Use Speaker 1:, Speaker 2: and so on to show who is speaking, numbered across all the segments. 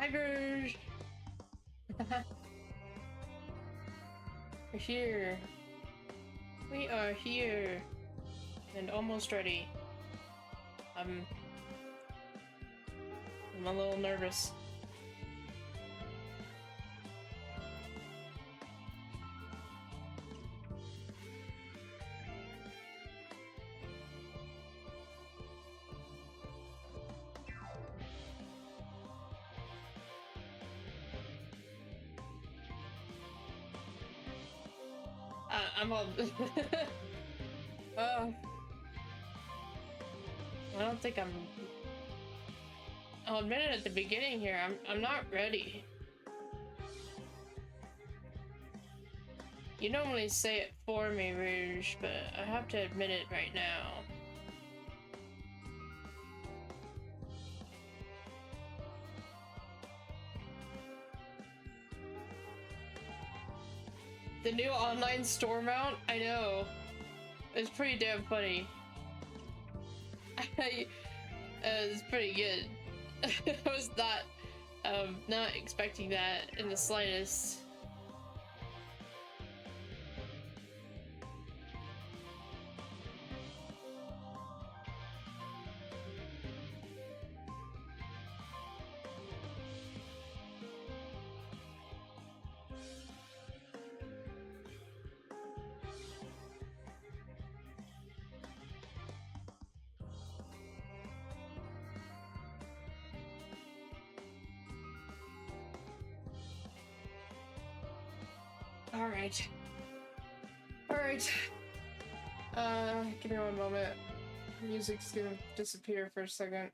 Speaker 1: Hi, Verge. We're here. We are here. And almost ready. I'm a little nervous. I'm all... I don't think I'll admit it at the beginning here. I'm not ready. You normally say it for me, Rouge, but I have to admit it right now. The new online store mount? I know. It's pretty damn funny. It's pretty good. I was not expecting that in the slightest. Alright. Alright. Give me one moment. Music's gonna disappear for a second.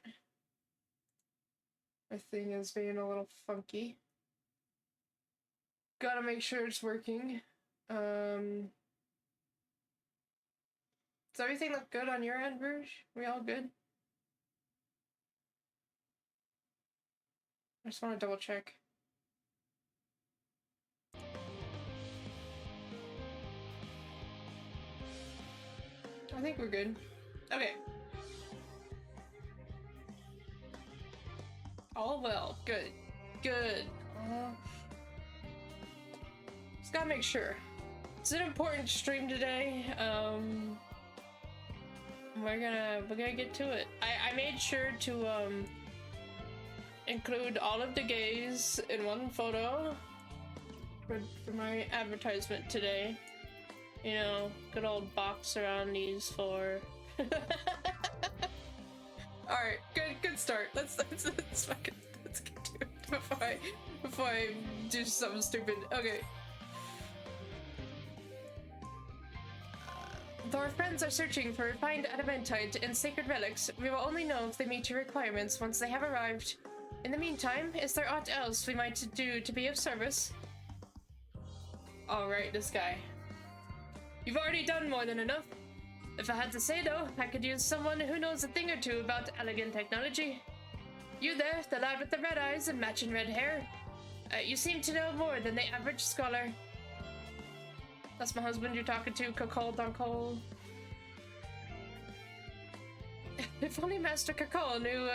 Speaker 1: My thing is being a little funky. Gotta make sure it's working. Does everything look good on your end, Rouge? We all good? I just want to double check. I think we're good. Okay. All well. Good. Good. Just gotta make sure. It's an important stream today. We're gonna get to it. I made sure to include all of the gays in one photo for my advertisement today. You know, good old box around these four. Alright, good start. Let's get to it before I do something stupid. Okay. Though our friends are searching for refined adamantite and sacred relics, we will only know if they meet your requirements once they have arrived. In the meantime, is there aught else we might do to be of service? Alright, this guy. You've already done more than enough. If I had to say though, I could use someone who knows a thing or two about elegant technology. You there, the lad with the red eyes and matching red hair. You seem to know more than the average scholar. That's my husband you're talking to, Kakol Donkol. If only Master Kakol knew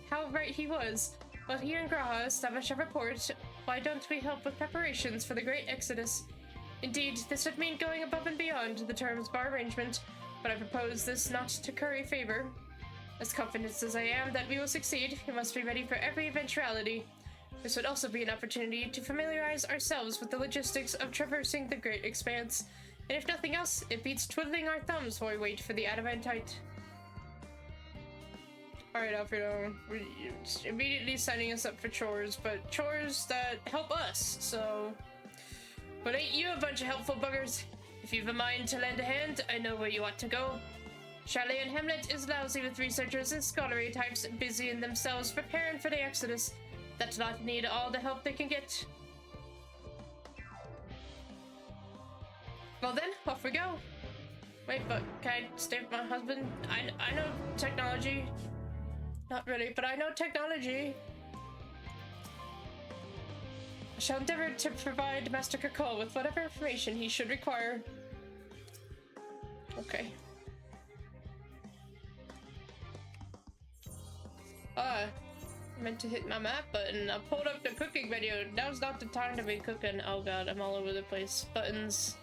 Speaker 1: how right he was. Well, here in Graha establish a report. Why don't we help with preparations for the Great Exodus? Indeed, this would mean going above and beyond the terms of our arrangement, but I propose this not to curry favor. As confident as I am that we will succeed, we must be ready for every eventuality. This would also be an opportunity to familiarize ourselves with the logistics of traversing the Great Expanse, and if nothing else, it beats twiddling our thumbs while we wait for the adamantite. Alright, Alfredo, we're immediately signing us up for chores, but chores that help us, so... But ain't you a bunch of helpful buggers? If you've a mind to lend a hand, I know where you ought to go. Chalet and Hamlet is lousy with researchers and scholarly types busy in themselves preparing for the Exodus. That lot need all the help they can get. Well then, off we go. Wait, but can I stay with my husband? I know technology. Not really, but I know technology. I shall endeavor to provide Master Kakol with whatever information he should require. Okay. meant to hit my map button. I pulled up the cooking video. Now's not the time to be cooking. Oh god, I'm all over the place. Buttons.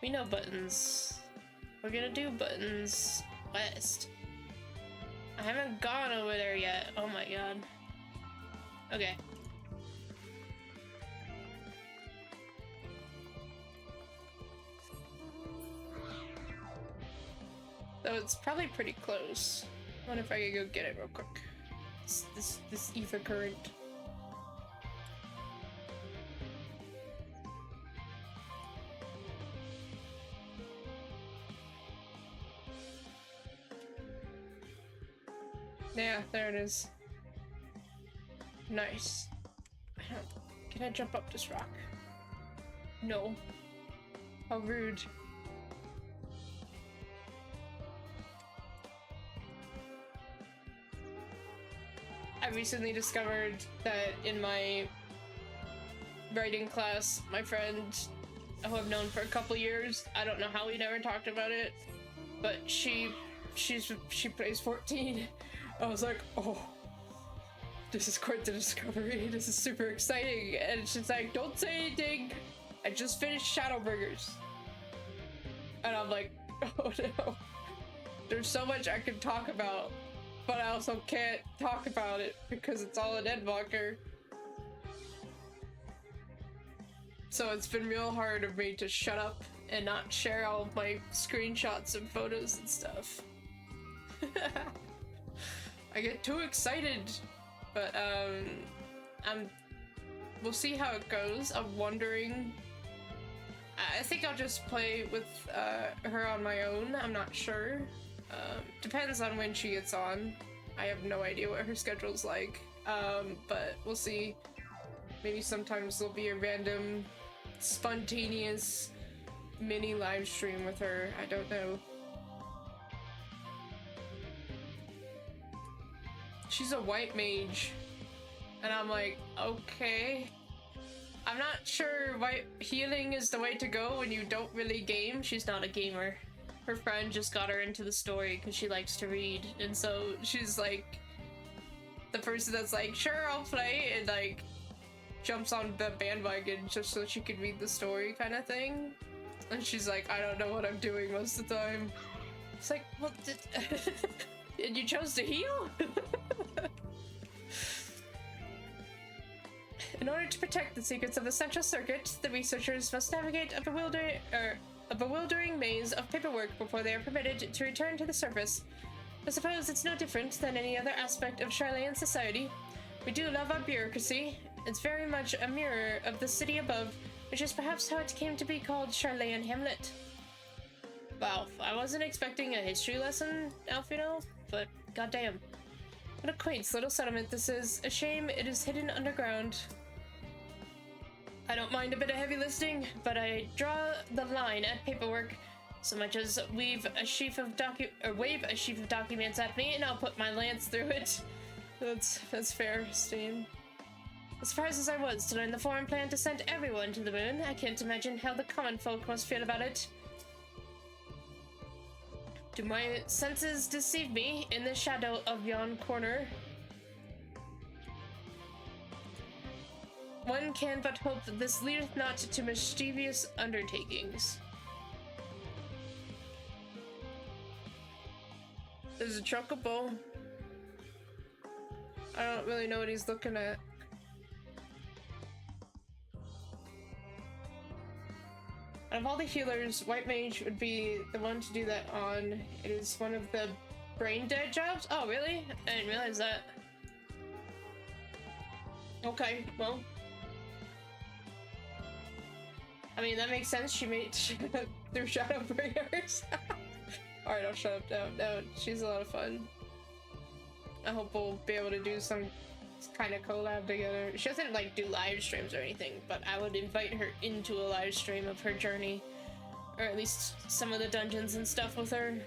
Speaker 1: We know buttons. We're gonna do buttons west. I haven't gone over there yet. Oh my god. Okay. So it's probably pretty close. I wonder if I could go get it real quick. This ether current. Yeah, there it is. Nice. Can I jump up this rock? No. How rude. I recently discovered that in my writing class, my friend, who I've known for a couple years, I don't know how we never talked about it, but she plays 14. I was like, oh, this is quite the discovery. This is super exciting. And she's like, don't say anything. I just finished Shadowbringers. And I'm like, oh no. There's so much I can talk about, but I also can't talk about it because it's all an Endwalker. So it's been real hard of me to shut up and not share all of my screenshots and photos and stuff. I get too excited, but we'll see how it goes. I'm wondering. I think I'll just play with her on my own. I'm not sure. Depends on when she gets on. I have no idea what her schedule's like. But we'll see. Maybe sometimes there'll be a random, spontaneous mini live stream with her. I don't know. She's a white mage. And I'm like, okay. I'm not sure white healing is the way to go when you don't really game. She's not a gamer. Her friend just got her into the story because she likes to read. And so she's like the person that's like, sure, I'll play, and like jumps on the bandwagon just so she could read the story kind of thing. And she's like, I don't know what I'm doing most of the time. It's like, well, and you chose to heal? In order to protect the secrets of the Central Circuit, the researchers must navigate a bewildering maze of paperwork before they are permitted to return to the surface. I suppose it's no different than any other aspect of Charlayan society. We do love our bureaucracy. It's very much a mirror of the city above, which is perhaps how it came to be called Charlayan Hamlet. Wow, I wasn't expecting a history lesson, Alfino, but goddamn. What a quaint little settlement this is. A shame it is hidden underground. I don't mind a bit of heavy lifting, but I draw the line at paperwork. So much as wave a sheaf of documents at me, and I'll put my lance through it. That's fair, Steam. As surprised as I was to learn the foreign plan to send everyone to the moon, I can't imagine how the common folk must feel about it. Do my senses deceive me in the shadow of yon corner? One can but hope that this leadeth not to mischievous undertakings. There's a chocobo. I don't really know what he's looking at. Out of all the healers, White Mage would be the one to do that on. It is one of the brain dead jobs. Oh, really? I didn't realize that. Okay, well. I mean, that makes sense. She made through Shadowbringers. Alright, I'll shut up now. No, she's a lot of fun. I hope we'll be able to do some kind of collab together. She doesn't like do live streams or anything, but I would invite her into a live stream of her journey, or at least some of the dungeons and stuff with her.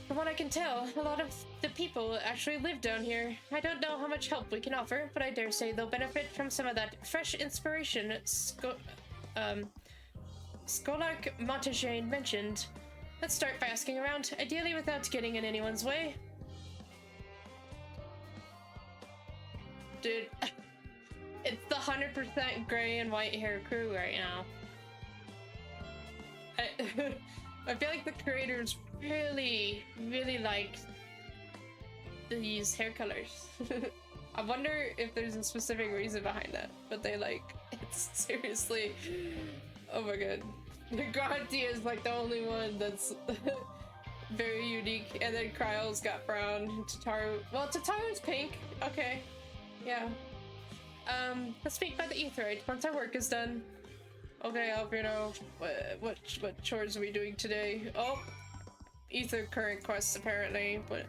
Speaker 1: From what I can tell, a lot of the people actually live down here. I don't know how much help we can offer, but I dare say they'll benefit from some of that fresh inspiration Skolak Montajane mentioned. Let's start by asking around, ideally without getting in anyone's way. Dude, it's the 100% gray and white hair crew right now. I feel like the creators really, really like these hair colors. I wonder if there's a specific reason behind that, but they like, it's seriously, oh my god. Garantia is like the only one that's very unique, and then Kryle's got brown, and Tataru, well, Tataru's pink, okay, yeah. Let's speak by the Aetheroid once our work is done. Okay, Albrino, what chores are we doing today? Oh, Ether current quests apparently, but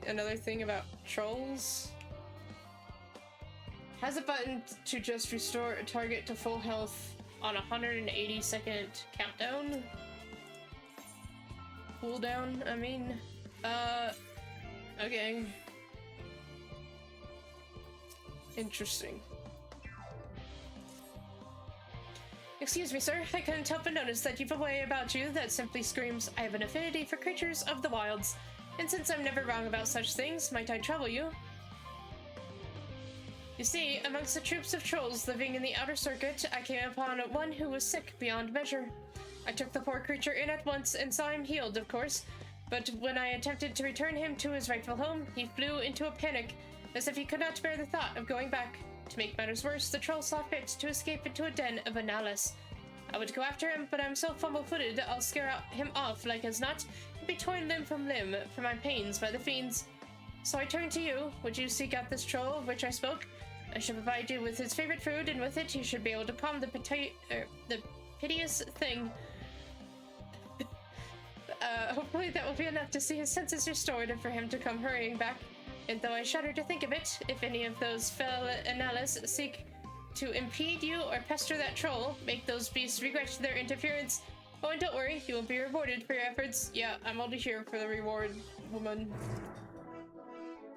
Speaker 1: another thing about trolls. Has a button to just restore a target to full health on a 180-second countdown. Cooldown, I mean. Okay. Interesting. Excuse me, sir. I couldn't help but notice that you've a way about you that simply screams, I have an affinity for creatures of the wilds. And since I'm never wrong about such things, might I trouble you? You see, amongst the troops of trolls living in the outer circuit, I came upon one who was sick beyond measure. I took the poor creature in at once and saw him healed, of course, but when I attempted to return him to his rightful home, he flew into a panic, as if he could not bear the thought of going back. To make matters worse, the troll saw fit to escape into a den of Analis. I would go after him, but I'm so fumble-footed I'll scare him off like as not, and be torn limb from limb for my pains by the fiends. So I turn to you. Would you seek out this troll of which I spoke? I shall provide you with his favorite food, and with it you should be able to calm the piteous thing. Hopefully that will be enough to see his senses restored and for him to come hurrying back. And though I shudder to think of it, if any of those fell Analis seek to impede you or pester that troll, make those beasts regret their interference. Oh, and don't worry, you will be rewarded for your efforts. Yeah, I'm only here for the reward, woman.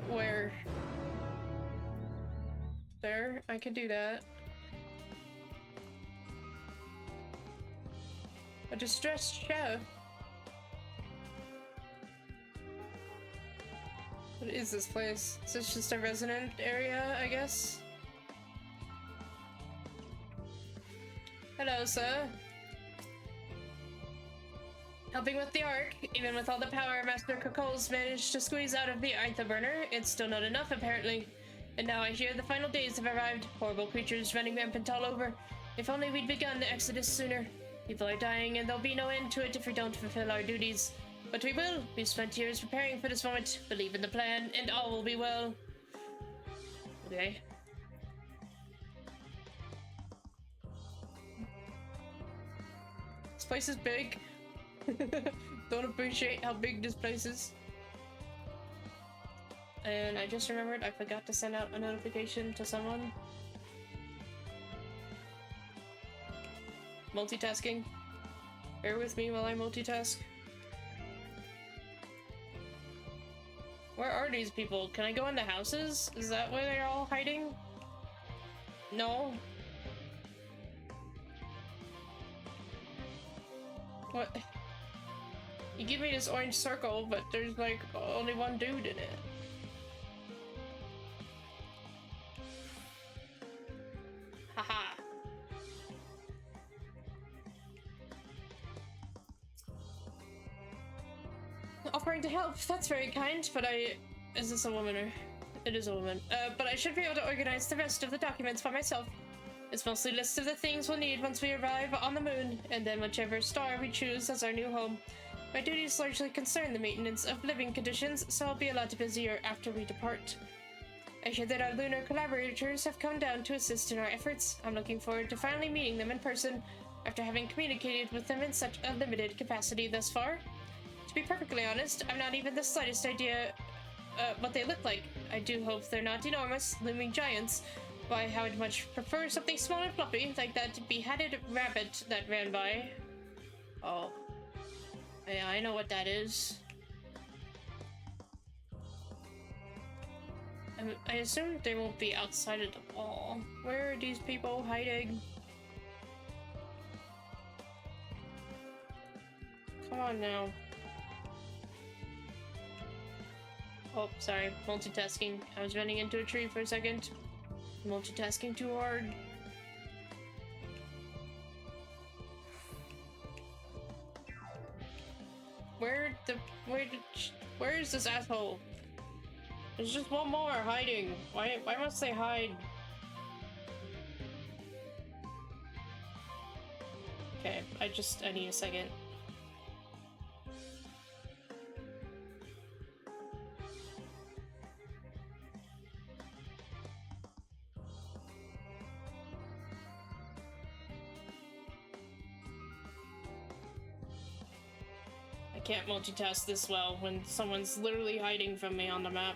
Speaker 1: Where? There, I can do that. A distressed chef. What is this place? Is this just a resident area, I guess? Hello, sir. Helping with the Ark, even with all the power Master Kakol's managed to squeeze out of the Burner, it's still not enough, apparently. And now I hear the final days have arrived. Horrible creatures running rampant all over. If only we'd begun the exodus sooner. People are dying, and there'll be no end to it if we don't fulfill our duties. But we will. We've spent years preparing for this moment. Believe in the plan, and all will be well. Okay. This place is big. Don't appreciate how big this place is. And I just remembered I forgot to send out a notification to someone. Multitasking. Bear with me while I multitask. Where are these people? Can I go into houses? Is that where they're all hiding? No. What? You give me this orange circle, but there's like only one dude in it. Haha. Offering to help, that's very kind, but is this a woman or? It is a woman. But I should be able to organize the rest of the documents by myself. It's mostly lists of the things we'll need once we arrive on the moon, and then whichever star we choose as our new home. My duties largely concern the maintenance of living conditions, so I'll be a lot busier after we depart. I hear that our lunar collaborators have come down to assist in our efforts. I'm looking forward to finally meeting them in person, after having communicated with them in such a limited capacity thus far. To be perfectly honest, I've not even the slightest idea what they look like. I do hope they're not enormous, looming giants. Why, how I'd much prefer something small and fluffy, like that beheaded rabbit that ran by. Oh. Yeah, I know what that is. I assume they won't be outside of the wall. Where are these people hiding? Come on now. Oh, sorry. Multitasking. I was running into a tree for a second. Multitasking too hard. Where is this asshole? There's just one more hiding. Why must they hide? Okay, I need a second. I can't multitask this well when someone's literally hiding from me on the map.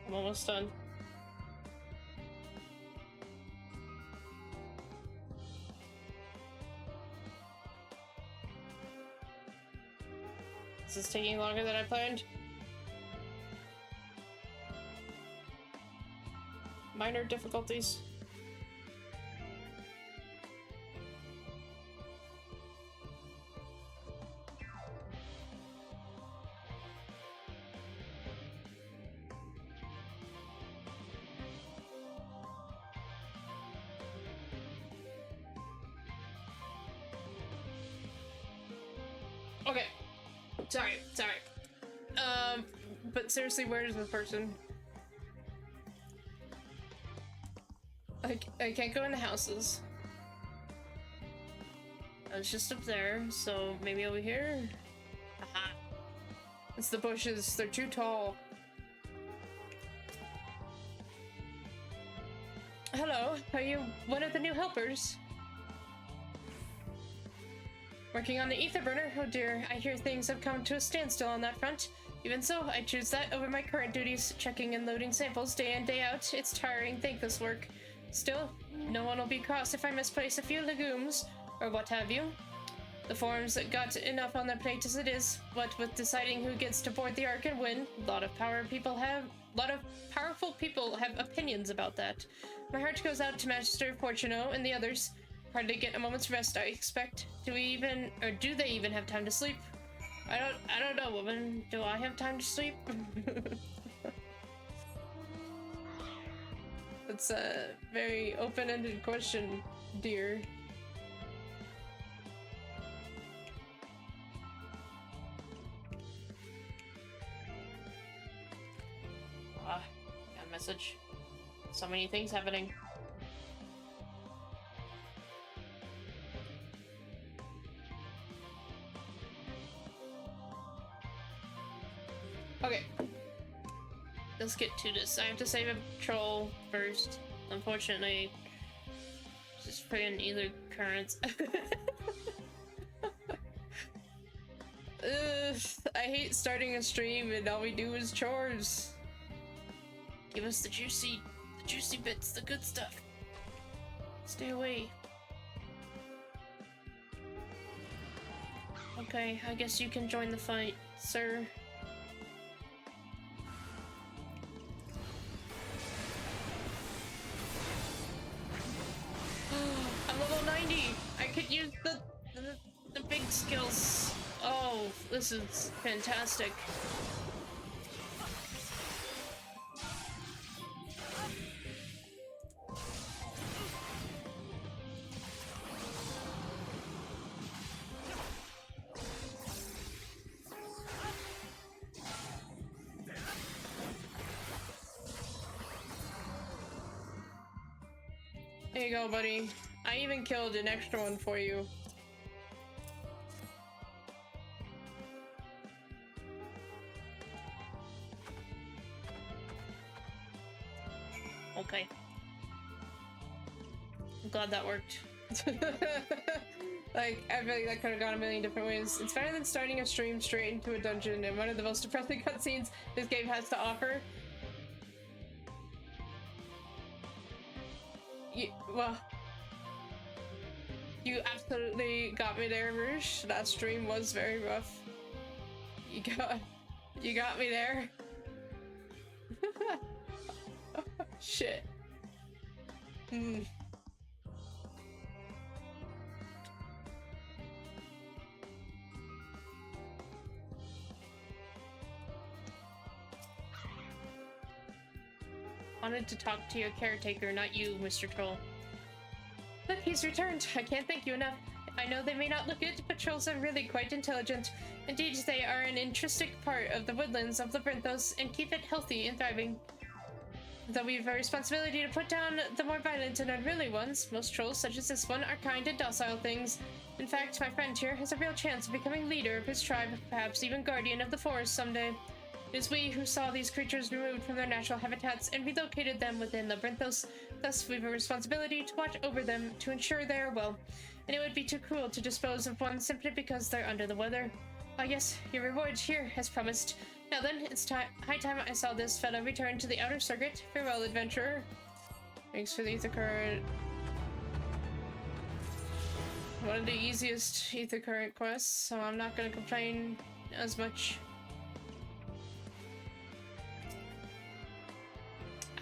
Speaker 1: I'm almost done. This is taking longer than I planned. Minor difficulties. Okay. Sorry. But seriously, where is the person? I can't go in the houses. I was just up there, so maybe over here? Aha. It's the bushes, they're too tall. Hello, are you one of the new helpers? Working on the ether burner? Oh dear, I hear things have come to a standstill on that front. Even so, I choose that over my current duties, checking and loading samples day in, day out. It's tiring, thankless work. Still, no one will be cross if I misplace a few legumes, or what have you. The forums got enough on their plate as it is, what with deciding who gets to board the Ark and win, a lot of powerful people have opinions about that. My heart goes out to Master Fortuno and the others. Hardly get a moment's rest, I expect. Do they even have time to sleep? I don't know, woman. Do I have time to sleep? That's a very open-ended question, dear. Got a message. So many things happening. Okay. Let's get to this. I have to save a troll first. Unfortunately, just friggin' either currents. I hate starting a stream and all we do is chores. Give us the juicy bits, the good stuff. Stay away. Okay, I guess you can join the fight, sir. I'm level 90! I could use the big skills. Oh, this is fantastic. There you go, buddy. I even killed an extra one for you. Okay. I'm glad that worked. Like, I feel like that could have gone a million different ways. It's better than starting a stream straight into a dungeon and one of the most depressing cutscenes this game has to offer. Well, you absolutely got me there, Rouge. That stream was very rough. You got me there. Oh, shit. Wanted to talk to your caretaker, not you, Mr. Troll. Look, he's returned. I can't thank you enough. I know they may not look it, but trolls are really quite intelligent. Indeed, they are an intrinsic part of the woodlands of Labyrinthos and keep it healthy and thriving. Though we've a responsibility to put down the more violent and unruly ones, most trolls, such as this one, are kind and docile things. In fact, my friend here has a real chance of becoming leader of his tribe, perhaps even guardian of the forest someday. It is we who saw these creatures removed from their natural habitats and relocated them within Labyrinthos. Thus, we've a responsibility to watch over them to ensure they are well, and it would be too cruel to dispose of one simply because they're under the weather. Ah yes, your reward here, as promised. Now then, it's high time I saw this fellow return to the outer circuit. Farewell, adventurer. Thanks for the ether current. One of the easiest ether current quests, so I'm not gonna complain as much.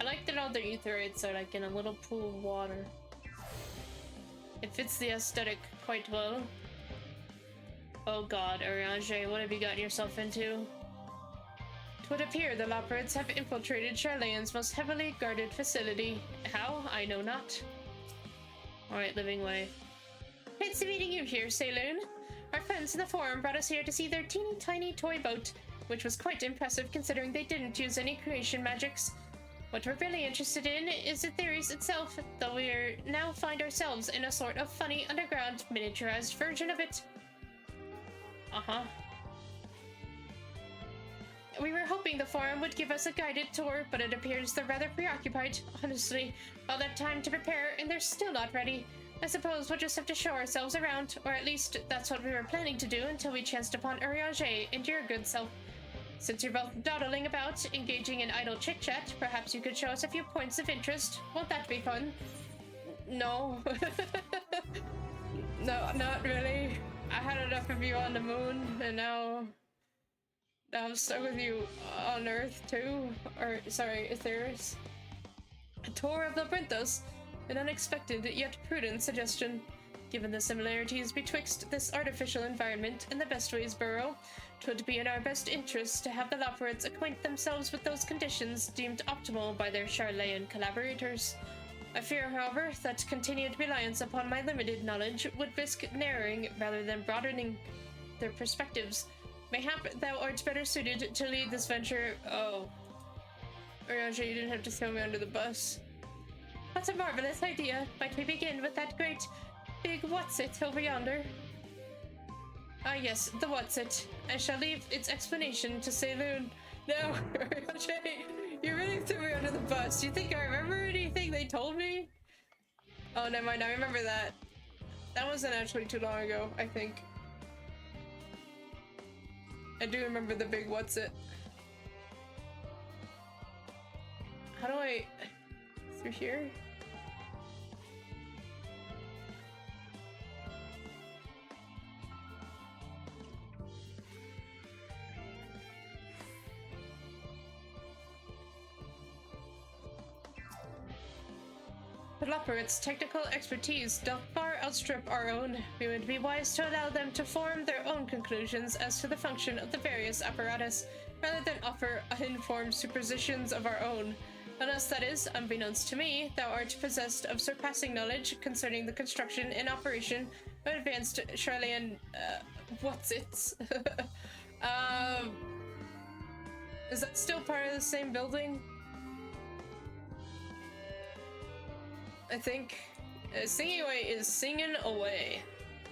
Speaker 1: I like that all the aetherites are like in a little pool of water. It fits the aesthetic quite well. Oh god, Oriange, what have you gotten yourself into? It would appear the Labyrinths have infiltrated Hydaelyn's most heavily guarded facility. How? I know not. Alright, living way. Fancy meeting you here, Hydaelyn. Our friends in the forum brought us here to see their teeny tiny toy boat, which was quite impressive considering they didn't use any creation magics. What we're really interested in is the theories itself, though we now find ourselves in a sort of funny underground miniaturized version of it. Uh-huh. We were hoping the forum would give us a guided tour, but it appears they're rather preoccupied. Honestly, all that time to prepare and they're still not ready. I suppose we'll just have to show ourselves around, or at least that's what we were planning to do until we chanced upon Oriange and your good self. Since you're both dawdling about, engaging in idle chit-chat, perhaps you could show us a few points of interest. Won't that be fun? No. No, not really. I had enough of you on the moon, and now I'm stuck with you on Earth too. Or, sorry, Aetheris. A tour of Labyrinthos. An unexpected yet prudent suggestion. Given the similarities betwixt this artificial environment and the Bestways Burrow, 'twould be in our best interest to have the Labyrinths acquaint themselves with those conditions deemed optimal by their Hydaelyn collaborators. I fear, however, that continued reliance upon my limited knowledge would risk narrowing rather than broadening their perspectives. Mayhap thou art better suited to lead this venture. Oh. Oriange, you didn't have to throw me under the bus. What a marvelous idea. Might we begin with that great big what's-it over yonder? Ah yes, the what's-it. I shall leave its explanation to Hydaelyn. No, Oriange, you really threw me under the bus. Do you think I remember anything they told me? Oh, never mind, I remember that. That wasn't actually too long ago, I think. I do remember the big what's-it. How do I... through here? The Labyrinth's technical expertise doth far outstrip our own. We would be wise to allow them to form their own conclusions as to the function of the various apparatus, rather than offer uninformed suppositions of our own. Unless that is, unbeknownst to me, thou art possessed of surpassing knowledge concerning the construction and operation of advanced Hydaelyn, what's-its? Is that still part of the same building? I think Singing Away is singing away,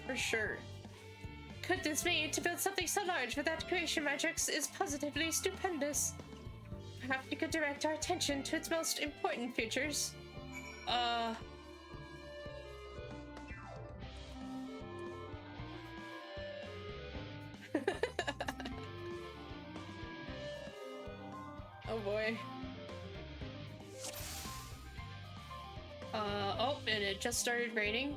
Speaker 1: for sure. Goodness me, to build something so large without creation magics is positively stupendous. Perhaps you could direct our attention to its most important features. Oh boy. Oh, and it just started raining.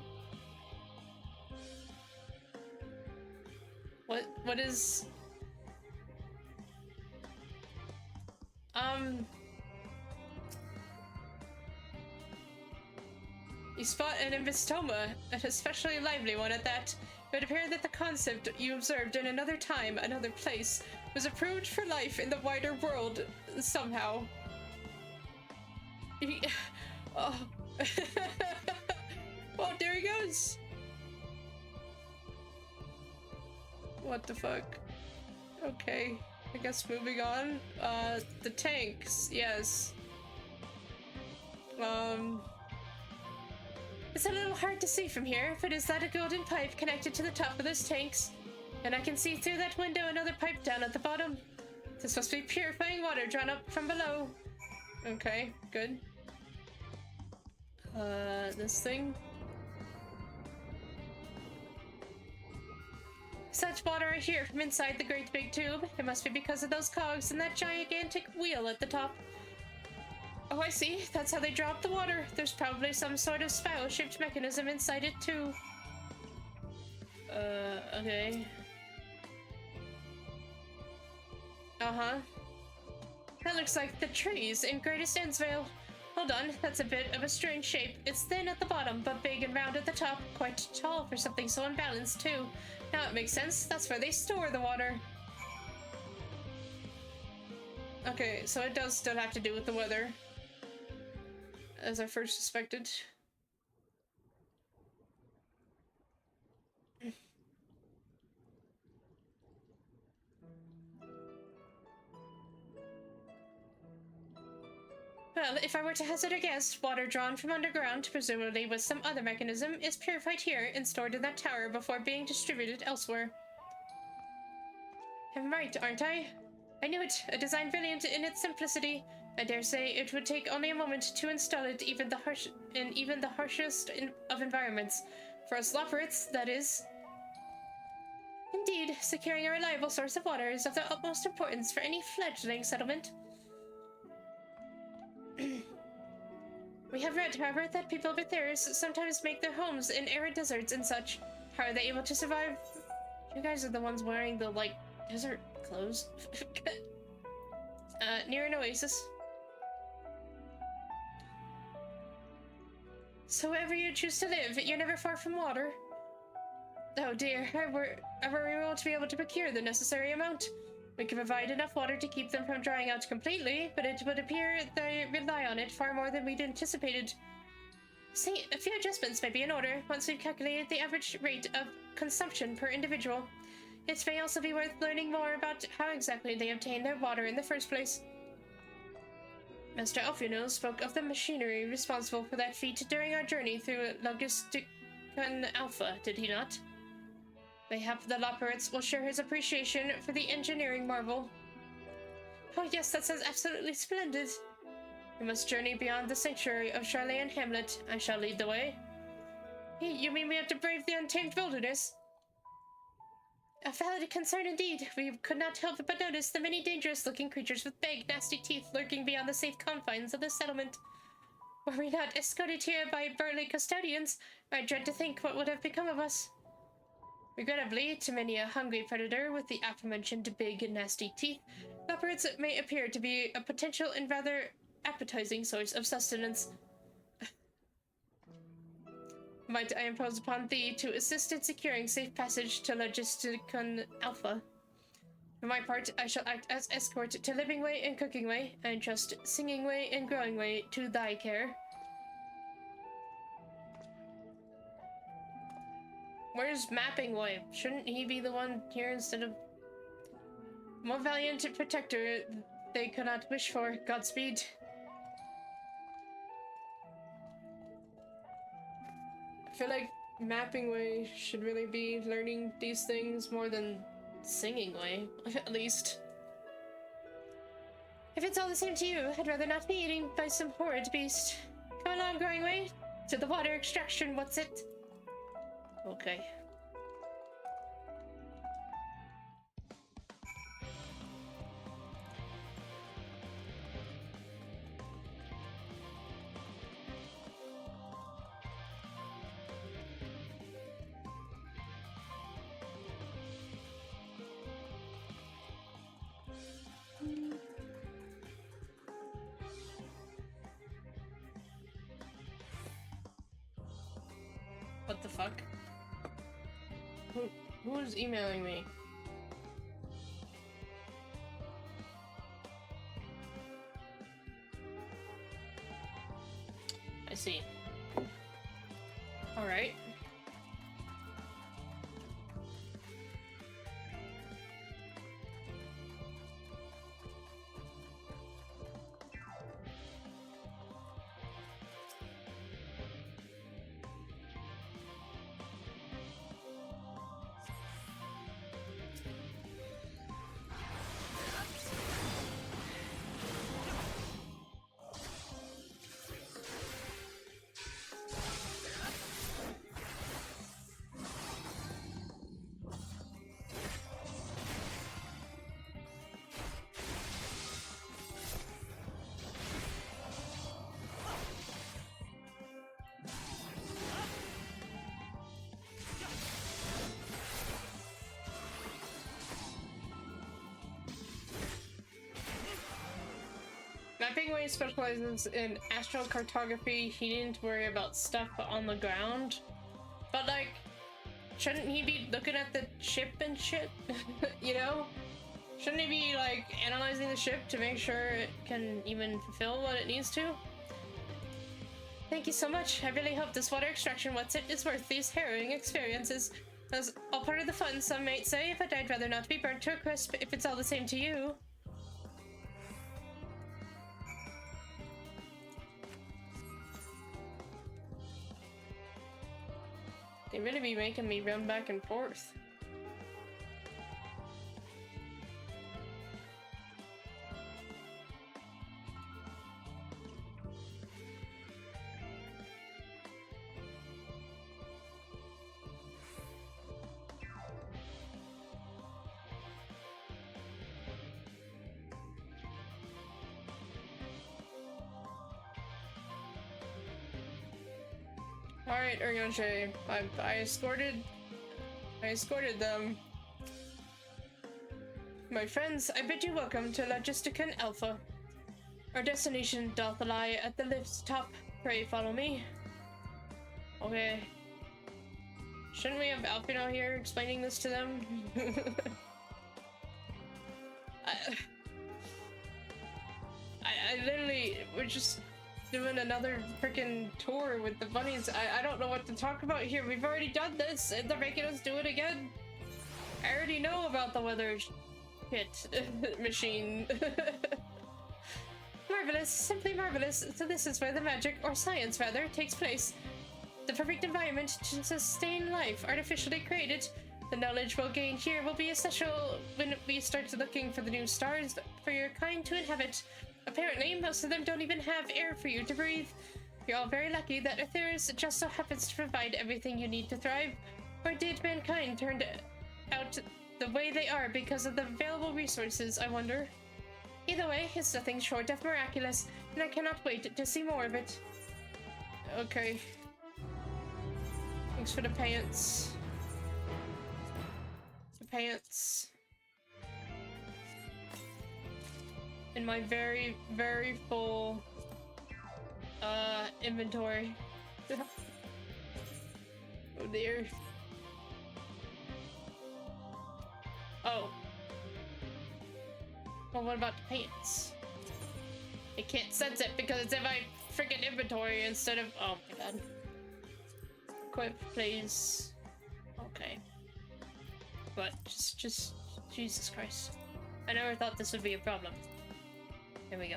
Speaker 1: What is... You spot an imbistoma, an especially lively one at that. It would appear that the concept you observed in another time, another place, was approved for life in the wider world, somehow. Oh. Oh, there he goes! What the fuck? Okay, I guess moving on. The tanks, yes. It's a little hard to see from here, but is that a golden pipe connected to the top of those tanks? And I can see through that window another pipe down at the bottom. This must be purifying water drawn up from below. Okay, good. This thing. Such water I hear from inside the great big tube. It must be because of those cogs and that gigantic wheel at the top. Oh, I see. That's how they drop the water. There's probably some sort of spiral-shaped mechanism inside it, too. Okay. Uh-huh. That looks like the trees in Greatest Ensvale. Hold on, that's a bit of a strange shape. It's thin at the bottom, but big and round at the top. Quite tall for something so unbalanced, too. Now it makes sense. That's where they store the water. Okay, so it does still have to do with the weather, as I first suspected. Well, if I were to hazard a guess, water drawn from underground, presumably with some other mechanism, is purified here and stored in that tower before being distributed elsewhere. I'm right, aren't I? I knew it. A design brilliant in its simplicity. I dare say it would take only a moment to install it in even the harshest of environments. For us Labyrinths, that is. Indeed, securing a reliable source of water is of the utmost importance for any fledgling settlement. We have read, however, that people with theirs sometimes make their homes in arid deserts and such. How are they able to survive? You guys are the ones wearing the, like, desert clothes. Near an oasis. So wherever you choose to live, you're never far from water. Oh dear, ever we will to be able to procure the necessary amount. We can provide enough water to keep them from drying out completely, but it would appear they rely on it far more than we'd anticipated. See, a few adjustments may be in order once we've calculated the average rate of consumption per individual. It may also be worth learning more about how exactly they obtain their water in the first place. Master Alfino spoke of the machinery responsible for that feat during our journey through Logisticon Alpha, did he not? Mayhap the Labyrinths will share his appreciation for the engineering marvel. Oh yes, that sounds absolutely splendid. We must journey beyond the sanctuary of Charlayan Hamlet. I shall lead the way. You mean we have to brave the untamed wilderness? A valid concern indeed. We could not help but notice the many dangerous-looking creatures with big, nasty teeth lurking beyond the safe confines of the settlement. Were we not escorted here by burly custodians, I dread to think what would have become of us. Regrettably, to many a hungry predator with the aforementioned big and nasty teeth, leopards may appear to be a potential and rather appetizing source of sustenance. Might I impose upon thee to assist in securing safe passage to Logisticon Alpha? For my part, I shall act as escort to Living Way and Cooking Way, and trust Singing Way and Growing Way to thy care. Where's Mapping Way? Shouldn't he be the one here instead of... More valiant protector they could not wish for. Godspeed. I feel like Mapping Way should really be learning these things more than Singing Way, at least. If it's all the same to you, I'd rather not be eaten by some horrid beast. Come along, Growing Way. To the water extraction, what's it? Okay. What the fuck? Who's emailing me? I see. Alright. Mapping Way specializes in astral cartography. He didn't worry about stuff on the ground. But, like, shouldn't he be looking at the ship and shit? You know? Shouldn't he be, like, analyzing the ship to make sure it can even fulfill what it needs to? Thank you so much. I really hope this water extraction what's it is worth these harrowing experiences. That's all part of the fun, some might say, but I'd rather not be burnt to a crisp if it's all the same to you. They really be making me run back and forth. Alright, Urianger, I escorted them. My friends, I bid you welcome to Logistican Alpha. Our destination doth lie at the lift's top. Pray follow me. Okay. Shouldn't we have Alpino here explaining this to them? I literally, we're just doing another freaking tour with the bunnies. I don't know what to talk about here. We've already done this and they're making us do it again. I already know about the weather shit machine. Marvelous, simply marvelous. So this is where the magic, or science rather, takes place. The perfect environment to sustain life, artificially created. The knowledge we'll gain here will be essential when we start looking for the new stars for your kind to inhabit. Apparently, most of them don't even have air for you to breathe. You're all very lucky that Aetheris just so happens to provide everything you need to thrive. Or did mankind turn out the way they are because of the available resources, I wonder? Either way, it's nothing short of miraculous, and I cannot wait to see more of it. Okay. Thanks for the pants. The pants. In my very, very full inventory. Oh dear. Oh. Well, what about the pants? It can't sense it because it's in my freaking inventory instead of— oh my god. Equip, please. Okay. But just Jesus Christ. I never thought this would be a problem. Here we go.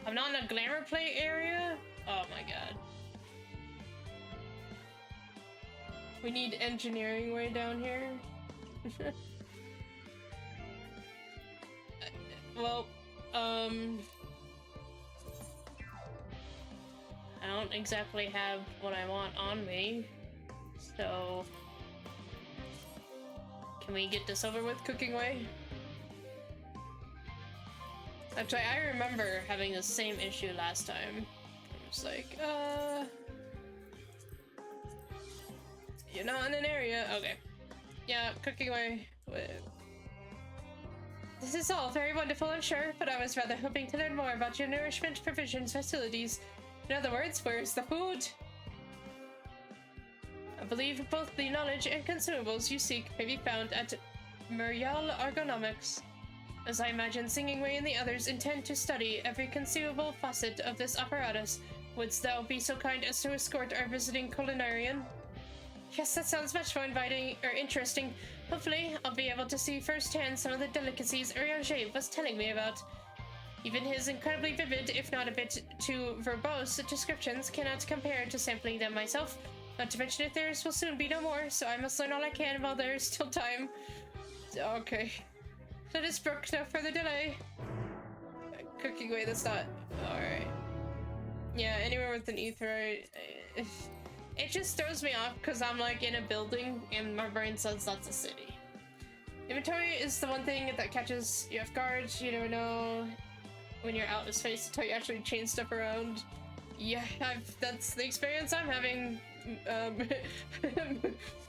Speaker 1: I'm not in a glamour plate area? Oh my god. We need engineering way down here. Well, I don't exactly have what I want on me, so can we get this over with, Cooking Way? Actually, I remember having the same issue last time. I was like, you're not in an area. Okay. Yeah, Cooking Way. This is all very wonderful, I'm sure, but I was rather hoping to learn more about your nourishment provisions facilities. In other words, where's the food? I believe both the knowledge and consumables you seek may be found at Muriel Ergonomics. As I imagine Singingway and the others intend to study every conceivable facet of this apparatus, wouldst thou be so kind as to escort our visiting culinarian? Yes, that sounds much more inviting or interesting. Hopefully, I'll be able to see firsthand some of the delicacies Roger was telling me about. Even his incredibly vivid, if not a bit too verbose, descriptions cannot compare to sampling them myself. Not to mention that theirs will soon be no more, so I must learn all I can while there is still time. Okay. Let us brook no further delay. Cooking away, that's not... Alright. Yeah, anywhere with an ether, it just throws me off because I'm like in a building and my brain says that's a city. Inventory is the one thing that catches you off guard. You never know when you're out of space until you actually change stuff around. Yeah, that's the experience I'm having.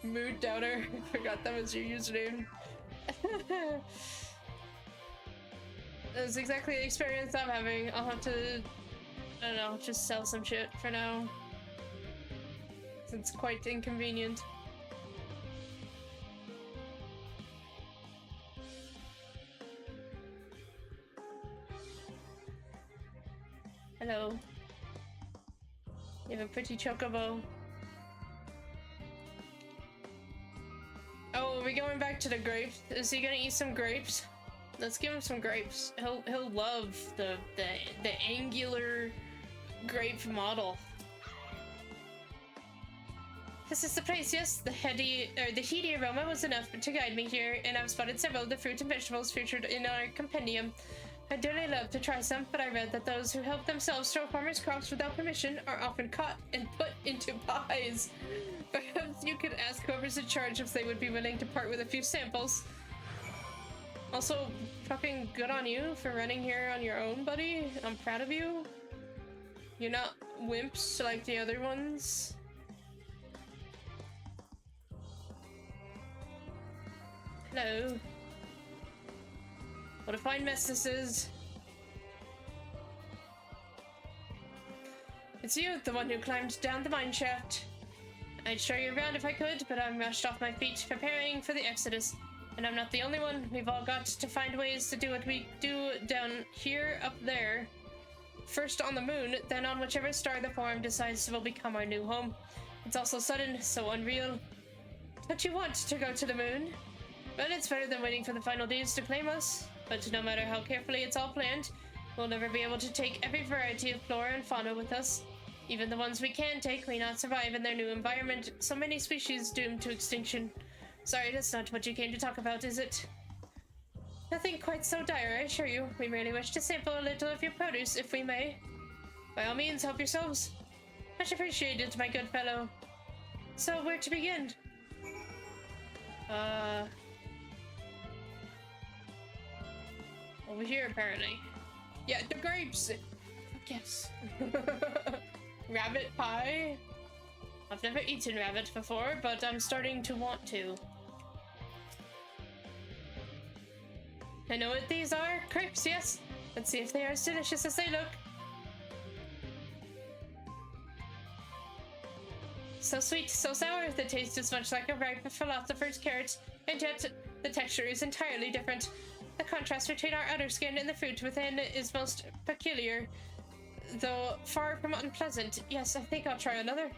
Speaker 1: Mood Downer. I forgot that was your username. That's exactly the experience I'm having. I'll have to, I don't know, just sell some shit for now. It's quite inconvenient. Hello. You have a pretty chocobo. Oh, are we going back to the grapes? Is he gonna eat some grapes? Let's give him some grapes. He'll love the angular grape model. This is the place, yes. The heady aroma was enough to guide me here, and I've spotted several of the fruit and vegetables featured in our compendium. I'd dearly love to try some, but I read that those who help themselves to farmers' crops without permission are often caught and put into pies. Perhaps you could ask whoever's in charge if they would be willing to part with a few samples. Also, fucking good on you for running here on your own, buddy. I'm proud of you. You're not wimps like the other ones. Hello. What a fine mess this is. It's you, the one who climbed down the mine shaft. I'd show you around if I could, but I'm rushed off my feet preparing for the Exodus. And I'm not the only one. We've all got to find ways to do what we do down here, up there. First on the moon, then on whichever star the forum decides will become our new home. It's all so sudden, so unreal. Don't you want to go to the moon? Well, it's better than waiting for the final days to claim us. But no matter how carefully it's all planned, we'll never be able to take every variety of flora and fauna with us. Even the ones we can take may not survive in their new environment, so many species doomed to extinction. Sorry, that's not what you came to talk about, is it? Nothing quite so dire, I assure you. We merely wish to sample a little of your produce, if we may. By all means, help yourselves. Much appreciated, my good fellow. So, where to begin? Over here, apparently. Yeah, the grapes! Yes. Rabbit pie? I've never eaten rabbit before, but I'm starting to want to. I know what these are. Crepes, yes. Let's see if they are as delicious as they look. So sweet, so sour. The taste is much like a ripe philosopher's carrot, and yet the texture is entirely different. The contrast between our outer skin and the fruit within is most peculiar, though far from unpleasant. Yes, I think I'll try another.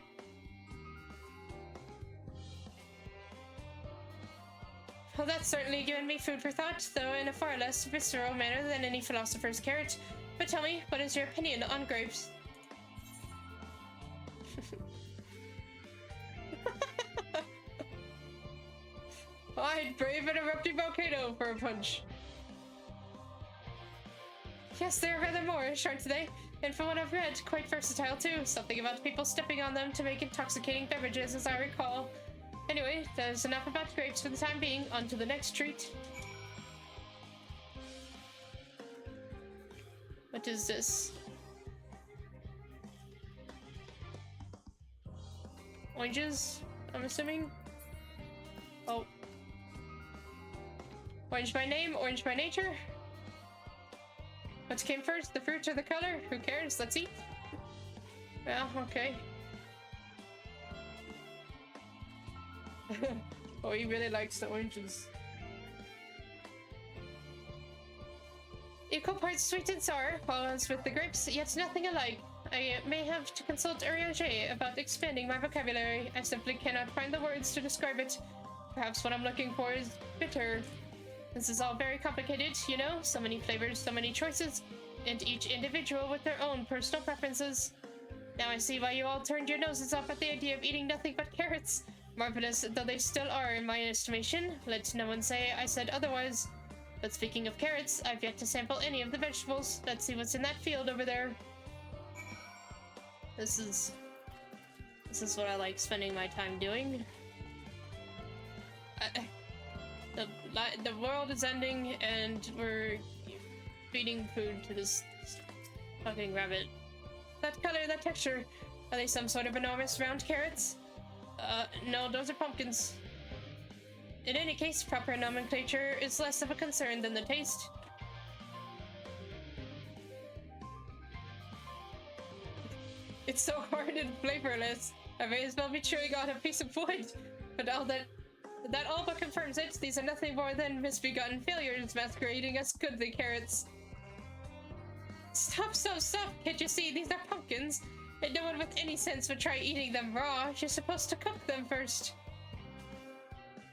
Speaker 1: Well, that's certainly given me food for thought, though in a far less visceral manner than any philosopher's carrot. But tell me, what is your opinion on grapes? I'd brave an erupting volcano for a punch. Yes, they're rather Moorish, aren't they? And from what I've read, quite versatile too. Something about people stepping on them to make intoxicating beverages, as I recall. Anyway, there's enough about grapes for the time being. On to the next treat. What is this? Oranges, I'm assuming? Oh. Orange by name, orange by nature. What came first, the fruit or the color? Who cares? Let's eat. Well, okay. Oh, he really likes the oranges. Equal parts sweet and sour, as with the grapes, yet nothing alike. I may have to consult Urianger about expanding my vocabulary. I simply cannot find the words to describe it. Perhaps what I'm looking for is bitter. This is all very complicated, you know? So many flavors, so many choices, and each individual with their own personal preferences. Now I see why you all turned your noses up at the idea of eating nothing but carrots. Marvelous though they still are in my estimation. Let no one say I said otherwise. But speaking of carrots, I've yet to sample any of the vegetables. Let's see what's in that field over there. This is what I like spending my time doing. The world is ending, and we're feeding food to this fucking rabbit. That color, that texture, are they some sort of enormous round carrots? No, those are pumpkins. In any case, proper nomenclature is less of a concern than the taste. It's so hard and flavorless. I may as well be chewing on a piece of wood. But that all but confirms it. These are nothing more than misbegotten failures masquerading as goodly carrots. Stop, stop, stop! Can't you see? These are pumpkins. And no one with any sense would try eating them raw. You're supposed to cook them first.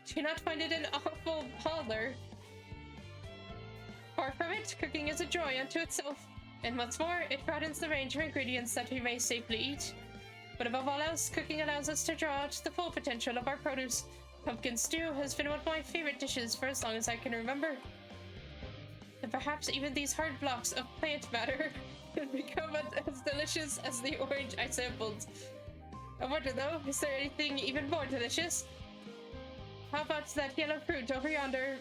Speaker 1: Do you not find it an awful bother? Far from it, cooking is a joy unto itself. And what's more, it broadens the range of ingredients that we may safely eat. But above all else, cooking allows us to draw out the full potential of our produce. Pumpkin stew has been one of my favorite dishes for as long as I can remember. And perhaps even these hard blocks of plant matter could become as delicious as the orange I sampled. I wonder though, is there anything even more delicious? How about that yellow fruit over yonder?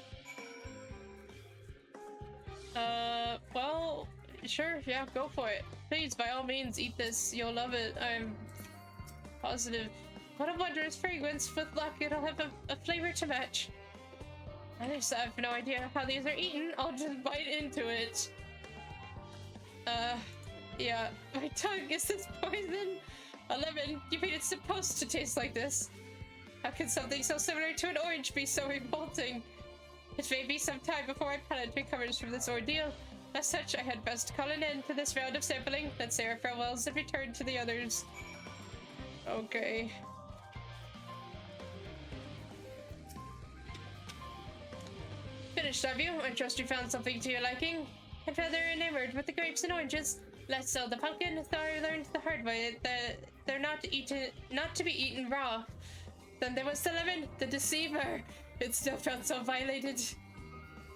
Speaker 1: Well, sure, yeah, go for it. Please, by all means, eat this. You'll love it. I'm positive. What a wondrous fragrance. With luck, it'll have a flavor to match. I have no idea how these are eaten. I'll just bite into it. Yeah. My tongue, is this poison? A lemon. You made it supposed to taste like this. How can something so similar to an orange be so revolting? It may be some time before my palate recovers from this ordeal. As such, I had best call an end to this round of sampling. Let's say our farewells and return to the others. Okay. Finished, have you? I trust you found something to your liking. And rather enamored with the grapes and oranges. Less so the pumpkin, though I learned the hard way that they're not to be eaten raw. Then there was the lemon, the deceiver. It still felt so violated.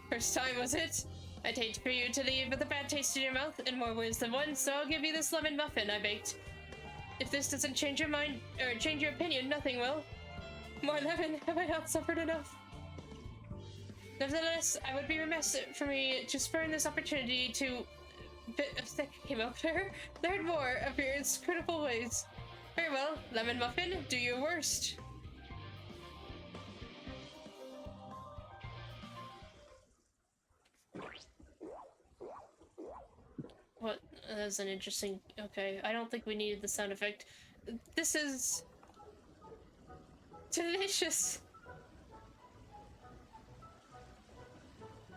Speaker 1: First time, was it? I'd hate for you to leave with a bad taste in your mouth in more ways than one, so I'll give you this lemon muffin I baked. If this doesn't change your mind, or change your opinion, nothing will. More lemon, have I not suffered enough? Nevertheless, I would be remiss for me to spurn this opportunity to learn more of your inscrutable ways. Very well, lemon muffin, do your worst. What? That was an interesting... Okay, I don't think we needed the sound effect. This is... delicious!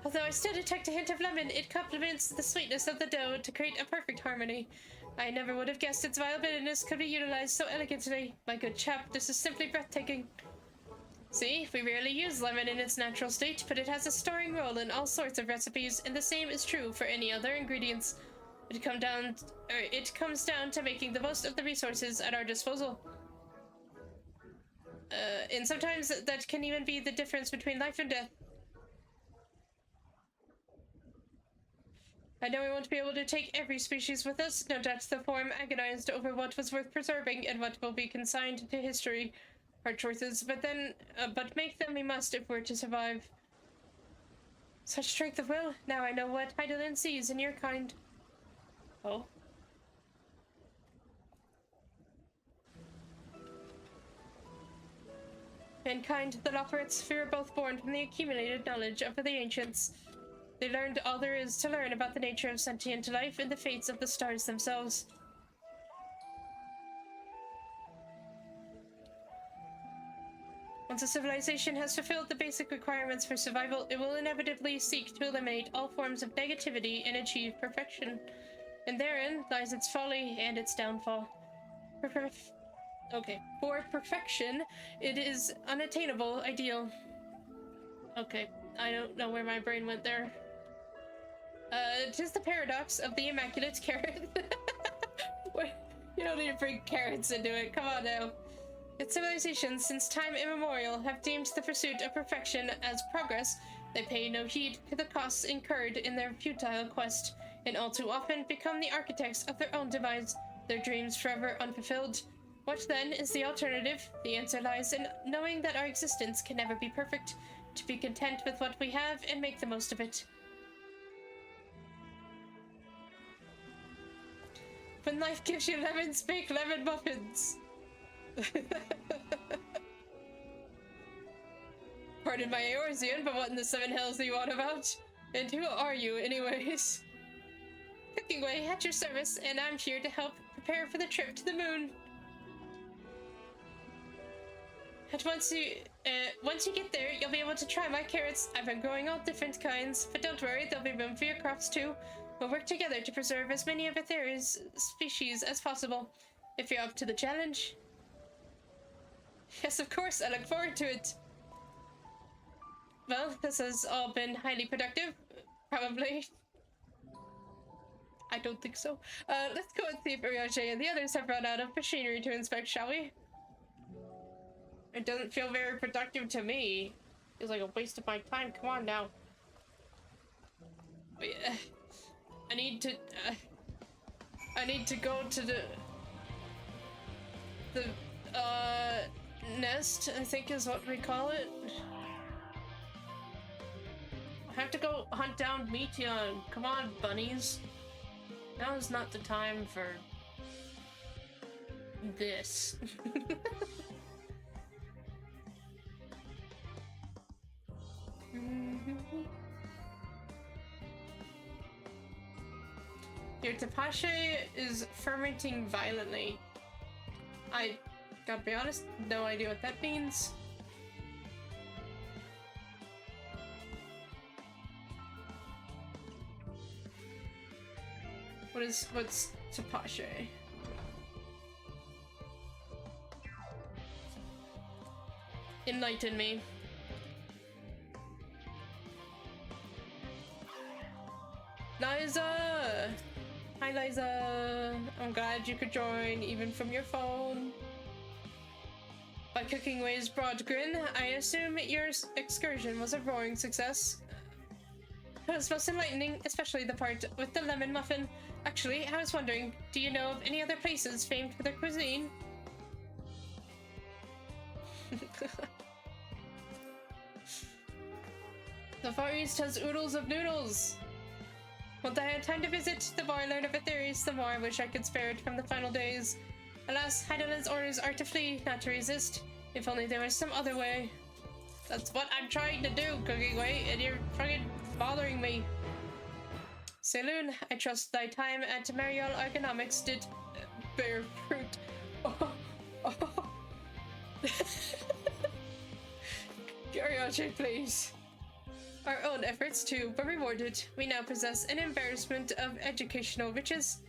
Speaker 1: Although I still detect a hint of lemon, it complements the sweetness of the dough to create a perfect harmony. I never would have guessed its vile bitterness could be utilized so elegantly. My good chap, this is simply breathtaking. See, we rarely use lemon in its natural state, but it has a starring role in all sorts of recipes, and the same is true for any other ingredients. It comes down to making the most of the resources at our disposal. And sometimes that can even be the difference between life and death. I know we won't be able to take every species with us. No doubt the form agonized over what was worth preserving and what will be consigned to history. Hard choices, but make them we must if we're to survive. Such strength of will. Now I know what Hydaelyn sees in your kind. Oh. Mankind, the Labyrinthos, we were both born from the accumulated knowledge of the ancients. They learned all there is to learn about the nature of sentient life and the fates of the stars themselves. Once a civilization has fulfilled the basic requirements for survival, it will inevitably seek to eliminate all forms of negativity and achieve perfection. And therein lies its folly and its downfall. For perfection, it is unattainable ideal. Okay, I don't know where my brain went there. Tis the paradox of the immaculate carrot. Wait, you don't need to bring carrots into it, come on now. Yet civilizations, since time immemorial, have deemed the pursuit of perfection as progress. They pay no heed to the costs incurred in their futile quest, and all too often become the architects of their own demise, their dreams forever unfulfilled. What then is the alternative? The answer lies in knowing that our existence can never be perfect, to be content with what we have and make the most of it. When life gives you lemons, bake lemon muffins. Pardon my Eorzean, but what in the seven hells are you on about? And who are you, anyways? Cooking Way at your service, and I'm here to help prepare for the trip to the moon. And once you get there, you'll be able to try my carrots. I've been growing all different kinds, but don't worry, there'll be room for your crops too. We'll work together to preserve as many of Aetheri's species as possible. If you're up to the challenge. Yes, of course, I look forward to it. Well, this has all been highly productive. Probably. I don't think so. Let's go and see if Urianger and the others have run out of machinery to inspect, shall we? It doesn't feel very productive to me. Feels like a waste of my time. Come on now. I need to go to the nest, I think is what we call it. I have to go hunt down Meteon. Come on, bunnies. Now is not the time for this. Your tepache is fermenting violently. I gotta be honest, no idea what that means. What's tepache? Enlighten me. Liza! Hi Liza! I'm glad you could join, even from your phone. By Cooking Way's broad grin, I assume your excursion was a roaring success. It was most enlightening, especially the part with the lemon muffin. Actually, I was wondering, do you know of any other places famed for their cuisine? The Far East has oodles of noodles! Once I had time to visit, the more I learned of Aetheri's, the more I wish I could spare it from the final days. Alas, Hydaelyn's orders are to flee, not to resist. If only there was some other way. That's what I'm trying to do, Cooking Way, and you're fucking bothering me. Saloon, I trust thy time at Mariol Ergonomics did bear fruit. Oh. Curiosity, please. Our own efforts, too, were rewarded. We now possess an embarrassment of educational riches.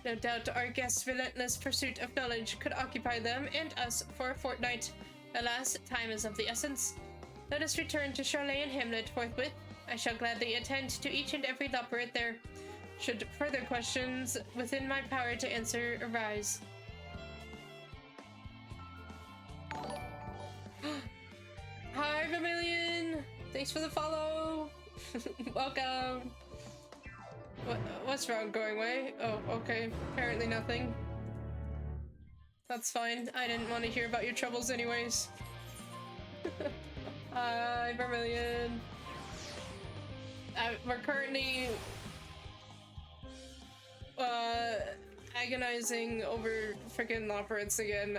Speaker 1: No doubt our guests' relentless pursuit of knowledge could occupy them and us for a fortnight. Alas, time is of the essence. Let us return to Charlotte and Hamlet forthwith. I shall gladly attend to each and every labyrinth there, should further questions within my power to answer arise. Hi, Vermilion! Thanks for the follow! Welcome! What's wrong, Going Way? Oh, okay. Apparently nothing. That's fine. I didn't want to hear about your troubles anyways. Hi, Vermilion! We're currently agonizing over freaking labyrinths again.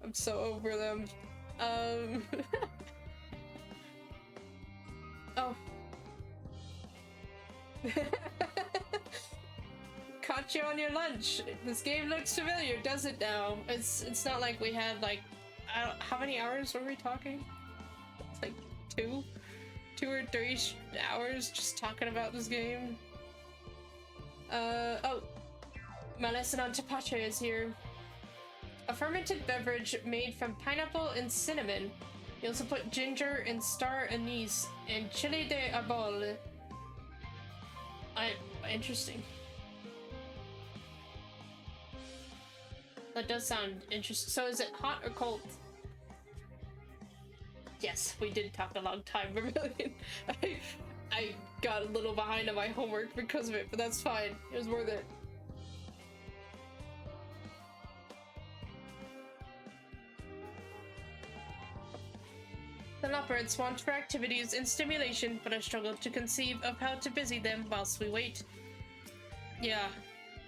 Speaker 1: I'm so over them. Oh. Caught you on your lunch. This game looks familiar, does it now? It's not like we had like, how many hours were we talking? It's like 2 or 3 hours just talking about this game. Oh, my lesson on tepache is here. A fermented beverage made from pineapple and cinnamon. You also put ginger and star anise and chili de arbol. Interesting. That does sound interesting. So is it hot or cold? Yes, we did talk a long time, Vermilion. I got a little behind on my homework because of it, but that's fine. It was worth it. The Labyrinths want for activities and stimulation, but I struggle to conceive of how to busy them whilst we wait. Yeah,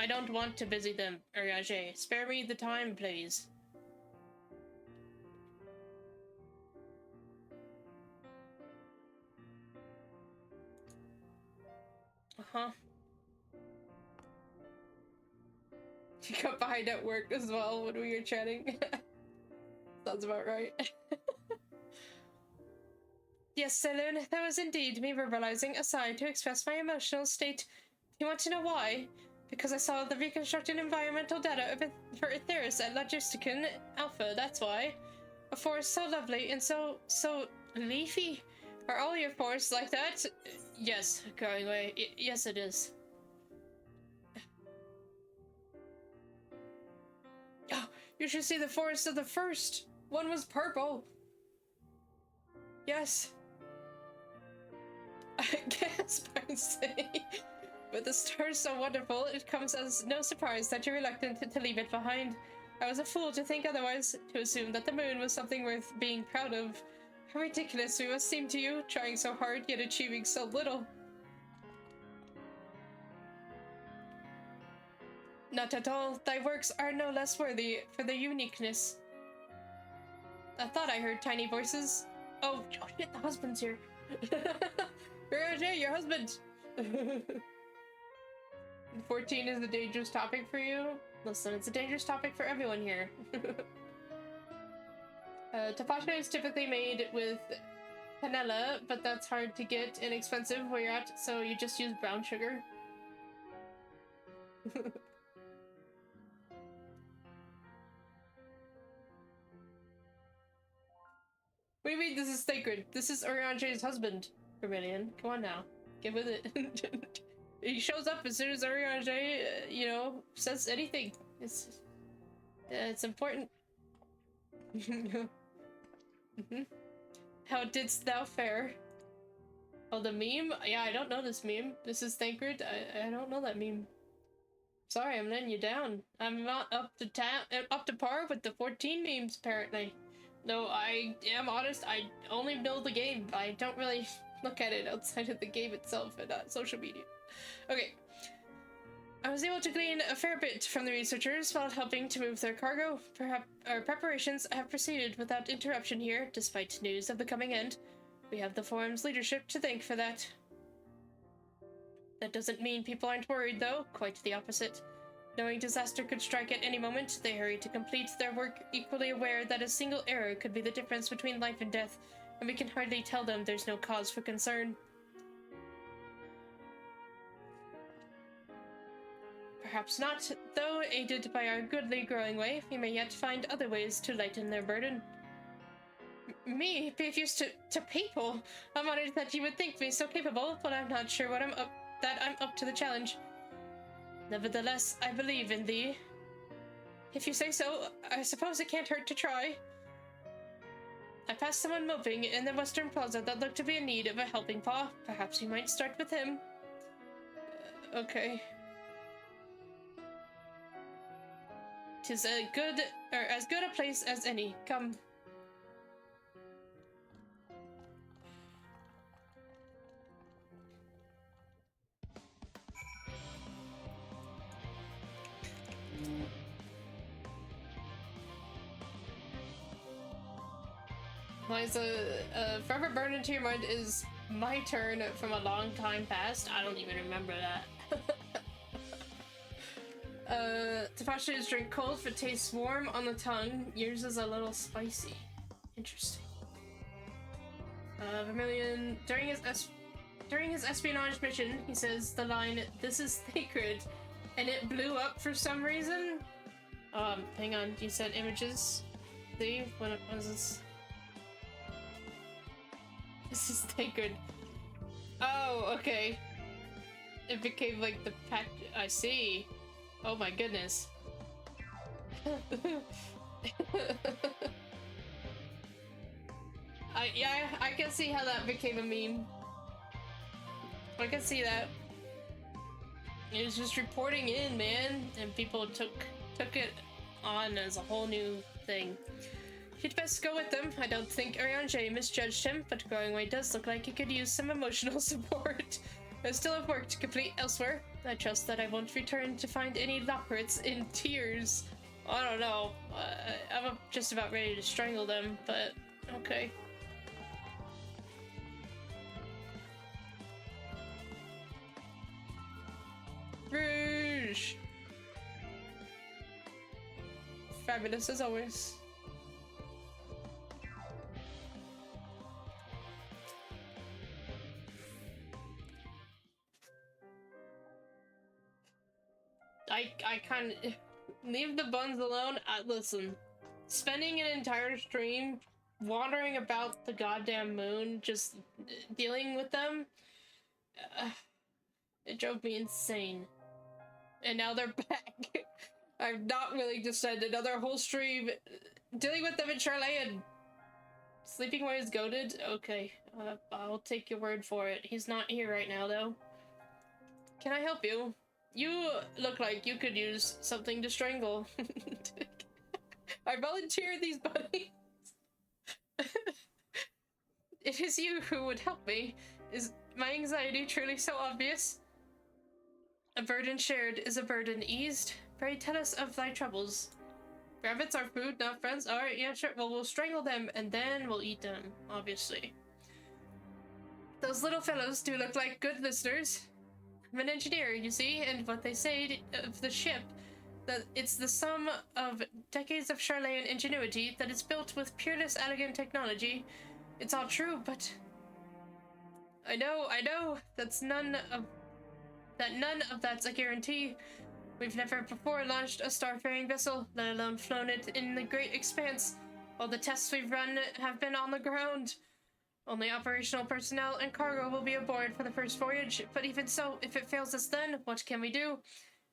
Speaker 1: I don't want to busy them, Uriage. Spare me the time, please. Uh-huh. You got behind at work as well when we were chatting. Sounds about right. Yes, Saloon, that was indeed me verbalizing a sigh to express my emotional state. You want to know why? Because I saw the reconstructed environmental data for Aetheris at Logisticon Alpha, that's why. A forest so lovely and so leafy. Are all your forests like that? Yes, going away. Yes, it is. Oh, you should see the forest of the first. One was purple. Yes. I guess I say. With the stars so wonderful, it comes as no surprise that you're reluctant to leave it behind. I was a fool to think otherwise, to assume that the moon was something worth being proud of. How ridiculous we must seem to you, trying so hard yet achieving so little. Not at all. Thy works are no less worthy for their uniqueness. I thought I heard tiny voices. Oh shit, the husband's here. Roger, your husband! 14 is a dangerous topic for you? Listen, it's a dangerous topic for everyone here. Tepache is typically made with panela, but that's hard to get and expensive where you're at, so you just use brown sugar. What do you mean this is sacred? This is Oriange's husband, Vermilion. Come on now. Get with it. He shows up as soon as Oriange, you know, says anything. It's important. How didst thou fare? Oh, the meme? Yeah, I don't know this meme. This is Thancred. I don't know that meme. Sorry, I'm letting you down. I'm not up to par with the 14 memes, apparently. No, I am honest, I only know the game. I don't really look at it outside of the game itself and social media. Okay. I was able to glean a fair bit from the researchers while helping to move their cargo. Perhaps our preparations have proceeded without interruption here, despite news of the coming end. We have the forum's leadership to thank for that. That doesn't mean people aren't worried, though. Quite the opposite. Knowing disaster could strike at any moment, they hurry to complete their work, equally aware that a single error could be the difference between life and death, and we can hardly tell them there's no cause for concern. Perhaps not, though, aided by our goodly growing way, we may yet find other ways to lighten their burden. Me, be used to people? I'm honored that you would think me so capable, but I'm not sure I'm up to the challenge. Nevertheless, I believe in thee. If you say so, I suppose it can't hurt to try. I passed someone moping in the Western Plaza that looked to be in need of a helping paw. Perhaps you might start with him. Okay. 'Tis as good a place as any. Come. Liza, forever burned into your mind is my turn from a long time past. I don't even remember that. Tapasha's drink cold but tastes warm on the tongue. Yours is a little spicy. Interesting. Vermilion, during his espionage mission, he says the line, "This is sacred," and it blew up for some reason. Hang on, you said images? See, what was this? This is sacred. Oh, okay. It became like the pack. I see. Oh my goodness. I can see how that became a meme. I can see that. It was just reporting in, man, and people took it on as a whole new thing. You'd best go with them. I don't think Ariane misjudged him, but Growing Way does look like he could use some emotional support. I still have work to complete elsewhere. I trust that I won't return to find any Lockwarts in tears. I don't know. I'm just about ready to strangle them, but okay. Rouge! Fabulous as always. I kind of leave the buns alone. Listen, spending an entire stream wandering about the goddamn moon, just dealing with them, it drove me insane. And now they're back. I'm not willing to spend another whole stream dealing with them in Charlayan. Sleeping Away is goated? Okay, I'll take your word for it. He's not here right now, though. Can I help you? You look like you could use something to strangle. I volunteer these bunnies. It is you who would help me. Is my anxiety truly so obvious? A burden shared is a burden eased. Pray tell us of thy troubles. Rabbits are food, not friends. Alright, yeah, sure. Well, we'll strangle them and then we'll eat them, obviously. Those little fellows do look like good listeners. I'm an engineer, you see, and what they say of the ship, that it's the sum of decades of Charlayan ingenuity, that it's built with peerless, elegant technology. It's all true, but I know, that none of that's a guarantee. We've never before launched a starfaring vessel, let alone flown it in the great expanse. All the tests we've run have been on the ground. Only operational personnel and cargo will be aboard for the first voyage, but even so, if it fails us then, what can we do?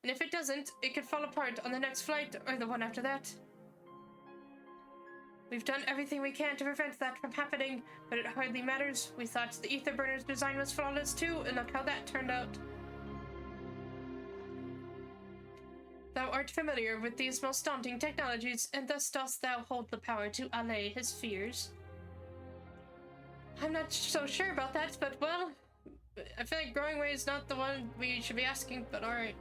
Speaker 1: And if it doesn't, it could fall apart on the next flight, or the one after that. We've done everything we can to prevent that from happening, but it hardly matters. We thought the ether burner's design was flawless too, and look how that turned out. Thou art familiar with these most daunting technologies, and thus dost thou hold the power to allay his fears. I'm not so sure about that, but well, I feel like Growing Way is not the one we should be asking, but alright.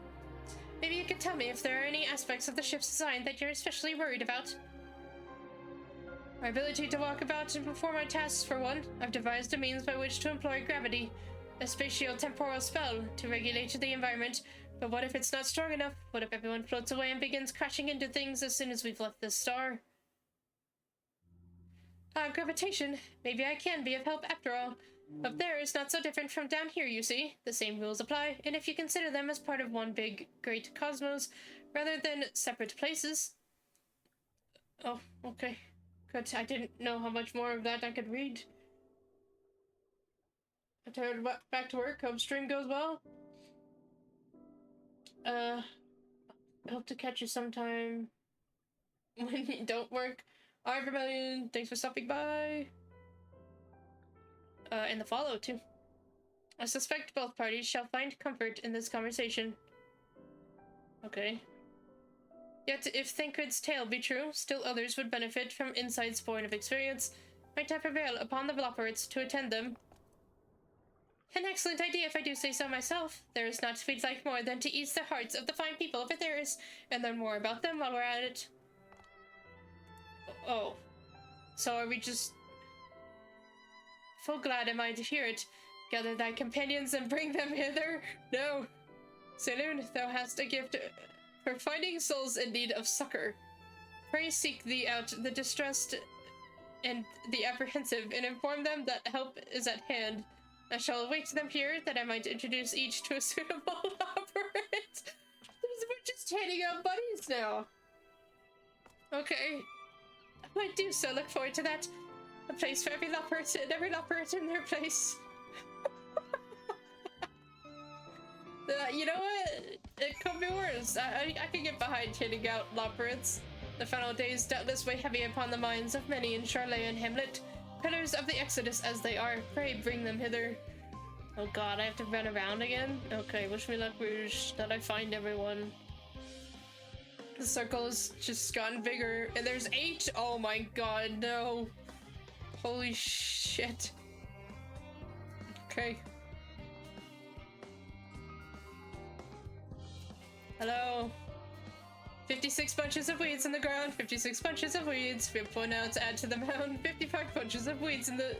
Speaker 1: Maybe you could tell me if there are any aspects of the ship's design that you're especially worried about. My ability to walk about and perform my tasks, for one. I've devised a means by which to employ gravity, a spatio-temporal spell, to regulate the environment. But what if it's not strong enough? What if everyone floats away and begins crashing into things as soon as we've left this star? Gravitation. Maybe I can be of help after all. Up there is not so different from down here, you see. The same rules apply, and if you consider them as part of one big, great cosmos, rather than separate places... Oh, okay. Good. I didn't know how much more of that I could read. I turned back to work. Hope stream goes well. I hope to catch you sometime when you don't work. Alright, Vermilion, thanks for stopping by. And the follow, too. I suspect both parties shall find comfort in this conversation. Okay. Yet, if Thancred's tale be true, still others would benefit from insights born of experience. Might I prevail upon the Veloperites to attend them? An excellent idea, if I do say so myself. There is not we'd like more than to ease the hearts of the fine people of Etheirys, and learn more about them while we're at it. Oh. So are we just... Full glad am I to hear it. Gather thy companions and bring them hither. No. Saloon, thou hast a gift for finding souls in need of succor. Pray seek thee out the distressed and the apprehensive, and inform them that help is at hand. I shall await them here, that I might introduce each to a suitable labyrinth. We're just handing out bunnies now. Okay. I might do so. Look forward to that. A place for every labyrinth, and every labyrinth in their place. You know what? It could be worse. I can get behind handing out labyrinths. The final days doubtless weigh heavy upon the minds of many in Charlotte and Hamlet. Pillars of the Exodus as they are, pray bring them hither. Oh god, I have to run around again? Okay, wish me luck, Rouge, that I find everyone. The circle's just gotten bigger, and there's 8! Oh my god, no. Holy shit. Okay. Hello. 56 bunches of weeds in the ground, 56 bunches of weeds. We have 4 now to add to the mound, 55 bunches of weeds in the...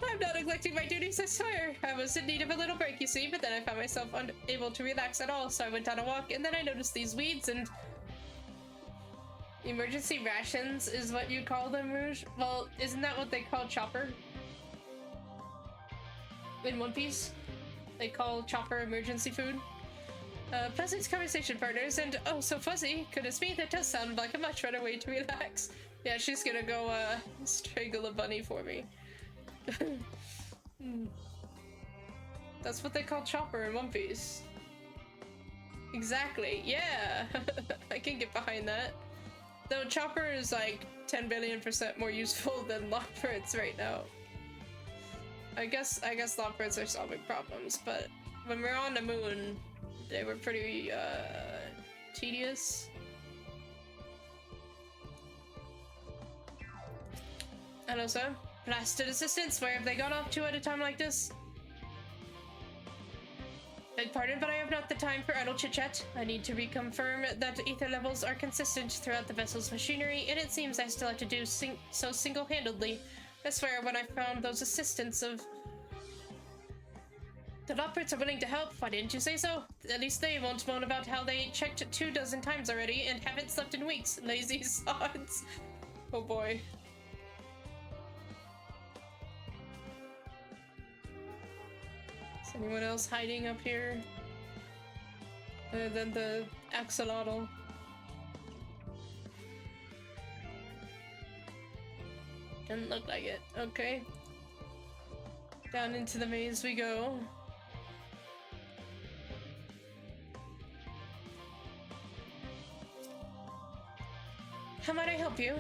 Speaker 1: I'm not neglecting my duties, I swear. I was in need of a little break, you see, but then I found myself unable to relax at all, so I went on a walk, and then I noticed these weeds, and... Emergency rations is what you call them, Rouge? Well, isn't that what they call Chopper? In One Piece? They call Chopper emergency food? Pleasant conversation partners, and oh, so fuzzy. Goodness me, that does sound like a much better way to relax. Yeah, she's gonna go, strangle a bunny for me. That's what they call Chopper in One Piece. Exactly, yeah! I can get behind that. Though Chopper is like 10 billion% more useful than Labyrinths right now. I guess Labyrinths are solving problems, but when we're on the moon, they were pretty, tedious. Hello, sir. Blasted assistants, where have they gone off to at a time like this? Beg pardon, but I have not the time for idle chit-chat. I need to reconfirm that ether levels are consistent throughout the vessel's machinery, and it seems I still have to do so single-handedly. I swear, when I found those assistants of... The Labyrinths are willing to help, why didn't you say so? At least they won't moan about how they checked 24 times already and haven't slept in weeks. Lazy sods. Oh boy. Is anyone else hiding up here? Other than the axolotl. Doesn't look like it. Okay. Down into the maze we go. How might I help you?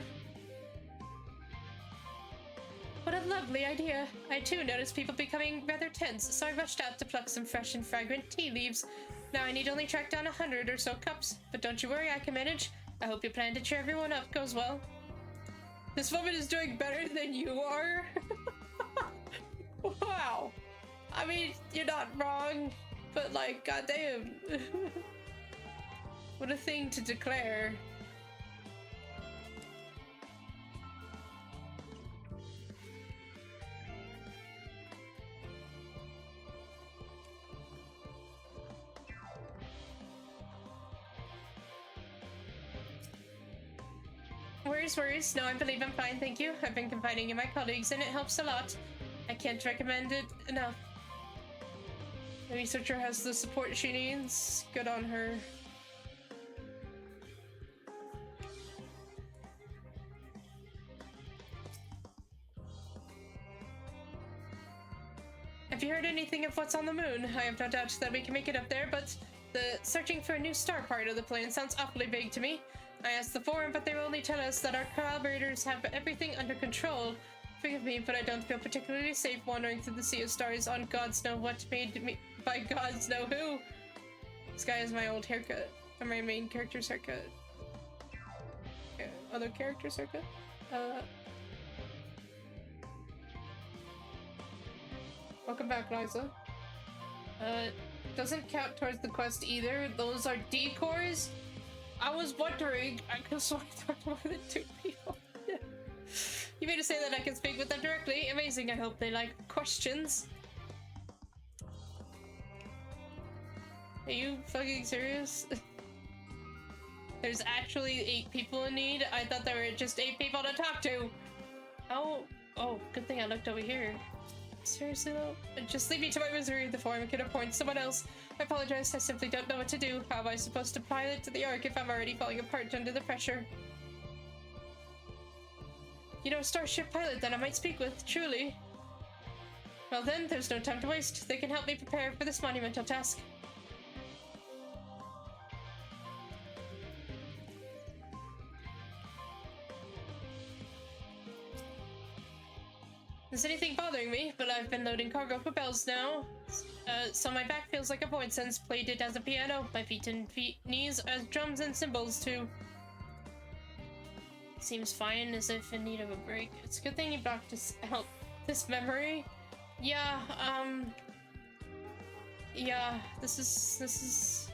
Speaker 1: What a lovely idea. I too noticed people becoming rather tense, so I rushed out to pluck some fresh and fragrant tea leaves. Now I need only track down 100 or so cups, but don't you worry, I can manage. I hope your plan to cheer everyone up goes well. This woman is doing better than you are? Wow. I mean, you're not wrong, but like, goddamn. What a thing to declare. Worries. No, I believe I'm fine, thank you. I've been confiding in my colleagues and it helps a lot. I can't recommend it enough. The researcher has the support she needs. Good on her. Have you heard anything of what's on the moon? I have no doubt that we can make it up there, but the searching for a new star part of the plan sounds awfully vague to me. I asked the forum, but they will only tell us that our collaborators have everything under control. Forgive me, but I don't feel particularly safe wandering through the sea of stars on gods know what made me by gods know who. This guy is my old haircut. Or my main character's haircut. Okay, other character's haircut? Welcome back, Liza. Doesn't count towards the quest either. Those are decors. I was wondering, I could sort of more than 2 people. You made it say that I can speak with them directly. Amazing. I hope they like questions. Are you fucking serious? There's actually 8 people in need? I thought there were just 8 people to talk to. Oh, good thing I looked over here. Seriously though? Just leave me to my misery. The forum can appoint someone else. I apologize, I simply don't know what to do. How am I supposed to pilot the Ark if I'm already falling apart under the pressure? You know, a starship pilot that I might speak with, truly. Well then, there's no time to waste. They can help me prepare for this monumental task. Is anything bothering me? But I've been loading cargo for bells now. So my back feels like a void sense, played it as a piano. My feet and knees as drums and cymbals too. Seems fine, as if in need of a break. It's a good thing you blocked out this memory. Yeah, yeah, this is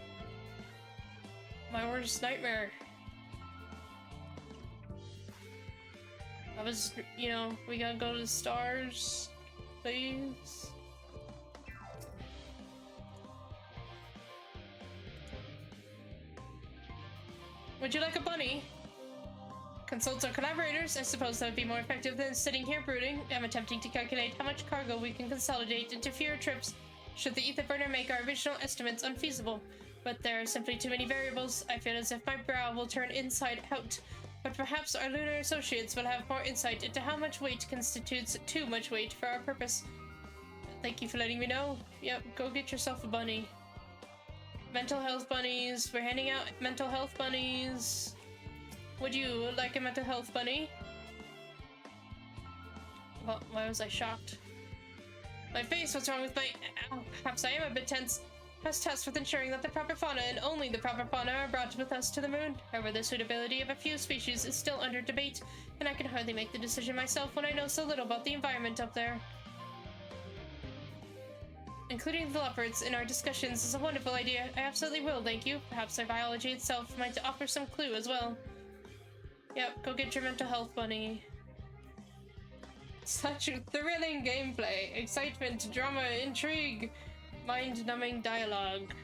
Speaker 1: my worst nightmare. I was, you know, we gotta go to the stars, please. Would you like a bunny? Consult our collaborators. I suppose that would be more effective than sitting here brooding. I'm attempting to calculate how much cargo we can consolidate into fewer trips should the ether burner make our original estimates unfeasible. But there are simply too many variables. I feel as if my brow will turn inside out. But perhaps our lunar associates will have more insight into how much weight constitutes too much weight for our purpose. Thank you for letting me know. Yep, go get yourself a bunny. Mental health bunnies. We're handing out mental health bunnies. Would you like a mental health bunny? Well, why was I shocked? My face, what's wrong with my... Ow, perhaps I am a bit tense. Us tasked with ensuring that the proper fauna and only the proper fauna are brought with us to the moon. However, the suitability of a few species is still under debate, and I can hardly make the decision myself when I know so little about the environment up there. Including the leopards in our discussions is a wonderful idea. I absolutely will, thank you. Perhaps our biology itself might offer some clue as well. Yep, go get your mental health bunny. Such thrilling gameplay, excitement, drama, intrigue, mind-numbing dialogue.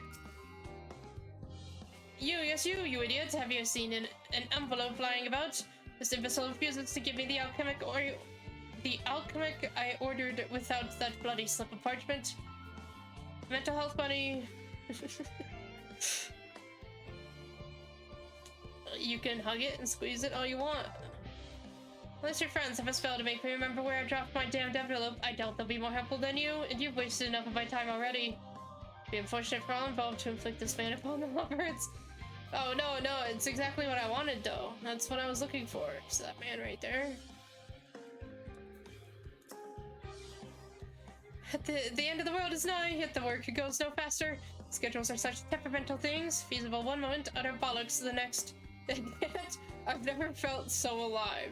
Speaker 1: Yes you idiot! Have you seen an envelope flying about? This imbecile refuses to give me the alchemic I ordered without that bloody slip of parchment. Mental health bunny. You can hug it and squeeze it all you want. Unless your friends have a spell to make me remember where I dropped my damned envelope, I doubt they'll be more helpful than you, and you've wasted enough of my time already. It'd be unfortunate for all involved to inflict this pain upon the lovebirds. Oh, no, it's exactly what I wanted, though. That's what I was looking for. It's that man right there. The end of the world is nigh, yet the work goes no faster. Schedules are such temperamental things, feasible one moment, utter bollocks the next. And yet, I've never felt so alive.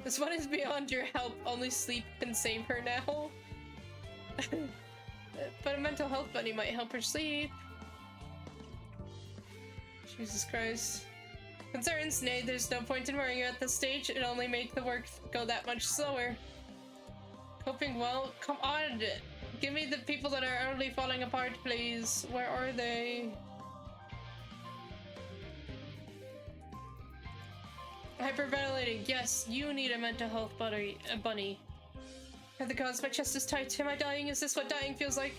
Speaker 1: This one is beyond your help. Only sleep can save her now. But a mental health bunny might help her sleep. Jesus Christ. Concerns? Nay, there's no point in worrying you at this stage. It'll only make the work go that much slower. Coping well? Come on! Give me the people that are only falling apart, please. Where are they? Hyperventilating. Yes, you need a mental health bunny. Have the cause, my chest is tight. Am I dying? Is this what dying feels like?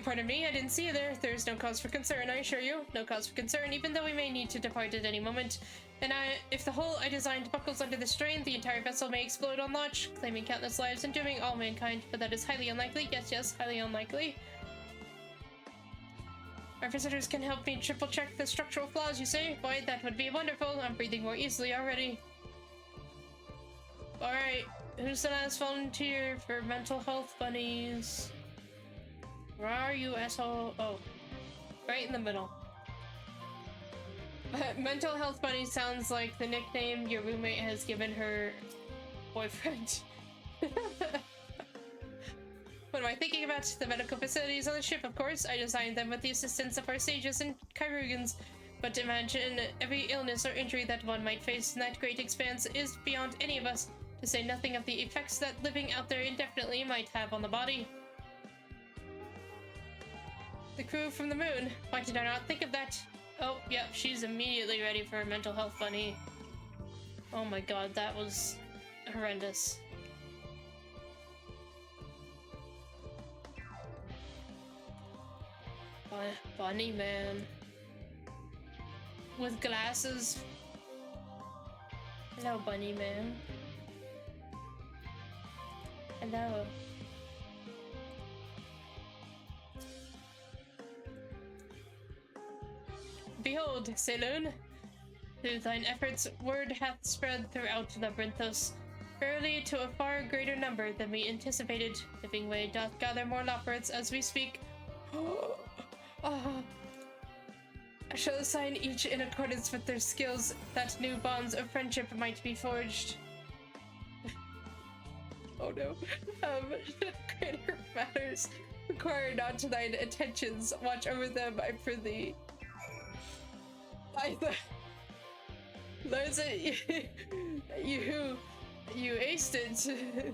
Speaker 1: Pardon me, I didn't see you there. There's no cause for concern, I assure you. No cause for concern, even though we may need to depart at any moment. And if the hull I designed buckles under the strain, the entire vessel may explode on launch, claiming countless lives and dooming all mankind. But that is highly unlikely. Yes, highly unlikely. Our visitors can help me triple check the structural flaws, you say? Boy, that would be wonderful. I'm breathing more easily already. Alright, who's the last volunteer for mental health bunnies? Where are you, asshole? Oh, right in the middle. Mental health bunny sounds like the nickname your roommate has given her boyfriend. What am I thinking about? The medical facilities on the ship, of course. I designed them with the assistance of our sages and Chirurgans. But imagine every illness or injury that one might face in that great expanse is beyond any of us, to say nothing of the effects that living out there indefinitely might have on the body. The crew from the moon. Why did I not think of that? Oh, yep, she's immediately ready for a mental health bunny. Oh my god, that was horrendous. Bunny man. With glasses. Hello, bunny man. Hello. Behold, Saloon, through thine efforts word hath spread throughout Labyrinthos, verily to a far greater number than we anticipated. Living Way doth gather more lockwards as we speak. I shall assign each in accordance with their skills, that new bonds of friendship might be forged. Oh no. Should greater matters require not thine attentions, watch over them, I prithee. Liza, you aced it.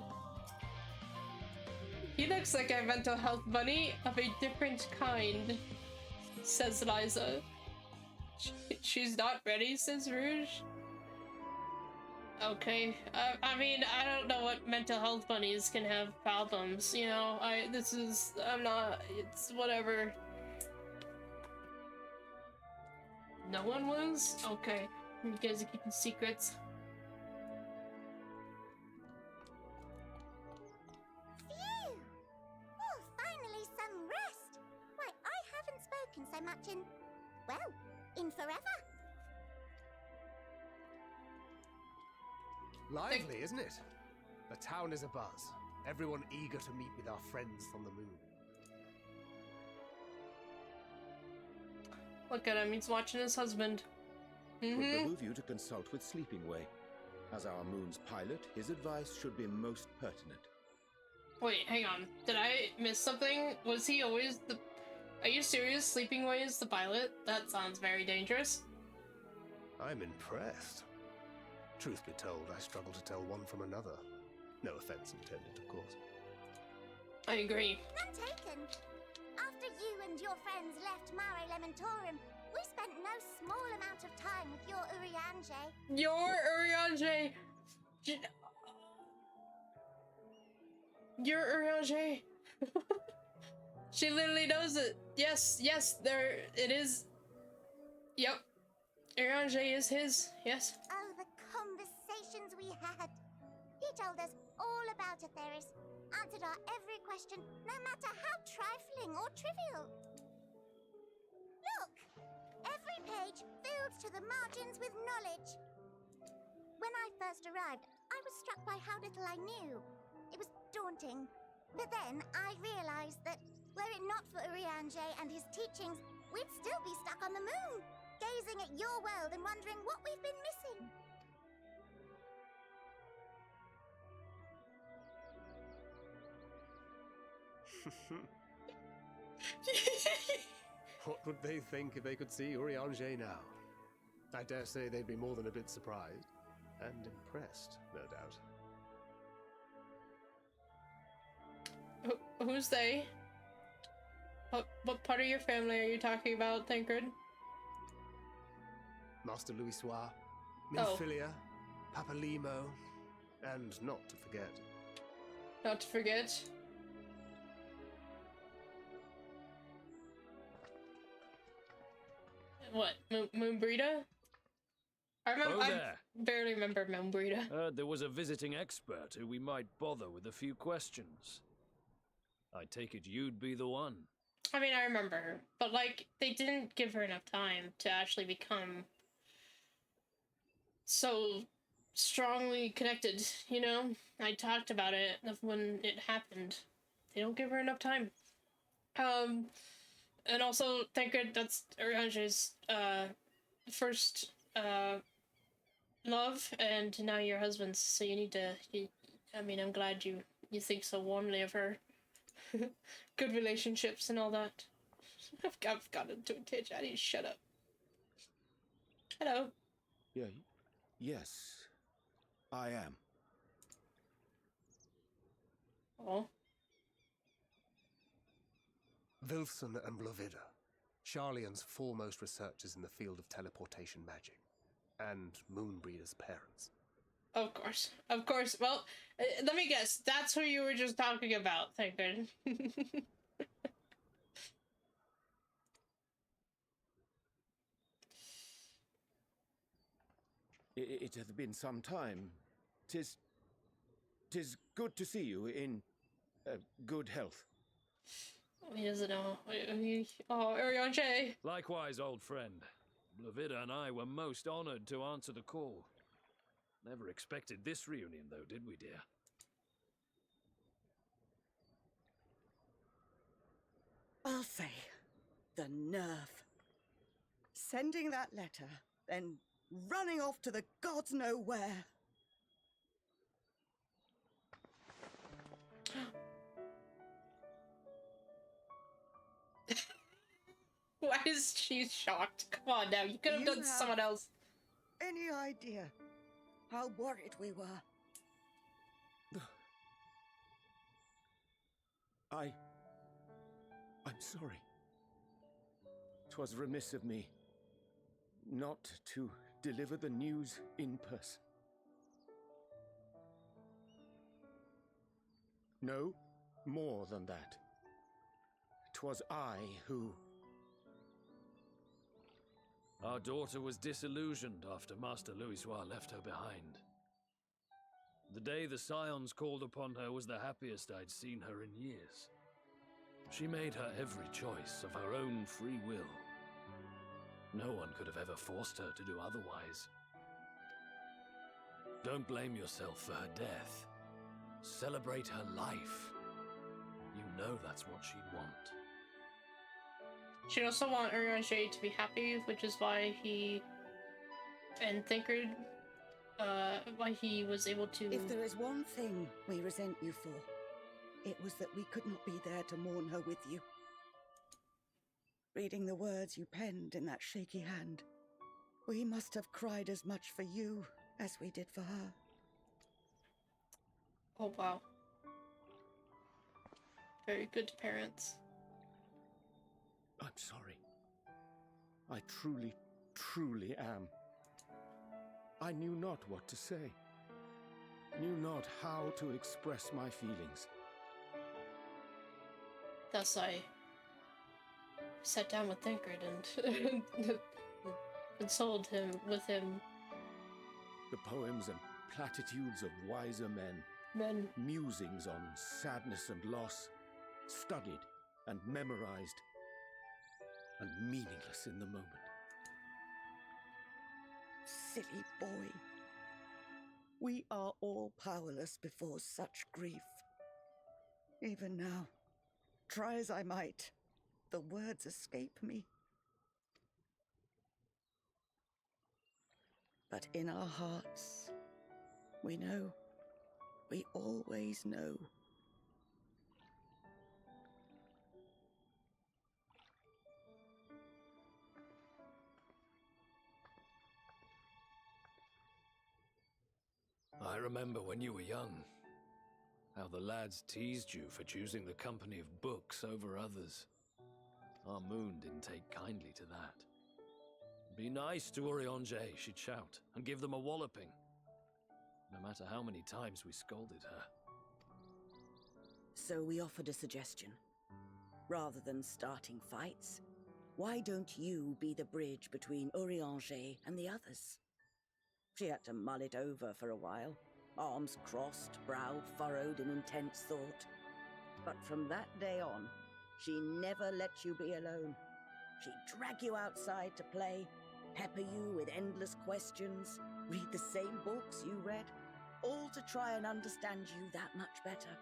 Speaker 1: He looks like a mental health bunny of a different kind, says Liza. She's not ready, says Rouge. Okay, I mean, I don't know what mental health bunnies can have problems, you know, I'm not, it's whatever. No one was? Okay. You guys are keeping secrets.
Speaker 2: Phew! Oh, finally some rest! Why, I haven't spoken so much in, well, in forever.
Speaker 3: Lively, isn't it? The town is abuzz. Everyone eager to meet with our friends from the moon.
Speaker 1: Look at him, he's watching his husband.
Speaker 4: Would behoove you to consult with Sleeping Way. As our moon's pilot, his advice should be most pertinent.
Speaker 1: Wait, hang on. Did I miss something? Was he always the... Are you serious? Sleeping Way is the pilot? That sounds very dangerous.
Speaker 3: I'm impressed. Truth be told, I struggle to tell one from another. No offense intended, of course.
Speaker 1: I agree.
Speaker 2: None taken. After you and your friends left Mare Elementorum, we spent no small amount of time with your Urianger.
Speaker 1: Your Urianger! Your Urianger! She literally knows it. Yes, there it is. Yep. Urianger is his, yes.
Speaker 2: Oh, the conversations we had. He told us all about Atheris, answered our every question, no matter how trifling or trivial. Look! Every page filled to the margins with knowledge. When I first arrived, I was struck by how little I knew. It was daunting. But then I realized that, were it not for Urianger and his teachings, we'd still be stuck on the moon, gazing at your world and wondering what we've been missing.
Speaker 3: What would they think if they could see Urianger now? I dare say they'd be more than a bit surprised. And impressed, no doubt.
Speaker 1: Who's they? What part of your family are you talking about, Tancred?
Speaker 3: Master Louis Soir,
Speaker 1: Oh.
Speaker 3: Minfilia, Papa Limo, and not to forget.
Speaker 1: Not to forget. What? Moonbreeda? I barely remember Moonbreeda.
Speaker 5: Heard there was a visiting expert who we might bother with a few questions. I take it you'd be the one.
Speaker 1: I mean, I remember her, but like, they didn't give her enough time to actually become so strongly connected, you know? I talked about it when it happened. They don't give her enough time. And also, thank God that's Urianger's first love, and now your husband's, so you need to, I mean, I'm glad you think so warmly of her. Good relationships and all that. I've gotten into a tangent. I need to shut up. Hello.
Speaker 4: Yeah, yes, I am.
Speaker 1: Oh.
Speaker 3: Vilfson and Blovida, Charlian's foremost researchers in the field of teleportation magic, and Moonbreeder's parents.
Speaker 1: Of course. Of course. Well, let me guess. That's who you were just talking about. Thank God.
Speaker 4: It hath been some time. Tis good to see you in good health.
Speaker 1: He doesn't know. Oh, Ariane.
Speaker 5: Likewise, old friend. Blovida and I were most honored to answer the call. Never expected this reunion, though, did we, dear?
Speaker 6: I'll say, the nerve. Sending that letter, then running off to the gods know where.
Speaker 1: Why is she shocked? Come on now, you could have done someone else.
Speaker 6: Any idea how worried we were?
Speaker 4: I'm sorry. 'Twas remiss of me not to deliver the news in person. No, more than that. 'Twas I who...
Speaker 5: Our daughter was disillusioned after Master Louisoix left her behind. The day the Scions called upon her was the happiest I'd seen her in years. She made her every choice of her own free will. No one could have ever forced her to do otherwise. Don't blame yourself for her death. Celebrate her life. You know that's what she'd want.
Speaker 1: She'd also want Ariane to be happy, which is why he and Thinkard, why he was able to...
Speaker 6: If there is one thing we resent you for, it was that we could not be there to mourn her with you. Reading the words you penned in that shaky hand, we must have cried as much for you as we did for her.
Speaker 1: Oh, wow. Very good parents.
Speaker 4: I'm sorry. I truly, truly am. I knew not what to say. Knew not how to express my feelings.
Speaker 1: Thus I sat down with Thinkard and consoled him with him.
Speaker 4: The poems and platitudes of wiser men. Musings on sadness and loss, studied and memorized, and meaningless in the moment.
Speaker 6: Silly boy. We are all powerless before such grief. Even now, try as I might, the words escape me. But in our hearts, we know. We always know.
Speaker 5: I remember when you were young, how the lads teased you for choosing the company of books over others. Our moon didn't take kindly to that. Be nice to Urianger, she'd shout, and give them a walloping, no matter how many times we scolded her.
Speaker 6: So we offered a suggestion. Rather than starting fights, why don't you be the bridge between Urianger and the others? She had to mull it over for a while, arms crossed, brow furrowed in intense thought. But from that day on, she never let you be alone. She'd drag you outside to play, pepper you with endless questions, read the same books you read, all to try and understand you that much better.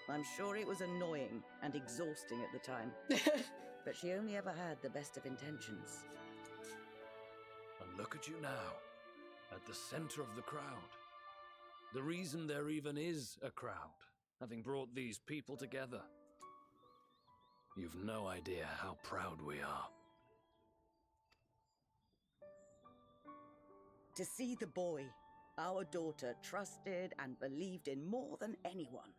Speaker 6: I'm sure it was annoying and exhausting at the time, but she only ever had the best of intentions.
Speaker 5: And look at you now, at the center of the crowd. The reason there even is a crowd, having brought these people together. You've no idea how proud we are.
Speaker 6: To see the boy our daughter trusted and believed in more than anyone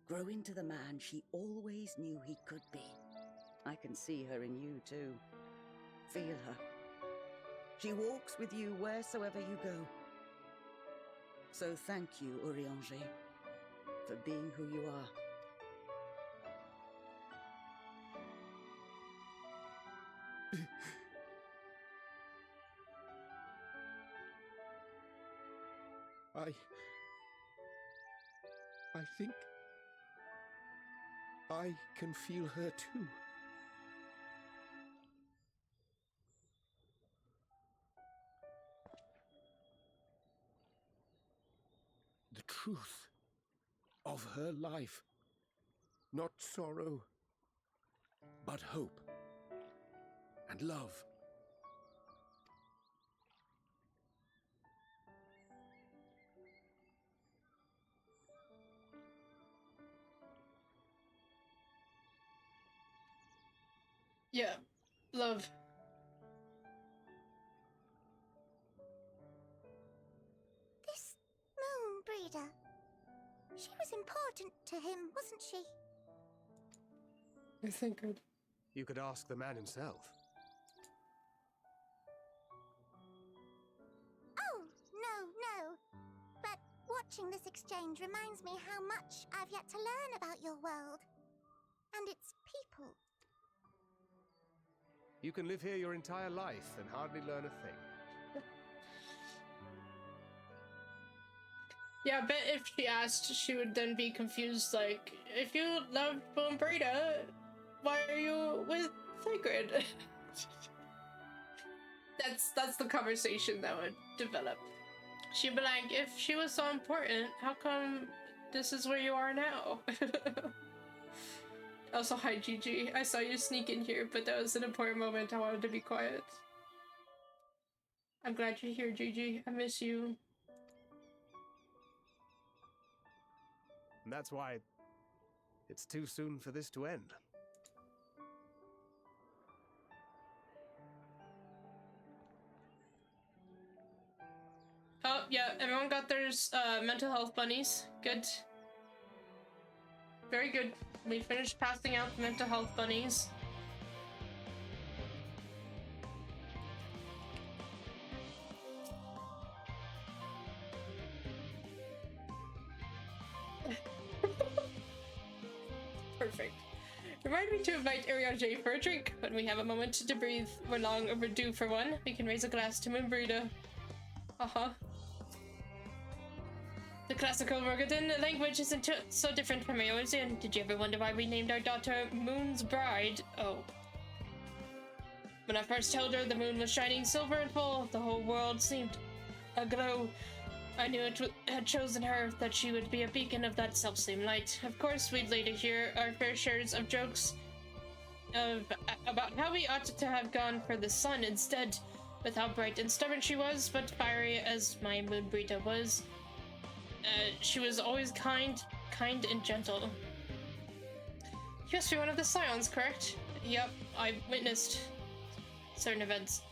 Speaker 6: grow into the man she always knew he could be. I can see her in you too. Feel her. She walks with you wheresoever you go. So thank you, Urianger, for being who you are.
Speaker 4: I think I can feel her too. The truth of her life. Not sorrow, but hope and love.
Speaker 1: Yeah, love.
Speaker 2: This moon breeder. She was important to him, wasn't she?
Speaker 1: I think
Speaker 3: You could ask the man himself.
Speaker 2: Oh, no. But watching this exchange reminds me how much I've yet to learn about your world. And its people.
Speaker 3: You can live here your entire life and hardly learn a thing.
Speaker 1: Yeah, I bet if she asked, she would then be confused, like, if you love Moon Breeder, why are you with Sacred? That's the conversation that would develop. She'd be like, if she was so important, how come this is where you are now? Also, hi Gigi. I saw you sneak in here, but that was an important moment. I wanted to be quiet. I'm glad you're here, Gigi. I miss you.
Speaker 3: And that's why it's too soon for this to end.
Speaker 1: Oh, yeah, everyone got their mental health bunnies. Good. Very good. We finished passing out the mental health bunnies. Perfect. Remind me to invite Urianger for a drink when we have a moment to breathe. We're long overdue for one. We can raise a glass to Moonbreeder. The classical Rogadan language isn't so different from Eorzan. Did you ever wonder why we named our daughter Moon's Bride? Oh. When I first told her the moon was shining silver and full, the whole world seemed aglow. I knew it had chosen her, that she would be a beacon of that selfsame light. Of course, we'd later hear our fair shares of jokes about how we ought to have gone for the sun instead, with how bright and stubborn she was, but fiery as my Moonbreeder was. She was always kind and gentle. You must be one of the Scions, correct? Yep, I witnessed certain events.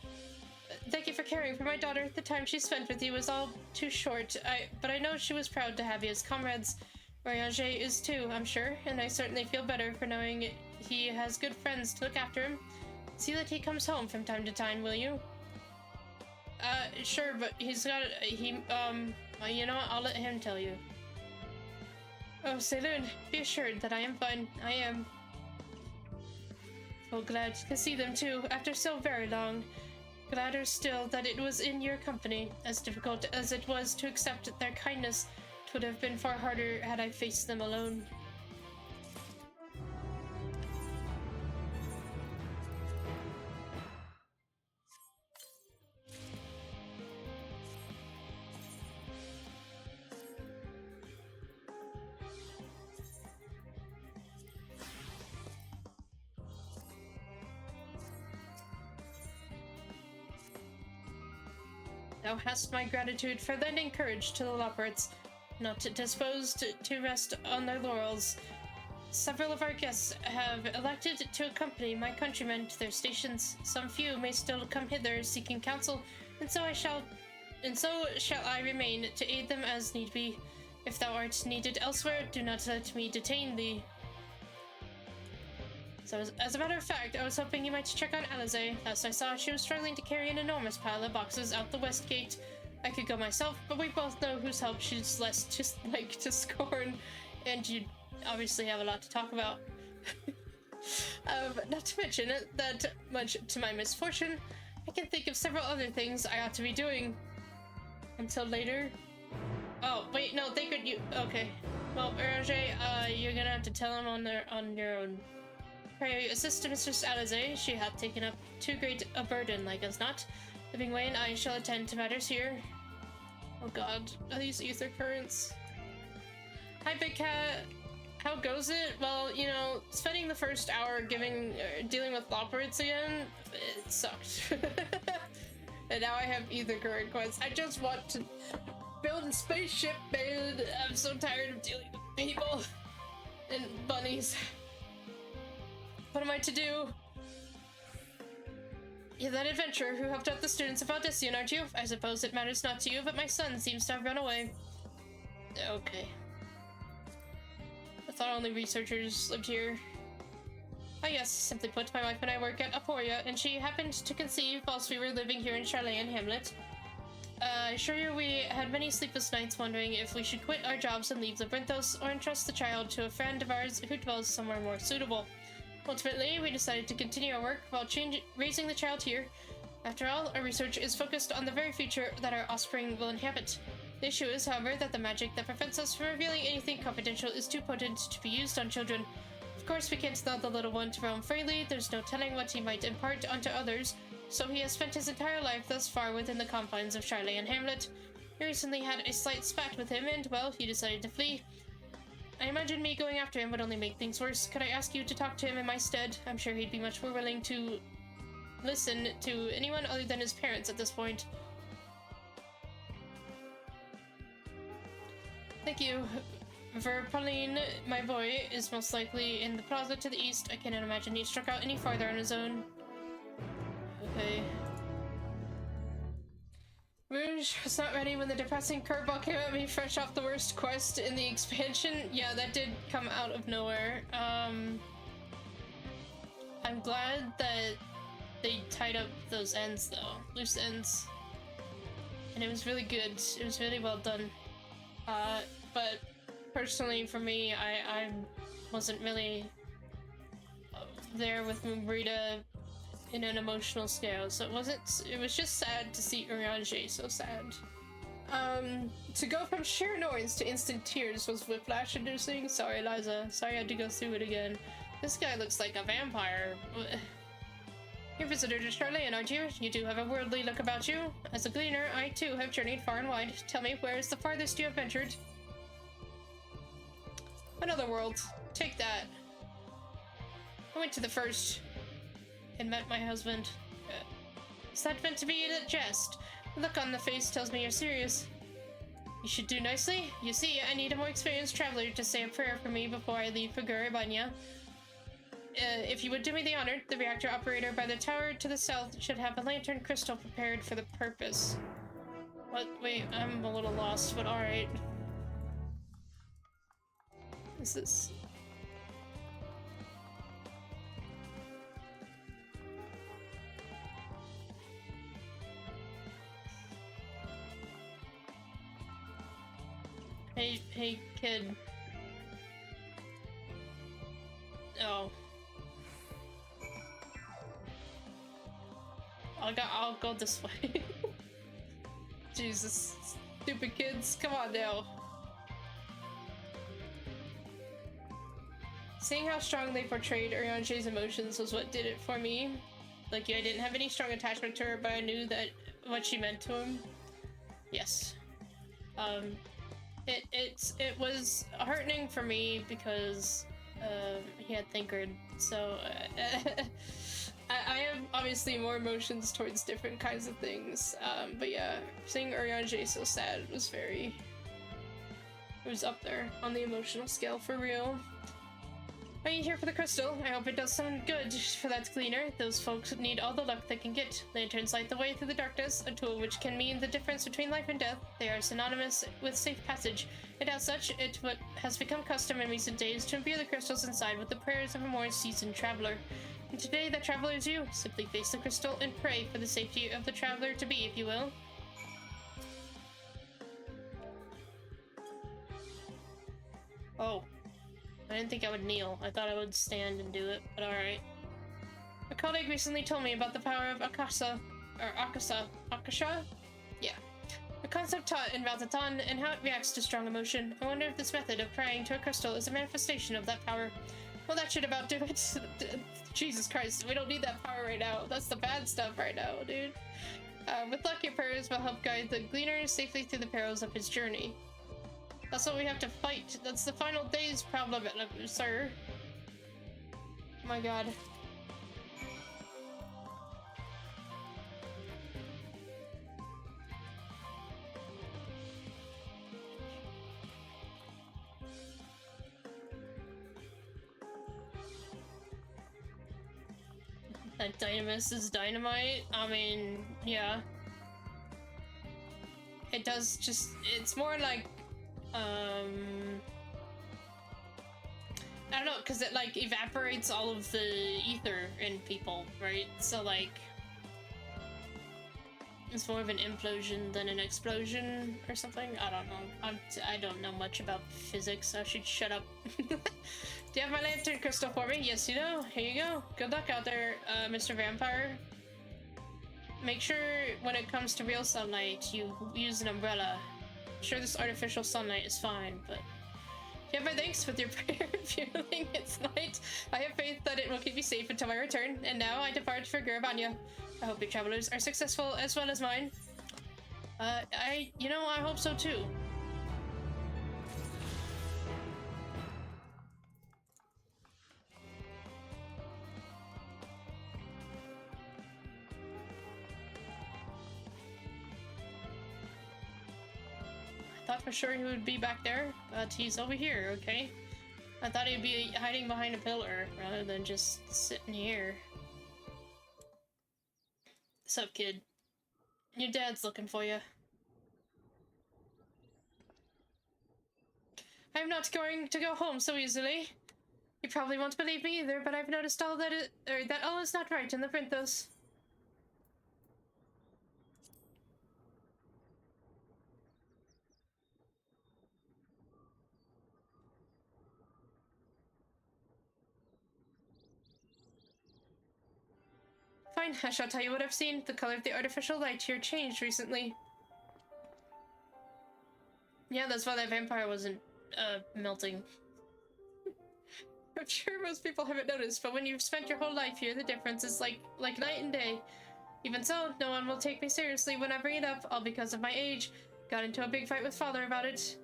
Speaker 1: Thank you for caring for my daughter. The time she spent with you was all too short, but I know she was proud to have you as comrades. Urianger is too, I'm sure, and I certainly feel better for knowing he has good friends to look after him. See that he comes home from time to time, will you? Sure, but you know what, I'll let him tell you. Oh, Saloon, be assured that I am fine. I am. So glad to see them too, after so very long. Gladder still that it was in your company. As difficult as it was to accept their kindness, 'twould have been far harder had I faced them alone. Thou hast my gratitude for lending courage to the Loporits, not disposed to rest on their laurels. Several of our guests have elected to accompany my countrymen to their stations. Some few may still come hither seeking counsel, and so I shall and so shall I remain to aid them as need be. If thou art needed elsewhere, do not let me detain thee. So, as a matter of fact, I was hoping you might check on Alize. Last I saw, she was struggling to carry an enormous pile of boxes out the west gate. I could go myself, but we both know whose help she's less just like to scorn, and you obviously have a lot to talk about. Not to mention that, much to my misfortune, I can think of several other things I ought to be doing. Until later. Oh, wait, no, they could you. Okay. Well, Ranger, you're gonna have to tell him on your own. Pray assist Mistress Alize. She hath taken up too great a burden, like as not. Living way and I shall attend to matters here. Oh god, are these ether currents? Hi, Big Cat. How goes it? Well, you know, spending the first hour dealing with Labyrinthos again, it sucked. And now I have ether current quests. I just want to build a spaceship, man. I'm so tired of dealing with people and bunnies. What am I to do? You're that adventurer who helped out the students of Odyssean, aren't you? I suppose it matters not to you, but my son seems to have run away. Okay. I thought only researchers lived here. Ah yes, simply put, my wife and I work at Aporia, and she happened to conceive whilst we were living here in Hydaelyn Hamlet. I assure you we had many sleepless nights wondering if we should quit our jobs and leave Labyrinthos, or entrust the child to a friend of ours who dwells somewhere more suitable. Ultimately, we decided to continue our work while raising the child here. After all, our research is focused on the very future that our offspring will inhabit. The issue is, however, that the magic that prevents us from revealing anything confidential is too potent to be used on children. Of course, we can't allow the little one to roam freely. There's no telling what he might impart onto others, so he has spent his entire life thus far within the confines of Hydaelyn Hamlet. We recently had a slight spat with him, and, well, he decided to flee. I imagine me going after him would only make things worse. Could I ask you to talk to him in my stead? I'm sure he'd be much more willing to listen to anyone other than his parents at this point. Thank you. Verpalline, my boy, is most likely in the plaza to the east. I cannot imagine he struck out any farther on his own. Okay. Rouge was not ready when the depressing curveball came at me fresh off the worst quest in the expansion. Yeah, that did come out of nowhere. I'm glad that they tied up those ends, though. Loose ends. And it was really good. It was really well done. But personally, for me, I wasn't really there with Moonbrita in an emotional scale, so it was just sad to see Urianger so sad. To go from sheer noise to instant tears was whiplash inducing. Sorry, Liza. Sorry I had to go through it again. This guy looks like a vampire. You're a visitor to Hydaelyn, aren't you? You do have a worldly look about you. As a gleaner, I too have journeyed far and wide. Tell me, where is the farthest you have ventured? Another world. Take that. I went to the first and met my husband. Is that meant to be a jest? The look on the face tells me you're serious. You should do nicely. You see, I need a more experienced traveler to say a prayer for me before I leave for Guribanya. If you would do me the honor, the reactor operator by the tower to the south should have a lantern crystal prepared for the purpose. What? Wait, I'm a little lost, but alright. Is this... Hey, kid. Oh. I'll go this way. Jesus. Stupid kids, come on now. Seeing how strong they portrayed Urianger's emotions was what did it for me. Like, I didn't have any strong attachment to her, but I knew that what she meant to him. Yes. It was heartening for me because he had Thinkered, so I have obviously more emotions towards different kinds of things, but yeah, seeing Urianger so sad was it was up there on the emotional scale for real. Are you here for the crystal? I hope it does some good for that gleaner. Those folks need all the luck they can get. Lanterns light the way through the darkness, a tool which can mean the difference between life and death. They are synonymous with safe passage, and as such, it has become custom in recent days to imbue the crystals inside with the prayers of a more seasoned traveler. And today, that traveler is you. Simply face the crystal and pray for the safety of the traveler to be, if you will. Oh. I didn't think I would kneel. I thought I would stand and do it, but alright. A colleague recently told me about the power of Akasha? Yeah. A concept taught in Valtaton and how it reacts to strong emotion. I wonder if this method of praying to a crystal is a manifestation of that power. Well, that should about do it. Jesus Christ, we don't need that power right now. That's the bad stuff right now, dude. With luck, your prayers will help guide the gleaner safely through the perils of his journey. That's what we have to fight. That's the final day's problem, sir. Oh my god. That dynamis is dynamite? I mean, yeah. It does just... It's more like... I don't know, because it, like, evaporates all of the ether in people, right? So, like... It's more of an implosion than an explosion or something? I don't know. I don't know much about physics. I should shut up. Do you have my lantern crystal for me? Yes, you do. Here you go. Good luck out there, Mr. Vampire. Make sure when it comes to real sunlight, you use an umbrella. Sure, this artificial sunlight is fine, but you have my thanks with your prayer fueling its light. I have faith that it will keep you safe until my return, and now I depart for Guravania. I hope your travelers are successful as well as mine. I hope so too. I thought for sure he would be back there, but he's over here, okay? I thought he'd be hiding behind a pillar rather than just sitting here. What's up, kid? Your dad's looking for you. I'm not going to go home so easily. You probably won't believe me either, but I've noticed that all is not right in Labyrinthos. Fine, I shall tell you what I've seen. The color of the artificial light here changed recently. Yeah, that's why that vampire wasn't, melting. I'm sure most people haven't noticed, but when you've spent your whole life here, the difference is like night and day. Even so, no one will take me seriously when I bring it up, all because of my age. Got into a big fight with father about it.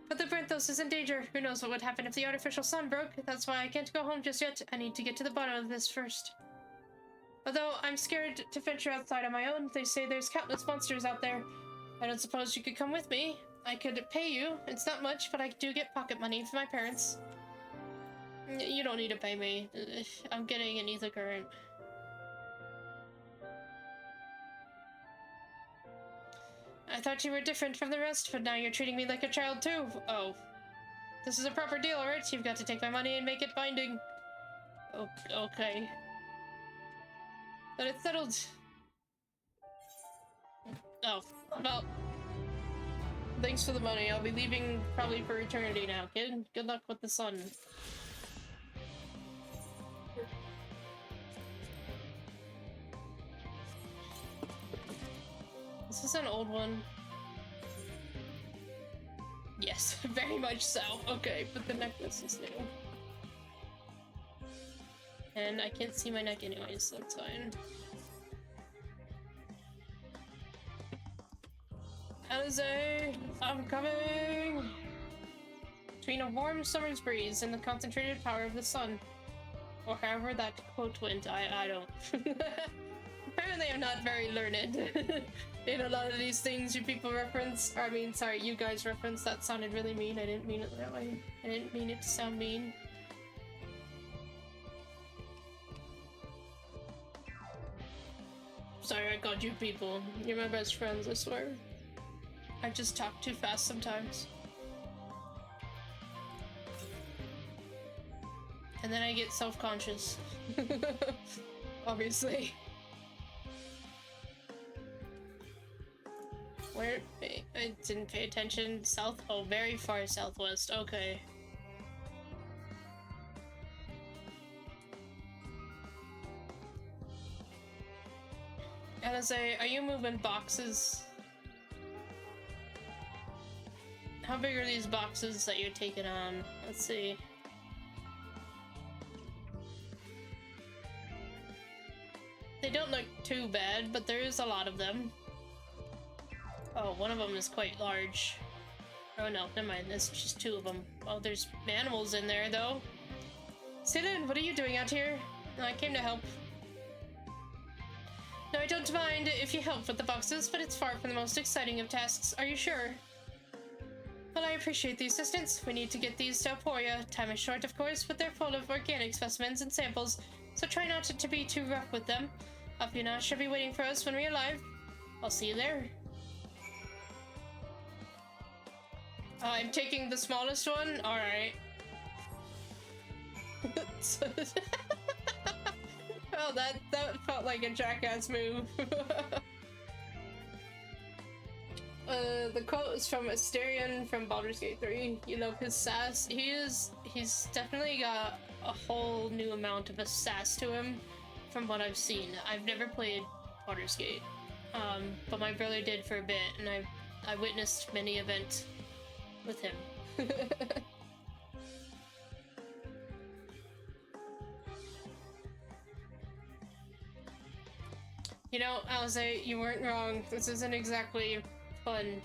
Speaker 1: But the Labyrinthos is in danger. Who knows what would happen if the artificial sun broke? That's why I can't go home just yet. I need to get to the bottom of this first. Although I'm scared to venture outside on my own, they say there's countless monsters out there. I don't suppose you could come with me. I could pay you. It's not much, but I do get pocket money from my parents. You don't need to pay me. I'm getting an ether current. I thought you were different from the rest, but now you're treating me like a child too. Oh. This is a proper deal, right? You've got to take my money and make it binding. Okay. But it's settled. Oh, well. Thanks for the money. I'll be leaving probably for eternity now, kid. Good luck with the sun. This is an old one. Yes, very much so. Okay, but the necklace is new. And I can't see my neck anyways, so that's fine. Alize, I'm coming! Between a warm summer's breeze and the concentrated power of the sun. Or however that quote went, I don't. Apparently I'm not very learned in a lot of these things you people reference. Or, I mean, sorry, you guys reference. That sounded really mean. I didn't mean it that way. I didn't mean it to sound mean. Sorry, I called you people. You're my best friends, I swear. I just talk too fast sometimes. And then I get self-conscious. Obviously. Where? I didn't pay attention. South? Oh, very far southwest. Okay. Alize, are you moving boxes? How big are these boxes that you're taking on? Let's see. They don't look too bad, but there is a lot of them. Oh, one of them is quite large. Oh no, never mind, there's just two of them. Oh, there's animals in there, though. Hydaelyn, what are you doing out here? I came to help. No, I don't mind if you help with the boxes, but it's far from the most exciting of tasks. Are you sure? Well, I appreciate the assistance. We need to get these to Aporia. Time is short, of course, but they're full of organic specimens and samples, so try not to be too rough with them. Apina should be waiting for us when we arrive. I'll see you there. I'm taking the smallest one? Alright. Oh, that felt like a jackass move. The quote is from Asterion from Baldur's Gate 3. You love his sass. He's definitely got a whole new amount of a sass to him from what I've seen. I've never played Baldur's Gate, but my brother did for a bit, and I witnessed many events with him. You know, Alize, you weren't wrong. This isn't exactly fun.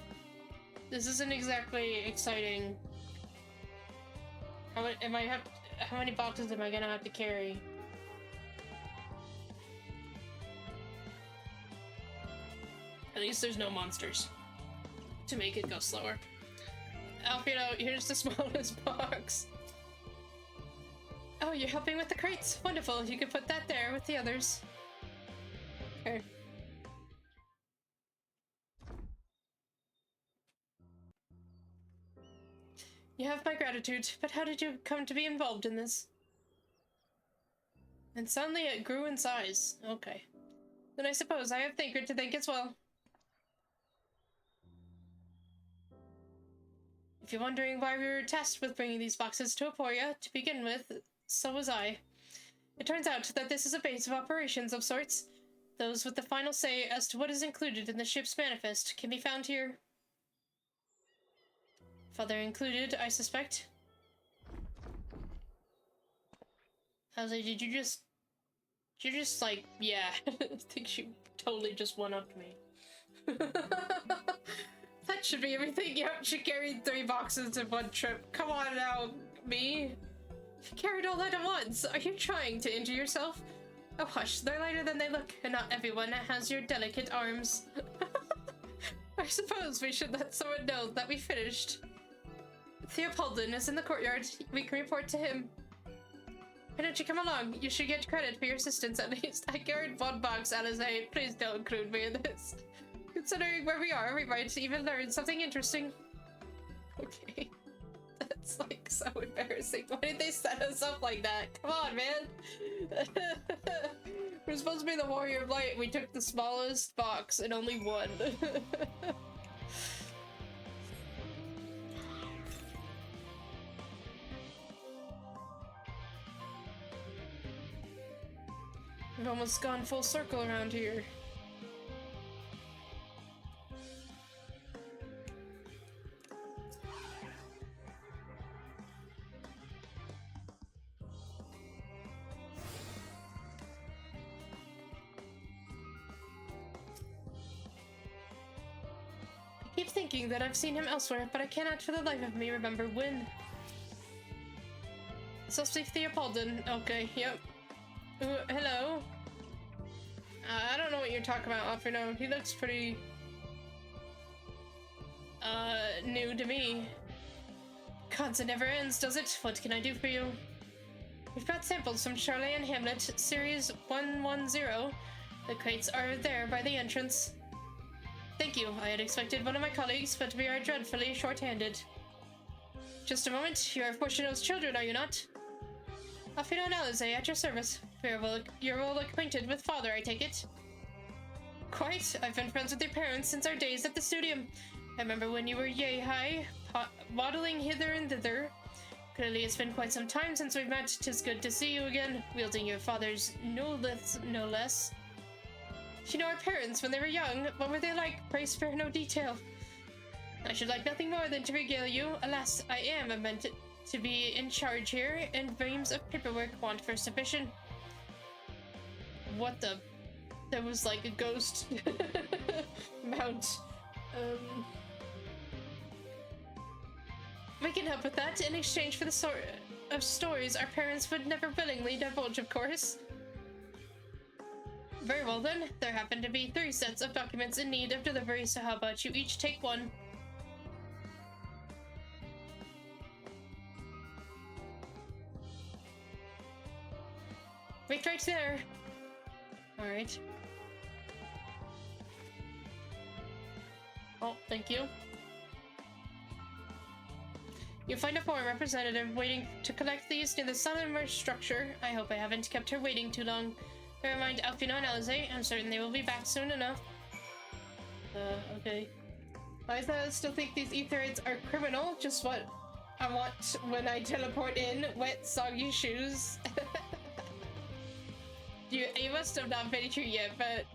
Speaker 1: This isn't exactly exciting. How many boxes am I gonna have to carry? At least there's no monsters to make it go slower. Alfredo, here's the smallest box. Oh, you're helping with the crates. Wonderful. You can put that there with the others. Okay. You have my gratitude, but how did you come to be involved in this? And suddenly it grew in size. Okay. Then I suppose I have Thinker to thank as well. If you're wondering why we were tasked with bringing these boxes to Aporia to begin with, so was I. It turns out that this is a base of operations of sorts. Those with the final say as to what is included in the ship's manifest can be found here. Father included, I suspect. I was like, did you just like, yeah. I think she totally just one-upped me. That should be everything. Yep, she carried 3 boxes in one trip. Come on now, me. You carried all that at once. Are you trying to injure yourself? Oh hush, they're lighter than they look, and not everyone has your delicate arms. I suppose we should let someone know that we finished. Theopoldin is in the courtyard. We can report to him. Why don't you come along? You should get credit for your assistance at least. I carried 1 box, Alize. Please don't include me in this. Considering where we are, we might even learn something interesting. Okay. That's like so embarrassing. Why did they set us up like that? Come on, man. We're supposed to be the Warrior of Light. We took the smallest box and only one. We've almost gone full circle around here. I keep thinking that I've seen him elsewhere, but I cannot for the life of me remember when. Suspect Theopoldin. Okay, yep. Hello. I don't know what you're talking about, Alfredo. He looks pretty new to me. Gods, it never ends, does it? What can I do for you? We've got samples from Hydaelyn Hamlet, Series 110. The crates are there by the entrance. Thank you. I had expected one of my colleagues, but we are dreadfully short-handed. Just a moment. You are Fortuno's children, are you not? Hydaelyn Herself, at your service. You're well acquainted with father, I take it? Quite. I've been friends with your parents since our days at the studio. I remember when you were yay high, waddling hither and thither. Clearly it's been quite some time since we've met. 'Tis good to see you again, wielding your father's no less. You know our parents when they were young. What were they like? Pray spare no detail. I should like nothing more than to regale you. Alas, I am meant to be in charge here, and reams of paperwork want for submission. What the? That was like a ghost mount. We can help with that in exchange for the sort of stories our parents would never willingly divulge, of course. Very well then, there happen to be 3 sets of documents in need of delivery, so how about you each take one? Wait right there. Alright. Oh, thank you. You'll find a foreign representative waiting to collect these near the southern merge structure. I hope I haven't kept her waiting too long. Never mind, Hydaelyn Herself. I'm certain they will be back soon enough. Okay. I still think these etherites are criminal. Just what I want when I teleport in. Wet, soggy shoes. You must have not been here yet, but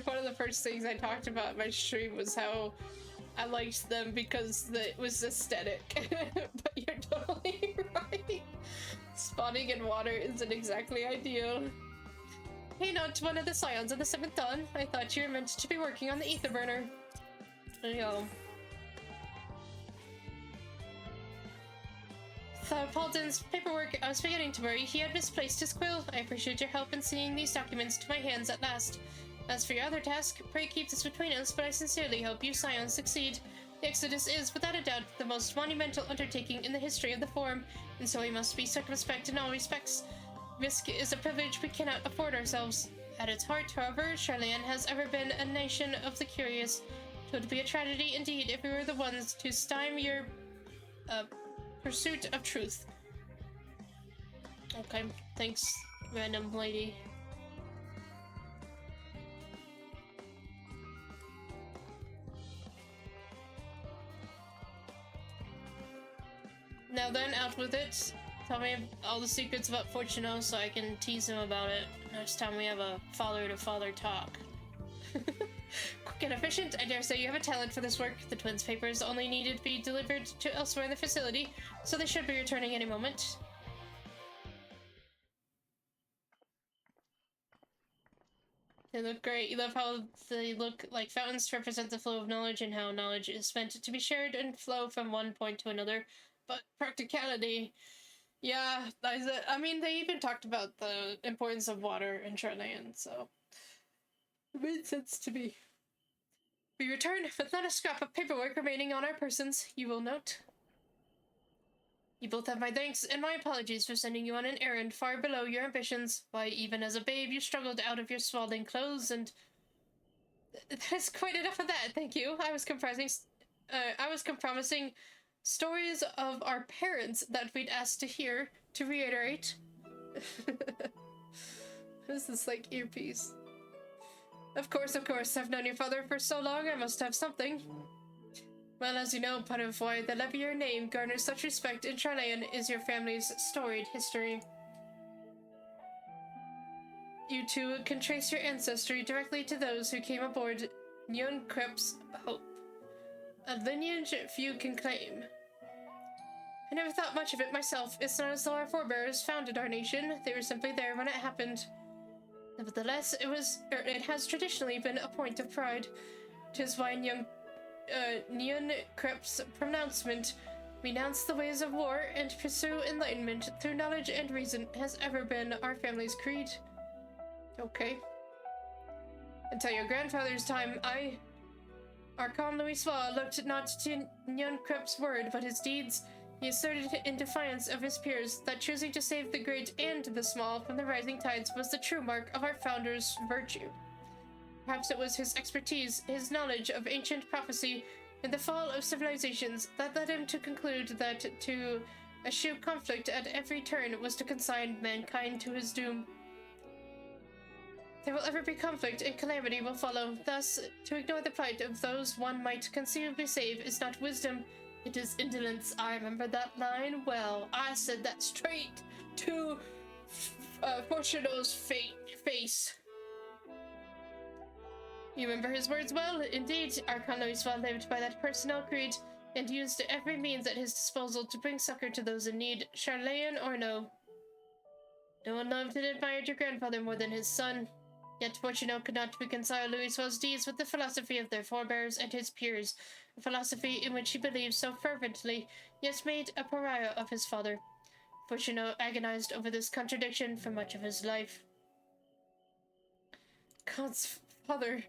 Speaker 1: one of the first things I talked about in my stream was how I liked them because it was aesthetic. But you're totally right. Spawning in water isn't exactly ideal. Hey, not one of the scions of the 7th Dawn. I thought you were meant to be working on the ether burner. There you go. Paulton's paperwork, I was beginning to worry he had misplaced his quill. I appreciate your help in seeing these documents to my hands at last. As for your other task, pray keep this between us, but I sincerely hope you scions succeed. The Exodus is, without a doubt, the most monumental undertaking in the history of the Forum, and so we must be circumspect in all respects. Risk is a privilege we cannot afford ourselves. At its heart, however, Hydaelyn has ever been a nation of the curious. It would be a tragedy indeed if we were the ones to stymie your pursuit of truth. Okay, thanks, random lady. Now then, out with it. Tell me all the secrets about Fortuno so I can tease him about it next time we have a father-to-father talk. Quick and efficient, I dare say you have a talent for this work. The twins' papers only needed to be delivered to elsewhere in the facility, so they should be returning any moment. They look great. You love how they look like fountains to represent the flow of knowledge and how knowledge is meant to be shared and flow from one point to another. But practicality... Yeah, I mean, they even talked about the importance of water in Hydaelyn, so... It made sense to me. We return with not a scrap of paperwork remaining on our persons, you will note. You both have my thanks and my apologies for sending you on an errand far below your ambitions. Why, even as a babe, you struggled out of your swaddling clothes, and... That's quite enough of that, thank you. I was promising stories of our parents that we'd asked to hear, to reiterate. What is this, like, earpiece? Of course, I've known your father for so long, I must have something. Well, as you know, part of why the Levier name garners such respect in Hydaelyn is your family's storied history. You two can trace your ancestry directly to those who came aboard Nyon Crep's Hope. A lineage few can claim. I never thought much of it myself. It's not as though our forebears founded our nation. They were simply there when it happened. Nevertheless, it has traditionally been a point of pride. 'Tis why Nyon Crep's pronouncement, renounce the ways of war and pursue enlightenment through knowledge and reason, has ever been our family's creed. Okay. Until your grandfather's time, Archon Louisois looked not to Nyan Krup's word, but his deeds. He asserted in defiance of his peers that choosing to save the great and the small from the rising tides was the true mark of our founder's virtue. Perhaps it was his expertise, his knowledge of ancient prophecy, and the fall of civilizations that led him to conclude that to eschew conflict at every turn was to consign mankind to his doom. There will ever be conflict, and calamity will follow. Thus, to ignore the plight of those one might conceivably save is not wisdom, it is indolence. I remember that line well. I said that straight to Fortuno's face. You remember his words well? Indeed, Archon Louisois lived by that personal creed, and used every means at his disposal to bring succor to those in need, Charlayan or no. No one loved and admired your grandfather more than his son. Yet Fortuno could not reconcile Louisois' deeds with the philosophy of their forebears and his peers, a philosophy in which he believed so fervently, yet made a pariah of his father. Fortuno agonized over this contradiction for much of his life. God's father.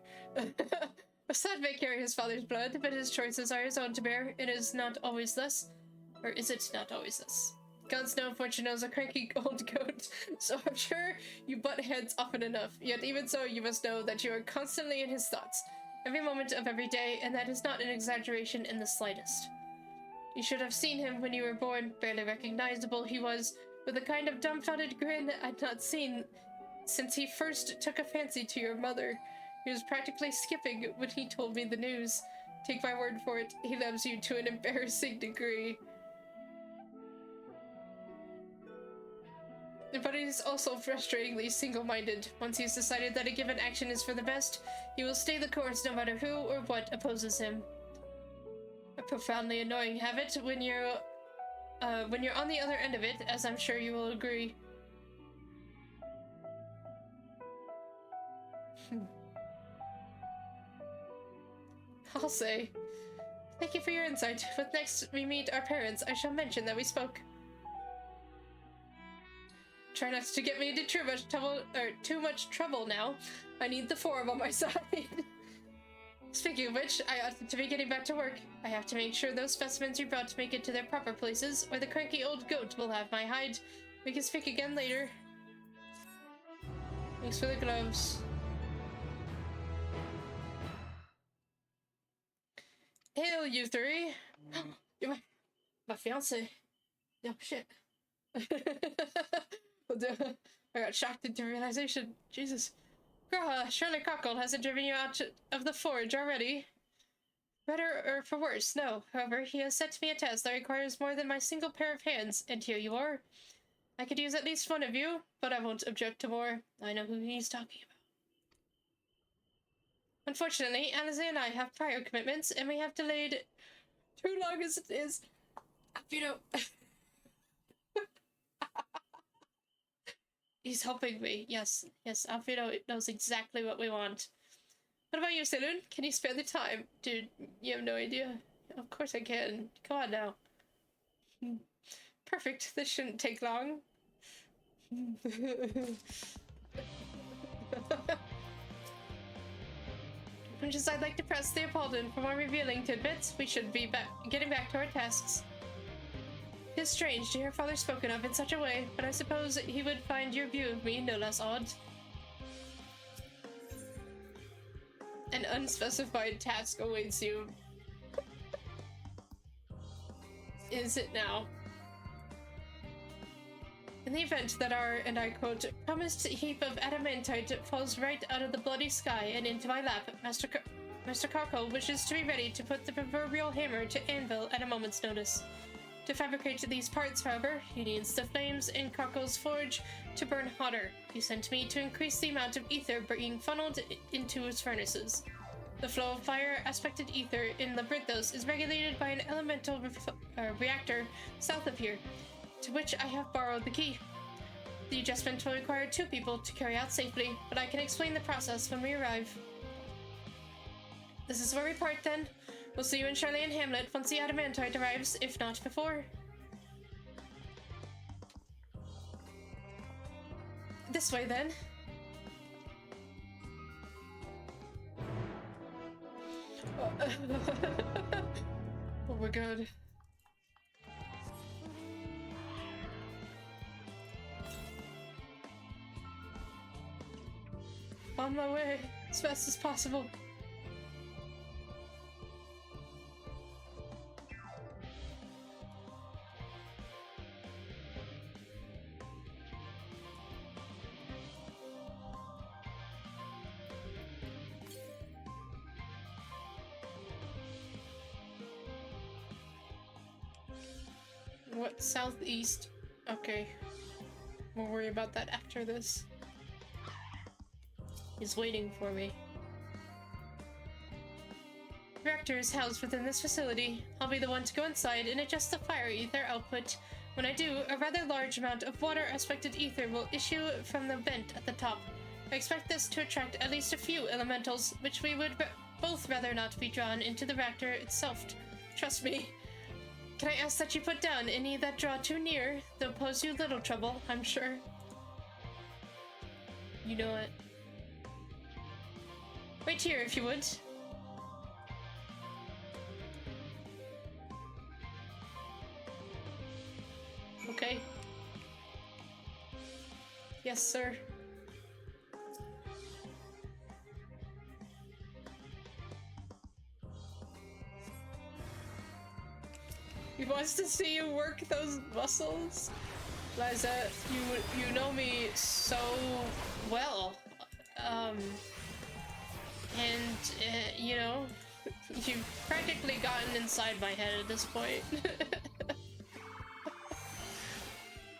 Speaker 1: A son may carry his father's blood, but his choices are his own to bear. It is not always thus. Or is it not always thus? Gods know Fortuno's a cranky old goat, so I'm sure you butt heads often enough. Yet even so, you must know that you are constantly in his thoughts, every moment of every day, and that is not an exaggeration in the slightest. You should have seen him when you were born. Barely recognizable he was, with a kind of dumbfounded grin I'd not seen since he first took a fancy to your mother. He was practically skipping when he told me the news. Take my word for it, he loves you to an embarrassing degree. But he is also frustratingly single-minded. Once he's decided that a given action is for the best, he will stay the course no matter who or what opposes him. A profoundly annoying habit when you're on the other end of it, as I'm sure you will agree. I'll say. Thank you for your insight. But next we meet our parents, I shall mention that we spoke. Try not to get me into too much trouble now. I need the forum on my side. Speaking of which, I ought to be getting back to work. I have to make sure those specimens you brought make it to their proper places, or the cranky old goat will have my hide. We can speak again later. Thanks for the gloves. Hail, you three! You're my fiance. Oh, shit. I got shocked into realization. Jesus. Graha, surely Cockle hasn't driven you out of the forge already. Better or for worse, no. However, he has set me a task that requires more than my single pair of hands, and here you are. I could use at least one of you, but I won't object to more. I know who he's talking about. Unfortunately, Alize and I have prior commitments, and we have delayed too long as it is. You know... He's helping me. Yes, Alfredo knows exactly what we want. What about you, Saloon? Can you spare the time? Dude, you have no idea. Of course I can. Come on now. Perfect. This shouldn't take long. Much as I'd like to press the Apolden for more revealing tidbits, we should be getting back to our tasks. It's strange to hear Father spoken of in such a way, but I suppose he would find your view of me no less odd. An unspecified task awaits you. Is it now? In the event that our, and I quote, promised heap of adamantite falls right out of the bloody sky and into my lap, Mr. Cockle wishes to be ready to put the proverbial hammer to anvil at a moment's notice. To fabricate these parts, however, he needs the flames in Cockle's forge to burn hotter. He sent me to increase the amount of ether being funneled into his furnaces. The flow of fire-aspected ether in Labyrinthos is regulated by an elemental reactor south of here, to which I have borrowed the key. The adjustment will require 2 people to carry out safely, but I can explain the process when we arrive. This is where we part, then. We'll see you in Charlayan Hamlet once the adamantite arrives, if not before. This way, then. Oh my god. On my way, as fast as possible. What, southeast? Okay. We'll worry about that after this. He's waiting for me. The reactor is housed within this facility. I'll be the one to go inside and adjust the fire ether output. When I do, a rather large amount of water-aspected ether will issue from the vent at the top. I expect this to attract at least a few elementals, which we would both rather not be drawn into the reactor itself. Trust me. Can I ask that you put down any that draw too near? They'll pose you little trouble, I'm sure. You know it. Wait here, if you would. Okay. Yes, sir. He wants to see you work those muscles. Liza, you know me so well. You know, you've practically gotten inside my head at this point.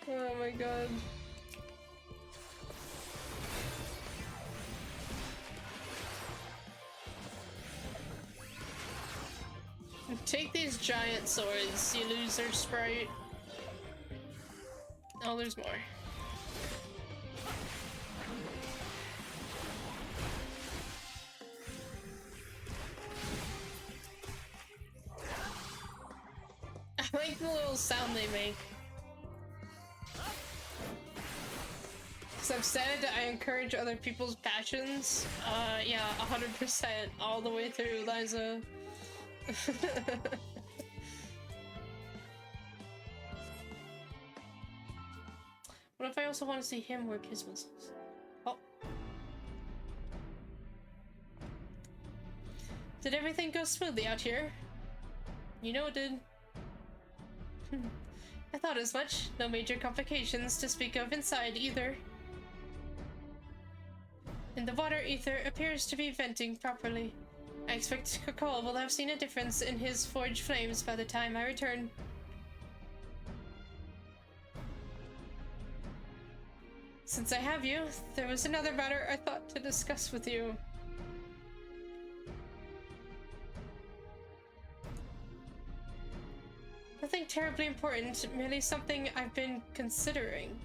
Speaker 1: Oh my god. Take these giant swords, you loser sprite. Oh, there's more. I like the little sound they make. As I've said, I encourage other people's passions. Yeah, 100% all the way through, Liza. What if I also want to see him work his muscles? Oh. Did everything go smoothly out here? You know it did. I thought as much. No major complications to speak of inside either. And the water ether appears to be venting properly. I expect Kakal will have seen a difference in his forged flames by the time I return. Since I have you, there was another matter I thought to discuss with you. Nothing terribly important, merely something I've been considering.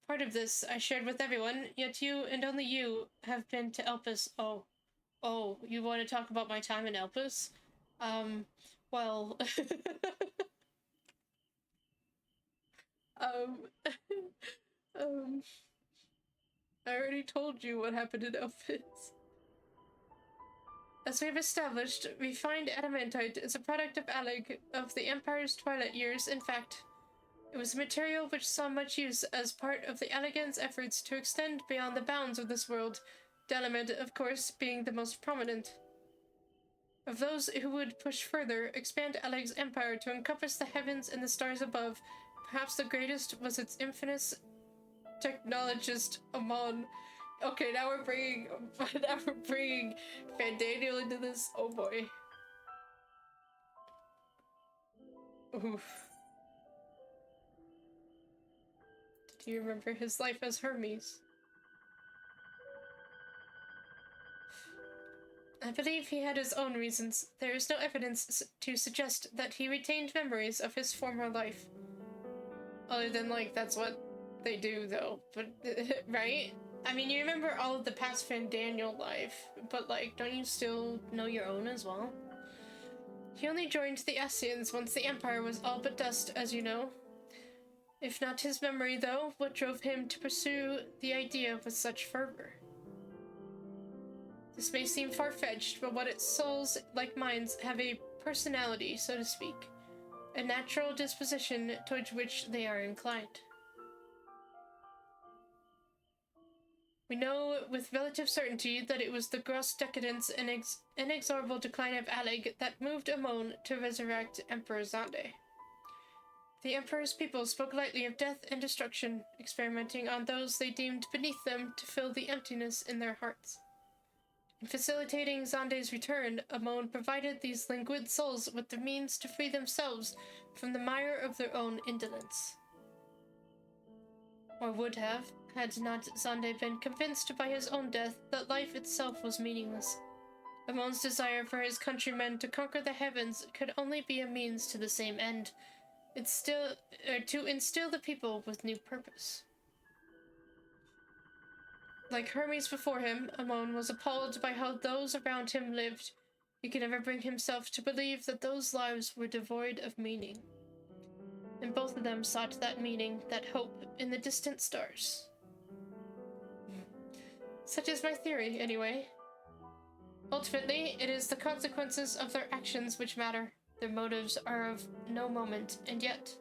Speaker 1: Part of this I shared with everyone, yet you and only you have been to Elpis. Oh, you want to talk about my time in Elpis? Well... I already told you what happened in Elpis. As we have established, refined adamantite is a product of Alec of the Empire's twilight years. In fact, it was a material which saw much use as part of the Allegan's efforts to extend beyond the bounds of this world, Dalamid, of course, being the most prominent. Of those who would push further, expand Alec's empire to encompass the heavens and the stars above, perhaps the greatest was its infamous technologist, Amon. Okay, now we're bringing Fandaniel into this. Oh boy. Oof. Do you remember his life as Hermes? I believe he had his own reasons. There is no evidence to suggest that he retained memories of his former life. Other than, like, that's what they do, though. But, right? I mean, you remember all of the past Fandaniel life, but, like, don't you still know your own as well? He only joined the Ascians once the Empire was all but dust, as you know. If not his memory, though, what drove him to pursue the idea with such fervor? This may seem far-fetched, but what its souls, like minds, have a personality, so to speak. A natural disposition towards which they are inclined. We know with relative certainty that it was the gross decadence and inexorable decline of Alig that moved Amon to resurrect Emperor Zande. The Emperor's people spoke lightly of death and destruction, experimenting on those they deemed beneath them to fill the emptiness in their hearts. In facilitating Zande's return, Amon provided these languid souls with the means to free themselves from the mire of their own indolence. Or would have, had not Zande been convinced by his own death that life itself was meaningless. Amon's desire for his countrymen to conquer the heavens could only be a means to the same end, to instill the people with new purpose. Like Hermes before him, Amon was appalled by how those around him lived. He could never bring himself to believe that those lives were devoid of meaning. And both of them sought that meaning, that hope, in the distant stars. Such is my theory, anyway. Ultimately, it is the consequences of their actions which matter. Their motives are of no moment, and yet...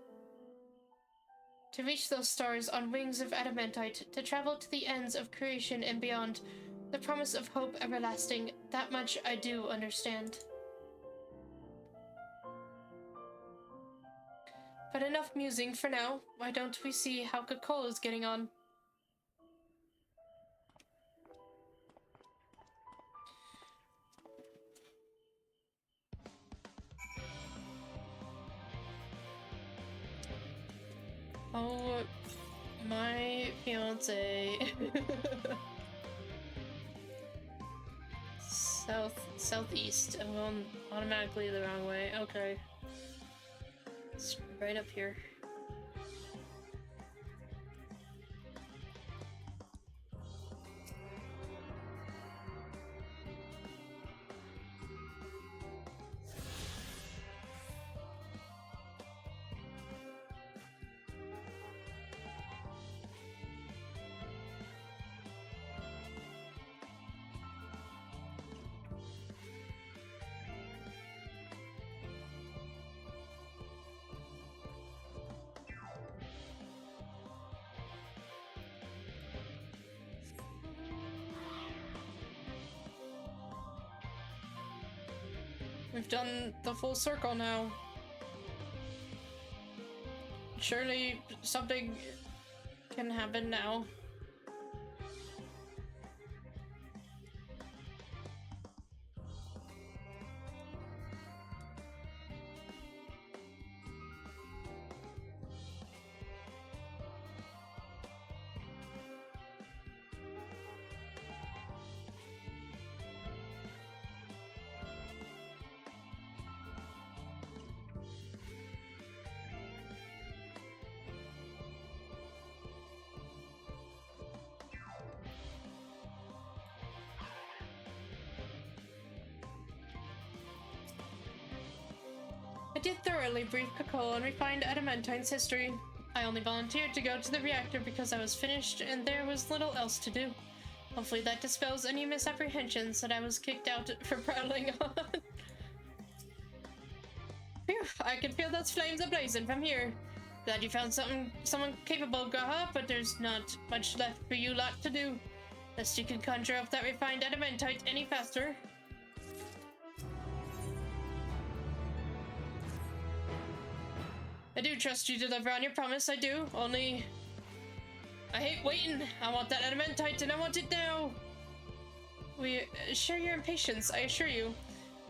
Speaker 1: To reach those stars on wings of adamantite, to travel to the ends of creation and beyond, the promise of hope everlasting, that much I do understand. But enough musing for now. Why don't we see how Kakol is getting on? Oh, my fiance. Southeast. I'm going automatically the wrong way. Okay. It's right up here. We've done the full circle now. Surely something can happen now. I did thoroughly brief Kakol on refined Adamantine's history. I only volunteered to go to the reactor because I was finished and there was little else to do. Hopefully that dispels any misapprehensions that I was kicked out for prattling on. Phew, I can feel those flames ablazing from here. Glad you found someone capable, Graha, but there's not much left for you lot to do. Lest you can conjure up that refined adamantite any faster. I do trust you to deliver on your promise, I do. Only... I hate waiting. I want that adamantite and I want it now. We share your impatience, I assure you.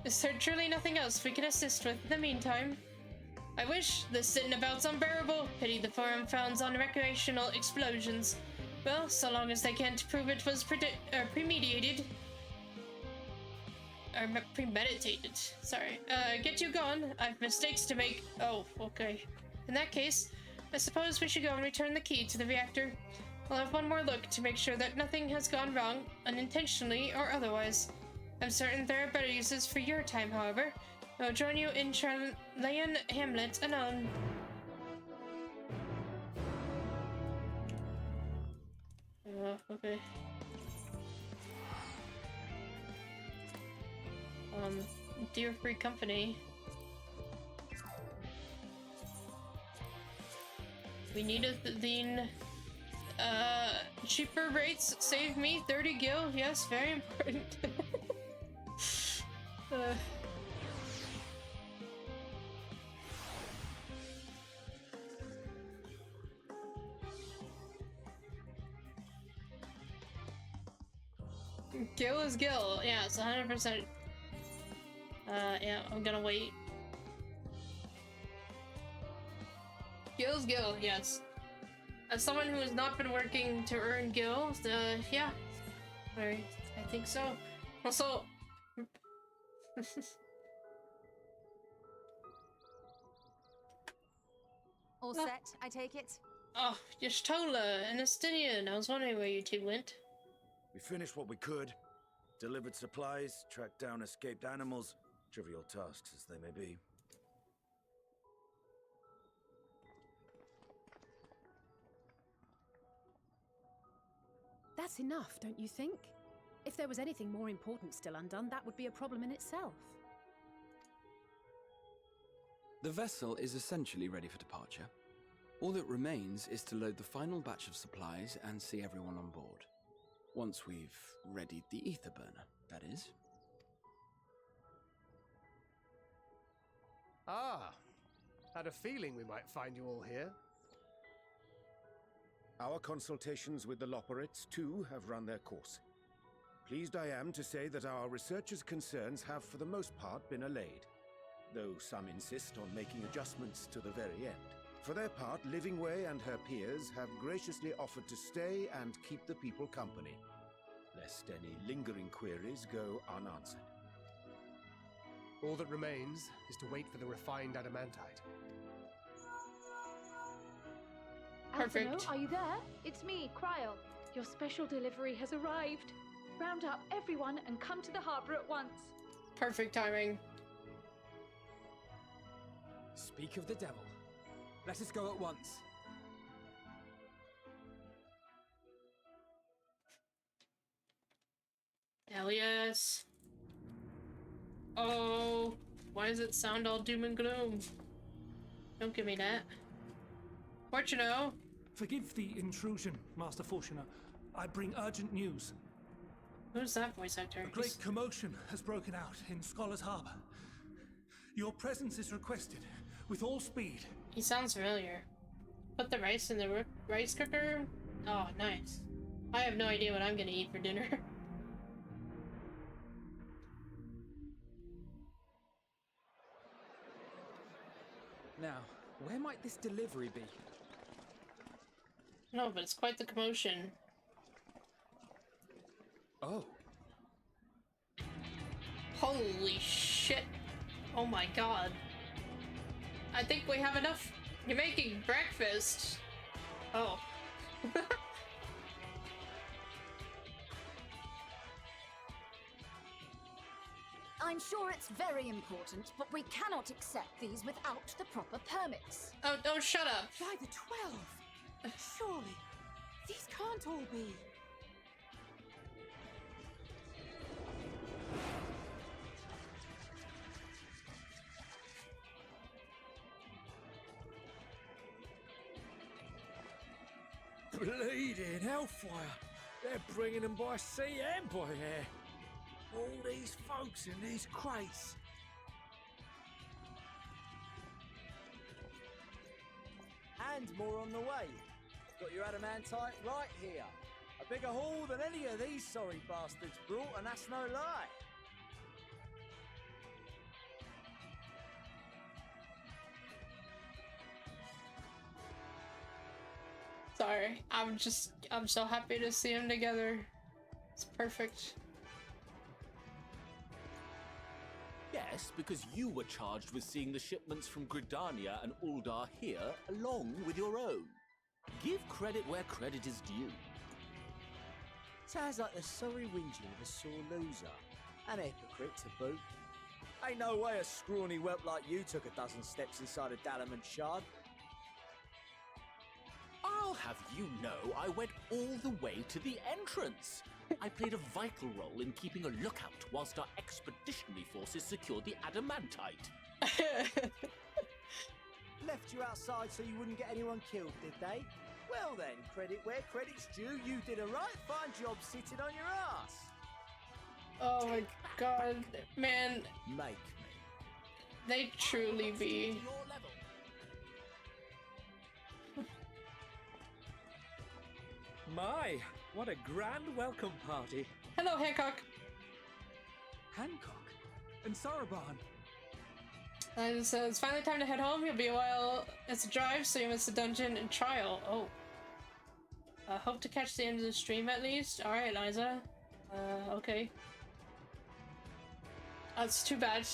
Speaker 1: Is there truly nothing else we can assist with in the meantime? I wish. This sitting about's unbearable. Pity the forum frowns on recreational explosions. Well, so long as they can't prove it was premeditated. Or premeditated. Sorry. Get you gone. I've mistakes to make. Oh, okay. In that case, I suppose we should go and return the key to the reactor. I'll have one more look to make sure that nothing has gone wrong, unintentionally or otherwise. I'm certain there are better uses for your time, however. I'll join you in Charlayan Hamlet anon. Okay. Dear free company. We need a cheaper rates save me 30 gil. Yes, very important. Gil is Gil. Yeah, it's 100%. Yeah, I'm gonna wait. Gil's Gil, yes. As someone who has not been working to earn Gil, yeah. I think so. Also...
Speaker 7: All set, I take it?
Speaker 1: Oh, Yashtola and Estinian. I was wondering where you two went.
Speaker 8: We finished what we could. Delivered supplies, tracked down escaped animals. Trivial tasks as they may be.
Speaker 7: That's enough, don't you think? If there was anything more important still undone, that would be a problem in itself.
Speaker 9: The vessel is essentially ready for departure. All that remains is to load the final batch of supplies and see everyone on board. Once we've readied the ether burner, that is.
Speaker 3: Ah, had a feeling we might find you all here.
Speaker 4: Our consultations with the Labyrinthos, too, have run their course. Pleased I am to say that our researchers' concerns have for the most part been allayed, though some insist on making adjustments to the very end. For their part, Livingway and her peers have graciously offered to stay and keep the people company, lest any lingering queries go unanswered.
Speaker 3: All that remains is to wait for the refined adamantite.
Speaker 1: Perfect.
Speaker 10: Alphino, are you there? It's me, Cryo. Your special delivery has arrived. Round up everyone and come to the harbor at once.
Speaker 1: Perfect timing.
Speaker 11: Speak of the devil. Let us go at once.
Speaker 1: Hell yes. Oh, why does it sound all doom and gloom? Don't give me that. Fortuno.
Speaker 12: Forgive the intrusion, Master Fortuner. I bring urgent news.
Speaker 1: Who's that voice actor?
Speaker 12: A great commotion has broken out in Scholar's Harbor. Your presence is requested, with all speed.
Speaker 1: He sounds familiar. Put the rice in the rice cooker? Oh, nice. I have no idea what I'm gonna eat for dinner.
Speaker 11: Now, where might this delivery be?
Speaker 1: No, but it's quite the commotion.
Speaker 11: Oh.
Speaker 1: Holy shit. Oh my god. I think we have enough. You're making breakfast. Oh.
Speaker 13: I'm sure it's very important, but we cannot accept these without the proper permits.
Speaker 1: Oh, shut up.
Speaker 7: By the 12! Surely, these can't all be.
Speaker 8: Bleeding hellfire! They're bringing them by sea and by air. All these folks in these crates.
Speaker 14: And more on the way. Got your adamantite right here. A bigger haul than any of these sorry bastards brought, and that's no lie.
Speaker 1: Sorry, I'm so happy to see them together. It's perfect.
Speaker 15: Yes, because you were charged with seeing the shipments from Gridania and Uldar here, along with your own. Give credit where credit is due.
Speaker 14: Sounds like the sorry whinging of a sore loser. An hypocrite to boot. Ain't no way a scrawny whelp like you took a dozen steps inside a Dalamant shard.
Speaker 15: I'll have you know I went all the way to the entrance. I played a vital role in keeping a lookout whilst our expeditionary forces secured the adamantite.
Speaker 14: Left you outside so you wouldn't get anyone killed, did they? Well then, credit where credit's due. You did a right fine job sitting on your ass.
Speaker 1: Oh my god, man.
Speaker 14: Make me.
Speaker 1: They truly be.
Speaker 11: My, what a grand welcome party.
Speaker 1: Hello, Hancock.
Speaker 11: Hancock? And Saraban?
Speaker 1: And so it's finally time to head home. You'll be a while. It's a drive, so you missed the dungeon and trial. Oh. Hope to catch the end of the stream at least. Alright, Liza. Okay. That's too bad.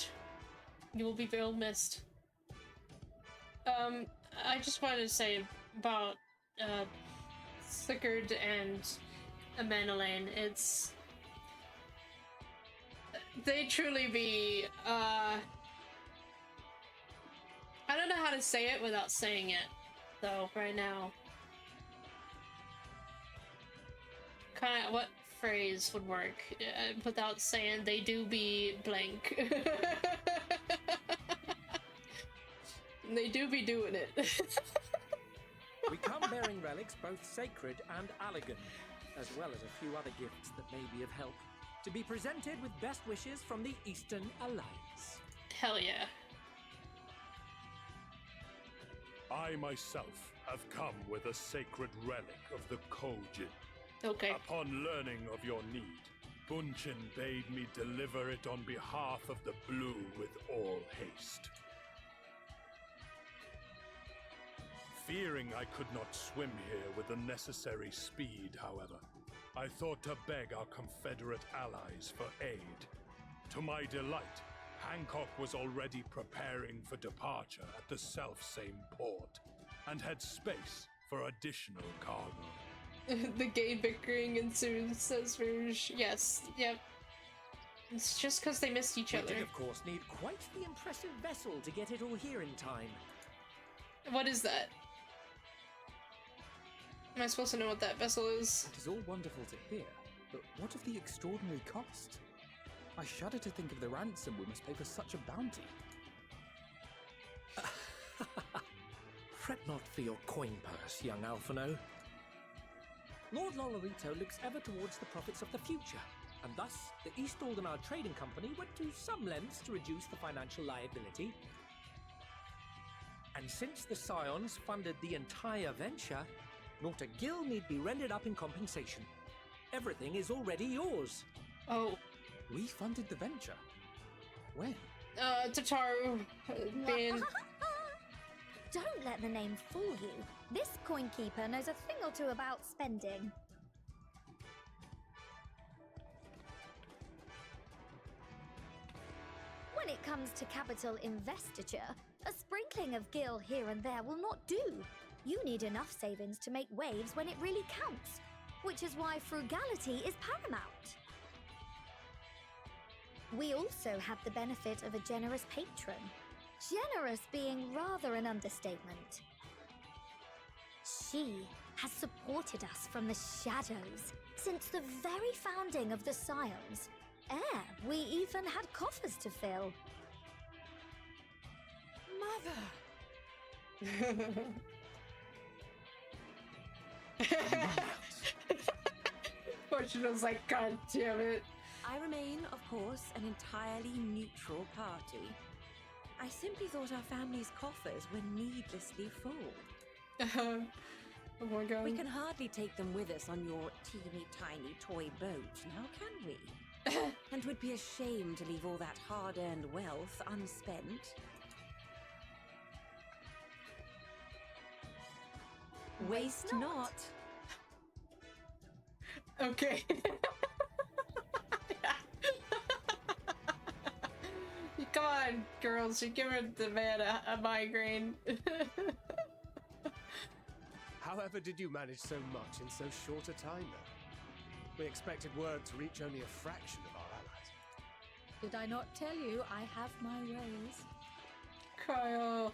Speaker 1: You will be very missed. I just wanted to say about, Sigurd and Amanelaine. It's... They truly be, I don't know how to say it without saying it, though, right now. Kinda, what phrase would work without saying they do be blank? They do be doing it.
Speaker 11: We come bearing relics both sacred and elegant, as well as a few other gifts that may be of help, to be presented with best wishes from the Eastern Alliance.
Speaker 1: Hell yeah.
Speaker 16: I myself have come with a sacred relic of the Kojin.
Speaker 1: Okay.
Speaker 16: Upon learning of your need, Bunchin bade me deliver it on behalf of the Blue with all haste. Fearing I could not swim here with the necessary speed, however, I thought to beg our Confederate allies for aid. To my delight, Hancock was already preparing for departure at the self-same port, and had space for additional cargo.
Speaker 1: The gay bickering ensues, says Rouge. Yes, yep. It's just because they missed each other.
Speaker 11: We did, of course, need quite the impressive vessel to get it all here in time.
Speaker 1: What is that? Am I supposed to know what that vessel is?
Speaker 11: It is all wonderful to hear, but what of the extraordinary cost? I shudder to think of the ransom we must pay for such a bounty.
Speaker 17: Fret not for your coin purse, young Alphino. Lord Labyrinthos looks ever towards the profits of the future, and thus the East Aldenar Trading Company went to some lengths to reduce the financial liability. And since the Scions funded the entire venture, not a gill need be rendered up in compensation. Everything is already yours.
Speaker 1: Oh.
Speaker 11: We funded the venture? When?
Speaker 1: Tataru being...
Speaker 2: Don't let the name fool you. This coin keeper knows a thing or two about spending. When it comes to capital investiture, a sprinkling of gil here and there will not do. You need enough savings to make waves when it really counts, which is why frugality is paramount. We also have the benefit of a generous patron. Generous being rather an understatement. She has supported us from the shadows since the very founding of the Scions. We even had coffers to fill.
Speaker 11: Mother!
Speaker 1: Fortunate's like, God damn it.
Speaker 6: I remain, of course, an entirely neutral party. I simply thought our family's coffers were needlessly full.
Speaker 1: Oh my god.
Speaker 6: We can hardly take them with us on your teeny tiny toy boat, now can we? And would be a shame to leave all that hard-earned wealth unspent. Waste not.
Speaker 1: Okay. Come on, girls, you're giving the man a migraine.
Speaker 3: However did you manage so much in so short a time, though? We expected word to reach only a fraction of our allies.
Speaker 13: Did I not tell you I have my ways?
Speaker 1: Kyle.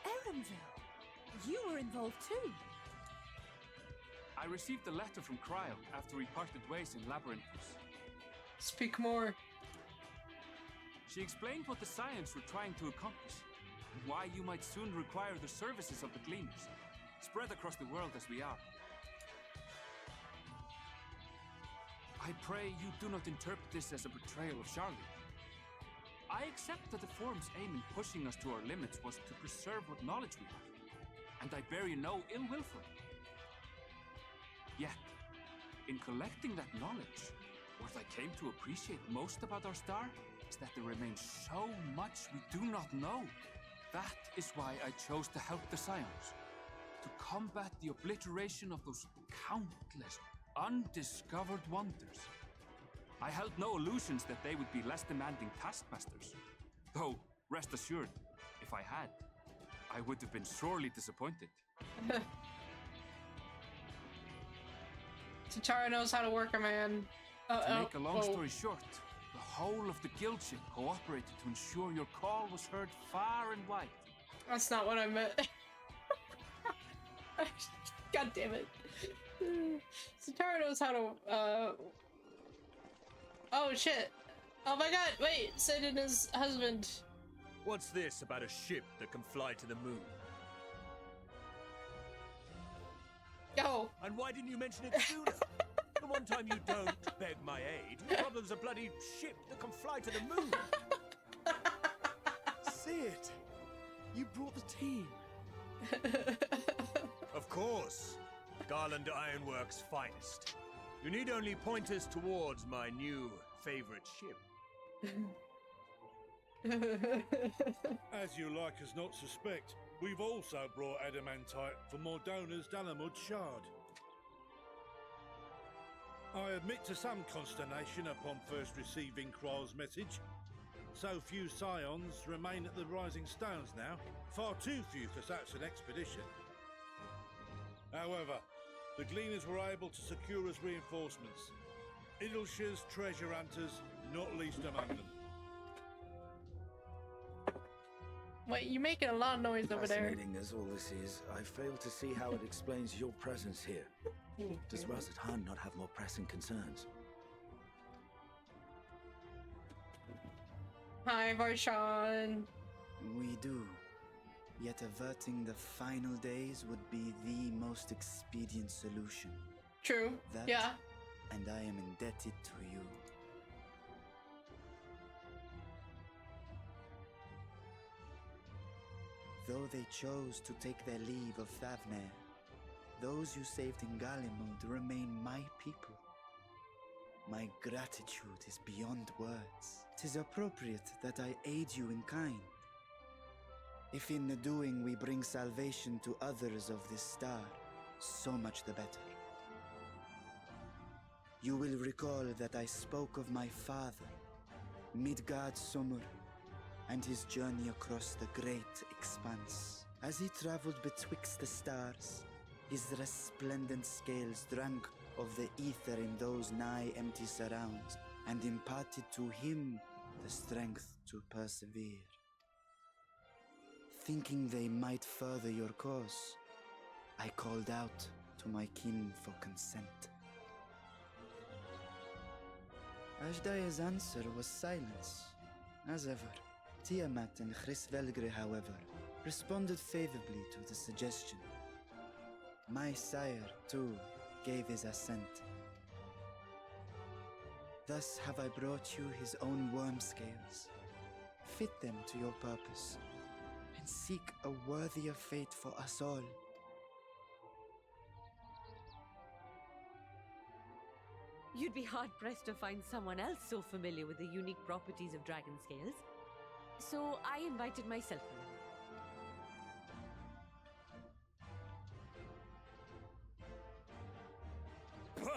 Speaker 13: Erenville, you were involved too.
Speaker 18: I received a letter from Cryo after we parted ways in Labyrinthos.
Speaker 1: Speak more.
Speaker 18: She explained what the Scions were trying to accomplish, and why you might soon require the services of the Gleaners, spread across the world as we are. I pray you do not interpret this as a betrayal of Charlie. I accept that the Forum's aim in pushing us to our limits was to preserve what knowledge we have, and I bear you no ill will for it. Yet, in collecting that knowledge, what I came to appreciate most about our star is that there remains so much we do not know. That is why I chose to help the Scions, to combat the obliteration of those countless undiscovered wonders. I held no illusions that they would be less demanding taskmasters. Though, rest assured, if I had, I would have been sorely disappointed.
Speaker 1: Chitara knows how to work a man.
Speaker 18: To make a long story short, the whole of the guild ship cooperated to ensure your call was heard far and wide.
Speaker 1: That's not what I meant. God damn it. Chitara knows how to, Oh shit. Oh my god, wait, Sid and his husband.
Speaker 19: What's this about a ship that can fly to the moon?
Speaker 1: Oh.
Speaker 19: And why didn't you mention it sooner? The one time you don't beg my aid, your problem's a bloody ship that can fly to the moon.
Speaker 4: Sid, you brought the team.
Speaker 19: Of course. Garland Ironworks' finest. You need only point us towards my new favorite ship.
Speaker 16: As you like us not suspect, we've also brought adamantite for Mordona's Dalamud shard. I admit to some consternation upon first receiving Kral's message. So few Scions remain at the Rising Stones now, far too few for such an expedition. However, the Gleaners were able to secure us reinforcements. Idleshire's treasure hunters, not least among them.
Speaker 1: Wait, you're making a lot of noise over there.
Speaker 8: Fascinating as all this is, I fail to see how it explains your presence here. Does Razat Han not have more pressing concerns?
Speaker 1: Hi, Varshan.
Speaker 20: We do. Yet averting the final days would be the most expedient solution.
Speaker 1: True.
Speaker 20: That,
Speaker 1: yeah.
Speaker 20: And I am indebted to you. Though they chose to take their leave of Thavnair, those you saved in Galimund remain my people. My gratitude is beyond words. 'Tis appropriate that I aid you in kind. If in the doing we bring salvation to others of this star, so much the better. You will recall that I spoke of my father, Midgard Sommer, and his journey across the great expanse. As he traveled betwixt the stars, his resplendent scales drank of the ether in those nigh empty surrounds, and imparted to him the strength to persevere. Thinking they might further your cause, I called out to my kin for consent. Hydaelyn's answer was silence, as ever. Tiamat and Chris-Velgre, however, responded favorably to the suggestion. My sire, too, gave his assent. Thus have I brought you his own worm scales. Fit them to your purpose, and seek a worthier fate for us all.
Speaker 21: You'd be hard-pressed to find someone else so familiar with the unique properties of dragon scales. So I invited myself along.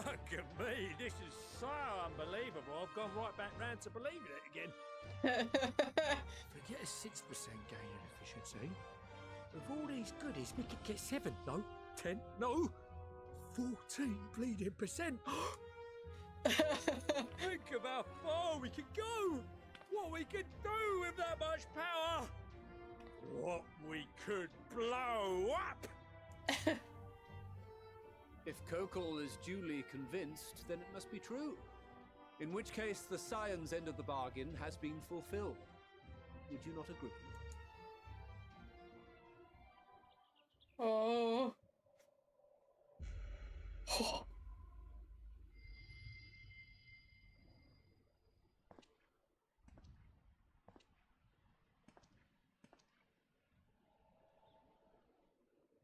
Speaker 19: Fuck me, this is so unbelievable. I've gone right back round to believing it again.
Speaker 11: Forget a 6% gain in efficiency. With all these goodies, we could get 7, no, 10, no, 14 bleeding percent.
Speaker 19: Think of how far we could go. What we could do with that much power. What we could blow up.
Speaker 5: If Kokol is duly convinced, then it must be true. In which case, the Scion's end of the bargain has been fulfilled. Would you not agree?
Speaker 1: Oh.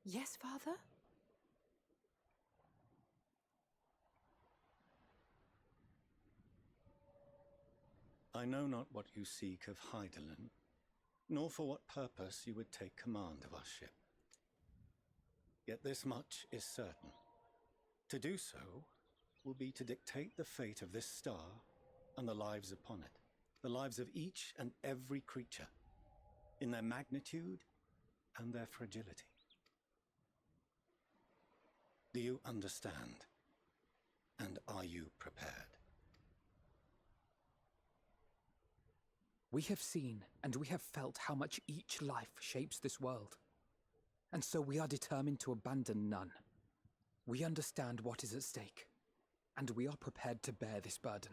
Speaker 7: Yes, Father?
Speaker 4: I know not what you seek of Hydaelyn, nor for what purpose you would take command of our ship. Yet this much is certain. To do so will be to dictate the fate of this star and the lives upon it, the lives of each and every creature, in their magnitude and their fragility. Do you understand? And are you prepared?
Speaker 22: We have seen and we have felt how much each life shapes this world. And so we are determined to abandon none. We understand what is at stake, and we are prepared to bear this burden.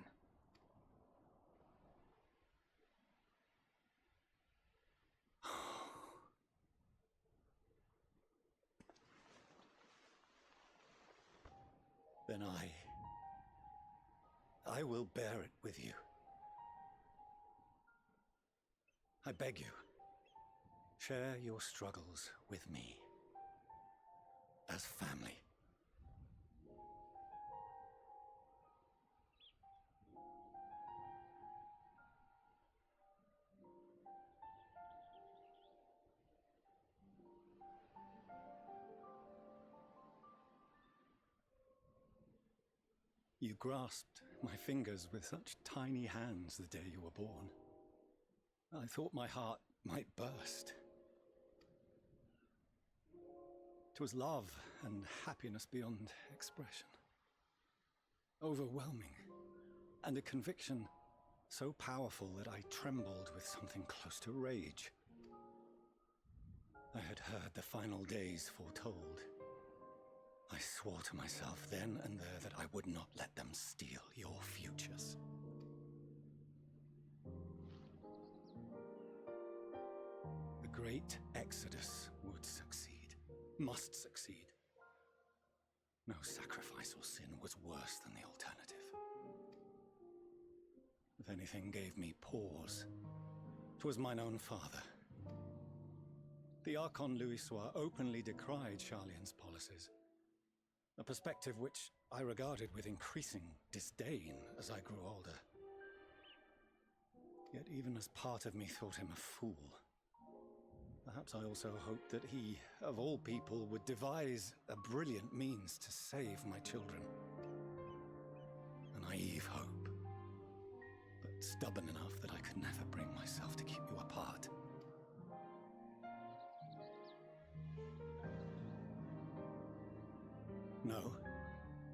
Speaker 4: Then I will bear it with you. I beg you, share your struggles with me, as family. You grasped my fingers with such tiny hands the day you were born. I thought my heart might burst. 'Twas love and happiness beyond expression. Overwhelming, and a conviction so powerful that I trembled with something close to rage. I had heard the final days foretold. I swore to myself then and there that I would not let them steal your futures. The great Exodus would succeed, must succeed. No sacrifice or sin was worse than the alternative. If anything gave me pause, 'twas mine own father. The Archon Louisois openly decried Charlian's policies, a perspective which I regarded with increasing disdain as I grew older. Yet even as part of me thought him a fool, perhaps I also hoped that he, of all people, would devise a brilliant means to save my children. A naive hope, but stubborn enough that I could never bring myself to keep you apart. No,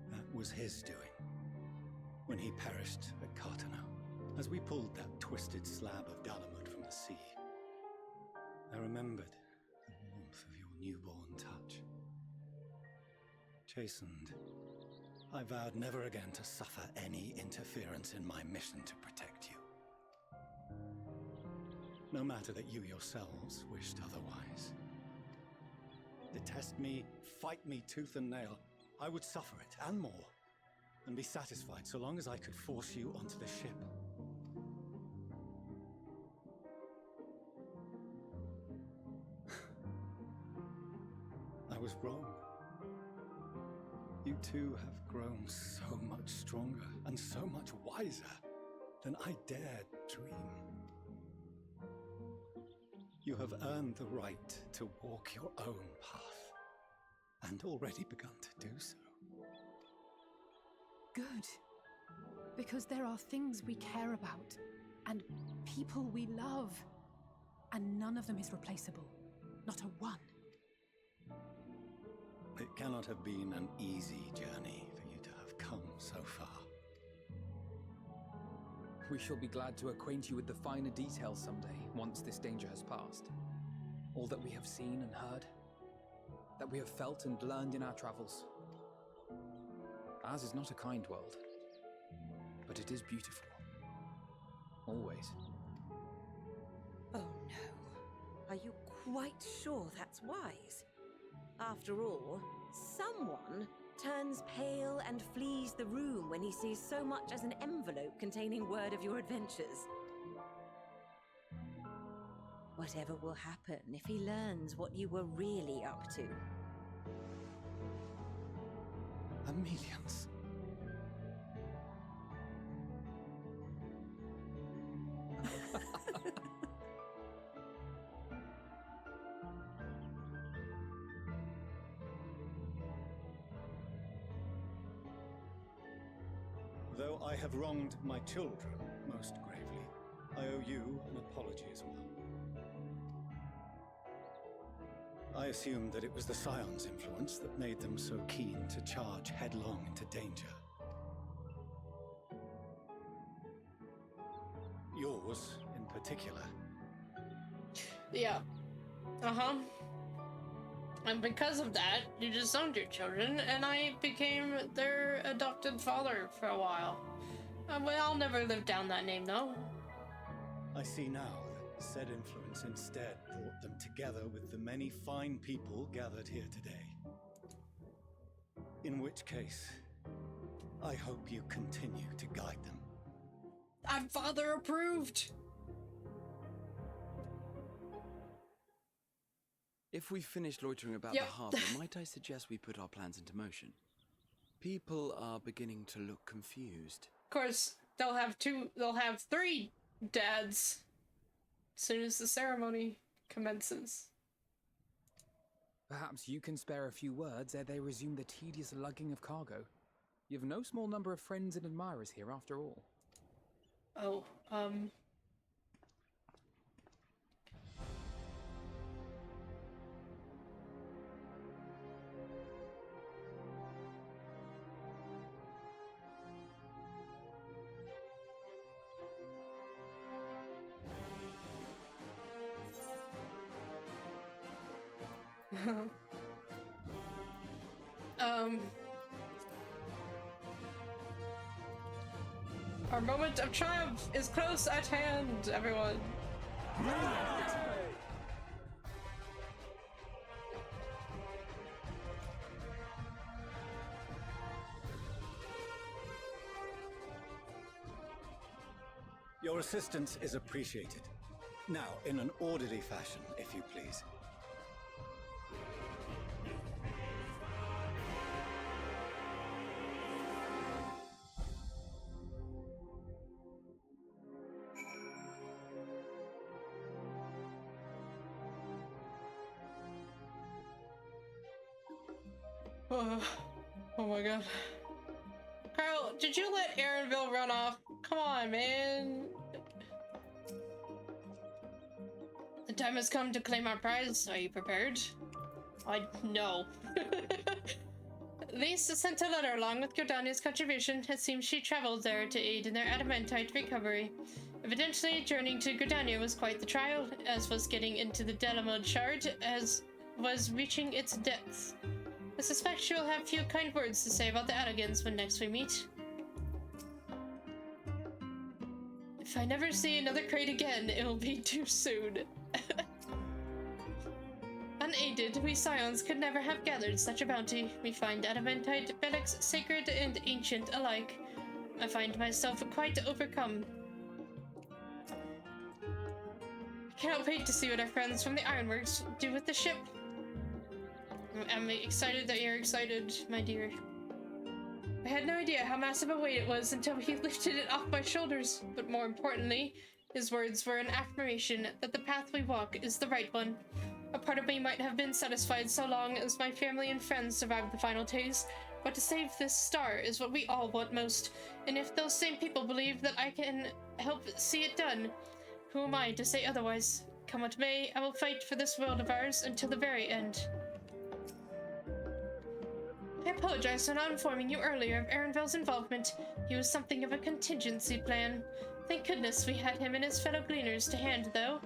Speaker 4: that was his doing. When he perished at Cartano, as we pulled that twisted slab of Dalamud from the sea, I remembered the warmth of your newborn touch. Chastened, I vowed never again to suffer any interference in my mission to protect you. No matter that you yourselves wished otherwise. Detest me, fight me tooth and nail, I would suffer it, and more, and be satisfied so long as I could force you onto the ship. I was wrong. You two have grown so much stronger and so much wiser than I dared dream. You have earned the right to walk your own path, and already begun to do so.
Speaker 7: Good. Because there are things we care about, and people we love, and none of them is replaceable. Not a one.
Speaker 4: It cannot have been an easy journey for you to have come so far.
Speaker 22: We shall be glad to acquaint you with the finer details someday, once this danger has passed. All that we have seen and heard, that we have felt and learned in our travels. Ours is not a kind world, but it is beautiful. Always.
Speaker 6: Oh no. Are you quite sure that's wise? After all, someone turns pale and flees the room when he sees so much as an envelope containing word of your adventures. Whatever will happen if he learns what you were really up to?
Speaker 22: Millions.
Speaker 9: Though I have wronged my children most gravely, I owe you an apology as well. I assumed that it was the Scion's influence that made them so keen to charge headlong into danger. Yours, in particular.
Speaker 1: Yeah. Uh-huh. And because of that, you disowned your children, and I became their adopted father for a while. Well, I'll never live down that name, though.
Speaker 9: I see now that said influence instead brought them together with the many fine people gathered here today. In which case, I hope you continue to guide them.
Speaker 1: I'm father approved!
Speaker 10: If we've finished loitering about the harbour, might I suggest we put our plans into motion? People are beginning to look confused.
Speaker 1: Of course, they'll have 3 dads as soon as the ceremony commences.
Speaker 22: Perhaps you can spare a few words ere they resume the tedious lugging of cargo. You have no small number of friends and admirers here after all.
Speaker 1: Oh, our moment of triumph is close at hand, everyone.
Speaker 9: Your assistance is appreciated. Now, in an orderly fashion, if you please.
Speaker 1: Oh my god. Carl, did you let Aaronville run off? Come on, man. The time has come to claim our prize. Are you prepared? No. Lisa sent a letter along with Gridania's contribution. It seems she traveled there to aid in their adamantite recovery. Evidently, journeying to Gridania was quite the trial, as was getting into the Delamode shard, as was reaching its depths. I suspect she will have few kind words to say about the Alligans when next we meet. If I never see another crate again, it will be too soon. Unaided, we Scions could never have gathered such a bounty. We find adamantite relics sacred and ancient alike. I find myself quite overcome. I cannot wait to see what our friends from the Ironworks do with the ship. I'm excited that you're excited, my dear. I had no idea how massive a weight it was until he lifted it off my shoulders, but more importantly, his words were an affirmation that the path we walk is the right one. A part of me might have been satisfied so long as my family and friends survived the final days, but to save this star is what we all want most, and if those same people believe that I can help see it done, who am I to say otherwise? Come what may, I will fight for this world of ours until the very end. I apologize for not informing you earlier of Aaronville's involvement. He was something of a contingency plan. Thank goodness we had him and his fellow gleaners to hand, though.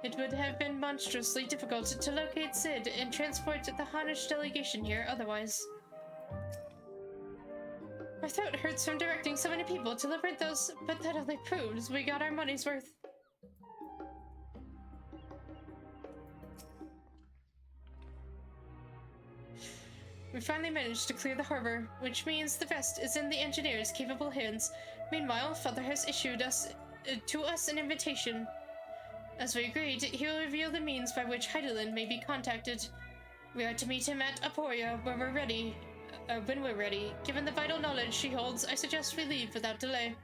Speaker 1: It would have been monstrously difficult to locate Sid and transport the Honish delegation here otherwise. My throat hurts from directing so many people to Labyrinthos, but that only proves we got our money's worth. We finally managed to clear the harbor, which means the rest is in the engineers' capable hands. Meanwhile, Father has issued to us an invitation. As we agreed, he will reveal the means by which Hydaelyn may be contacted. We are to meet him at Aporia when we're ready. Given the vital knowledge she holds, I suggest we leave without delay.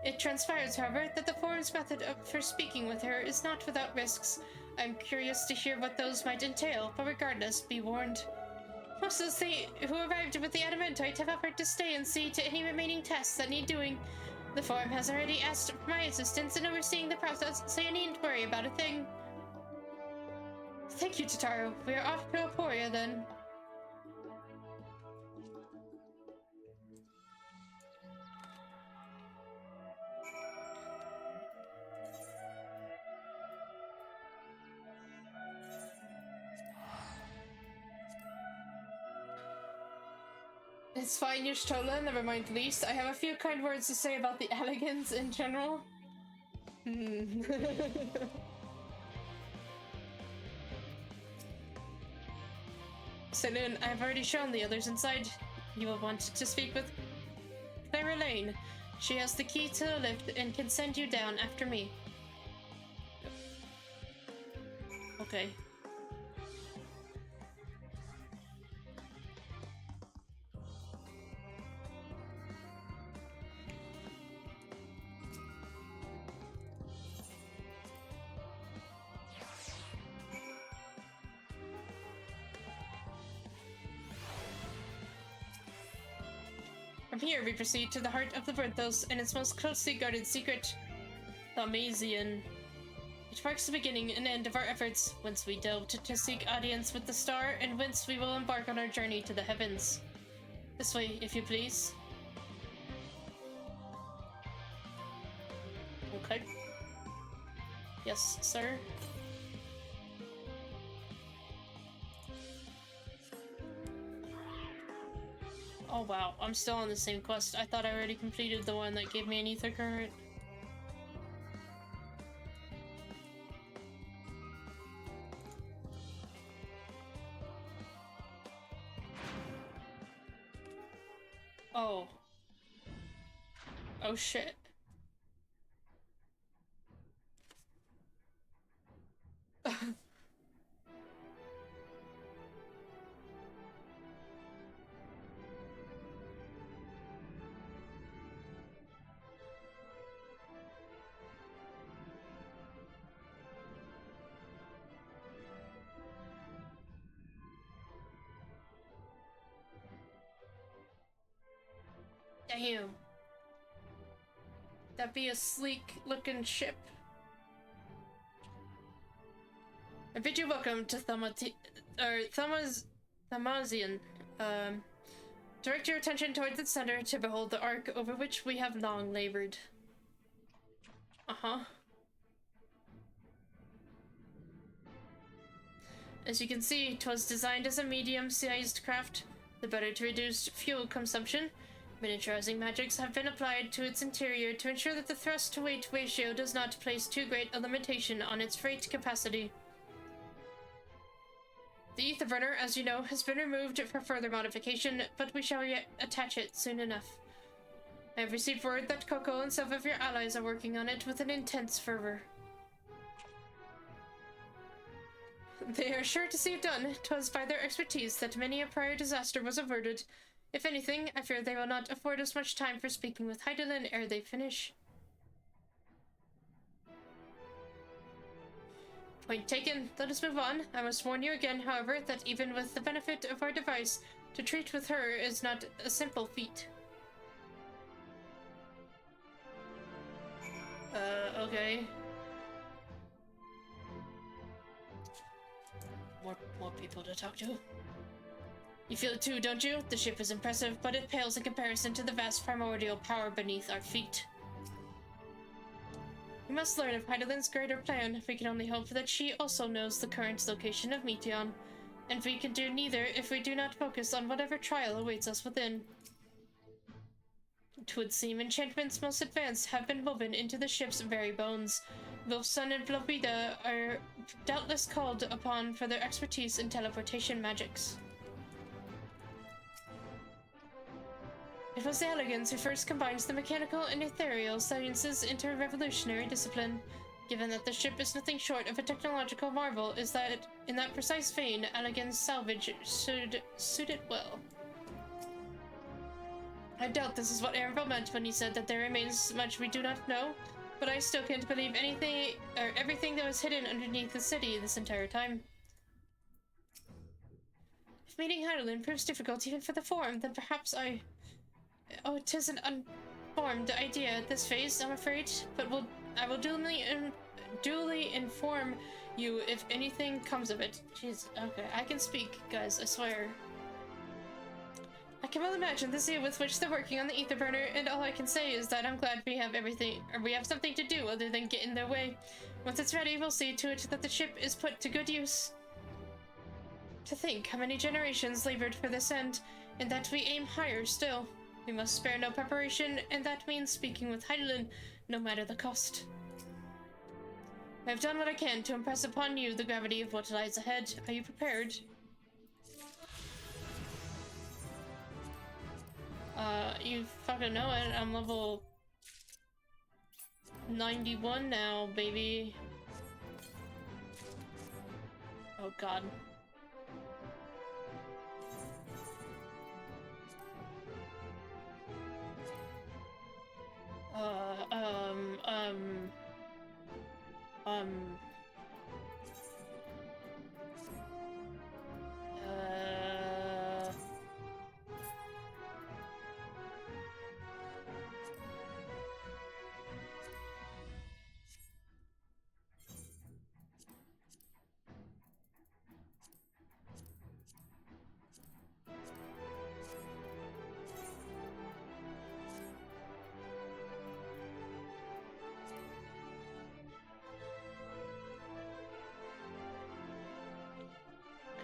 Speaker 1: It transpires, however, that the Forum's method for speaking with her is not without risks. I'm curious to hear what those might entail, but regardless, be warned. Most of those who arrived with the Adamantite have offered to stay and see to any remaining tasks that need doing. The Forum has already asked for my assistance in overseeing the process, so you needn't worry about a thing. Thank you, Tataru. We are off to Aporia, then. It's fine, Yushtola, never mind the least. I have a few kind words to say about the elegance in general. Saloon, I have already shown the others inside. You will want to speak with Clara Lane. She has the key to the lift and can send you down after me. Okay. From here, we proceed to the heart of Labyrinthos and its most closely guarded secret, Thaumazian. It marks the beginning and end of our efforts, whence we delve to seek audience with the star, and whence we will embark on our journey to the heavens. This way, if you please. Okay. Yes, sir. Oh wow, I'm still on the same quest. I thought I already completed the one that gave me an ether current. Oh. Oh shit. Damn. That'd be a sleek looking ship. I bid you welcome to Thaumazian. Direct your attention towards its center to behold the ark over which we have long labored. Uh-huh. As you can see, 'twas designed as a medium-sized craft, the better to reduce fuel consumption. Miniaturizing magics have been applied to its interior to ensure that the thrust-to-weight ratio does not place too great a limitation on its freight capacity. The ether burner, as you know, has been removed for further modification, but we shall yet attach it soon enough. I have received word that Coco and some of your allies are working on it with an intense fervor. They are sure to see it done. 'Twas by their expertise that many a prior disaster was averted. If anything, I fear they will not afford us much time for speaking with Hydaelyn ere they finish. Point taken. Let us move on. I must warn you again, however, that even with the benefit of our device, to treat with her is not a simple feat. Okay. More people to talk to. You feel it too, don't you? The ship is impressive, but it pales in comparison to the vast primordial power beneath our feet. We must learn of Hydaelyn's greater plan. We can only hope that she also knows the current location of Meteion, and we can do neither if we do not focus on whatever trial awaits us within. It would seem enchantments most advanced have been woven into the ship's very bones. Wolfson and Vlovida are doubtless called upon for their expertise in teleportation magics. It was the Elegans who first combines the mechanical and ethereal sciences into a revolutionary discipline. Given that the ship is nothing short of a technological marvel, is that in that precise vein, Elegans salvage should suit it well. I doubt this is what Arabelle meant when he said that there remains much we do not know, but I still can't believe anything or everything that was hidden underneath the city this entire time. If meeting Hydaelyn proves difficult even for the Forum, then perhaps oh, 'tis an unformed idea at this phase, I'm afraid, but I will duly inform you if anything comes of it. Jeez, okay, I can speak, guys, I swear. I can well imagine the zeal with which they're working on the ether burner, and all I can say is that I'm glad we have something to do other than get in their way. Once it's ready, we'll see to it that the ship is put to good use. To think how many generations labored for this end, and that we aim higher still. We must spare no preparation, and that means speaking with Hydaelyn, no matter the cost. I have done what I can to impress upon you the gravity of what lies ahead. Are you prepared? You fucking know it. I'm level 91 now, baby. Oh god.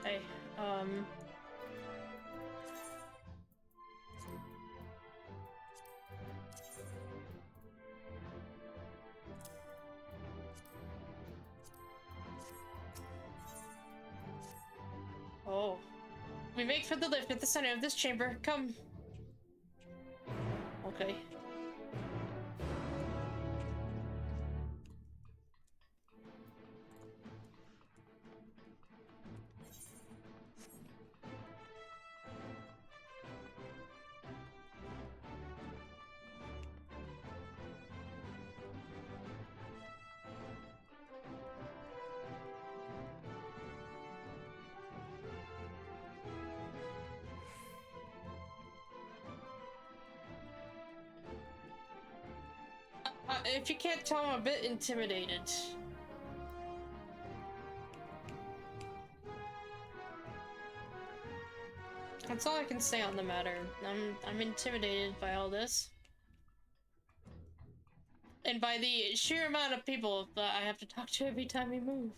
Speaker 1: Okay, oh. We make for the lift at the center of this chamber. Come. Okay. If you can't tell, I'm a bit intimidated. That's all I can say on the matter. I'm intimidated by all this. And by the sheer amount of people that I have to talk to every time we move.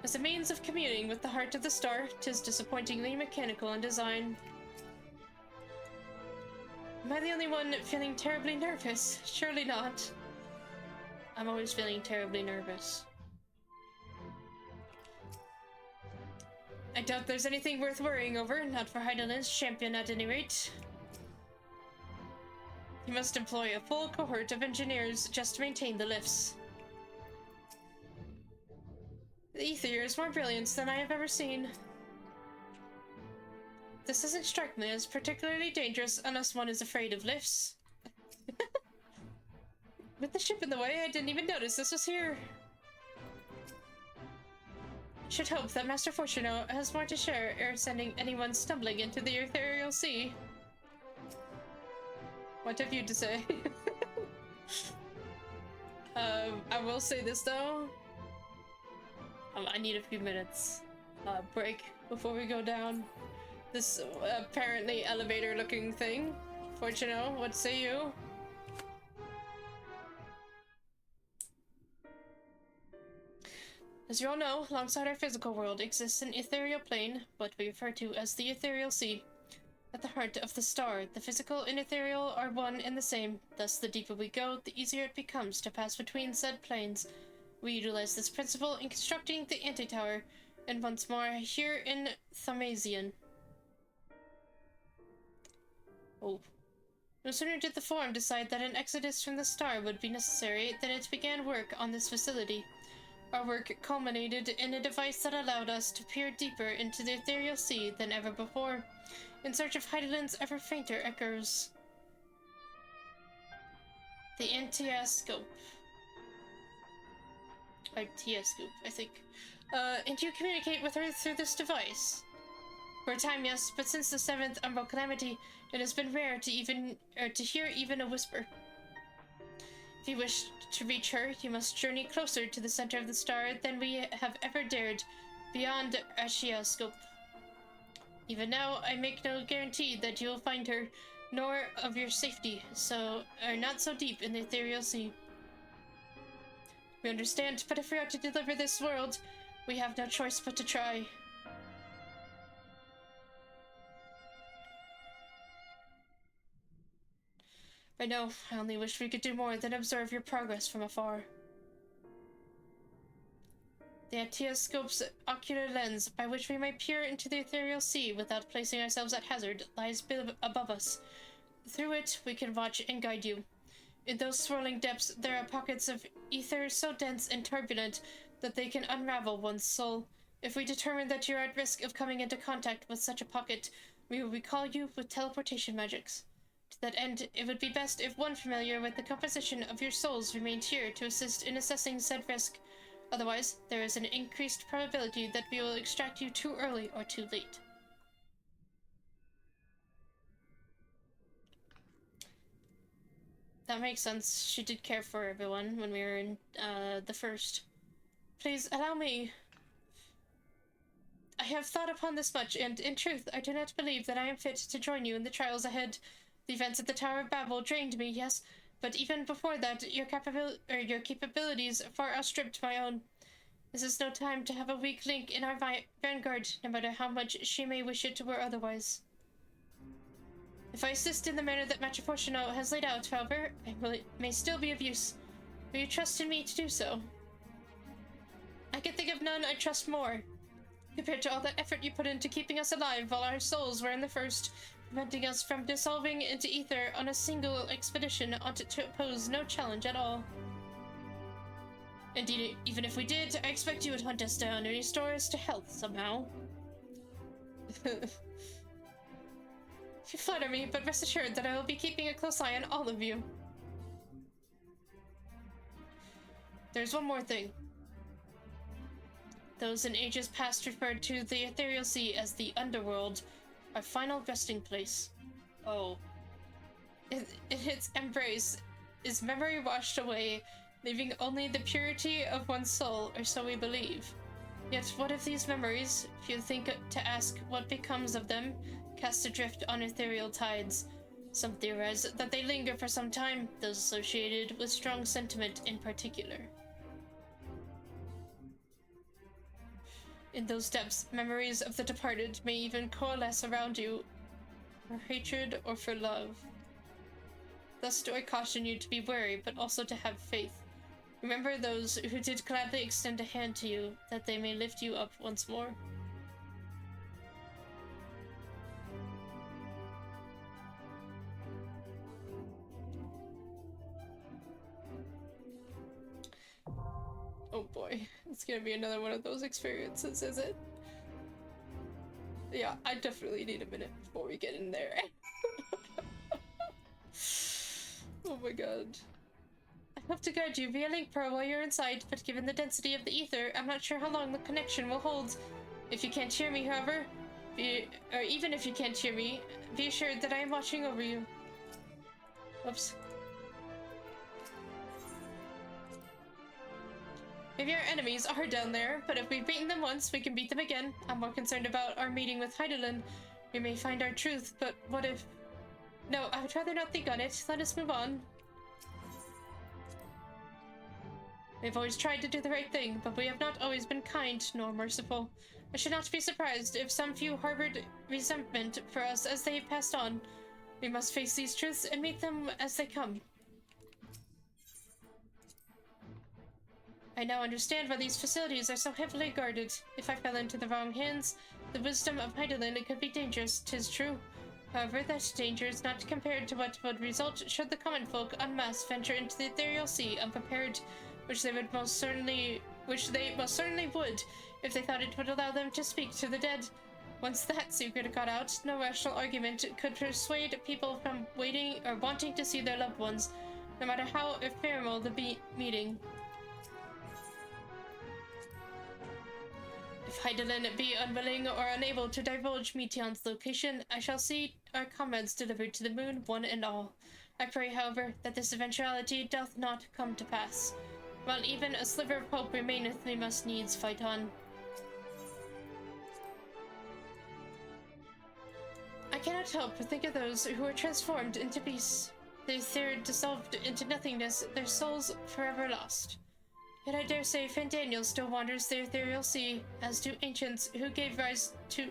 Speaker 1: As a means of communing with the heart of the star, 'tis disappointingly mechanical in design. Am I the only one feeling terribly nervous? Surely not. I'm always feeling terribly nervous. I doubt there's anything worth worrying over, not for Hydaelyn's champion at any rate. You must employ a full cohort of engineers just to maintain the lifts. The ether is more brilliant than I have ever seen. This doesn't strike me as particularly dangerous unless one is afraid of lifts. With the ship in the way, I didn't even notice this was here. Should hope that Master Fortuno has more to share ere sending anyone stumbling into the ethereal sea. What have you to say? I will say this though. I need a few minutes break before we go down this apparently elevator-looking thing. Fortuno, what say you? As you all know, alongside our physical world exists an ethereal plane, what we refer to as the ethereal sea. at the heart of the star. The physical and ethereal are one and the same. Thus, the deeper we go, the easier it becomes to pass between said planes. We utilize this principle in constructing the anti-tower, and once more, here in Thaumazian. Oh. No sooner did the Forum decide that an exodus from the star would be necessary than it began work on this facility. Our work culminated in a device that allowed us to peer deeper into the ethereal sea than ever before, in search of Hydaelyn's ever fainter echoes. The Antiascope. Tiascope, I think. And you communicate with her through this device. For a time, yes, but since the 7th Umbral Calamity, it has been rare to hear even a whisper. If you wish to reach her, you must journey closer to the center of the star than we have ever dared, beyond Ashiascope. Even now, I make no guarantee that you will find her, nor of your safety, not so deep in the ethereal sea. We understand, but if we are to deliver this world, we have no choice but to try. I know, I only wish we could do more than observe your progress from afar. The Antiascope's ocular lens, by which we might peer into the ethereal sea without placing ourselves at hazard, lies above us. Through it, we can watch and guide you. In those swirling depths, there are pockets of ether so dense and turbulent that they can unravel one's soul. If we determine that you're at risk of coming into contact with such a pocket, we will recall you with teleportation magics. To that end, it would be best if one familiar with the composition of your souls remained here to assist in assessing said risk. Otherwise, there is an increased probability that we will extract you too early or too late. That makes sense. She did care for everyone when we were in the first. Please allow me. I have thought upon this much, and in truth, I do not believe that I am fit to join you in the trials ahead. The events at the Tower of Babel drained me, yes, but even before that, your capabilities far outstripped my own. This is no time to have a weak link in our vanguard, no matter how much she may wish it were otherwise. If I assist in the manner that Matriportino has laid out, however, it may still be of use. Will you trust in me to do so? I can think of none I trust more. Compared to all the effort you put into keeping us alive while our souls were in the first, preventing us from dissolving into ether on a single expedition ought to pose no challenge at all. Indeed, even if we did, I expect you would hunt us down and restore us to health somehow. You flatter me, but rest assured that I will be keeping a close eye on all of you. There's one more thing. Those in ages past referred to the ethereal sea as the underworld, our final resting place. Oh. In its embrace is memory washed away, leaving only the purity of one's soul, or so we believe. Yet what if these memories, if you think to ask what becomes of them, cast adrift on ethereal tides? Some theorize that they linger for some time, those associated with strong sentiment in particular. In those depths, memories of the departed may even coalesce around you, for hatred or for love. Thus do I caution you to be wary, but also to have faith. Remember those who did gladly extend a hand to you, that they may lift you up once more. Oh boy, it's gonna be another one of those experiences, is it? Yeah, I definitely need a minute before we get in there. Oh my god. I hope to guide you via link pearl while you're inside, but given the density of the ether, I'm not sure how long the connection will hold. If you can't hear me, however, or even if you can't hear me, be assured that I am watching over you. Whoops. Maybe our enemies are down there, but if we've beaten them once, we can beat them again. I'm more concerned about our meeting with Hydaelyn. We may find our truth, but what if... No, I would rather not think on it. Let us move on. We've always tried to do the right thing, but we have not always been kind nor merciful. I should not be surprised if some few harbored resentment for us as they passed on. We must face these truths and meet them as they come. I now understand why these facilities are so heavily guarded. If I fell into the wrong hands, the wisdom of Hydaelyn could be dangerous, 'tis true. However, that danger is not compared to what would result should the common folk en masse venture into the ethereal sea unprepared, which they most certainly would, if they thought it would allow them to speak to the dead. Once that secret got out, no rational argument could persuade people from waiting or wanting to see their loved ones, no matter how ephemeral the meeting. If Hydaelyn be unwilling or unable to divulge Meteon's location, I shall see our comrades delivered to the moon, one and all. I pray, however, that this eventuality doth not come to pass. While even a sliver of hope remaineth, we must needs fight on. I cannot help but think of those who were transformed into beasts, their spirit dissolved into nothingness, their souls forever lost. Yet I dare say Fandaniel still wanders the ethereal sea, as do ancients who gave rise to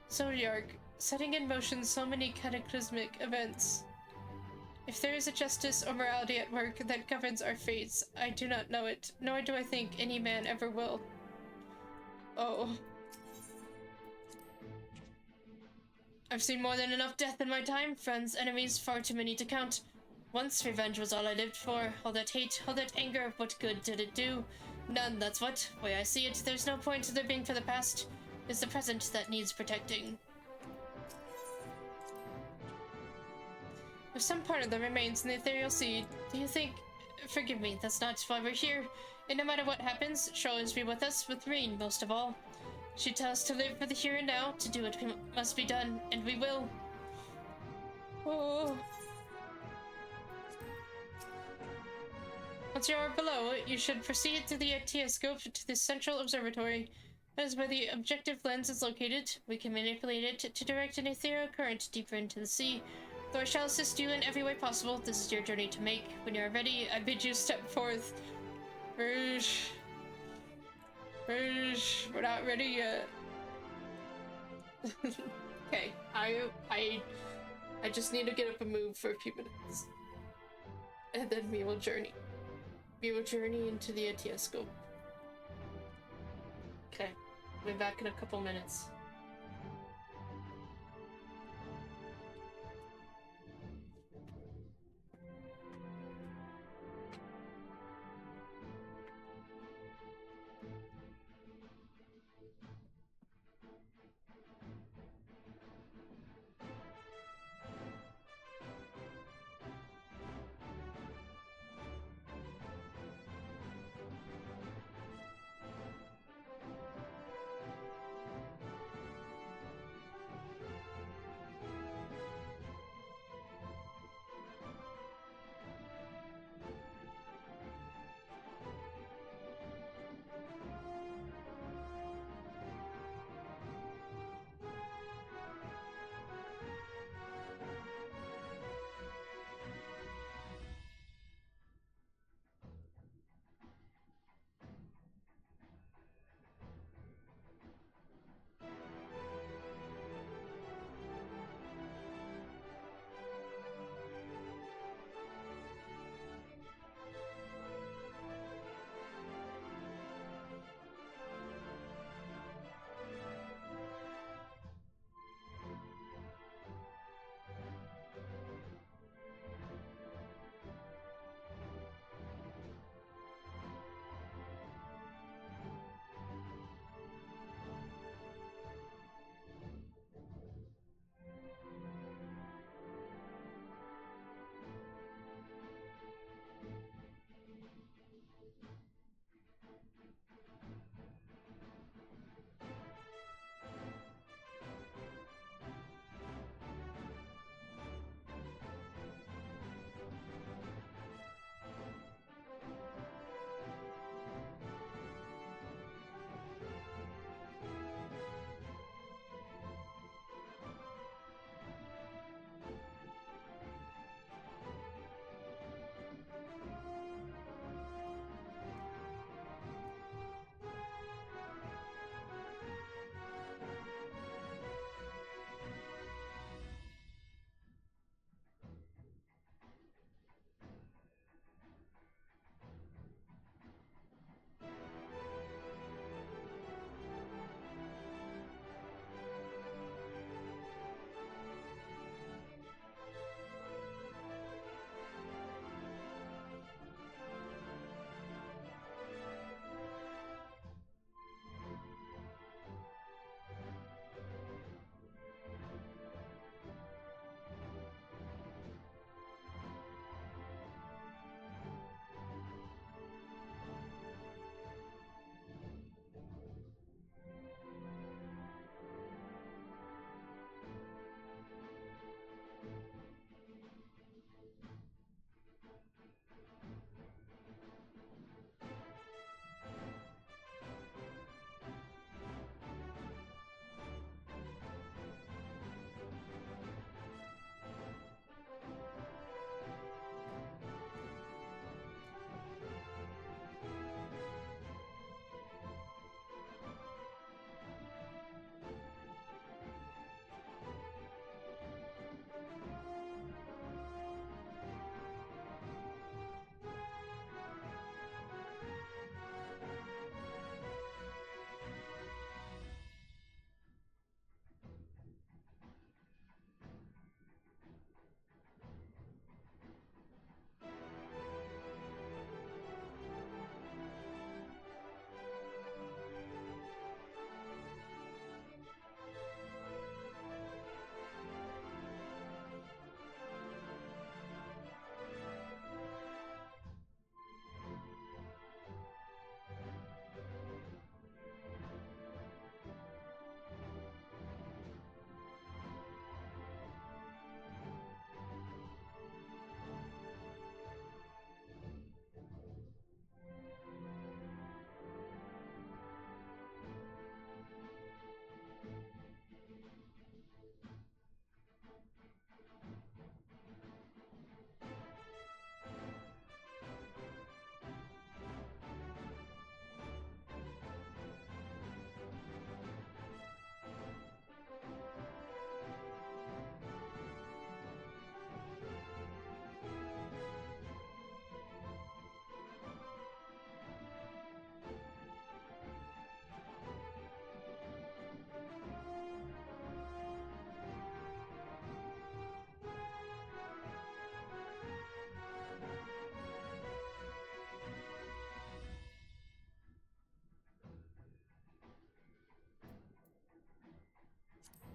Speaker 1: Zodiarch, setting in motion so many cataclysmic events. If there is a justice or morality at work that governs our fates, I do not know it, nor do I think any man ever will. Oh. I've seen more than enough death in my time, friends, enemies, far too many to count. Once revenge was all I lived for. All that hate, all that anger, what good did it do? None, that's what. Way I see it, there's no point living for the past. It's the present that needs protecting. If some part of them remains in the ethereal sea, do you think... Forgive me, that's not why we're here. And no matter what happens, she'll always be with us, with Reen most of all. She tells us to live for the here and now, to do what must be done, and we will. Oh... Once you are below, you should proceed through the telescope to the central observatory. That is where the objective lens is located. We can manipulate it to direct an ethereal current deeper into the sea. Though I shall assist you in every way possible, this is your journey to make. When you are ready, I bid you step forth. Rouge. Rouge. We're not ready yet. Okay, I just need to get up and move for a few minutes. And then we will journey. We will journey into the telescope. Okay, we'll be back in a couple minutes.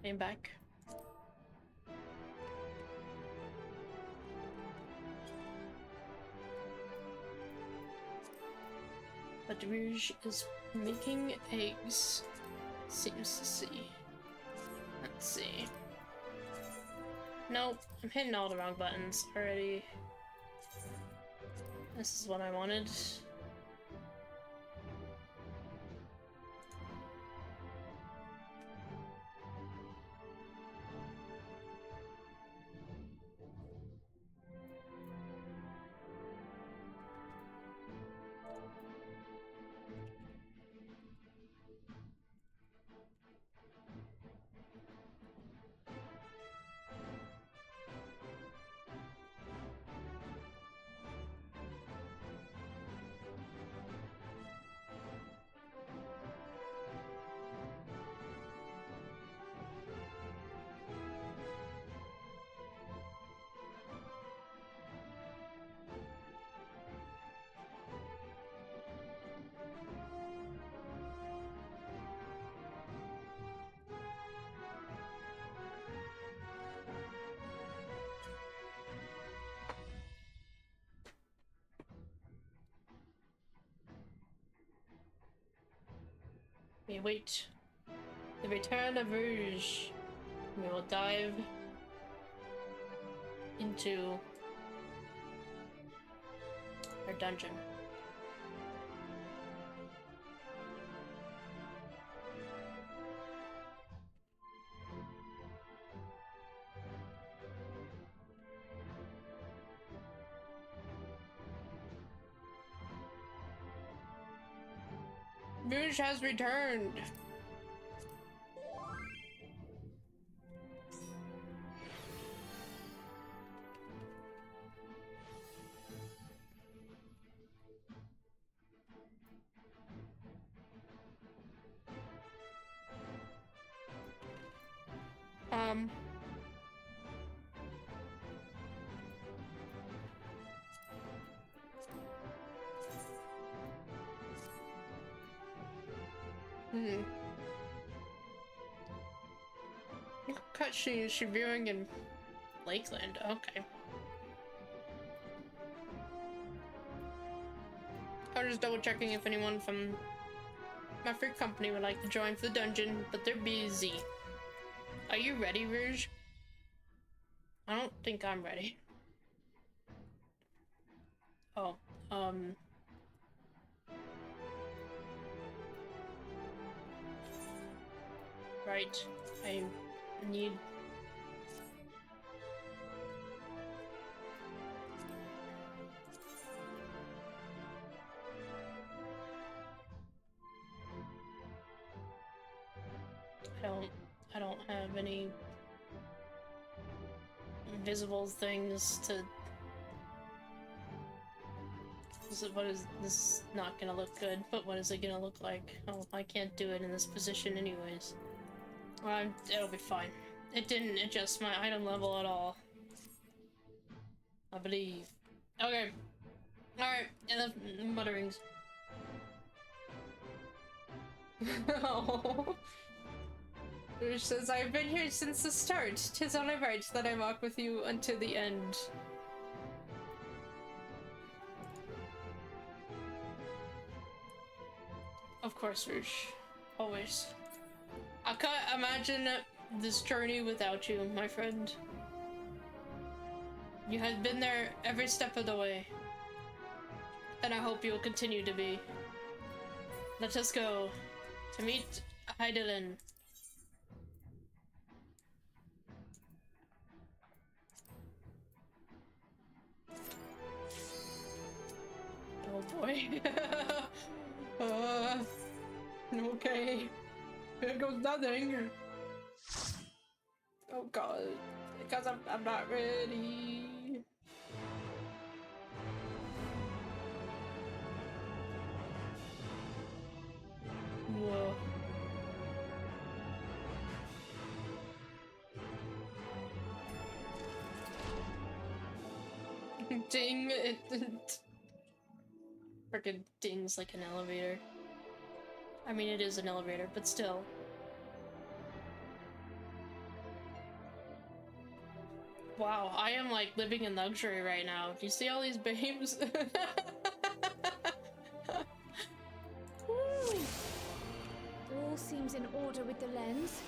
Speaker 1: came back. But Rouge is making eggs. Seems to see. Let's see. Nope, I'm hitting all the wrong buttons already. This is what I wanted. We await the return of Rouge. We will dive into our dungeon. Rouge has returned. Cut she viewing in Lakeland. Okay. I was just double checking if anyone from my free company would like to join for the dungeon, but they're busy. Are you ready, Rouge? I don't think I'm ready. Oh, right. I need... I don't have any invisible things to... What is this? Not gonna look good, but what is it gonna look like? Oh, I can't do it in this position anyways. Well, it'll be fine. It didn't adjust my item level at all, I believe. Okay. Alright, enough mutterings. Oh. Rouge says, I've been here since the start. 'Tis only right that I walk with you until the end. Of course, Rouge. Always. I can't imagine this journey without you, my friend. You have been there every step of the way. And I hope you will continue to be. Let us go to meet Hydaelyn. Oh boy. Okay. Here goes nothing. Oh god. Because I'm not ready. Whoa. Ding, it frickin' dings like an elevator. I mean, it is an elevator, but still. Wow, I am like living in luxury right now. Do you see all these babes?
Speaker 13: All seems in order with the lens,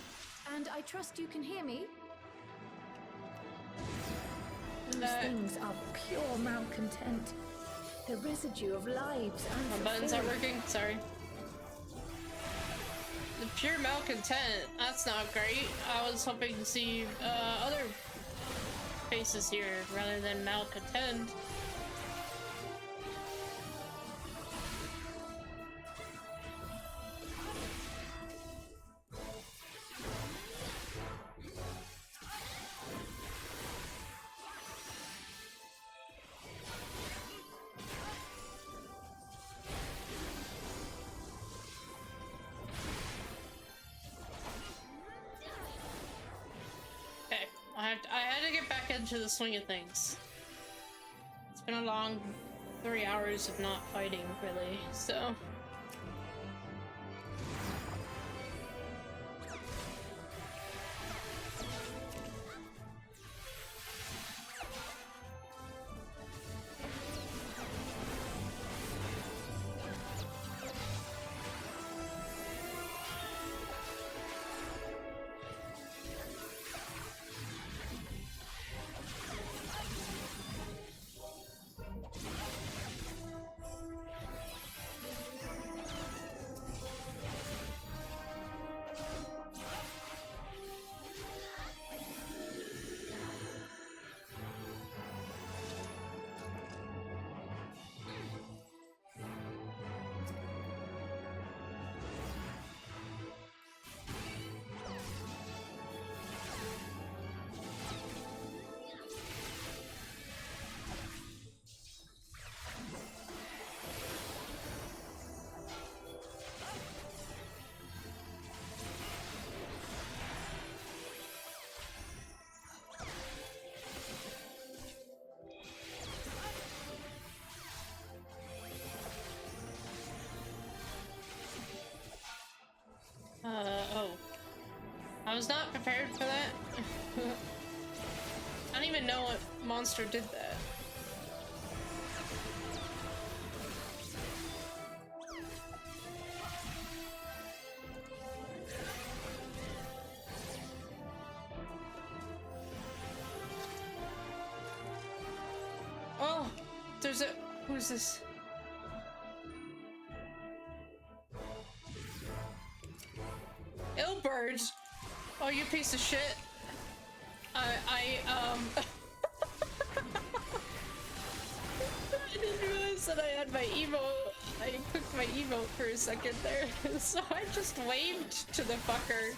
Speaker 13: and I trust you can hear me. Those things are pure malcontent. The residue of lives
Speaker 1: My buttons aren't working, sorry. The pure malcontent, that's not great. I was hoping to see other faces here rather than malcontent. I had to get back into the swing of things. It's been a long 3 hours of not fighting, really, so... oh. I was not prepared for that. I don't even know what monster did that. Oh, there's a... Who's this? Ilbert! Oh, you piece of shit. I didn't realize that I had my emote. I clicked my emote for a second there, so I just waved to the fucker.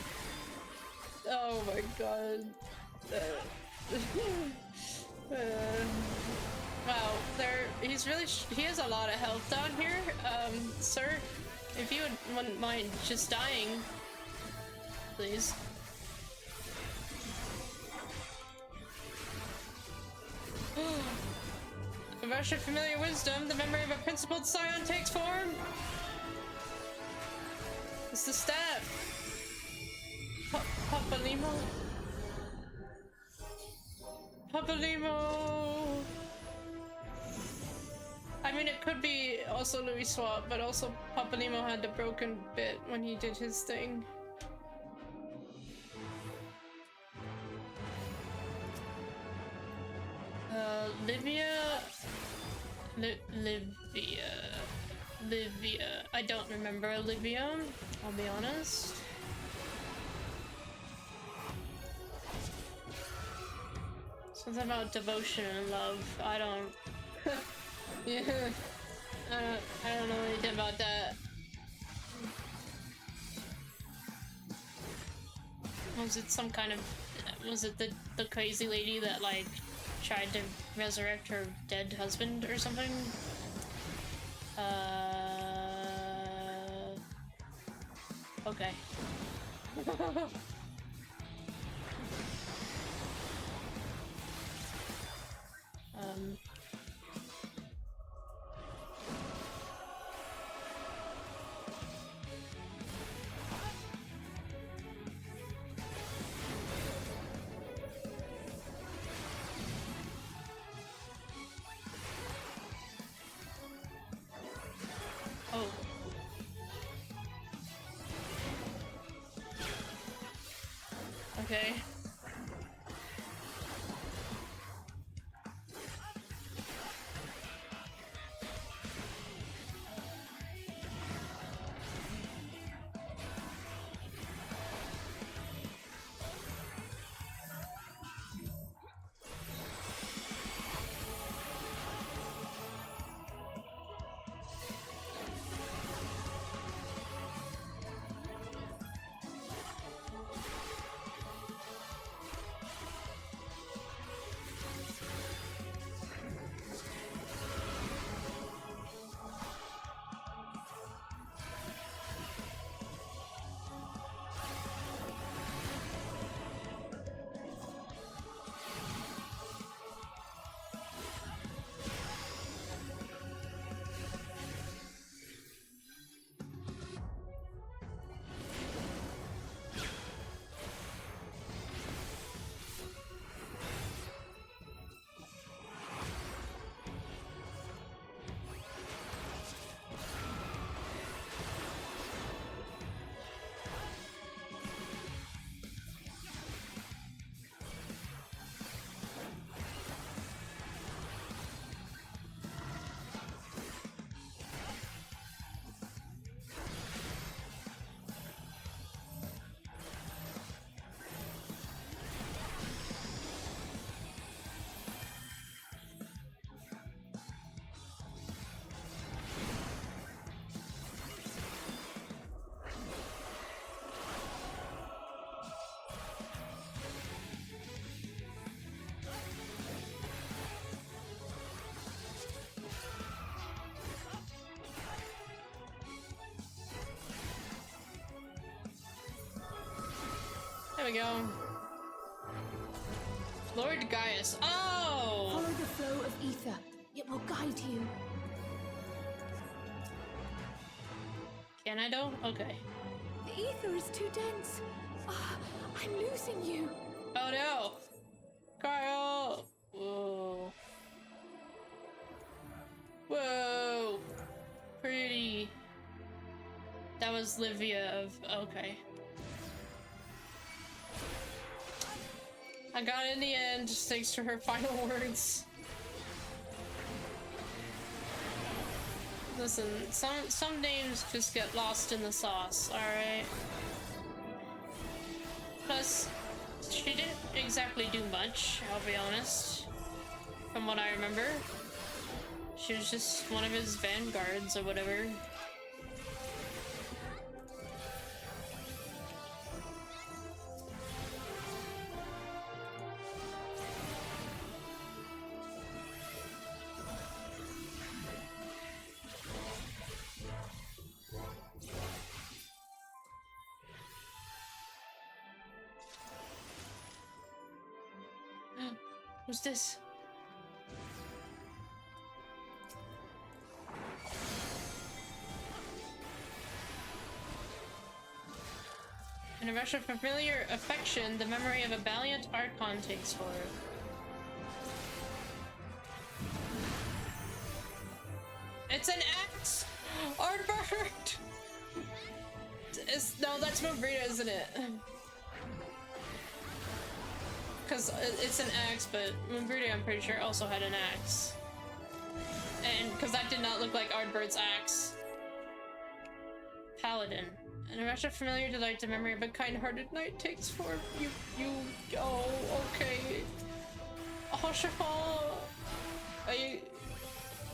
Speaker 1: Oh my god. Wow, he's really, he has a lot of health down here. Sir, if you wouldn't mind just dying, please. A rush of familiar wisdom, the memory of a principled scion takes form. It's the staff. Papalimo. Papalimo. I mean, it could be also Louis Swap, but also Papalimo had the broken bit when he did his thing. Livia. I don't remember Olivia, I'll be honest. Something about devotion and love. I don't... yeah. I don't know anything about that. Was it some kind of... Was it the crazy lady that, like, tried to resurrect her dead husband or something? Okay. Okay. There we go. Lord Gaius. Oh!
Speaker 7: Follow the flow of ether. It will guide you.
Speaker 1: Can I though? Okay.
Speaker 7: The ether is too dense. Ah, I'm losing you.
Speaker 1: Oh no! Kyle! Whoa. Whoa! Pretty. That was Livia of. Okay. I got it in the end, just thanks to her final words. Listen, some names just get lost in the sauce, alright? Plus, she didn't exactly do much, I'll be honest. From what I remember. She was just one of his vanguards or whatever. Who's this? In a rush of familiar affection, the memory of a valiant Archon takes form. It's an axe! Ardbert! No, that's Moonbreeder, isn't it? Because it's an axe, but Moonbreeder, I'm pretty sure, also had an axe. And because that did not look like Ardbert's axe. Paladin. In a rush of familiar delight, the memory of a kind-hearted knight takes form. Oh, okay. Oh, Shafal.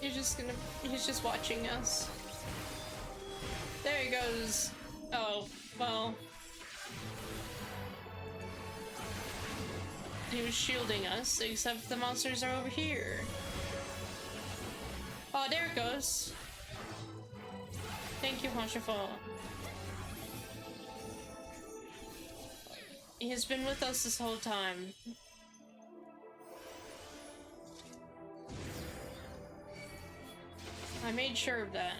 Speaker 1: You're just gonna, he's just watching us. There he goes. Oh, well. He was shielding us, except the monsters are over here. Oh, there it goes. Thank you, Honchafal. He has been with us this whole time. I made sure of that.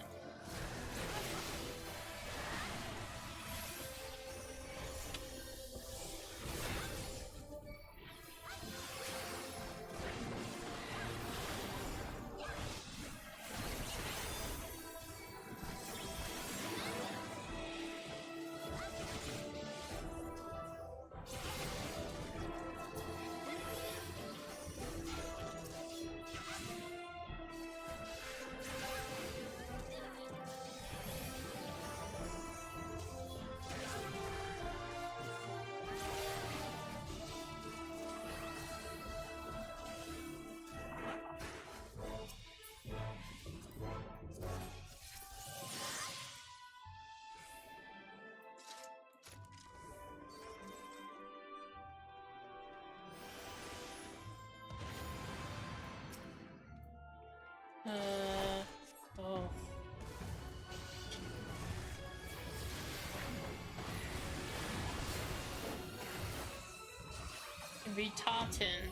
Speaker 1: Vitatin.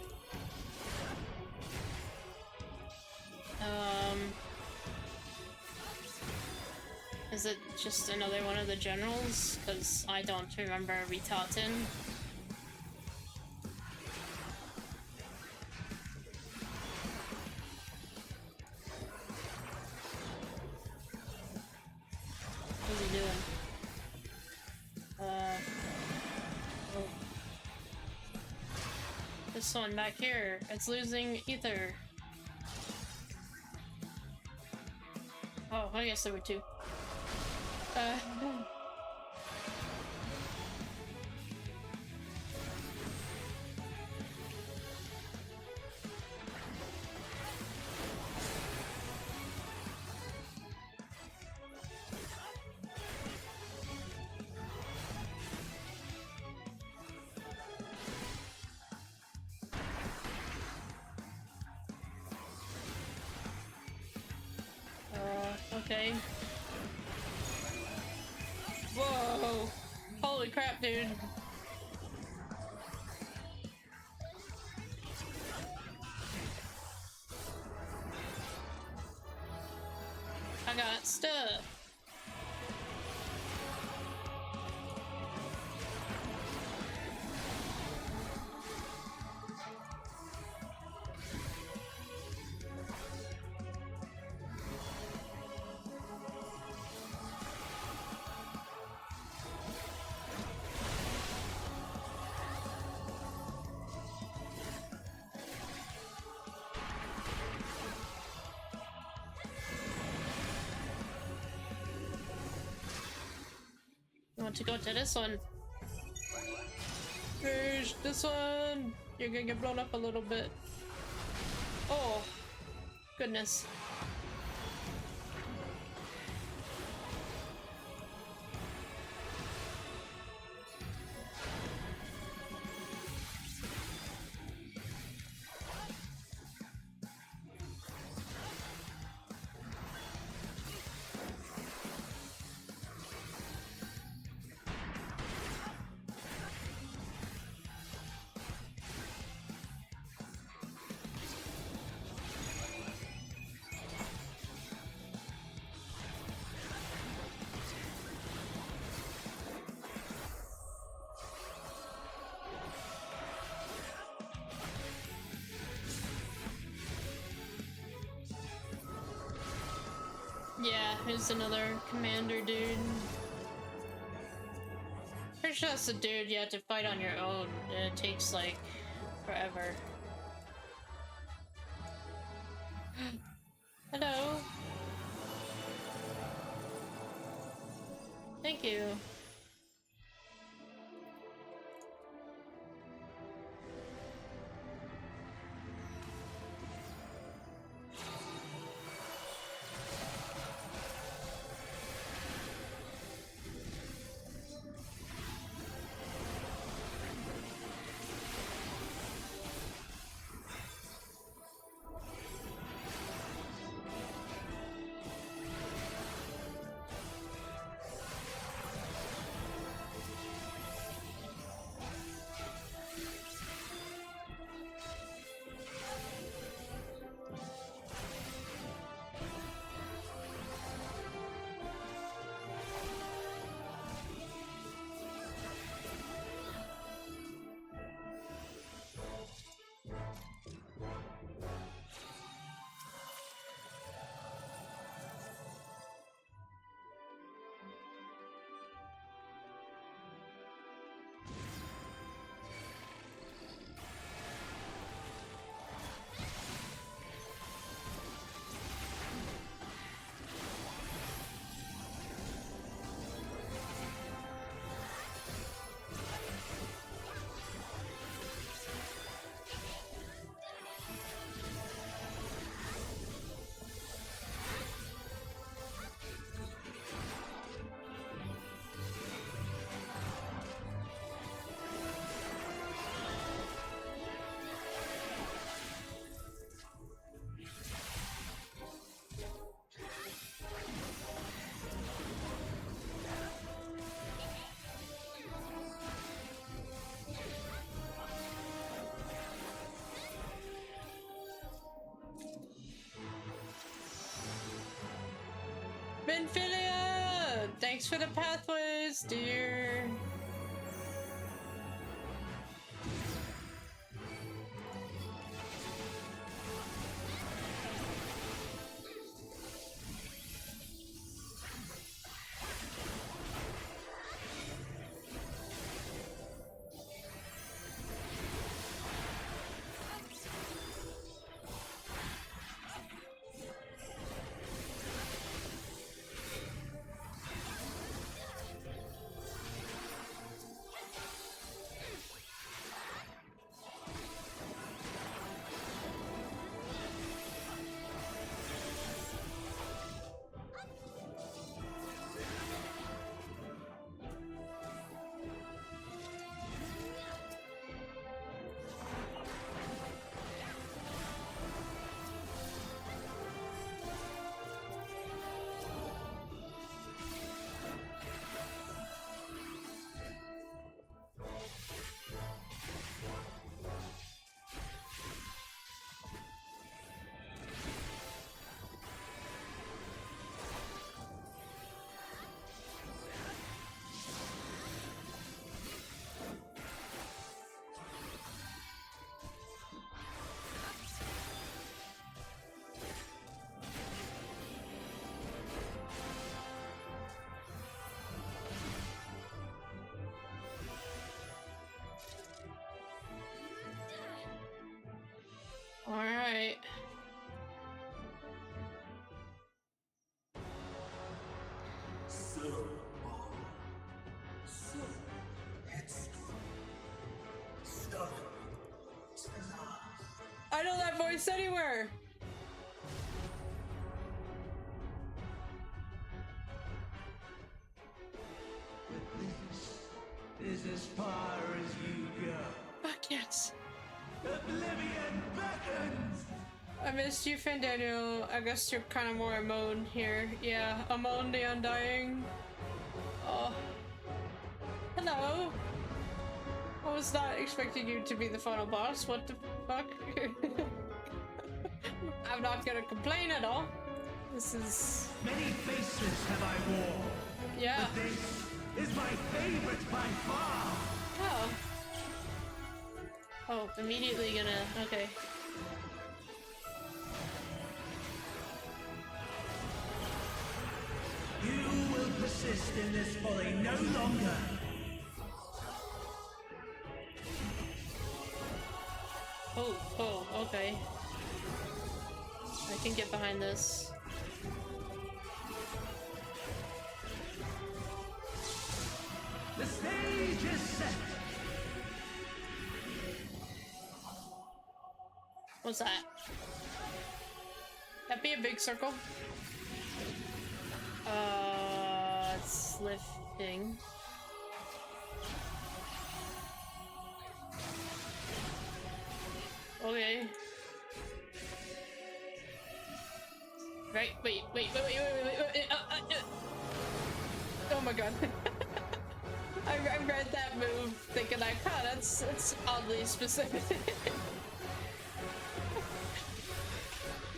Speaker 1: Is it just another one of the generals? Because I don't remember Vitatin. What's he doing? Oh. This one back here, it's losing ether. Oh, I guess there were two. Okay. Whoa! Holy crap, dude. I got stuck. Want to go to this one? Fish, this one! You're gonna get blown up a little bit. Oh, goodness. Yeah, here's another commander dude. Pretty sure that's a dude you have to fight on your own, and it takes like forever. Hello. Thank you. Benfilia! Thanks for the pathways, dear. All right. I know that voice anywhere.
Speaker 12: Is as far as you go.
Speaker 1: Fuck yes.
Speaker 12: Oblivion beckons!
Speaker 1: I missed you, Hydaelyn. I guess you're kind of more Amon here. Yeah, Amon the Undying. Oh. Hello. I was not expecting you to be the final boss. What the fuck? I'm not gonna complain at all. This is...
Speaker 12: Many faces have I worn.
Speaker 1: Yeah.
Speaker 12: But this is my favorite by far.
Speaker 1: Oh. Oh, immediately gonna... Okay.
Speaker 12: You will persist in this folly no longer.
Speaker 1: Oh, okay. I can get behind this.
Speaker 12: The stage is set.
Speaker 1: What's that? That'd be a big circle. It's lifting. Okay. Right, wait. Oh my god. I read that move thinking like, huh, that's oddly specific.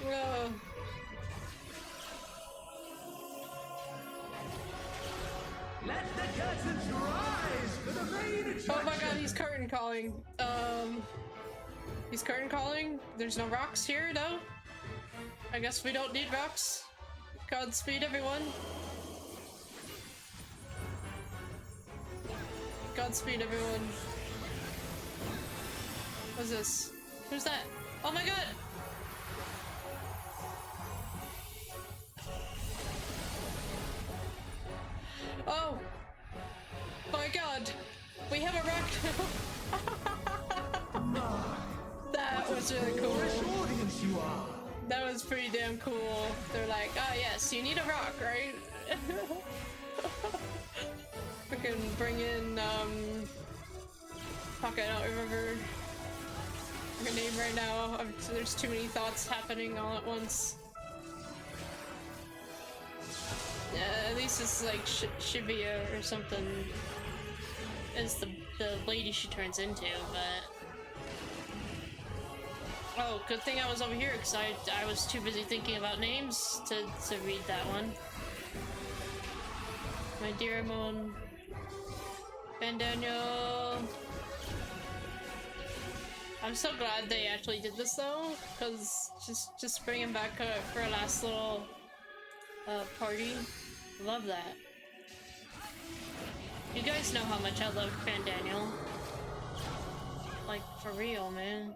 Speaker 1: Oh.
Speaker 12: Let the curtains rise for the main attraction.
Speaker 1: Oh my god, he's curtain calling. He's curtain calling. There's no rocks here, though. I guess we don't need rocks. Godspeed, everyone. Godspeed, everyone. What's this? Who's that? Oh my god! Oh! My god! We have a rock now! That was really cool.
Speaker 12: Audience you are.
Speaker 1: That was pretty damn cool. They're like, oh yes, you need a rock, right? We can bring in, fuck, I don't remember her name right now. There's too many thoughts happening all at once. At least it's like Shibia or something is the lady she turns into, but... Oh, good thing I was over here because I was too busy thinking about names to read that one. My dear Moon. Daniel. I'm so glad they actually did this though, because just bring him back for a last little party. Love that. You guys know how much I love Daniel. Like, for real, man.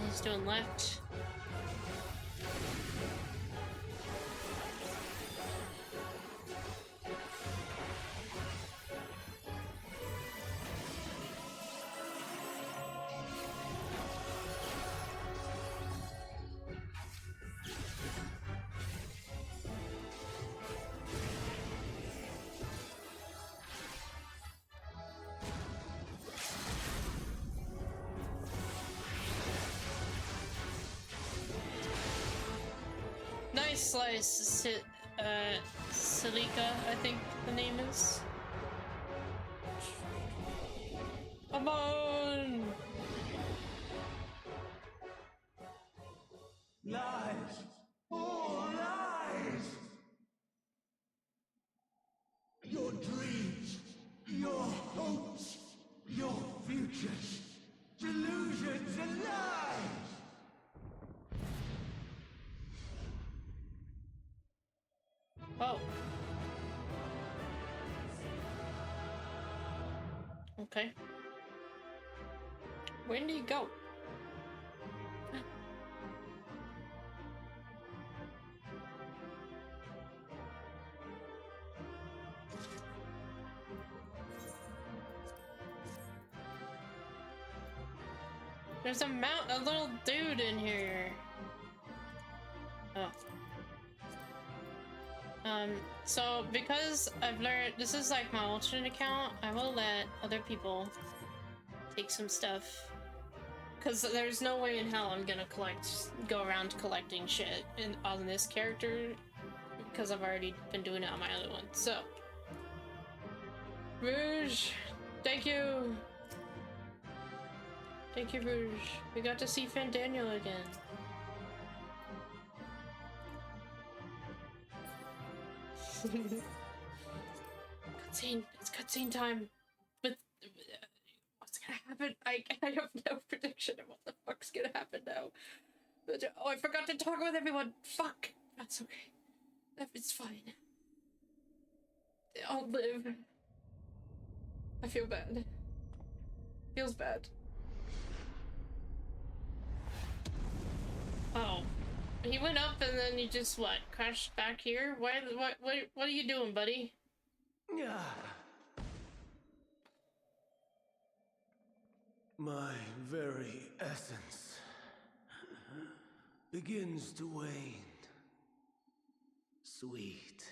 Speaker 1: He's doing left. Nice slice, Silika, I think the name is. Come on!
Speaker 12: Lies! All lies! Your dreams, your hopes, your futures, delusions and lies!
Speaker 1: Oh. Okay. Where did he go? There's a little dude in here. Oh. So because I've learned this is like my alternate account, I will let other people take some stuff. Cause there's no way in hell I'm gonna go around collecting shit on this character, because I've already been doing it on my other one. So, Rouge, thank you. Thank you, Rouge. We got to see Daniel again. Cutscene. It's cutscene time. But what's gonna happen? I have no prediction of what the fuck's gonna happen now. But, oh, I forgot to talk with everyone. Fuck. That's okay. It's fine. I'll live. I feel bad. Feels bad. Oh. He went up and then you just, what, crashed back here? What are you doing, buddy?
Speaker 19: Yeah. My very essence begins to wane. Sweet,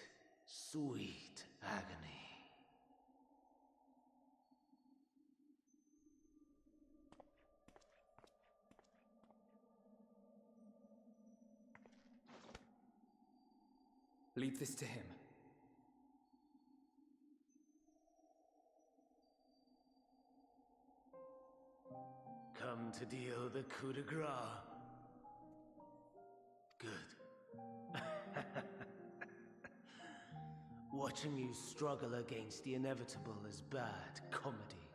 Speaker 19: sweet agony.
Speaker 22: Leave this to him.
Speaker 19: Come to deal the coup de grace. Good. Watching you struggle against the inevitable is bad comedy.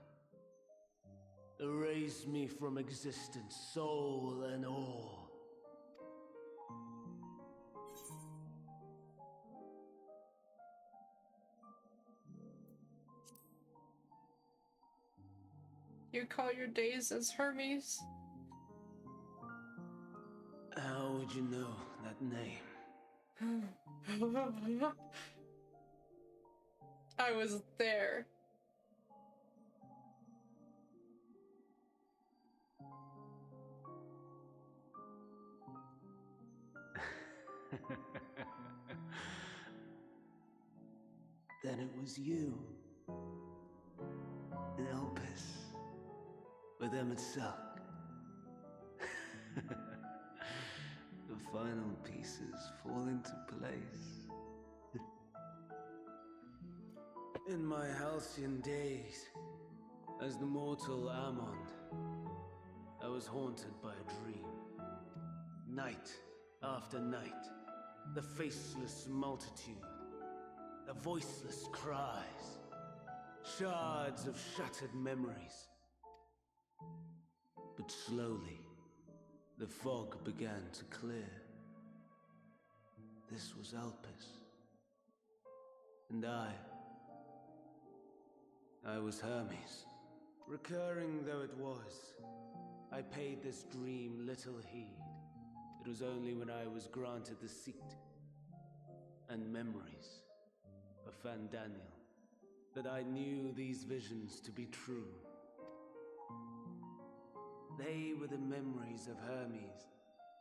Speaker 19: Erase me from existence, soul and all.
Speaker 1: You call your days as Hermes?
Speaker 19: How would you know that name?
Speaker 1: I was there.
Speaker 19: Then it was you. An opus. With Emmett Suck. The final pieces fall into place. In my halcyon days,
Speaker 14: As the mortal Ammon, I was haunted by a dream. Night after night, the faceless multitude, the voiceless cries, shards of shattered memories. But slowly, the fog began to clear. This was Elpis. And I was Hermes. Recurring though it was, I paid this dream little heed. It was only when I was granted the seat and memories of Fandaniel that I knew these visions to be true. They were the memories of Hermes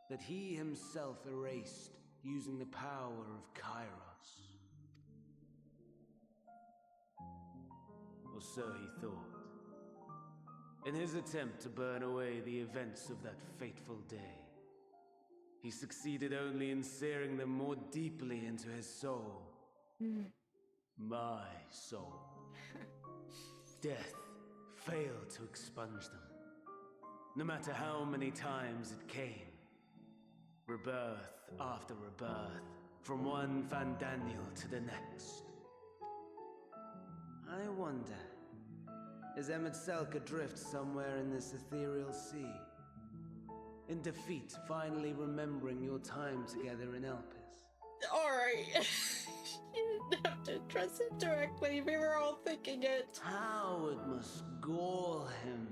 Speaker 14: that he himself erased using the power of Kairos. Or so he thought. In his attempt to burn away the events of that fateful day, he succeeded only in searing them more deeply into his soul. My soul. Death failed to expunge them. No matter how many times it came. Rebirth after rebirth, from one Fandaniel to the next. I wonder, is Emet-Selch adrift somewhere in this ethereal sea? In defeat, finally remembering your time together in Elpis?
Speaker 1: Alright. You didn't have to address it directly, we were all thinking it.
Speaker 14: How it must gall him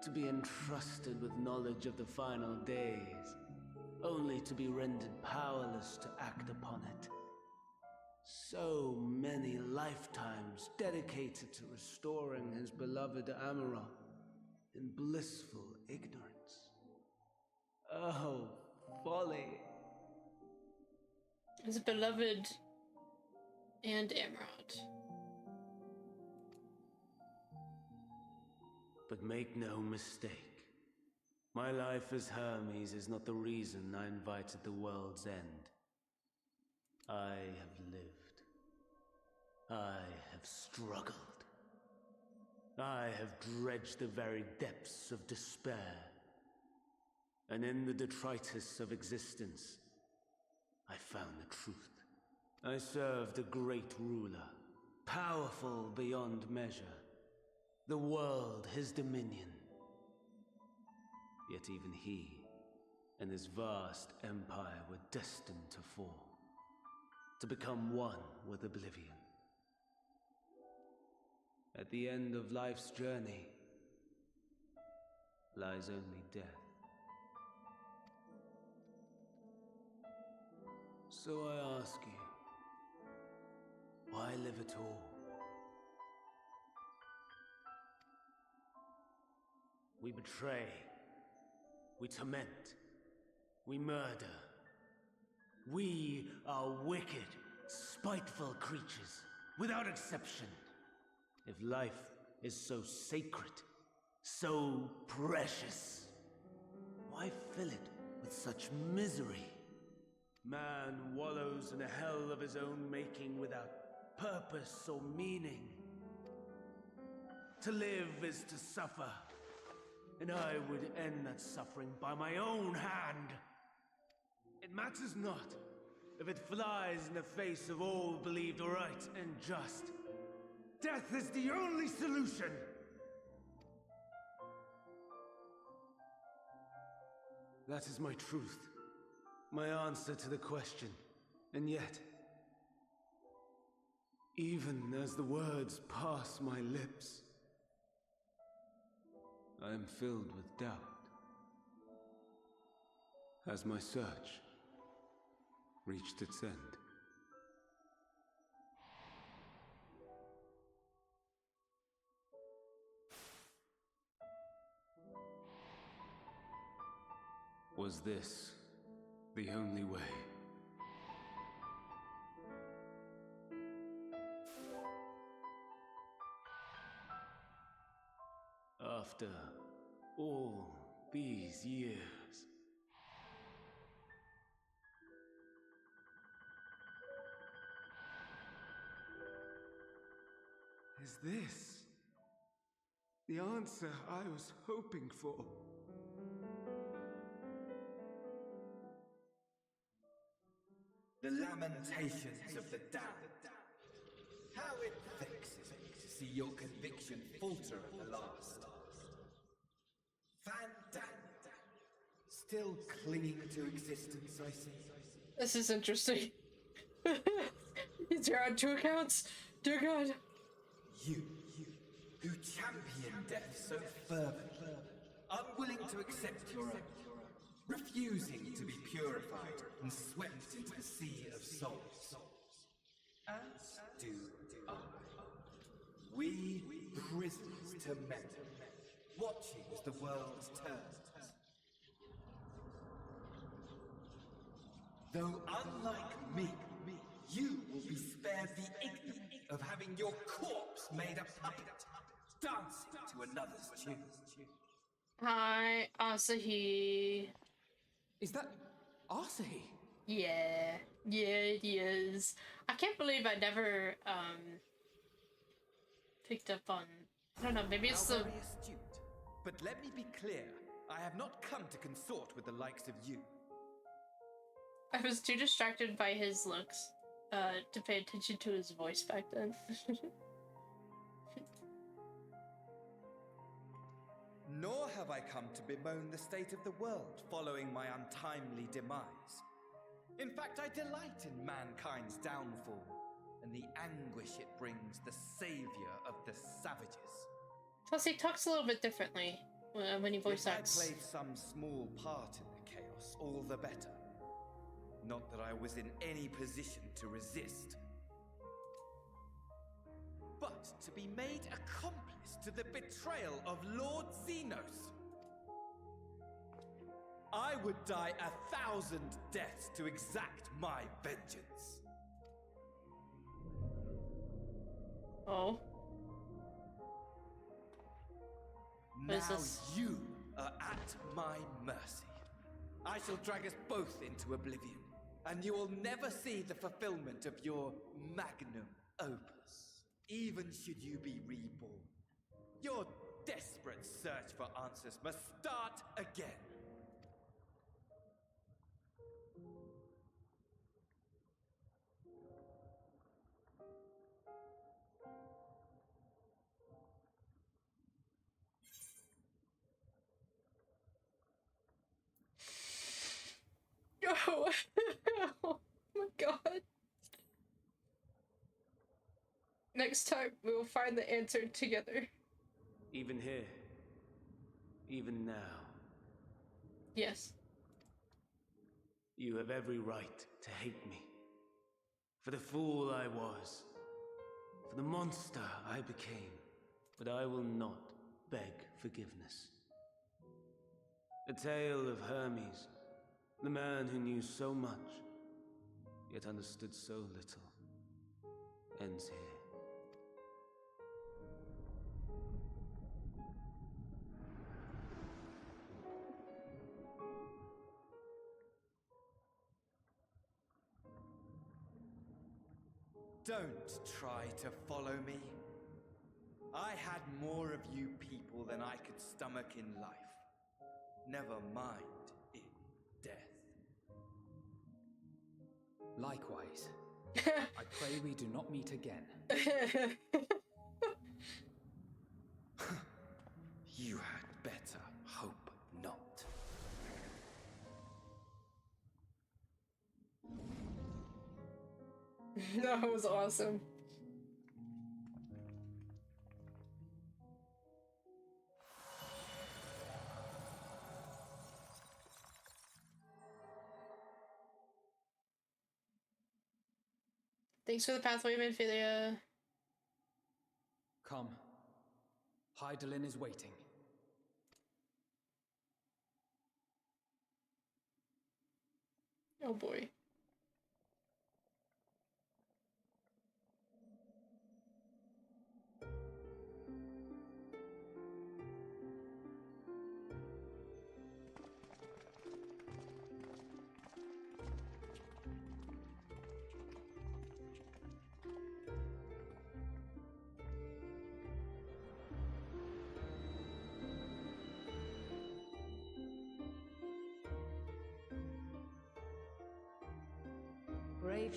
Speaker 14: to be entrusted with knowledge of the final days, only to be rendered powerless to act upon it. So many lifetimes dedicated to restoring his beloved Amaranth in blissful ignorance. Oh, folly.
Speaker 1: His beloved and Amaranth.
Speaker 14: But make no mistake, my life as Hermes is not the reason I invited the world's end. I have lived. I have struggled. I have dredged the very depths of despair. And in the detritus of existence, I found the truth. I served a great ruler, powerful beyond measure. The world his dominion. Yet even he and his vast empire were destined to fall, to become one with oblivion. At the end of life's journey lies only death. So I ask you, why live at all? We betray, we torment, we murder. We are wicked, spiteful creatures, without exception. If life is so sacred, so precious, why fill it with such misery? Man wallows in a hell of his own making without purpose or meaning. To live is to suffer. And I would end that suffering by my own hand. It matters not if it flies in the face of all believed right and just. Death is the only solution! That is my truth, my answer to the question. And yet, even as the words pass my lips, I am filled with doubt. Has my search reached its end? Was this the only way? After all these years, is this
Speaker 15: The answer I was hoping for.
Speaker 17: The lamentations of the damned. How it vexes me to see your conviction falter at the last. Vandania. Still clinging to existence, I see.
Speaker 1: This is interesting. These are on 2 accounts. Dear God.
Speaker 17: You, who champion death so fervently, unwilling to accept your own, refusing to be purified and swept into the sea of souls. As do I. We prisoners to memory, watching as the world turns. Though unlike me, you will be spared the ignominy of having your corpse made a puppet, dancing to another's tune.
Speaker 1: Hi, Asahi.
Speaker 22: Is that Asahi?
Speaker 1: Yeah, it is. I can't believe I never picked up on. I don't know. Maybe it's
Speaker 17: How
Speaker 1: the.
Speaker 17: very astute. But let me be clear. I have not come to consort with the likes of you.
Speaker 1: I was too distracted by his looks to pay attention to his voice back then.
Speaker 17: Nor have I come to bemoan the state of the world following my untimely demise. In fact, I delight in mankind's downfall and the anguish it brings the savior of the savages.
Speaker 1: Plus, he talks a little bit differently when he voice
Speaker 17: If
Speaker 1: acts.
Speaker 17: I played some small part in the chaos, all the better. Not that I was in any position to resist. But to be made accomplice to the betrayal of Lord Xenos. I would die 1,000 deaths to exact my vengeance.
Speaker 1: Oh. What is
Speaker 17: Now
Speaker 1: this?
Speaker 17: you are at my mercy. I shall drag us both into oblivion, and you will never see the fulfillment of your magnum opus, even should you be reborn. Your desperate search for answers must start again.
Speaker 1: Oh. Oh my God. Next time we will find the answer together.
Speaker 14: Even here. Even now.
Speaker 1: Yes.
Speaker 14: You have every right to hate me. For the fool I was. For the monster I became. But I will not beg forgiveness. The tale of Hermes, the man who knew so much, yet understood so little, ends here.
Speaker 17: Don't try to follow me. I had more of you people than I could stomach in life. Never mind in death.
Speaker 22: Likewise. I pray we do not meet again.
Speaker 17: You had better hope not.
Speaker 1: That was awesome. Thanks for the pathway, Minfilia.
Speaker 22: Come. Hydaelyn is waiting.
Speaker 1: Oh boy.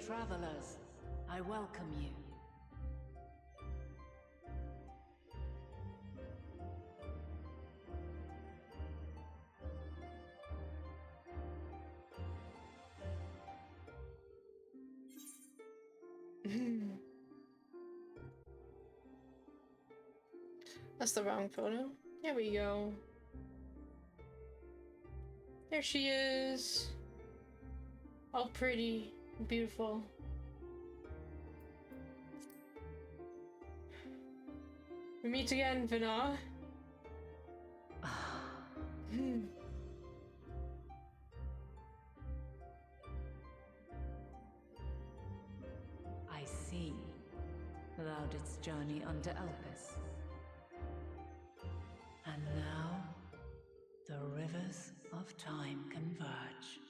Speaker 2: travelers, I welcome you.
Speaker 1: That's the wrong photo. Here we go. There she is. All pretty, beautiful. We meet again, Vina.
Speaker 2: I see. Thou didst journey unto Elpis. And now, the rivers of time converge.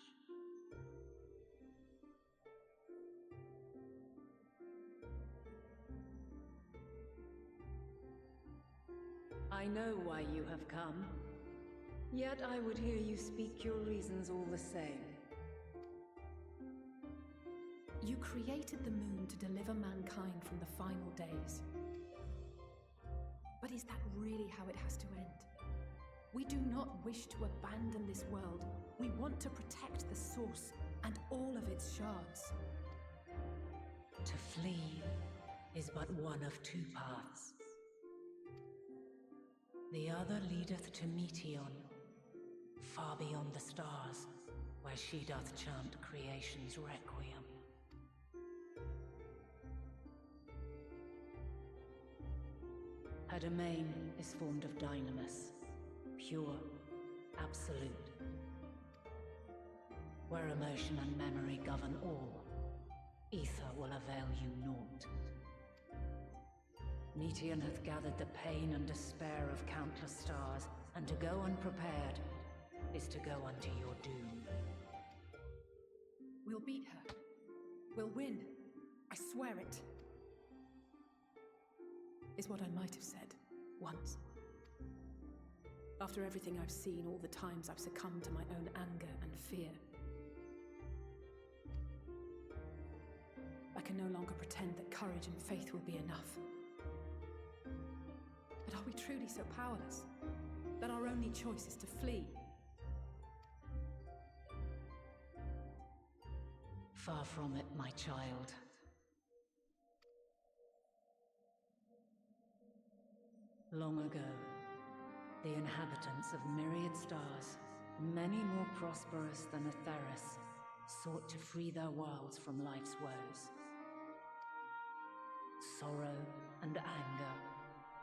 Speaker 2: I know why you have come, yet I would hear you speak your reasons all the same.
Speaker 7: You created the moon to deliver mankind from the final days. But is that really how it has to end? We do not wish to abandon this world. We want to protect the source and all of its shards.
Speaker 2: To flee is but one of two paths. The other leadeth to Meteon, far beyond the stars, where she doth chant creation's requiem. Her domain is formed of dynamis, pure, absolute. Where emotion and memory govern all, ether will avail you naught. Meteon hath gathered the pain and despair of countless stars, and to go unprepared is to go unto your doom.
Speaker 7: We'll beat her. We'll win. I swear it. Is what I might have said, once. After everything I've seen, all the times I've succumbed to my own anger and fear. I can no longer pretend that courage and faith will be enough. But are we truly so powerless, that our only choice is to flee?
Speaker 2: Far from it, my child. Long ago, the inhabitants of myriad stars, many more prosperous than Atheris, sought to free their worlds from life's woes. Sorrow and anger,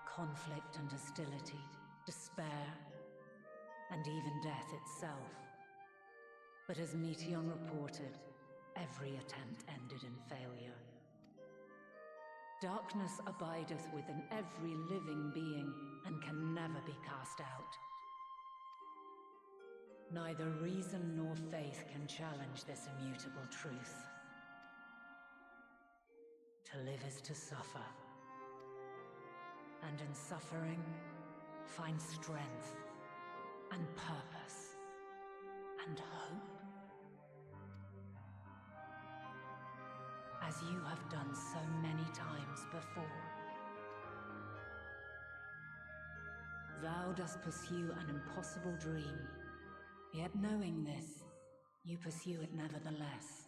Speaker 2: conflict and hostility, despair, and even death itself. But as Meteon reported, every attempt ended in failure. Darkness abideth within every living being and can never be cast out. Neither reason nor faith can challenge this immutable truth. To live is to suffer, and in suffering, find strength and purpose and hope. As you have done so many times before. Thou dost pursue an impossible dream, yet knowing this, you pursue it nevertheless.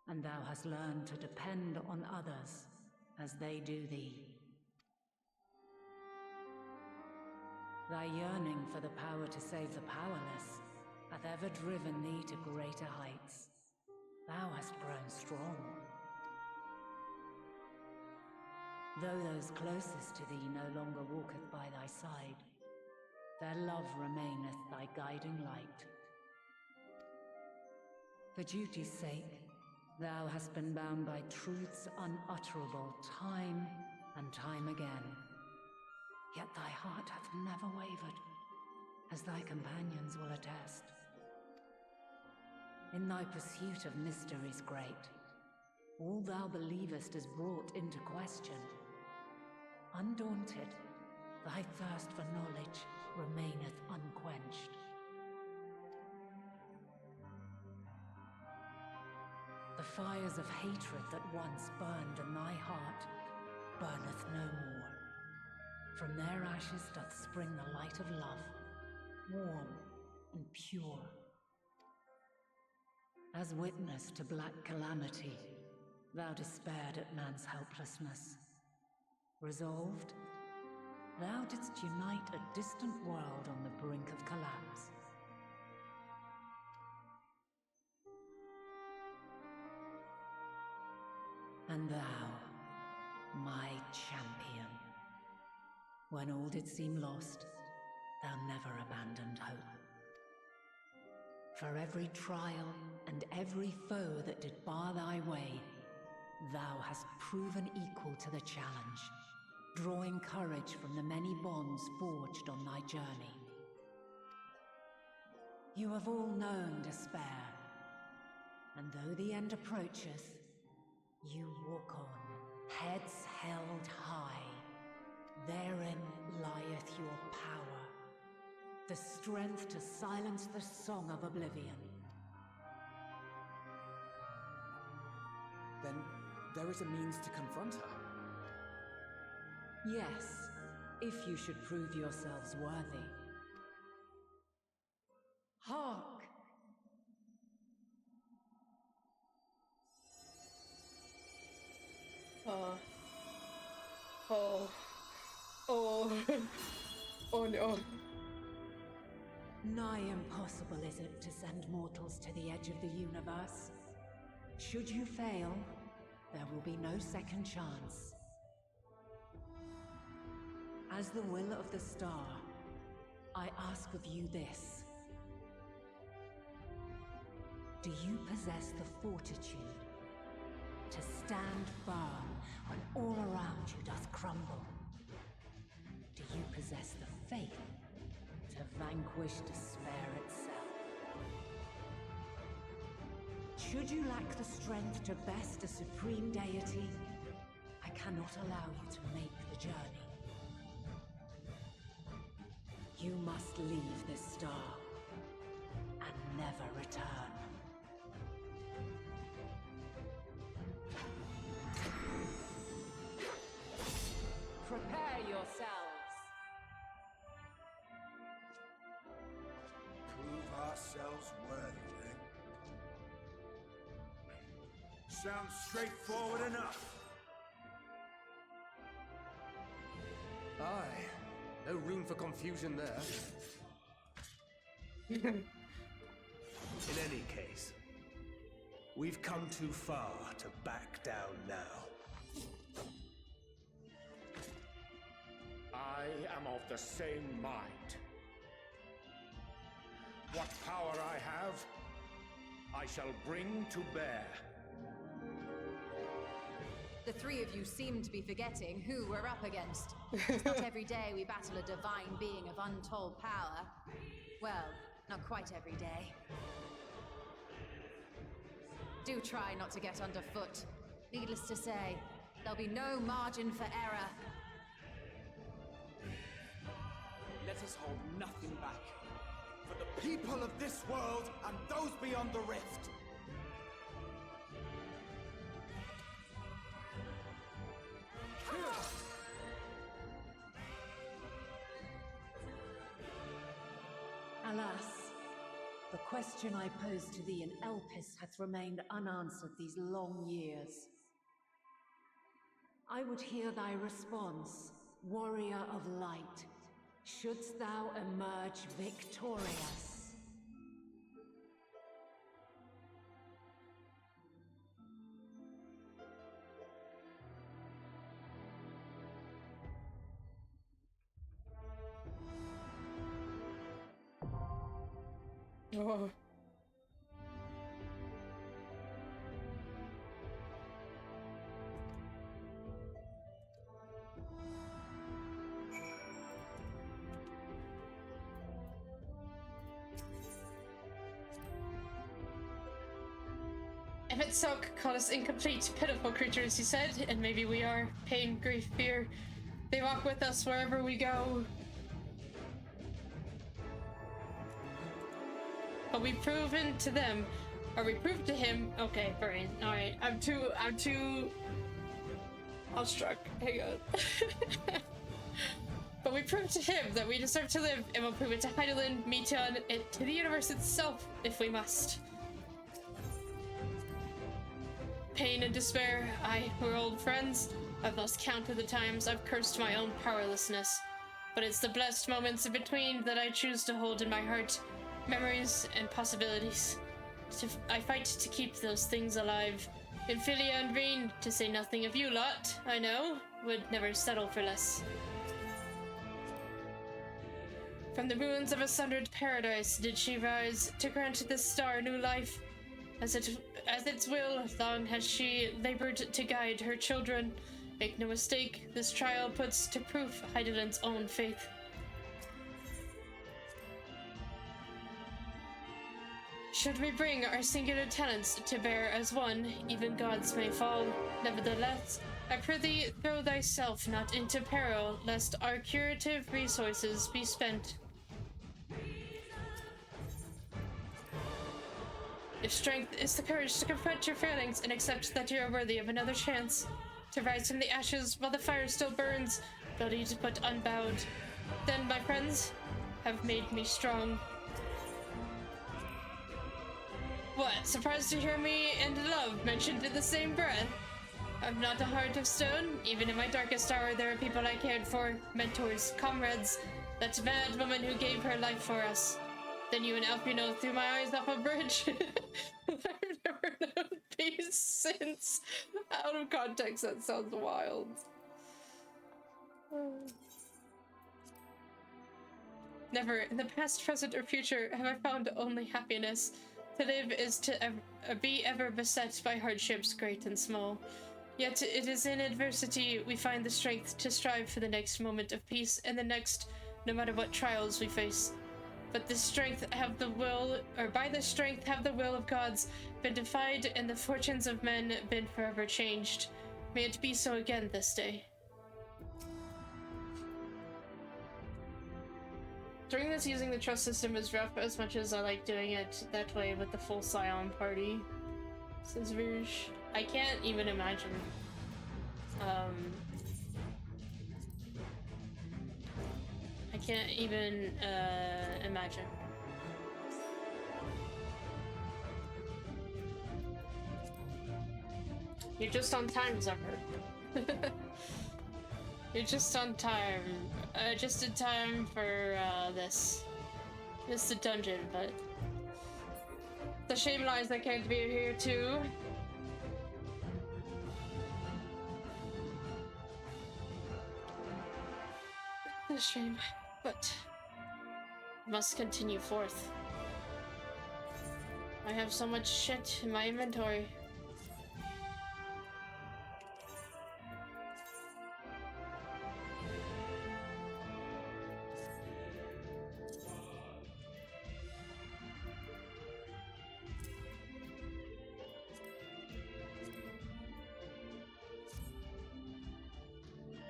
Speaker 2: And thou hast learned to depend on others as they do thee. Thy yearning for the power to save the powerless hath ever driven thee to greater heights. Thou hast grown strong. Though those closest to thee no longer walketh by thy side, their love remaineth thy guiding light. For duty's sake, thou hast been bound by truths unutterable time and time again. Yet thy heart hath never wavered, as thy companions will attest. In thy pursuit of mysteries great, all thou believest is brought into question. Undaunted, thy thirst for knowledge remaineth unquenched. The fires of hatred that once burned in thy heart burneth no more. From their ashes doth spring the light of love, warm and pure. As witness to black calamity, thou despaired at man's helplessness. Resolved, thou didst unite a distant world on the brink of collapse. And thou, my champion, when all did seem lost, thou never abandoned hope. For every trial and every foe that did bar thy way, thou hast proven equal to the challenge, drawing courage from the many bonds forged on thy journey. You have all known despair, and though the end approacheth, you walk on, heads held high. Therein lieth your power, the strength to silence the song of oblivion.
Speaker 22: Then there is a means to confront her.
Speaker 2: Yes, if you should prove yourselves worthy. Hark!
Speaker 1: Oh no.
Speaker 2: Nigh impossible is it to send mortals to the edge of the universe. Should you fail, there will be no second chance. As the will of the star, I ask of you this. Do you possess the fortitude to stand firm when all around you doth crumble? Do you possess the faith to vanquish despair itself? Should you lack the strength to best a supreme deity, I cannot allow you to make the journey. You must leave this star and never return. Prepare yourselves.
Speaker 8: Prove ourselves worthy, then. Sounds straightforward enough.
Speaker 19: Aye, no room for confusion there. In any case, we've come too far to back down now.
Speaker 4: I am of the same mind. What power I have, I shall bring to bear.
Speaker 3: The three of you seem to be forgetting who we're up against. It's not every day we battle a divine being of untold power. Well, not quite every day. Do try not to get underfoot. Needless to say, there'll be no margin for error.
Speaker 18: Let us hold nothing back. For the people of this world and those beyond the rift.
Speaker 2: Alas, the question I posed to thee in Elpis hath remained unanswered these long years. I would hear thy response, warrior of light. Shouldst thou emerge victorious?
Speaker 1: Oh. If it's so, call us incomplete, pitiful creatures, he said, and maybe we are. Pain, grief, fear. They walk with us wherever we go. But we've proven to them Or we prove to him. Okay, fine. Alright, I'm too awestruck. Hang on. But we prove to him that we deserve to live, and we'll prove it to Hydaelyn, Meteon, and to the universe itself, if we must. Pain and despair, we're old friends. I've lost count of the times I've cursed my own powerlessness. But it's the blessed moments in between that I choose to hold in my heart. Memories and possibilities. I fight to keep those things alive. Infilia and Veen, to say nothing of you lot, I know, would never settle for less. From the ruins of a sundered paradise did she rise to grant this star new life. As its will, long has she labored to guide her children. Make no mistake, this trial puts to proof Hydaelyn's own faith. Should we bring our singular talents to bear as one, even gods may fall. Nevertheless, I prithee throw thyself not into peril, lest our curative resources be spent. If strength is the courage to confront your failings and accept that you are worthy of another chance, to rise from the ashes while the fire still burns, bloodied but unbowed, then, my friends, have made me strong. What, surprised to hear me and love mentioned in the same breath? I've not a heart of stone. Even in my darkest hour, there are people I cared for, mentors, comrades, that mad woman who gave her life for us. Then you and Alpino threw my eyes off a bridge. I've never known peace since. Out of context, that sounds wild. Never, in the past, present, or future, have I found only happiness. To live is to be ever beset by hardships, great and small. Yet it is in adversity we find the strength to strive for the next moment of peace and the next, no matter what trials we face. But this strength have the will, or by this strength have the will of gods been defied and the fortunes of men been forever changed. May it be so again this day. Doing this using the trust system is rough as much as I like doing it that way with the full Scion party. Says Virge. I can't even imagine. I can't even imagine. You're just on time, Zephyr. You're just on time. Just in time for this. This is a dungeon, but the shame lies I can't be here too. The shame, but must continue forth. I have so much shit in my inventory.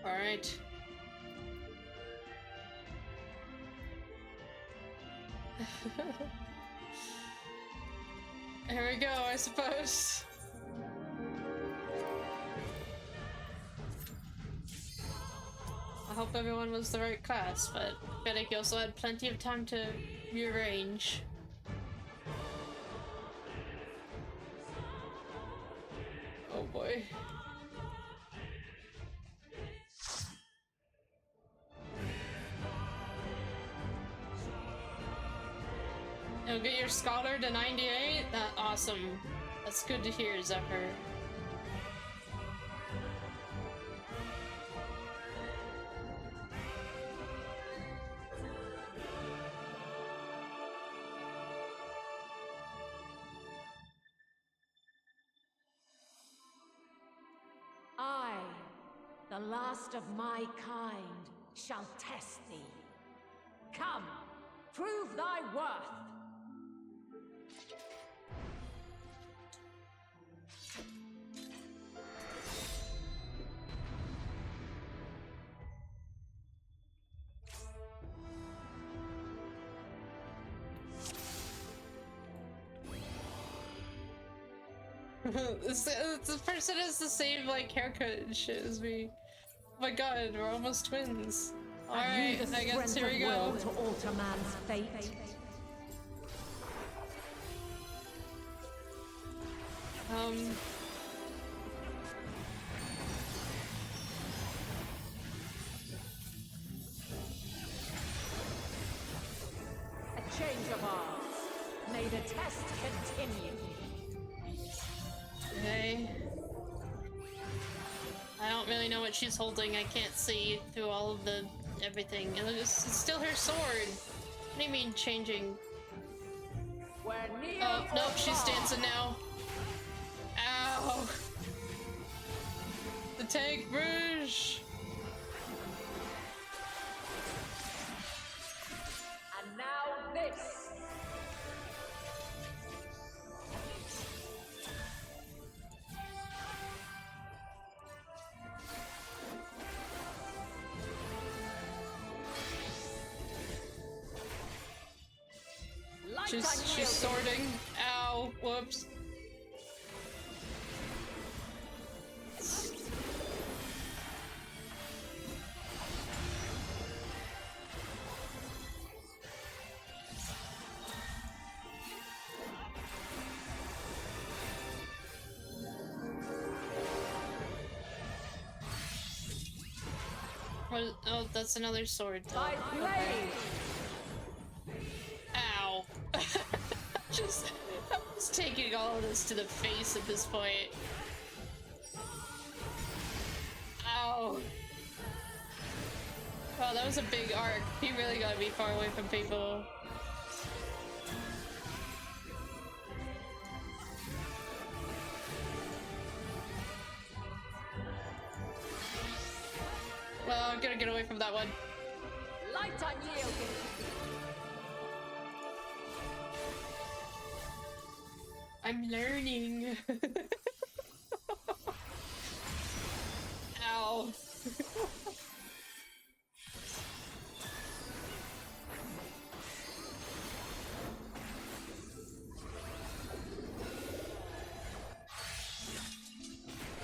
Speaker 1: All right. Here we go, I suppose. I hope everyone was the right class, but I feel like you also had plenty of time to rearrange. Oh boy. You'll get your scholar to 98? That's awesome. That's good to hear, Zephyr.
Speaker 2: I, the last of my kind, shall test thee. Come, prove thy worth.
Speaker 1: This person has the same, like, haircut and shit as me. Oh my god, we're almost twins. Alright, I guess here we go.
Speaker 2: To alter man's fate. A change of arms. May the test continue.
Speaker 1: Okay. I don't really know what she's holding. I can't see through all of the everything. It's still her sword. What do you mean changing? Oh, nope, she's dancing now. Ow! The tank Bruges!
Speaker 2: And now this.
Speaker 1: She's sorting. Ow, whoops. What? Oh, that's another sword. Okay. Ow. I'm just taking all of this to the face at this point. Ow. Wow, that was a big arc. He really gotta be far away from people. Well, I'm gonna get away from that one.
Speaker 2: Light unyielding.
Speaker 1: I'm learning. Ow.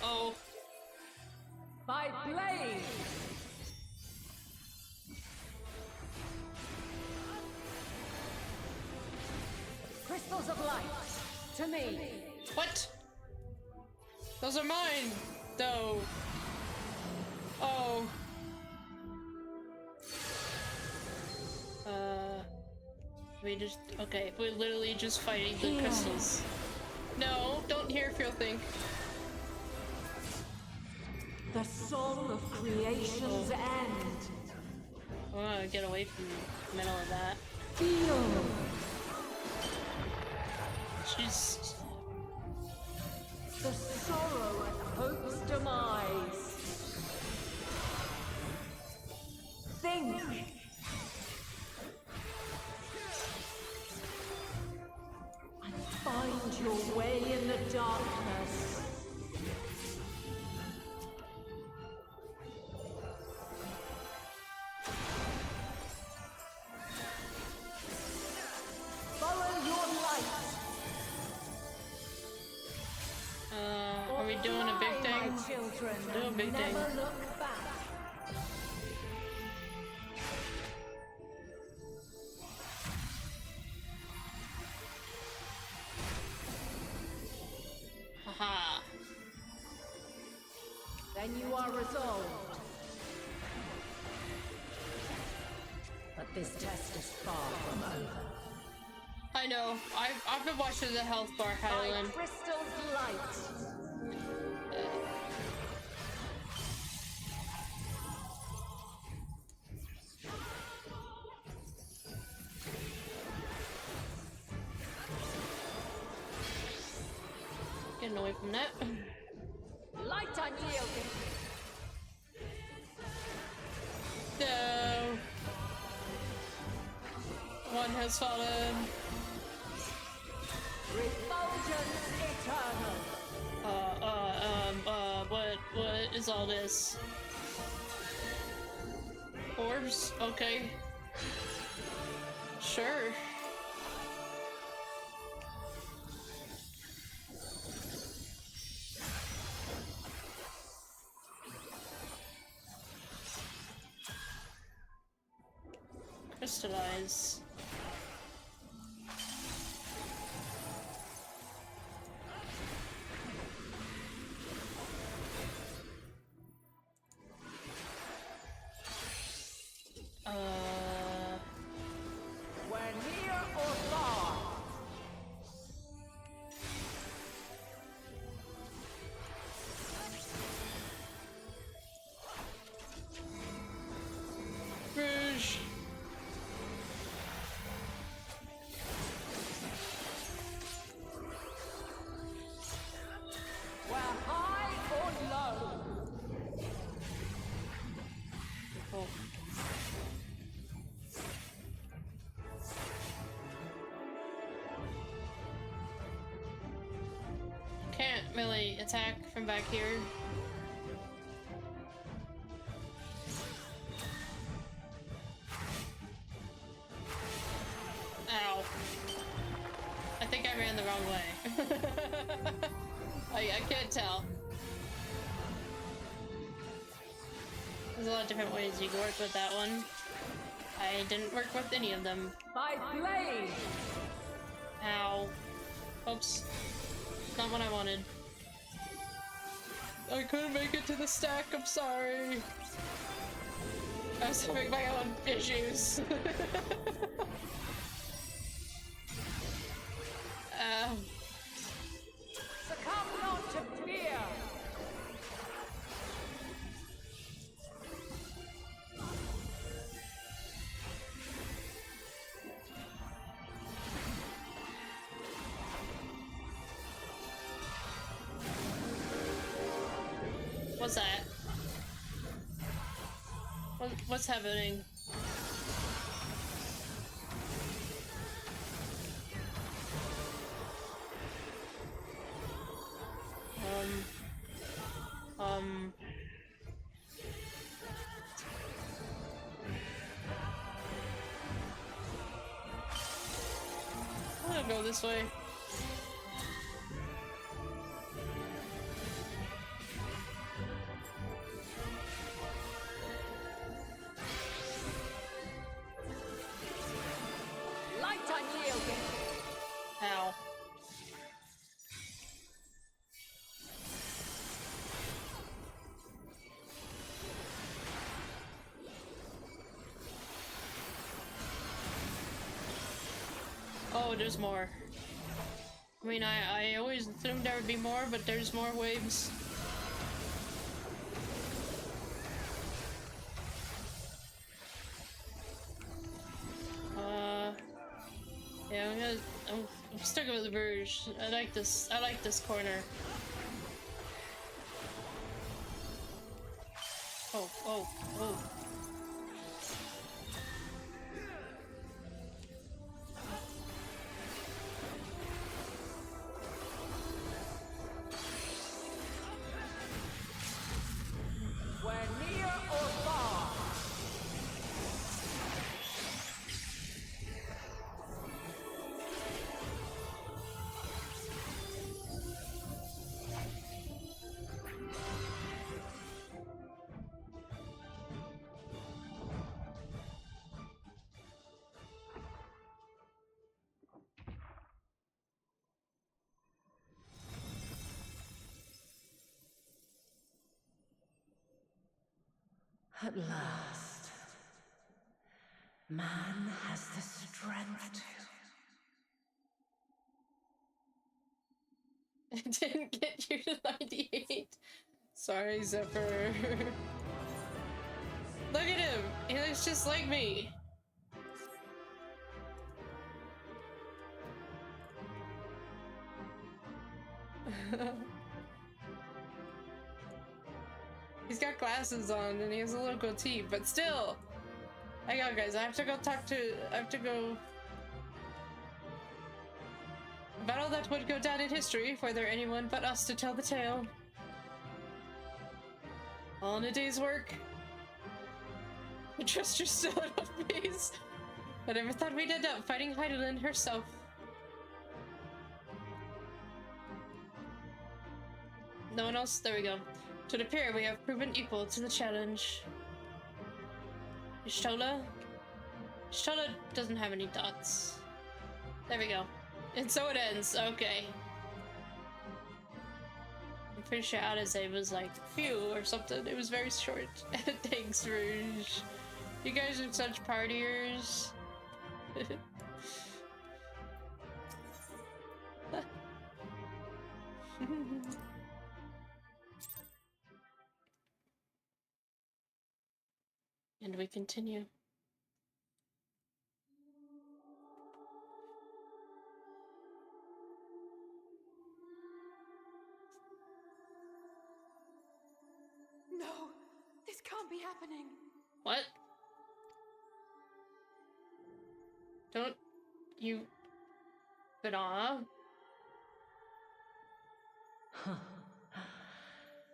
Speaker 1: Oh.
Speaker 2: By blade. Crystals of light. To me.
Speaker 1: What? Those are mine, though. Oh. We just okay. We're literally just fighting the crystals. No, don't hear feel think.
Speaker 2: The soul of creation's end.
Speaker 1: I want to get away from the middle of that.
Speaker 2: Feel.
Speaker 1: She's
Speaker 2: the sorrow at hope's demise. Think. And find your way in the darkness. Follow your light.
Speaker 1: Are we doing a big thing?
Speaker 2: Children,
Speaker 1: do a big thing.
Speaker 2: Never look back.
Speaker 1: Haha.
Speaker 2: Then you are resolved. But this test is far from over.
Speaker 1: I know. I've been watching the health bar, Hydaelyn.
Speaker 2: Crystal's light.
Speaker 1: Getting away from that.
Speaker 2: Light unyielding.
Speaker 1: No. One has fallen.
Speaker 2: Refulgence eternal.
Speaker 1: What is all this? Orbs? Okay. Sure. Crystallize.
Speaker 12: We're near or far.
Speaker 1: Rouge.
Speaker 12: We're high or low.
Speaker 1: Oh. Can't really attack from back here. Ow. I think I ran the wrong way. I can't tell. There's a lot of different ways you can work with that one. I didn't work with any of them.
Speaker 12: By blade.
Speaker 1: Ow. Oops. Not what I wanted. I couldn't make it to the stack, I'm sorry. I was having my own issues.
Speaker 12: Succumb not to fear.
Speaker 1: What's that? What's happening? I'm gonna go this way.
Speaker 12: Light unyielding.
Speaker 1: Ow. Oh, there's more. I mean, I always assumed there would be more, but there's more waves. Yeah, I'm sticking with the Bruges. I like this corner. Oh.
Speaker 12: We're near or far.
Speaker 2: At last, man has the strength to.
Speaker 1: I didn't get you to 98. Sorry, Zephyr. Look at him! He looks just like me. He's got glasses on and he has a little goatee, but still! Hang on, guys, I have to go a battle that would go down in history, were there anyone but us to tell the tale. All in a day's work. I trust you're still at off base. I never thought we'd end up fighting Hydaelyn herself. No one else? There we go. To the pair, we have proven equal to the challenge. Y'shtola? Shana doesn't have any dots. There we go. And so it ends. Okay. I'm pretty sure Adaze was like few or something. It was very short. Thanks, Rouge. You guys are such partiers. And we continue.
Speaker 7: No, this can't be happening.
Speaker 1: What? Don't you... Banana?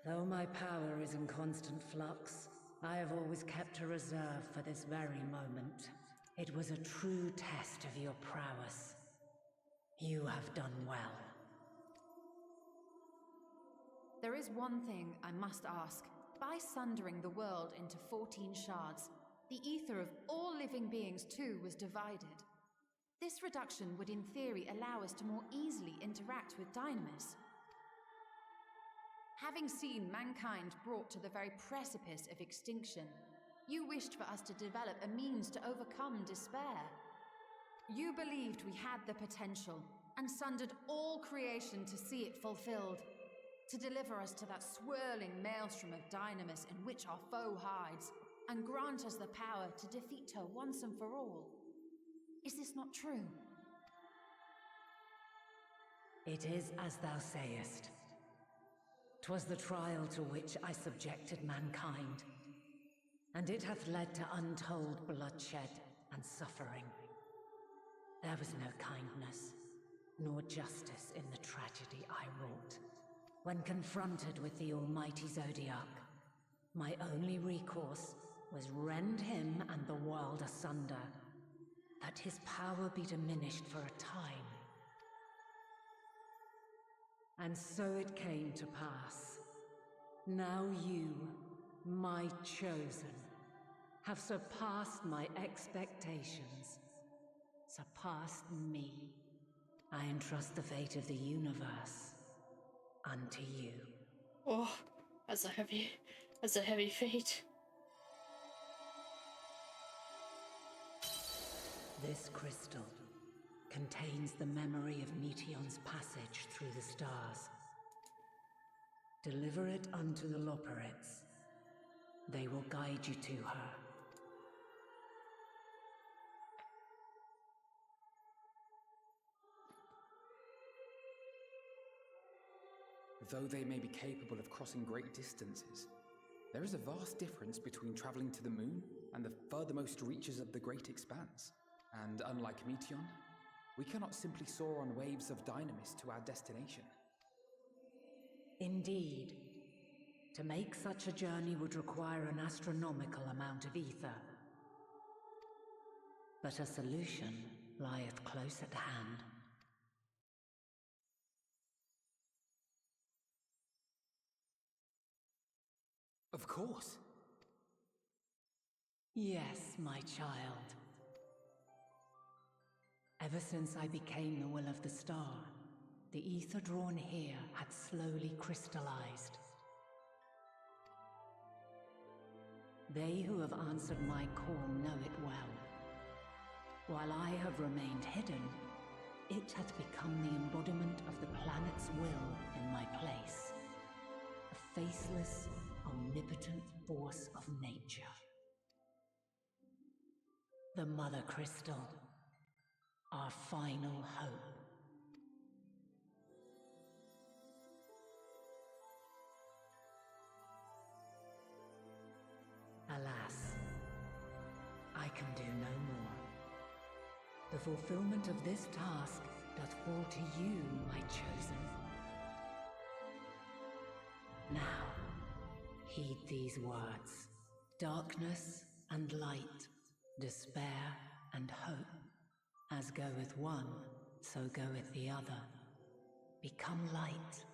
Speaker 2: Though my power is in constant flux, I have always kept a reserve for this very moment. It was a true test of your prowess. You have done well.
Speaker 3: There is one thing I must ask. By sundering the world into 14 shards, the ether of all living beings too was divided. This reduction would in theory allow us to more easily interact with Dynamis. Having seen mankind brought to the very precipice of extinction, you wished for us to develop a means to overcome despair. You believed we had the potential, and sundered all creation to see it fulfilled, to deliver us to that swirling maelstrom of Dynamis in which our foe hides, and grant us the power to defeat her once and for all. Is this not true?
Speaker 2: It is as thou sayest. 'Twas the trial to which I subjected mankind, and it hath led to untold bloodshed and suffering. There was no kindness, nor justice in the tragedy I wrought. When confronted with the almighty Zodiac, my only recourse was rend him and the world asunder, that his power be diminished for a time. And so it came to pass. Now you, my chosen, have surpassed my expectations, surpassed me. I entrust the fate of the universe unto you.
Speaker 1: Oh, that's a heavy fate.
Speaker 2: This crystal contains the memory of Meteion's passage through the stars. Deliver it unto the Labyrinthos. They will guide you to her.
Speaker 22: Though they may be capable of crossing great distances, there is a vast difference between traveling to the moon and the furthermost reaches of the great expanse. And unlike Meteion, we cannot simply soar on waves of Dynamis to our destination.
Speaker 2: Indeed. To make such a journey would require an astronomical amount of ether. But a solution lieth close at hand.
Speaker 22: Of course.
Speaker 2: Yes, my child. Ever since I became the will of the star, the ether drawn here had slowly crystallized. They who have answered my call know it well. While I have remained hidden, it hath become the embodiment of the planet's will in my place. A faceless, omnipotent force of nature. The Mothercrystal, our final hope. Alas, I can do no more. The fulfillment of this task doth fall to you, my chosen. Now, heed these words. Darkness and light, despair and hope. As goeth one, so goeth the other. Become light,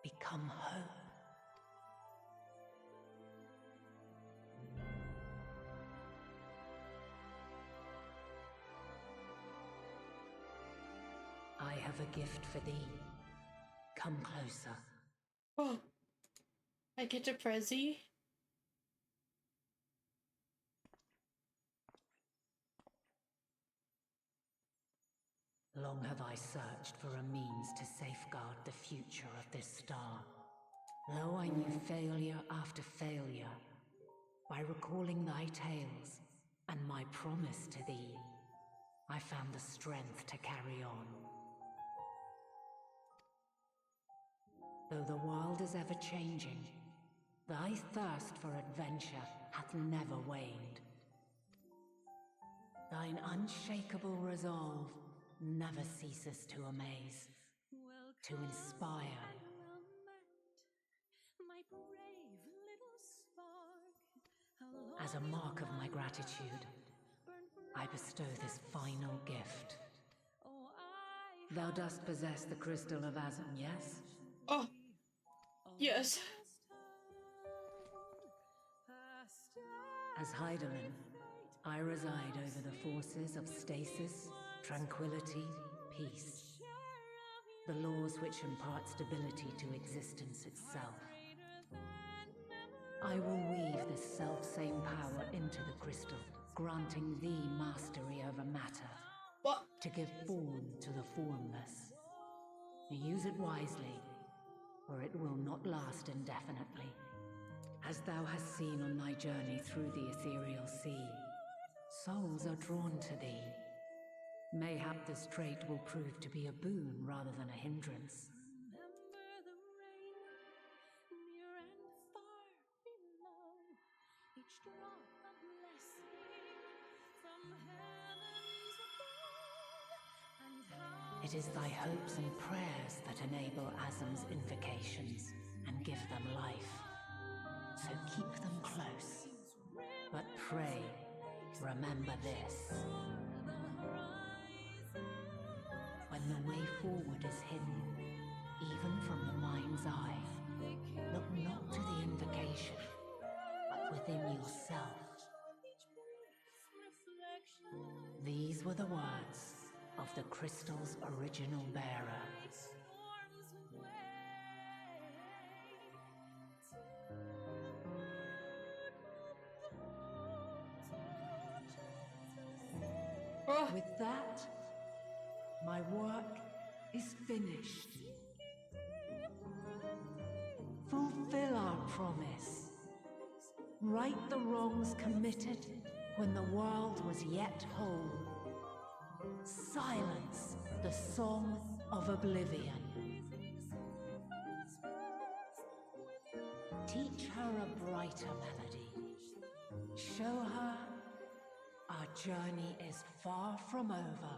Speaker 2: become hope. have a gift for thee. Come closer.
Speaker 1: Oh, I get a prezi?
Speaker 2: Long have I searched for a means to safeguard the future of this star. Though I knew failure after failure, by recalling thy tales and my promise to thee, I found the strength to carry on. Though the world is ever changing, thy thirst for adventure hath never waned. Thine unshakable resolve never ceases to amaze, to inspire. As a mark of my gratitude, I bestow this final gift. Thou dost possess the Crystal of Azam, yes?
Speaker 1: Oh, yes.
Speaker 2: As Hydaelyn, I reside over the forces of stasis, tranquility, peace. The laws which impart stability to existence itself. I will weave this self-same power into the crystal, granting thee mastery over matter.
Speaker 1: What?
Speaker 2: To give form to the formless. Use it wisely, or it will not last indefinitely. As thou hast seen on thy journey through the ethereal sea, souls are drawn to thee. Mayhap this trait will prove to be a boon rather than a hindrance. It is thy hopes and prayers that enable Azam's invocations and give them life. So keep them close. But pray, remember this. When the way forward is hidden, even from the mind's eye, look not to the invocation, but within yourself. These were the words of the crystal's original bearer. With that, my work is finished. Fulfill our promise. Right the wrongs committed when the world was yet whole. Silence the song of oblivion. Teach her a brighter melody. Show her our journey is far from over.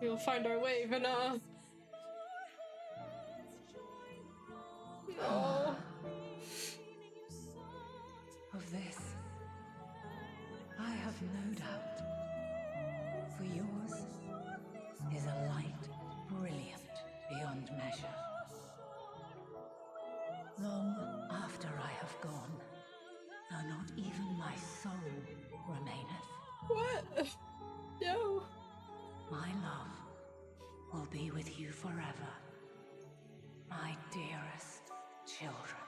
Speaker 1: We'll find our way, Vanna. No.
Speaker 2: Of this, I have no doubt. For yours is a light brilliant beyond measure. Long after I have gone, though not even my soul remaineth.
Speaker 1: What? No.
Speaker 2: My love will be with you forever, my dearest children.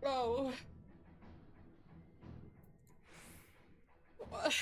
Speaker 1: Oh. What?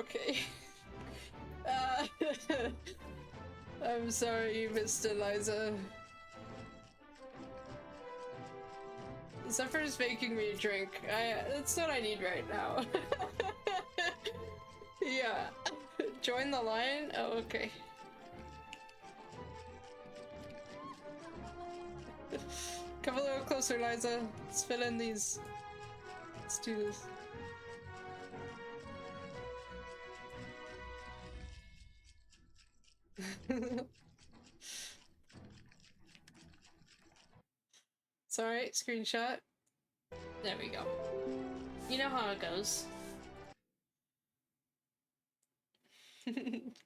Speaker 1: Okay. I'm sorry, Mr. Liza. Zephyr's making me a drink. That's what I need right now. Yeah. Join the line? Oh, okay. Come a little closer, Liza. Let's fill in these. Let's do this. It's alright, screenshot. There we go. You know how it goes.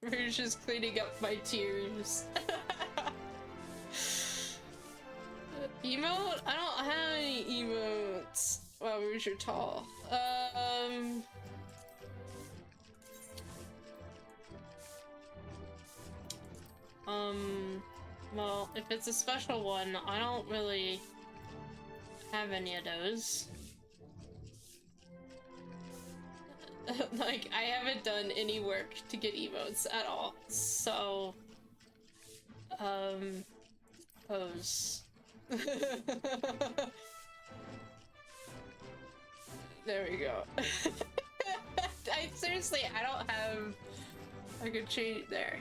Speaker 1: Rouge is cleaning up my tears. Emote? I don't have any emotes. Wow, Rouge, you're tall. Well, if it's a special one, I don't really have any of those. Like, I haven't done any work to get emotes at all, so... pose. There we go. Seriously, I don't have... I could change there.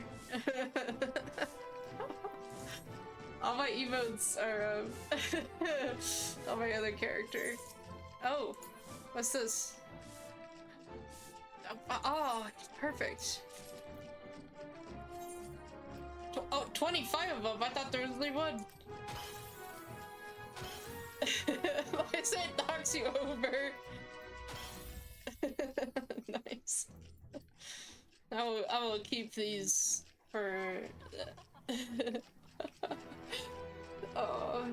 Speaker 1: All my emotes are, on my other character. Oh, what's this? Oh, perfect. Oh, 25 of them. I thought there was only one. I said knocks you over. Nice. I will keep these for... Oh.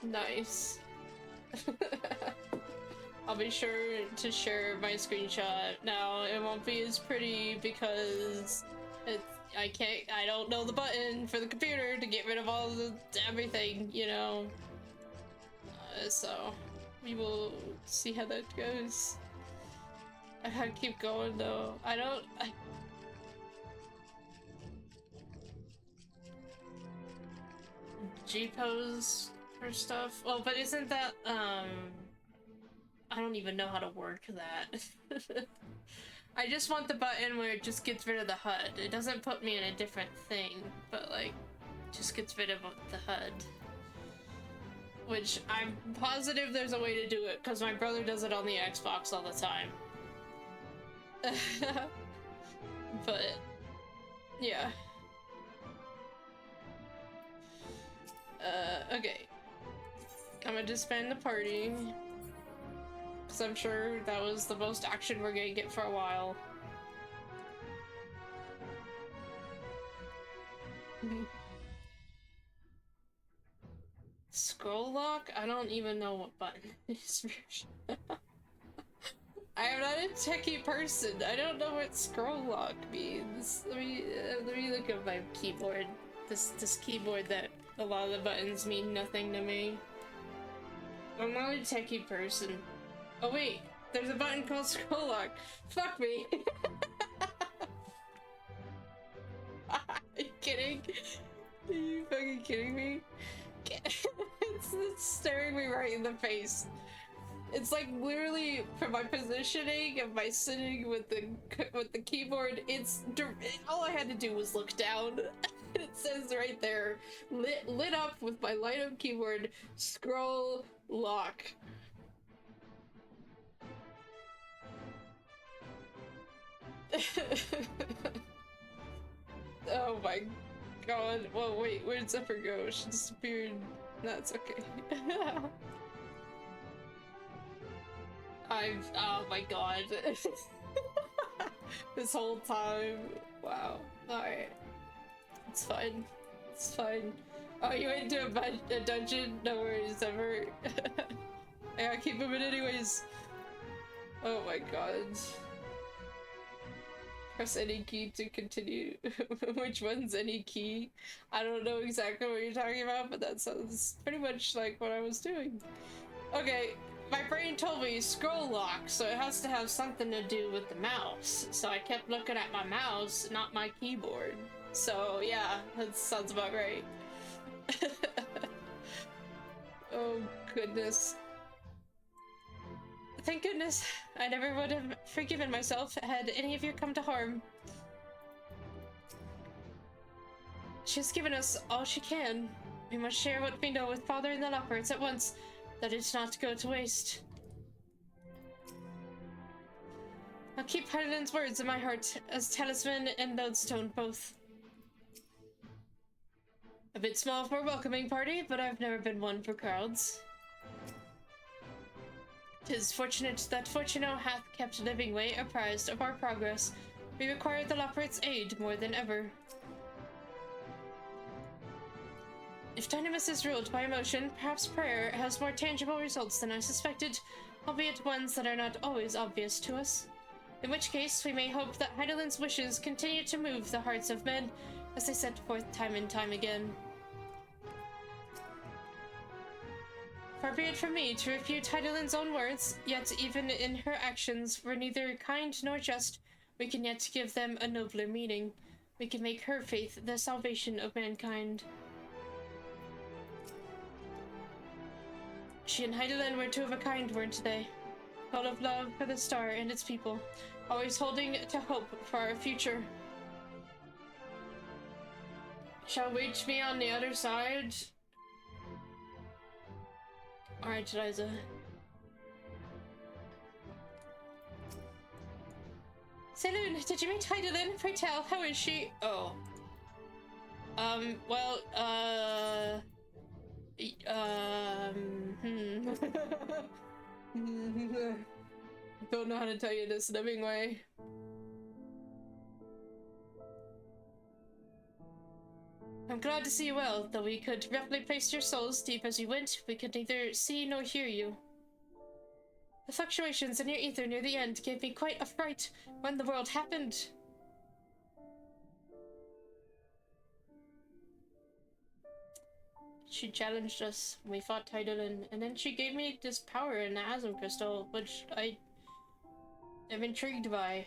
Speaker 1: Nice. I'll be sure to share my screenshot. Now, it won't be as pretty because I don't know the button for the computer to get rid of all the everything, you know. So we will see how that goes. I gotta keep going though. G-pose for stuff. Well, but isn't that I don't even know how to work that. I just want the button where it just gets rid of the HUD. It doesn't put me in a different thing, but like just gets rid of the HUD. Which I'm positive there's a way to do it because my brother does it on the Xbox all the time. But yeah. Okay. I'm gonna disband the party. Because I'm sure that was the most action we're gonna get for a while. Scroll lock? I don't even know what button it is. I am not a techie person. I don't know what scroll lock means. Let me look at my keyboard. This keyboard that a lot of the buttons mean nothing to me. I'm not a techie person. Oh wait, there's a button called scroll lock. Fuck me. Are you kidding? Are you fucking kidding me? It's staring me right in the face. It's like literally from my positioning of my sitting with the keyboard. All I had to do was look down. It says right there, lit up with my light up keyboard, scroll lock. Oh my god. Well, wait, where'd Zephyr go? She disappeared. That's okay. Oh my god. This whole time. Wow. Alright. It's fine. It's fine. Oh, you went into a dungeon? No worries, Zephyr. I gotta keep moving anyways. Oh my god. Press any key to continue. Which one's any key? I don't know exactly what you're talking about, but that sounds pretty much like what I was doing. Okay, my brain told me scroll lock, so it has to have something to do with the mouse. So I kept looking at my mouse, not my keyboard. So yeah, that sounds about right. Oh goodness. Thank goodness I never would have forgiven myself had any of you come to harm. She's given us all she can. We must share what we know with Father and the Lockwards at once, that it's not go to waste. I'll keep Hydaelyn's words in my heart, as talisman and lodestone both. A bit small for a welcoming party, but I've never been one for crowds. 'Tis fortunate that Fortuno hath kept living way apprised of our progress. We require the Lockwards' aid more than ever. If Dynamis is ruled by emotion, perhaps prayer has more tangible results than I suspected, albeit ones that are not always obvious to us. In which case, we may hope that Hydaelyn's wishes continue to move the hearts of men as they set forth time and time again. Far be it from me to refute Hydaelyn's own words, yet even in her actions were neither kind nor just, we can yet give them a nobler meaning. We can make her faith the salvation of mankind. She and Hydaelyn were two of a kind, weren't they? Full of love for the star and its people, always holding to hope for our future. Shall wait me on the other side? Alright, Eliza. Saloon, did you meet Hydaelyn? Pray tell, how is she? Oh. Well, don't know how to tell you this living way. I'm glad to see you well, though we could roughly place your souls deep as you went, we could neither see nor hear you. The fluctuations in your ether near the end gave me quite a fright when the world happened. She challenged us, we fought Hydaelyn, and then she gave me this power in the Mothercrystal, which I am intrigued by.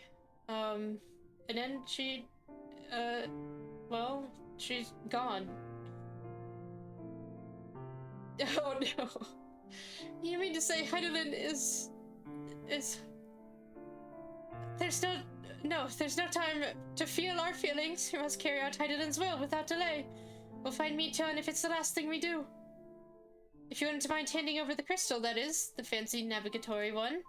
Speaker 1: And then she, well, she's gone. Oh no. You mean to say Hydaelyn is... There's no time to feel our feelings. We must carry out Hydaelyn's will without delay. We'll find Meat-John if it's the last thing we do. If you wouldn't mind handing over the crystal, that is. The fancy navigatory one.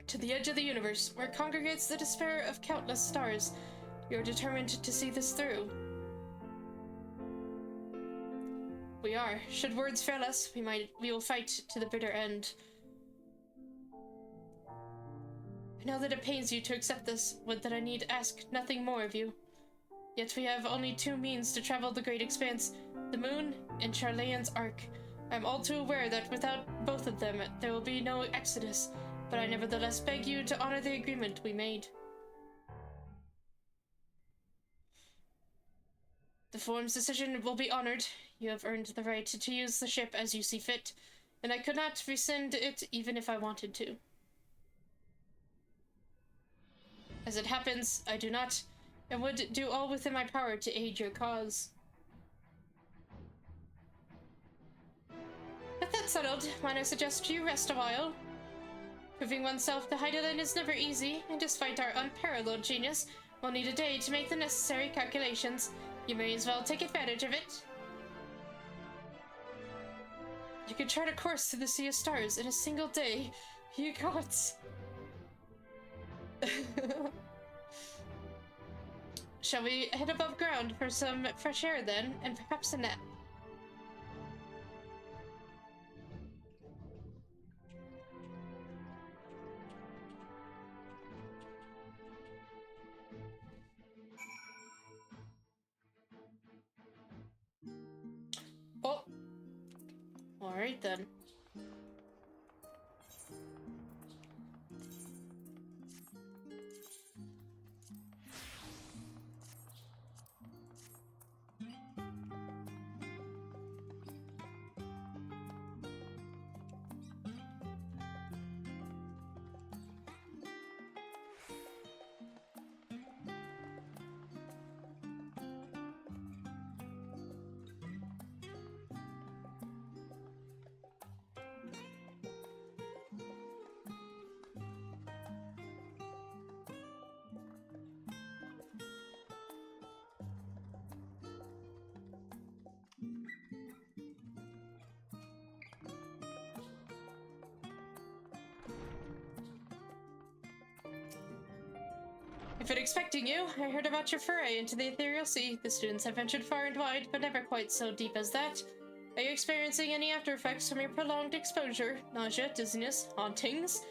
Speaker 1: To the edge of the universe, where congregates the despair of countless stars, you're determined to see this through. We are. Should words fail us, we will fight to the bitter end. I know that it pains you to accept this, but that I need ask nothing more of you. Yet we have only two means to travel the great expanse, the moon and Charlayan's Ark. I am all too aware that without both of them, there will be no exodus, but I nevertheless beg you to honor the agreement we made. The Forum's decision will be honored. You have earned the right to use the ship as you see fit, and I could not rescind it even if I wanted to. As it happens, I do not, and would do all within my power to aid your cause. With that settled, might I suggest you rest a while? Proving oneself to Hydaelyn is never easy, and despite our unparalleled genius, we'll need a day to make the necessary calculations. You may as well take advantage of it. You could chart a course through the Sea of Stars in a single day. You gods! Shall we head above ground for some fresh air then, and perhaps a nap? Oh! Alright then. I've been expecting you. I heard about your foray into the ethereal sea. The students have ventured far and wide, but never quite so deep as that. Are you experiencing any after effects from your prolonged exposure? Nausea, dizziness, hauntings?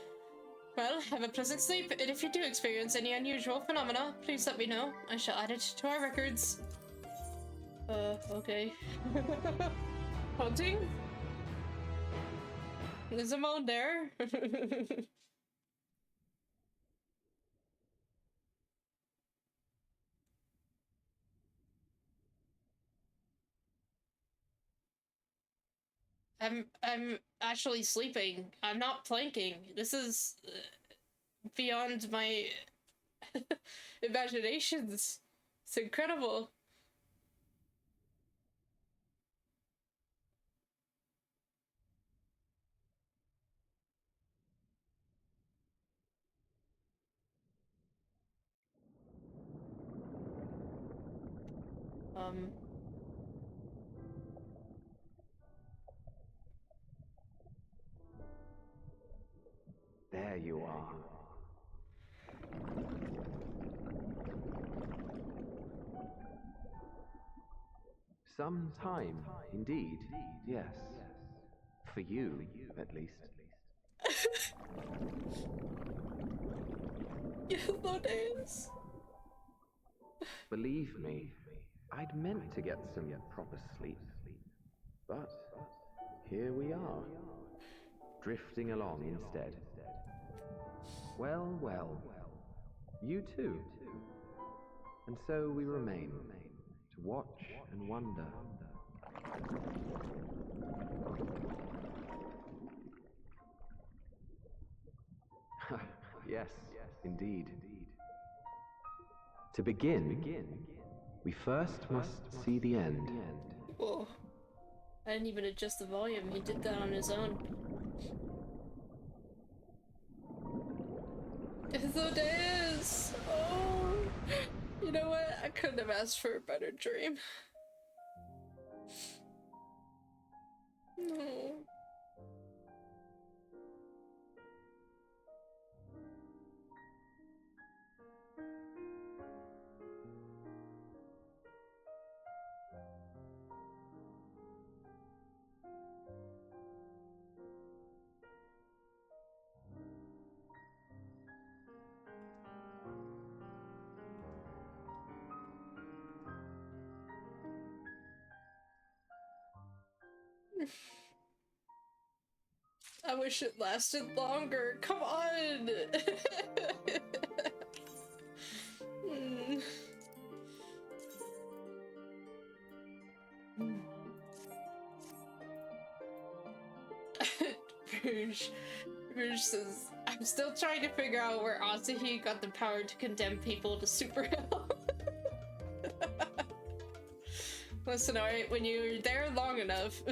Speaker 1: Well, have a pleasant sleep, and if you do experience any unusual phenomena, please let me know. I shall add it to our records. Okay. Haunting? There's a mode there. I'm actually sleeping. I'm not planking. This is beyond my imaginations. It's incredible.
Speaker 16: There you are. Some time, indeed, yes. For you, at least.
Speaker 1: Yes, that is.
Speaker 16: Believe me, I'd meant to get some proper sleep. But here we are, drifting along instead. Well, well, you too. And so we remain, to watch and wonder. Yes, indeed. To begin, we first must see the end.
Speaker 1: Whoa. I didn't even adjust the volume. He did that on his own. Hydaelyn! Oh! You know what? I couldn't have asked for a better dream. No. I wish it lasted longer. Come on! Rouge says, I'm still trying to figure out where Asahi got the power to condemn people to super hell. Listen, alright, when you're there long enough.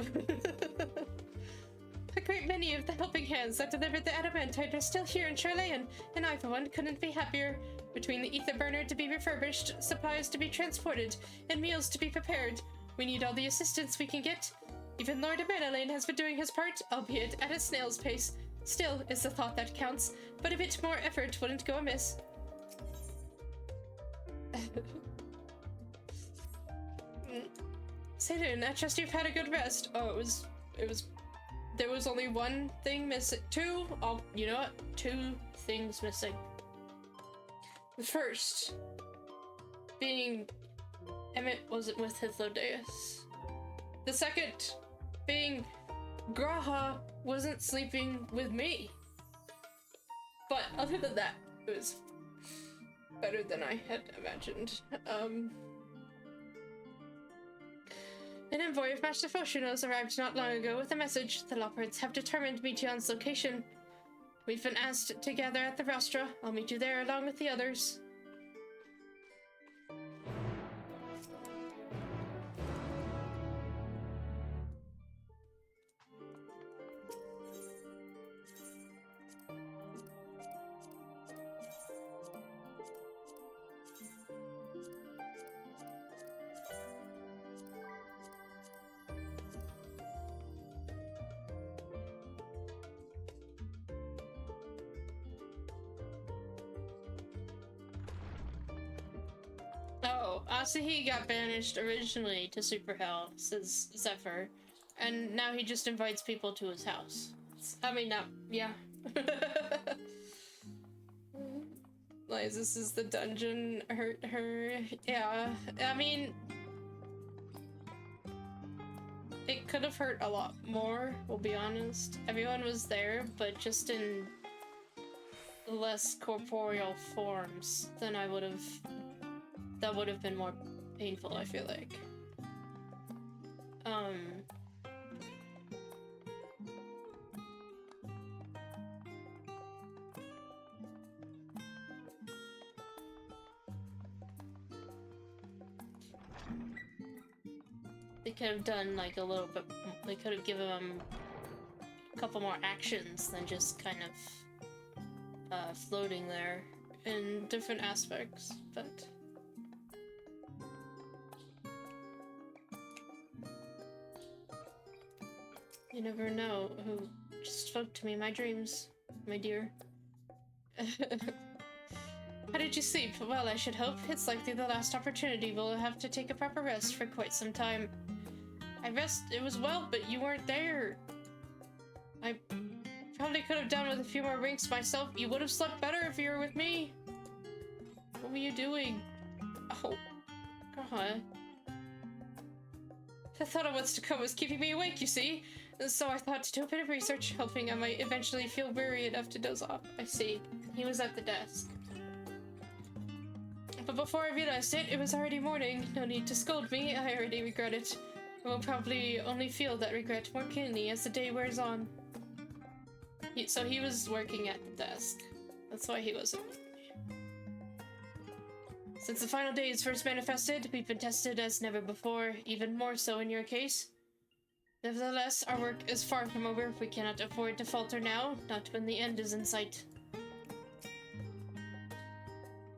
Speaker 1: A great many of the helping hands that delivered the adamantite are still here in Charlayan, and I for one couldn't be happier. Between the ether burner to be refurbished, supplies to be transported, and meals to be prepared, we need all the assistance we can get. Even Lord Hydaelyn has been doing his part, albeit at a snail's pace. Still, it's the thought that counts, but a bit more effort wouldn't go amiss. Hydaelyn, I trust you've had a good rest. Oh, there was only one thing missing. Two? Oh, you know what? Two things missing. The first being Emmett wasn't with Hydaelyn. The second being Graha wasn't sleeping with me. But other than that, it was better than I had imagined. An envoy of Master Foshinos arrived not long ago with a message. The Lockwards have determined Meteon's location. We've been asked to gather at the rostra. I'll meet you there along with the others. so he got banished originally to Super Hell, says Zephyr. And now he just invites people to his house. I mean, no, yeah. Like, this is the dungeon, hurt her, yeah. I mean, it could have hurt a lot more, we'll be honest. Everyone was there, but just in less corporeal forms than I would have. That would have been more painful, I feel like. They could have done like a little bit. They could have given him a couple more actions than just kind of floating there in different aspects, but. You never know who just spoke to me in my dreams, my dear. How did you sleep? Well, I should hope. It's likely the last opportunity. We'll have to take a proper rest for quite some time. It was well, but you weren't there. I probably could have done with a few more winks myself. You would have slept better if you were with me. What were you doing? Oh, God. The thought of what's to come was keeping me awake, you see. So I thought to do a bit of research, hoping I might eventually feel weary enough to doze off. I see. He was at the desk. But before I realized it, it was already morning. No need to scold me. I already regret it. I will probably only feel that regret more keenly as the day wears on. So he was working at the desk. That's why he wasn't with me. Since the final days first manifested, we've been tested as never before, even more so in your case. Nevertheless, our work is far from over. We cannot afford to falter now, not when the end is in sight.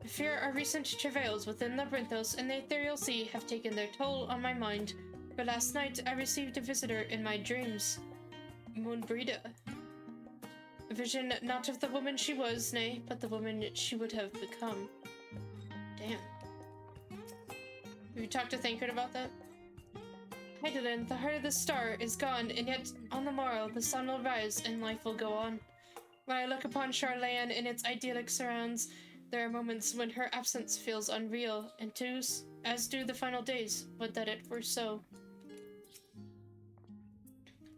Speaker 1: I fear our recent travails within Labyrinthos and the Ethereal Sea have taken their toll on my mind, for last night I received a visitor in my dreams. Moonbrida. A vision not of the woman she was, nay, but the woman she would have become. Damn. Have you talked to Thancred about that? Hydaelyn, the heart of the star is gone, and yet on the morrow the sun will rise and life will go on. When I look upon Charlayan in its idyllic surrounds, there are moments when her absence feels unreal, and as do the final days. Would that it were so.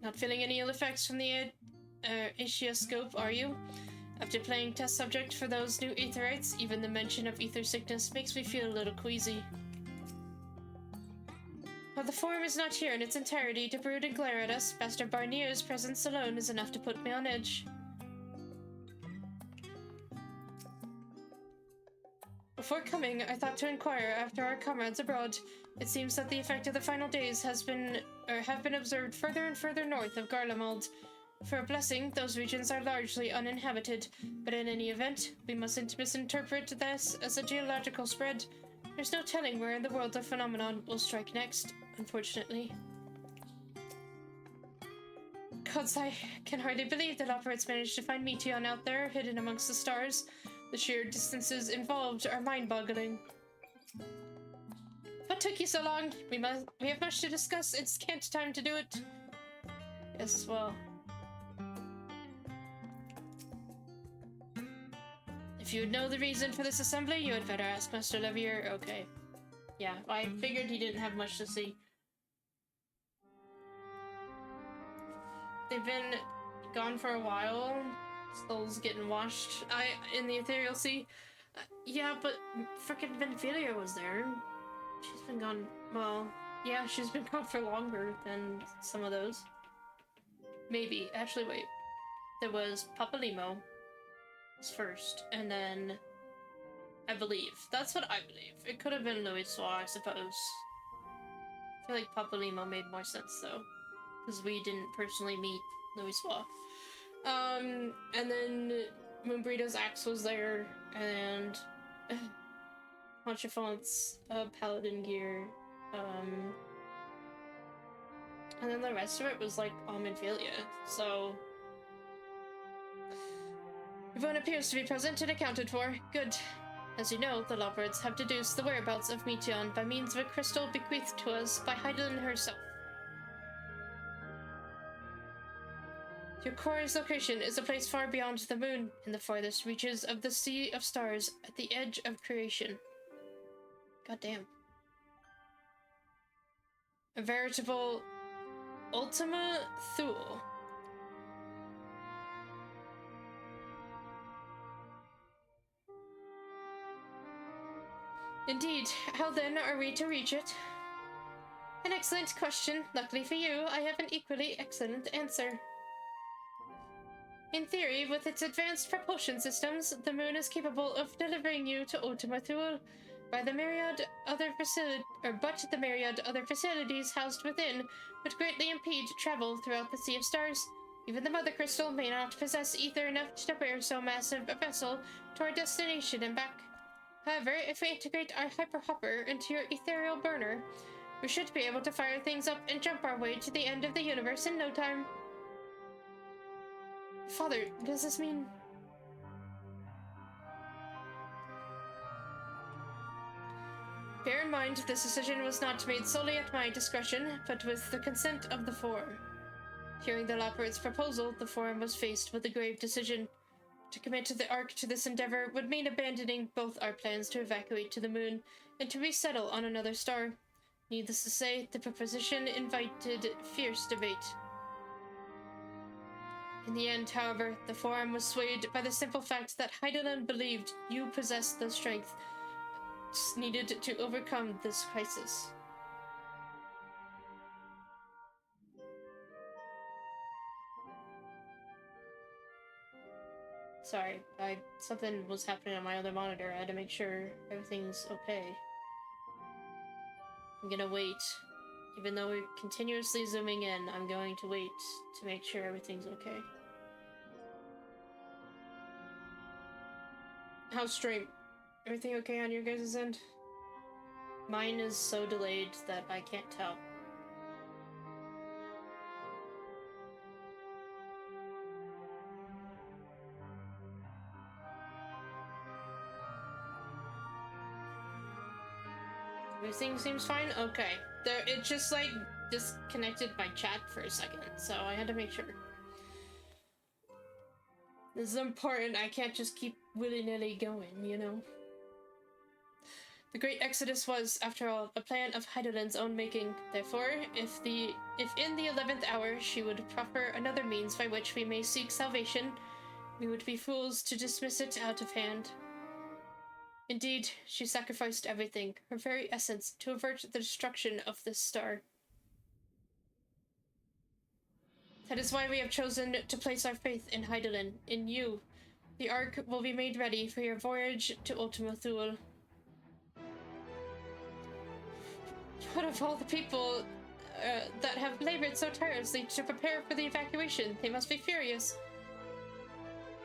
Speaker 1: Not feeling any ill effects from the Ischioscope, are you? After playing test subject for those new Aetherites, even the mention of ether sickness makes me feel a little queasy. While the form is not here in its entirety to brood and glare at us, Master Barnier's presence alone is enough to put me on edge. Before coming, I thought to inquire after our comrades abroad. It seems that the effect of the final days have been observed further and further north of Garlemald. For a blessing, those regions are largely uninhabited, but in any event, we mustn't misinterpret this as a geological spread. There's no telling where in the world the phenomenon will strike next, unfortunately. Gods, I can hardly believe that Operates managed to find Meteon out there, hidden amongst the stars. The sheer distances involved are mind-boggling. What took you so long? We have much to discuss. It's scant time to do it. Yes, well. If you would know the reason for this assembly, you had better ask Master Levier. Okay. Yeah, I figured he didn't have much to see. They've been gone for a while. Souls getting washed in the Ethereal Sea. Yeah, but frickin' Benfilia was there. She's been gone, well, yeah, she's been gone for longer than some of those. Maybe. Actually, wait. There was Papalimo first, and then I believe. That's what I believe. It could have been Louis, I suppose. I feel like Papalimo made more sense, though. Because we didn't personally meet Louis. And then Moonbrida's axe was there, and Ponchifont's paladin gear, and then the rest of it was like Almenfilia, so everyone appears to be present and accounted for. Good. As you know, the Loppers have deduced the whereabouts of Meteion by means of a crystal bequeathed to us by Hydaelyn herself. Your chores location is a place far beyond the moon, in the farthest reaches of the Sea of Stars, at the edge of creation. Goddamn. A veritable Ultima Thule. Indeed. How then are we to reach it? An excellent question. Luckily for you, I have an equally excellent answer. In theory, with its advanced propulsion systems, the moon is capable of delivering you to Ultima Thule by the myriad other facilities housed within would greatly impede travel throughout the Sea of Stars. Even the Mothercrystal may not possess ether enough to bear so massive a vessel to our destination and back. However, if we integrate our hyperhopper into your ethereal burner, we should be able to fire things up and jump our way to the end of the universe in no time. Father, does this mean... Bear in mind, this decision was not made solely at my discretion, but with the consent of the Forum. Hearing the Loppers' proposal, the Forum was faced with a grave decision. To commit the Ark to this endeavor would mean abandoning both our plans to evacuate to the moon and to resettle on another star. Needless to say, the proposition invited fierce debate. In the end, however, the Forum was swayed by the simple fact that Hydaelyn believed you possessed the strength needed to overcome this crisis. Sorry, something was happening on my other monitor. I had to make sure everything's okay. I'm gonna wait. Even though we're continuously zooming in, I'm going to wait to make sure everything's okay. How's stream? Everything okay on your guys' end? Mine is so delayed that I can't tell. Everything seems fine? Okay. It just like disconnected my chat for a second, so I had to make sure. This is important. I can't just keep willy-nilly going, you know? The Great Exodus was, after all, a plan of Hydaelyn's own making. Therefore, if in the 11th hour she would proffer another means by which we may seek salvation, we would be fools to dismiss it out of hand. Indeed, she sacrificed everything, her very essence, to avert the destruction of this star. That is why we have chosen to place our faith in Hydaelyn, in you. The Ark will be made ready for your voyage to Ultima Thule. What of all the people that have labored so tirelessly to prepare for the evacuation? They must be furious.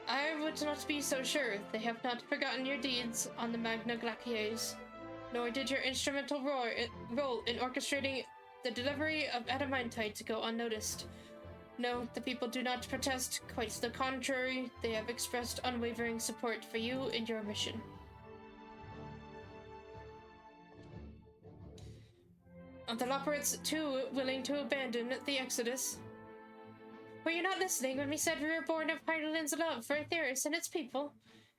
Speaker 1: I would not be so sure. They have not forgotten your deeds on the Magna Glaciers, nor did your instrumental role in orchestrating the delivery of adamantite go unnoticed. No, the people do not protest. Quite the contrary, they have expressed unwavering support for you and your mission. Are the Loppers too willing to abandon the Exodus? Were you not listening when we said we were born of Hydaelyn's love for Aetheris and its people?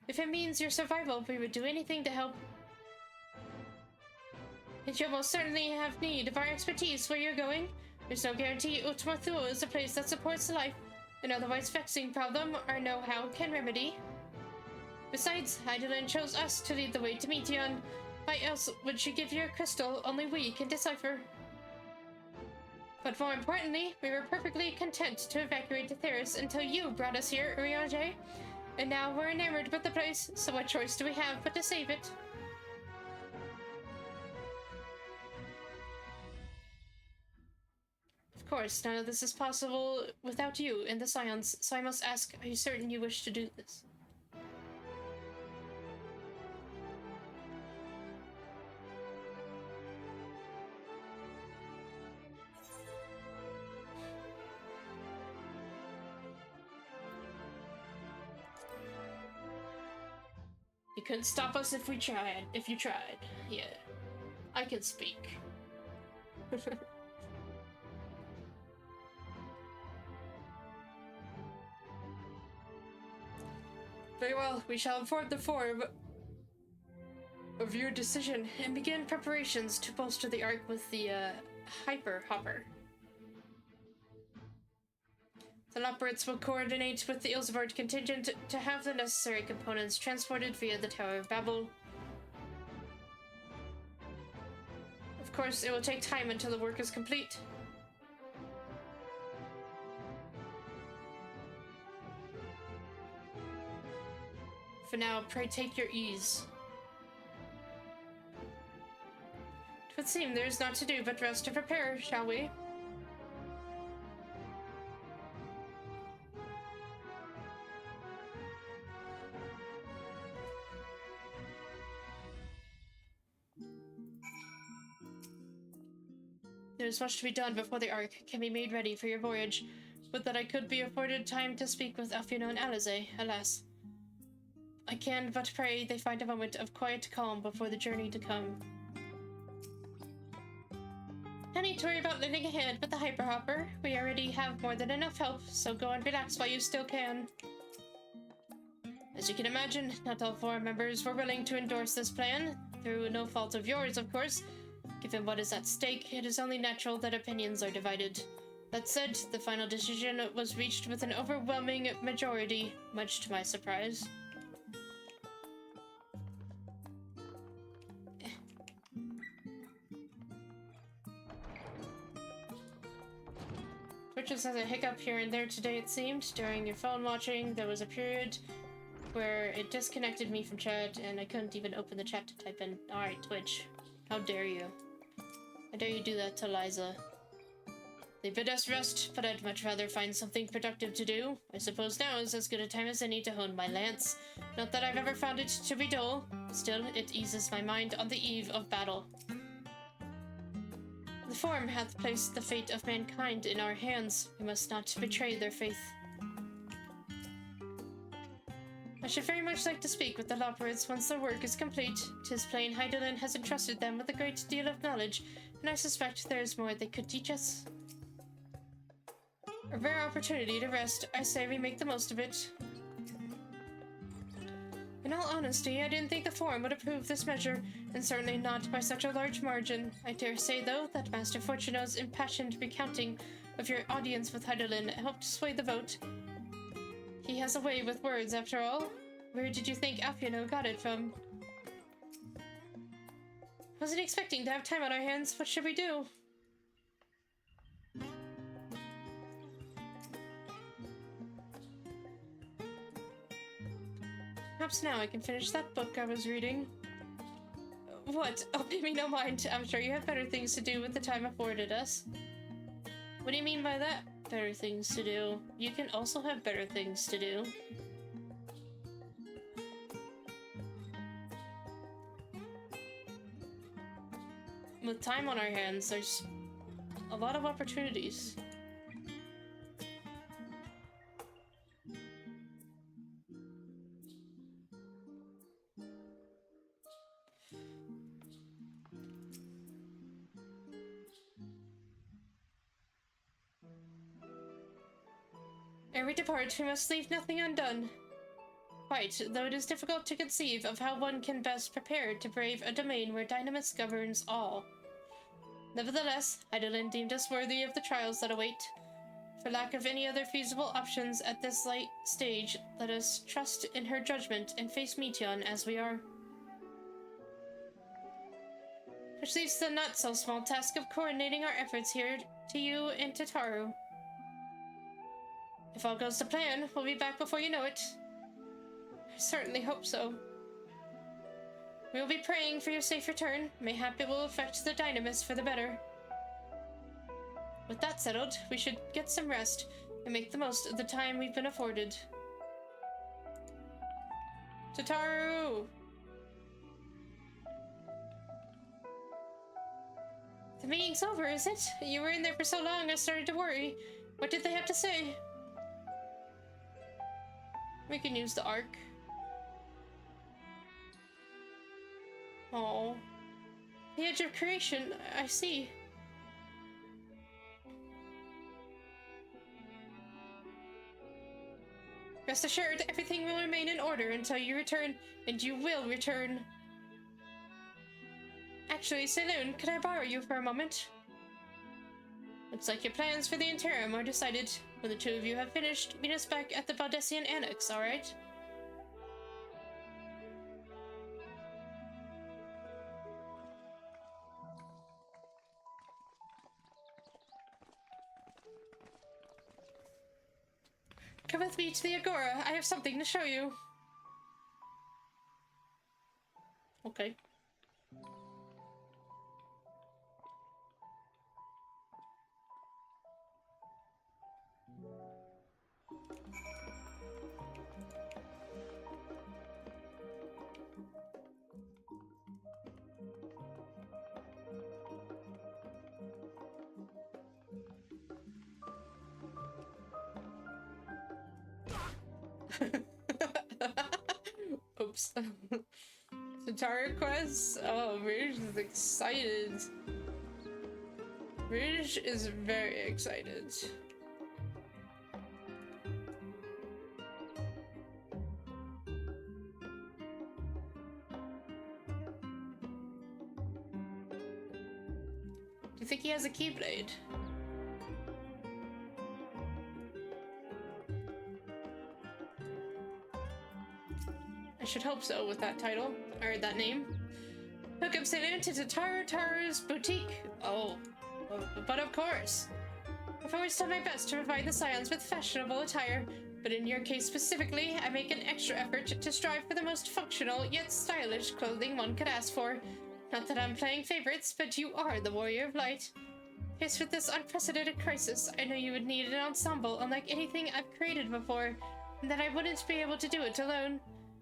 Speaker 1: If it means your survival, we would do anything to help. And you'll most certainly have need of our expertise where you're going. There's no guarantee Ultima Thule is a place that supports life, an otherwise vexing problem our know-how can remedy. Besides, Hydaelyn chose us to lead the way to Meteion. Why else would she give you a crystal only we can decipher? But more importantly, we were perfectly content to evacuate Aetheris until you brought us here, Urianger. And now we're enamored with the place, so what choice do we have but to save it? Of course, none of this is possible without you and the Scions, so I must ask, are you certain you wish to do this? You couldn't stop us if we tried. If you tried. Yeah. I can speak. Very well, we shall inform the forum of your decision and begin preparations to bolster the Ark with the Hyper Hopper. The Labyrinthos will coordinate with the Ilsvard contingent to have the necessary components transported via the Tower of Babel. Of course, it will take time until the work is complete. For now, pray take your ease. It would seem there is naught to do but rest and prepare, shall we? There is much to be done before the Ark can be made ready for your voyage. Would that I could be afforded time to speak with Alfino and Alize, alas. I can but pray they find a moment of quiet calm before the journey to come. No need to worry about living ahead with the Hyperhopper. We already have more than enough help, so go and relax while you still can. As you can imagine, not all forum members were willing to endorse this plan, through no fault of yours, of course. Given what is at stake, it is only natural that opinions are divided. That said, the final decision was reached with an overwhelming majority, much to my surprise. Twitch just has a hiccup here and there today, it seemed. During your phone watching, there was a period where it disconnected me from chat, and I couldn't even open the chat to type in. Alright, Twitch. How dare you? How dare you do that to Liza? They bid us rest, but I'd much rather find something productive to do. I suppose now is as good a time as any to hone my lance. Not that I've ever found it to be dull. Still, it eases my mind on the eve of battle. The Forum hath placed the fate of mankind in our hands. We must not betray their faith. I should very much like to speak with the Labyrinthos once their work is complete. 'Tis plain Hydaelyn has entrusted them with a great deal of knowledge, and I suspect there is more they could teach us. A rare opportunity to rest. I say we make the most of it. In all honesty, I didn't think the Forum would approve this measure, and certainly not by such a large margin. I dare say, though, that Master Fortuno's impassioned recounting of your audience with Hydaelyn helped sway the vote. He has a way with words, after all. Where did you think Alfino got it from? Wasn't expecting to have time on our hands. What should we do? Perhaps now I can finish that book I was reading. What? Oh, pay me no mind. I'm sure you have better things to do with the time afforded us. What do you mean by that? Better things to do. You can also have better things to do. With time on our hands, there's a lot of opportunities. Ere we depart, we must leave nothing undone. Quite, though it is difficult to conceive of how one can best prepare to brave a domain where Dynamis governs all. Nevertheless, Hydaelyn deemed us worthy of the trials that await. For lack of any other feasible options at this late stage, let us trust in her judgment and face Meteon as we are. Which leaves the not-so-small task of coordinating our efforts here to you and to Taru. If all goes to plan, we'll be back before you know it. I certainly hope so. We will be praying for your safe return. Mayhap it will affect the Dynamis for the better. With that settled, we should get some rest and make the most of the time we've been afforded. Tataru! The meeting's over, is it? You were in there for so long I started to worry. What did they have to say? We can use the Ark. Oh. The edge of creation, I see. Rest assured, everything will remain in order until you return, and you will return. Actually, Saloon, could I borrow you for a moment? Looks like your plans for the interim are decided. When the two of you have finished, meet us back at the Valdesian Annex, alright? Come with me to the Agora. I have something to show you. Okay. Oops. Satara quest? Oh, Ridge is excited. Ridge is very excited. Do you think he has a keyblade? I should hope so with that title, or that name. Hook up Saloon to Taru's boutique. Oh, but of course. I've always done my best to provide the Scions with fashionable attire, but in your case specifically, I make an extra effort to strive for the most functional yet stylish clothing one could ask for. Not that I'm playing favorites, but you are the Warrior of Light. Faced with this unprecedented crisis, I know you would need an ensemble unlike anything I've created before, and that I wouldn't be able to do it alone.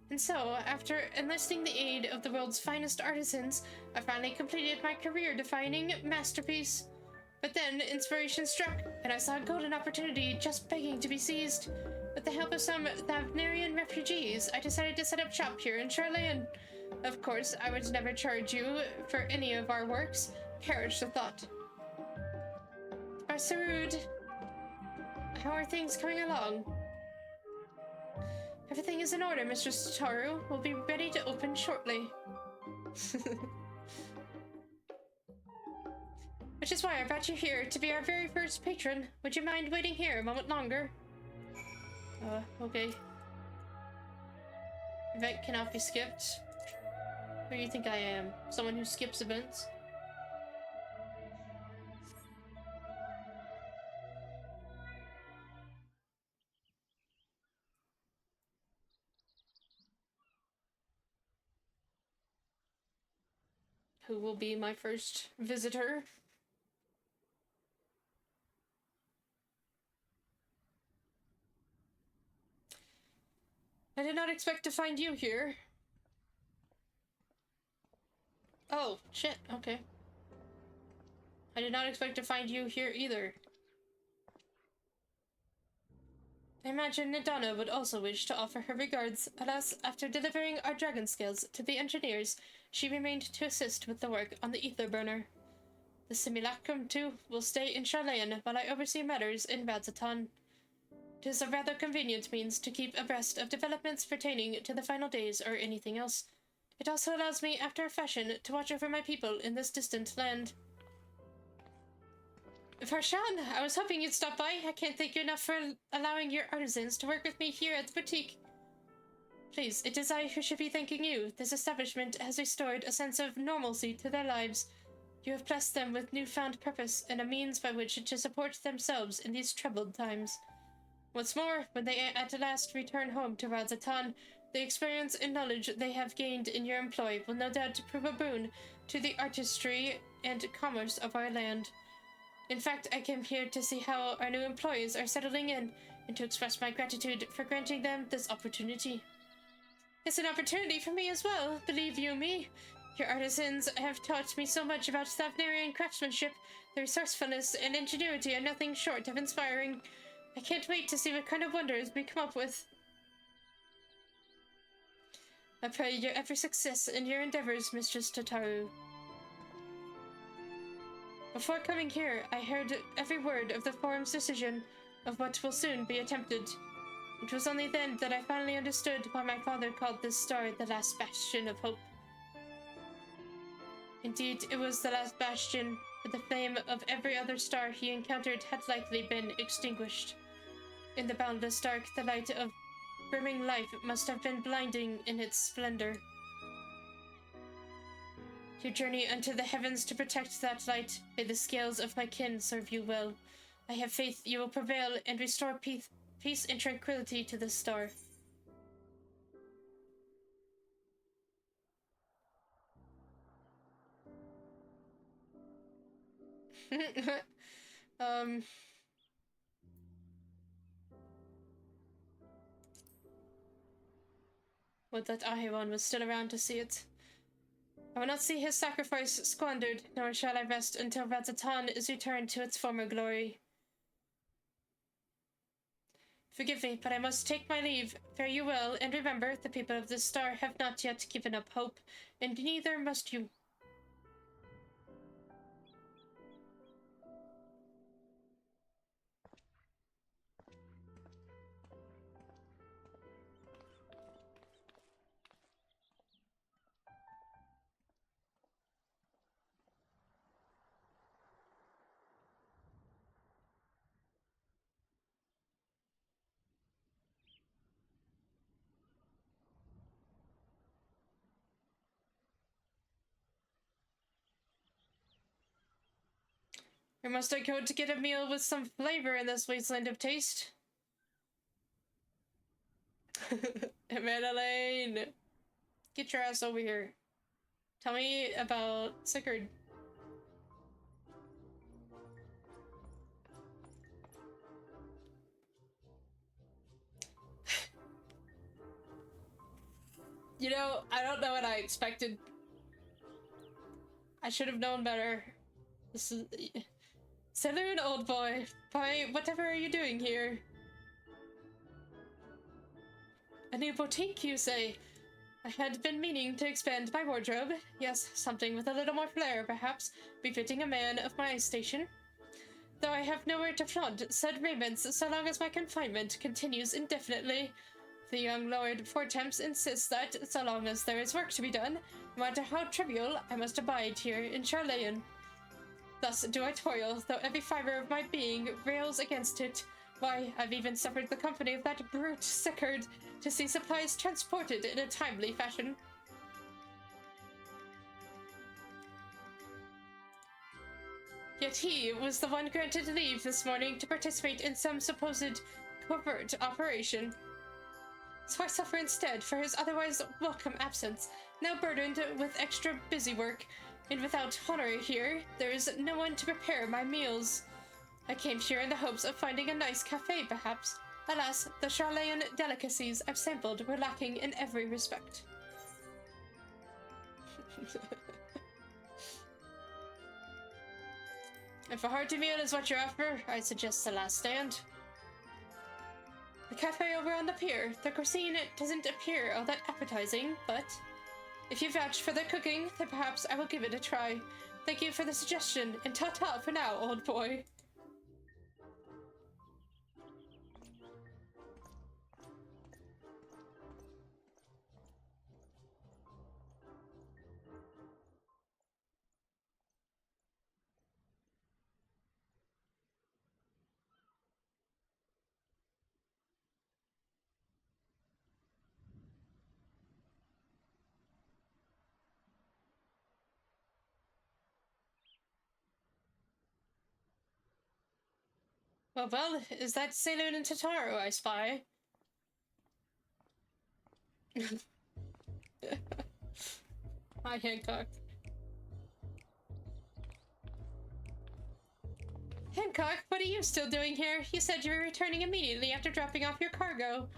Speaker 1: And so, after enlisting the aid of the world's finest artisans, I finally completed my career-defining masterpiece. But then, inspiration struck, and I saw a golden opportunity just begging to be seized. With the help of some Thavnarian refugees, I decided to set up shop here in Charlayan. Of course, I would never charge you for any of our works. Perish the thought. Sarud, how are things coming along? Everything is in order, Mistress Taru. We'll be ready to open shortly. Which is why I brought you here to be our very first patron. Would you mind waiting here a moment longer? Okay. Event cannot be skipped. Who do you think I am? Someone who skips events? Who will be my first visitor? I did not expect to find you here. Oh, shit, okay. I did not expect to find you here either. I imagine Nadana would also wish to offer her regards. Alas, after delivering our dragon scales to the engineers, she remained to assist with the work on the ether burner. The simulacrum, too, will stay in Charlayan while I oversee matters in Radzatan. It is a rather convenient means to keep abreast of developments pertaining to the final days or anything else. It also allows me, after a fashion, to watch over my people in this distant land. Farshan, I was hoping you'd stop by. I can't thank you enough for allowing your artisans to work with me here at the boutique. Please, it is I who should be thanking you. This establishment has restored a sense of normalcy to their lives. You have blessed them with newfound purpose and a means by which to support themselves in these troubled times. What's more, when they at last return home to Radzatan, the experience and knowledge they have gained in your employ will no doubt prove a boon to the artistry and commerce of our land. In fact, I came here to see how our new employees are settling in, and to express my gratitude for granting them this opportunity. It's an opportunity for me as well, believe you me. Your artisans have taught me so much about Thavnarian craftsmanship. Their resourcefulness and ingenuity are nothing short of inspiring. I can't wait to see what kind of wonders we come up with. I pray you every success in your endeavors, Mistress Tataru. Before coming here, I heard every word of the forum's decision of what will soon be attempted. It was only then that I finally understood why my father called this star the last bastion of hope. Indeed, it was the last bastion, but the flame of every other star he encountered had likely been extinguished. In the boundless dark, the light of brimming life must have been blinding in its splendor. You journey unto the heavens to protect that light. May the scales of my kin serve you well. I have faith you will prevail and restore peace and tranquility to this star. Would that Ahiwan was still around to see it. I will not see his sacrifice squandered, nor shall I rest until Razatan is returned to its former glory. Forgive me, but I must take my leave. Fare you well, and remember, the people of this star have not yet given up hope, and neither must you. Or must I go to get a meal with some flavor in this wasteland of taste? Madeline! Get your ass over here. Tell me about Sigurd. You know, I don't know what I expected. I should have known better. This is... Saloon, old boy. Whatever are you doing here? A new boutique, you say? I had been meaning to expand my wardrobe. Yes, something with a little more flair, perhaps, befitting a man of my station. Though I have nowhere to flaunt said raiments so long as my confinement continues indefinitely. The young Lord Fortemps insists that, so long as there is work to be done, no matter how trivial, I must abide here in Charlayan. Thus do I toil, though every fibre of my being rails against it. Why, I've even suffered the company of that brute Sigurd to see supplies transported in a timely fashion. Yet he was the one granted leave this morning to participate in some supposed covert operation. So I suffer instead for his otherwise welcome absence, now burdened with extra busy work. And without Honore here, there is no one to prepare my meals. I came here in the hopes of finding a nice cafe, perhaps. Alas, the Charlayan delicacies I've sampled were lacking in every respect. If a hearty meal is what you're after, I suggest the last stand. The cafe over on the pier. The cuisine doesn't appear all that appetizing, but... if you vouch for the cooking, then perhaps I will give it a try. Thank you for the suggestion, and ta-ta for now, old boy. Well, is that Saloon and Tataru I spy? Hi, Hancock. Hancock, what are you still doing here? You said you were returning immediately after dropping off your cargo.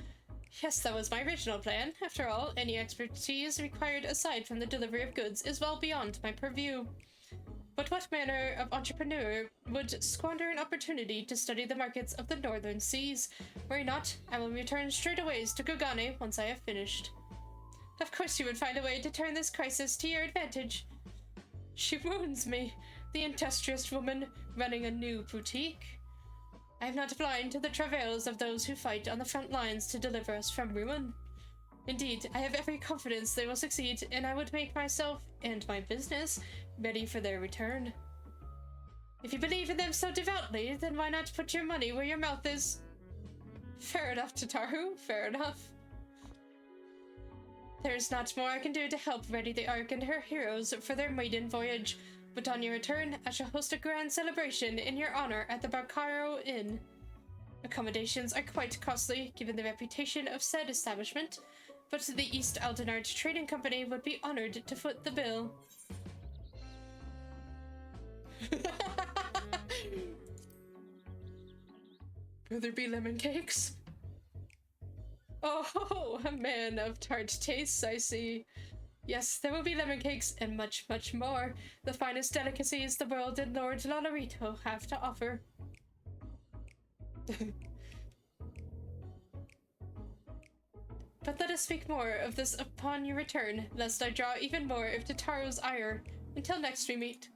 Speaker 1: Yes, that was my original plan. After all, any expertise required aside from the delivery of goods is well beyond my purview. But what manner of entrepreneur would squander an opportunity to study the markets of the northern seas? Worry not, I will return straight away to Gogane once I have finished. Of course you would find a way to turn this crisis to your advantage. She wounds me, the industrious woman running a new boutique. I am not blind to the travails of those who fight on the front lines to deliver us from ruin. Indeed, I have every confidence they will succeed, and I would make myself and my business ready for their return. If you believe in them so devoutly, then why not put your money where your mouth is? Fair enough, Tataru, fair enough. There is not more I can do to help ready the Ark and her heroes for their maiden voyage, but on your return, I shall host a grand celebration in your honor at the Barcaro Inn. Accommodations are quite costly, given the reputation of said establishment, but the East Aldenard Trading Company would be honored to foot the bill. Will there be lemon cakes? Oh, a man of tart tastes, I see. Yes, there will be lemon cakes and much, much more. The finest delicacies the world and Lord Labyrinthos have to offer. But let us speak more of this upon your return, lest I draw even more of Tataru's ire. Until next we meet.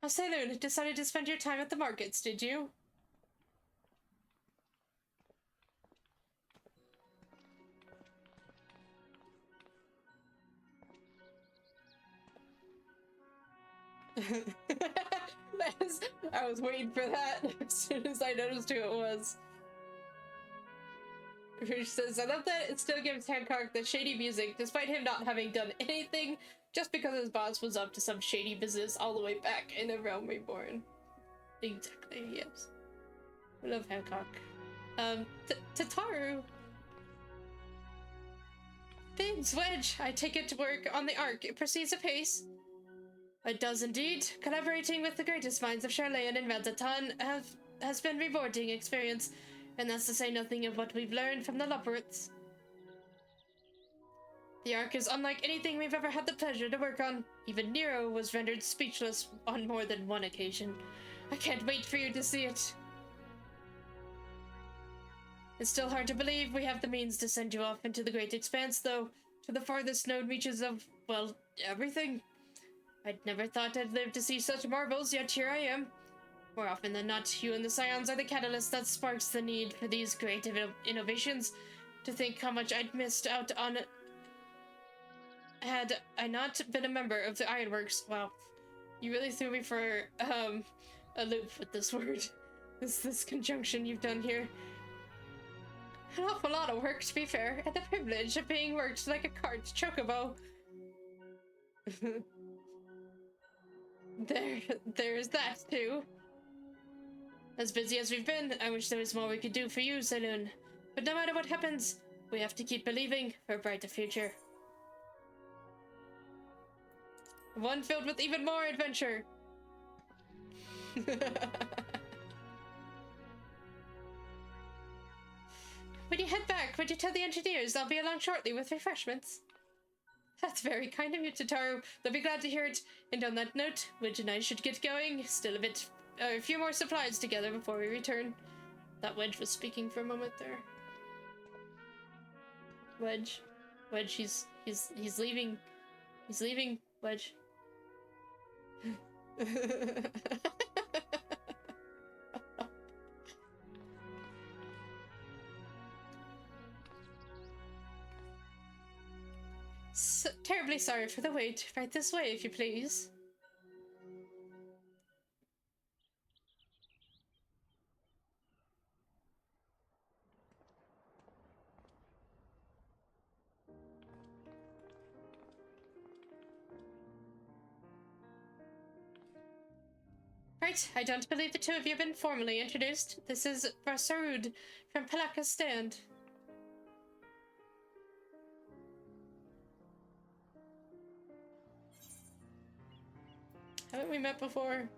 Speaker 1: Hydaelyn decided to spend your time at the markets, did you? I was waiting for that as soon as I noticed who it was. Rouge says, I love that it still gives Hancock the shady music, despite him not having done anything, just because his boss was up to some shady business all the way back in the Realm Reborn. Exactly, yes. I love Hancock. Tataru. Thanks, Wedge. I take it to work on the Ark. It proceeds apace. It does indeed. Collaborating with the greatest minds of Charlayan and Velzatan has been a rewarding experience, and that's to say nothing of what we've learned from the Labyrinths. The Ark is unlike anything we've ever had the pleasure to work on. Even Nero was rendered speechless on more than one occasion. I can't wait for you to see it. It's still hard to believe we have the means to send you off into the great expanse, though, to the farthest known reaches of, well, everything. I'd never thought I'd live to see such marvels, yet here I am. More often than not, you and the Scions are the catalyst that sparks the need for these great innovations. To think how much I'd missed out on had I not been a member of the Ironworks. Wow, you really threw me for a loop with this word. This conjunction you've done here. An awful lot of work, to be fair, and the privilege of being worked like a cart chocobo. There's that too. As busy as we've been, I wish there was more we could do for you, Saloon. But no matter what happens, we have to keep believing for a brighter future. One filled with even more adventure. When you head back, would you tell the engineers I'll be along shortly with refreshments? That's very kind of you, Tataru. They'll be glad to hear it. And on that note, Wedge and I should get going. Still a few more supplies together before we return. That Wedge was speaking for a moment there. Wedge, he's leaving. He's leaving, Wedge. Terribly sorry for the wait. Right this way, if you please. Right, I don't believe the two of you have been formally introduced. This is Barsarud from Palaka's Stand. Haven't we met before?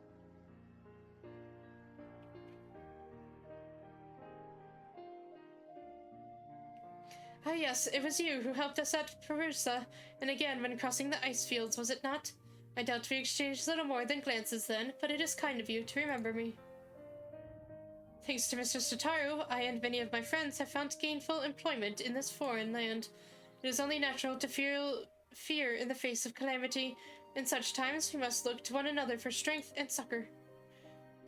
Speaker 1: Ah yes, it was you who helped us at Perusa, and again when crossing the ice fields, was it not? I doubt we exchanged little more than glances then, but it is kind of you to remember me. Thanks to Mr. Sotaru, I and many of my friends have found gainful employment in this foreign land. It is only natural to feel fear in the face of calamity. In such times, we must look to one another for strength and succor.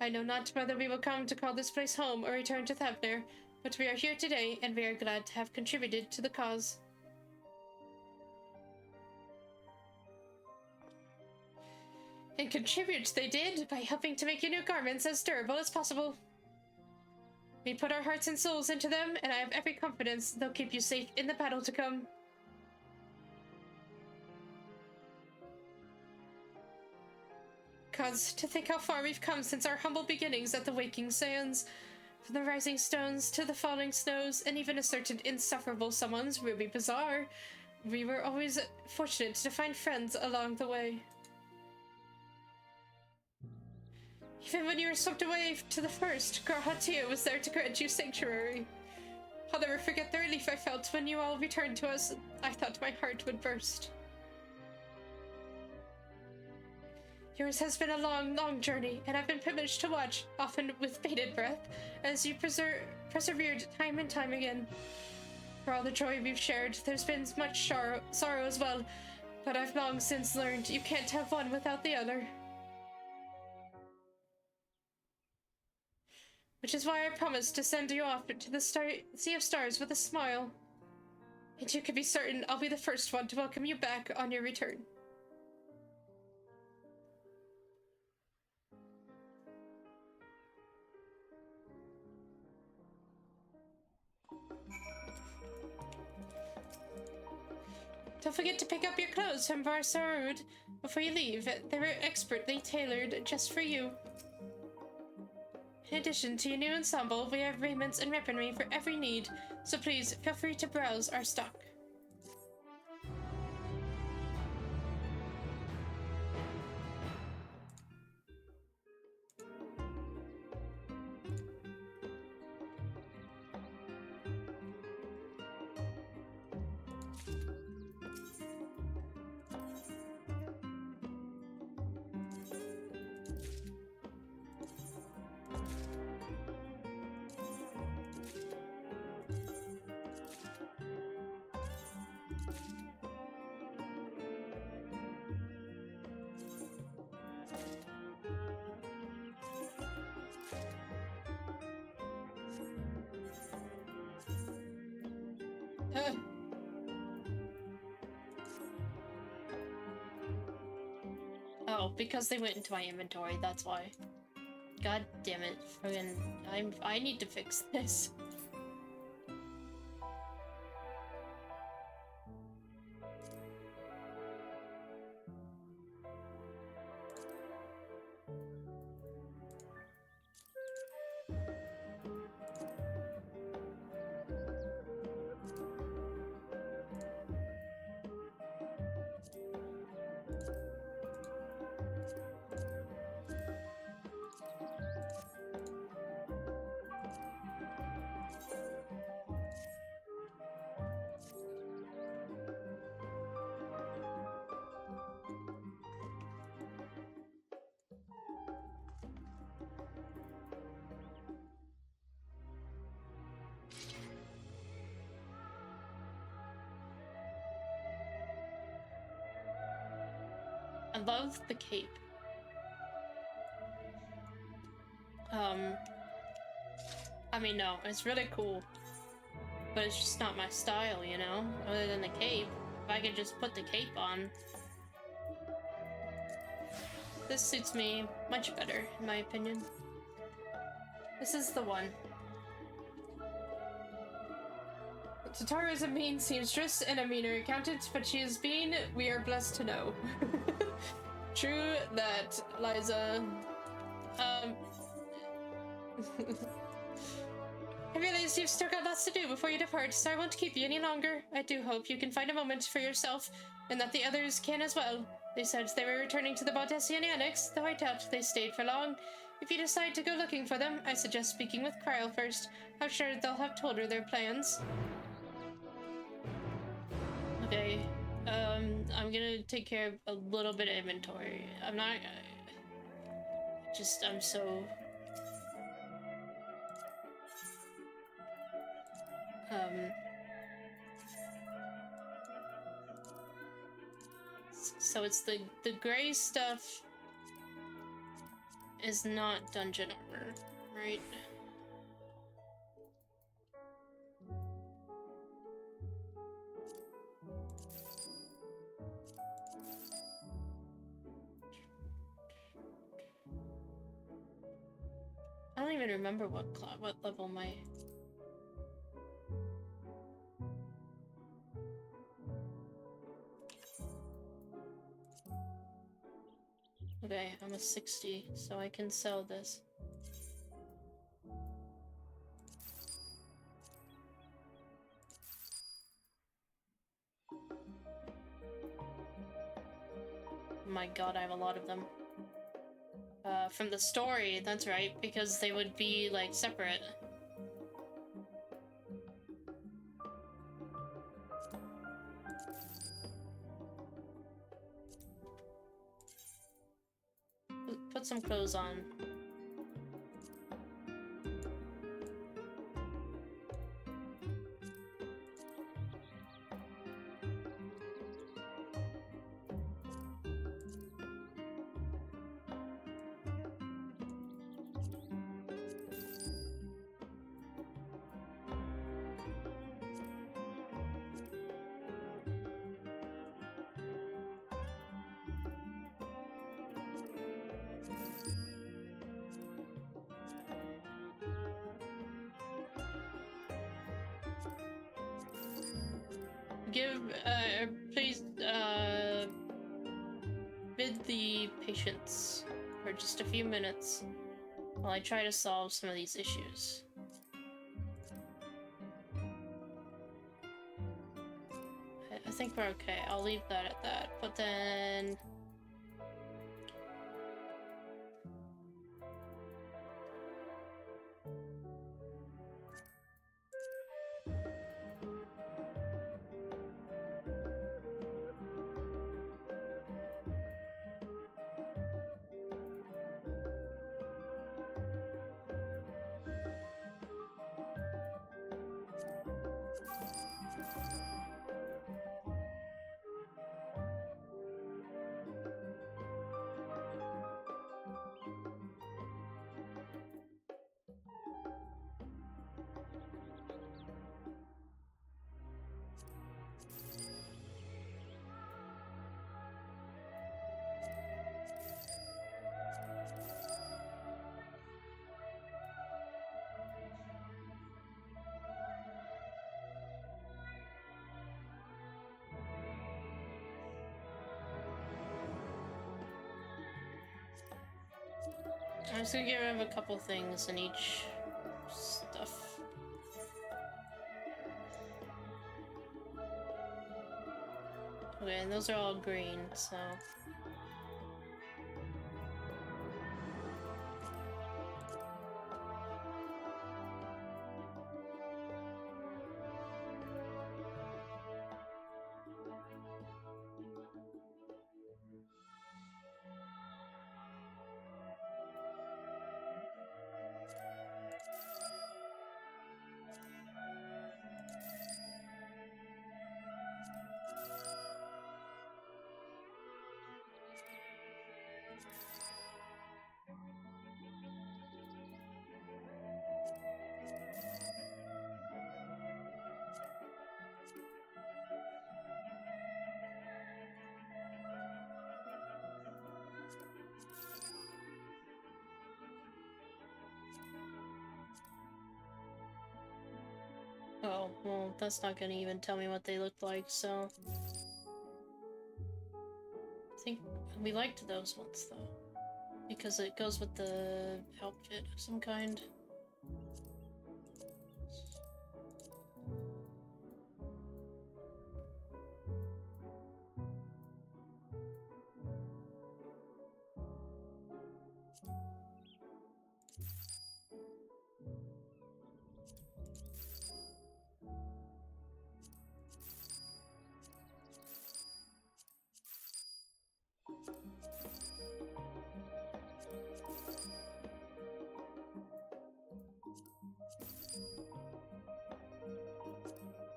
Speaker 1: I know not whether we will come to call this place home or return to Thavner, but we are here today, and we are glad to have contributed to the cause. And contribute they did, by helping to make your new garments as durable as possible. We put our hearts and souls into them, and I have every confidence they'll keep you safe in the battle to come. Cause to think how far we've come since our humble beginnings at the Waking Sands. From the rising stones to the falling snows, and even a certain insufferable someone's Ruby Bazaar, we were always fortunate to find friends along the way. Even when you were swept away to the first, Grahatia was there to grant you sanctuary. I'll never forget the relief I felt when you all returned to us. I thought my heart would burst. Yours has been a long, long journey, and I've been privileged to watch, often with bated breath, as you persevered time and time again. For all the joy we've shared, there's been much sorrow as well, but I've long since learned you can't have one without the other. Which is why I promised to send you off to the Sea of Stars with a smile. And you can be certain I'll be the first one to welcome you back on your return. Don't forget to pick up your clothes from Barsarud before you leave. They were expertly tailored just for you. In addition to your new ensemble, we have raiments and weaponry for every need, so please feel free to browse our stock. Oh, because they went into my inventory, that's why. God damn it. I need to fix this. I love the cape. I mean, no, it's really cool. But it's just not my style, you know? Other than the cape. If I could just put the cape on. This suits me much better, in my opinion. This is the one. Tataru is a mean seamstress and a meaner accountant, but she is being, we are blessed to know. True that, Liza. I realize you've still got lots to do before you depart, so I won't keep you any longer. I do hope you can find a moment for yourself, and that the others can as well. They said they were returning to the Baldessian Annex, though I doubt they stayed for long. If you decide to go looking for them, I suggest speaking with Cryle first. I'm sure they'll have told her their plans. Okay, I'm gonna take care of a little bit of inventory. I'm not... I'm so... So it's the gray stuff is not dungeon armor, right? I don't even remember what level my... Okay, I'm a 60, so I can sell this. My god, I have a lot of them. From the story, that's right, because they would be, like, separate. Put some clothes on. Please, bid the patience for just a few minutes while I try to solve some of these issues. I think we're okay. I'll leave that at that. But then... I'm just gonna get rid of a couple things in each stuff. Okay, and those are all green, so... Oh, well, that's not gonna even tell me what they look like, so... I think we liked those ones, though. because it goes with the outfit of some kind.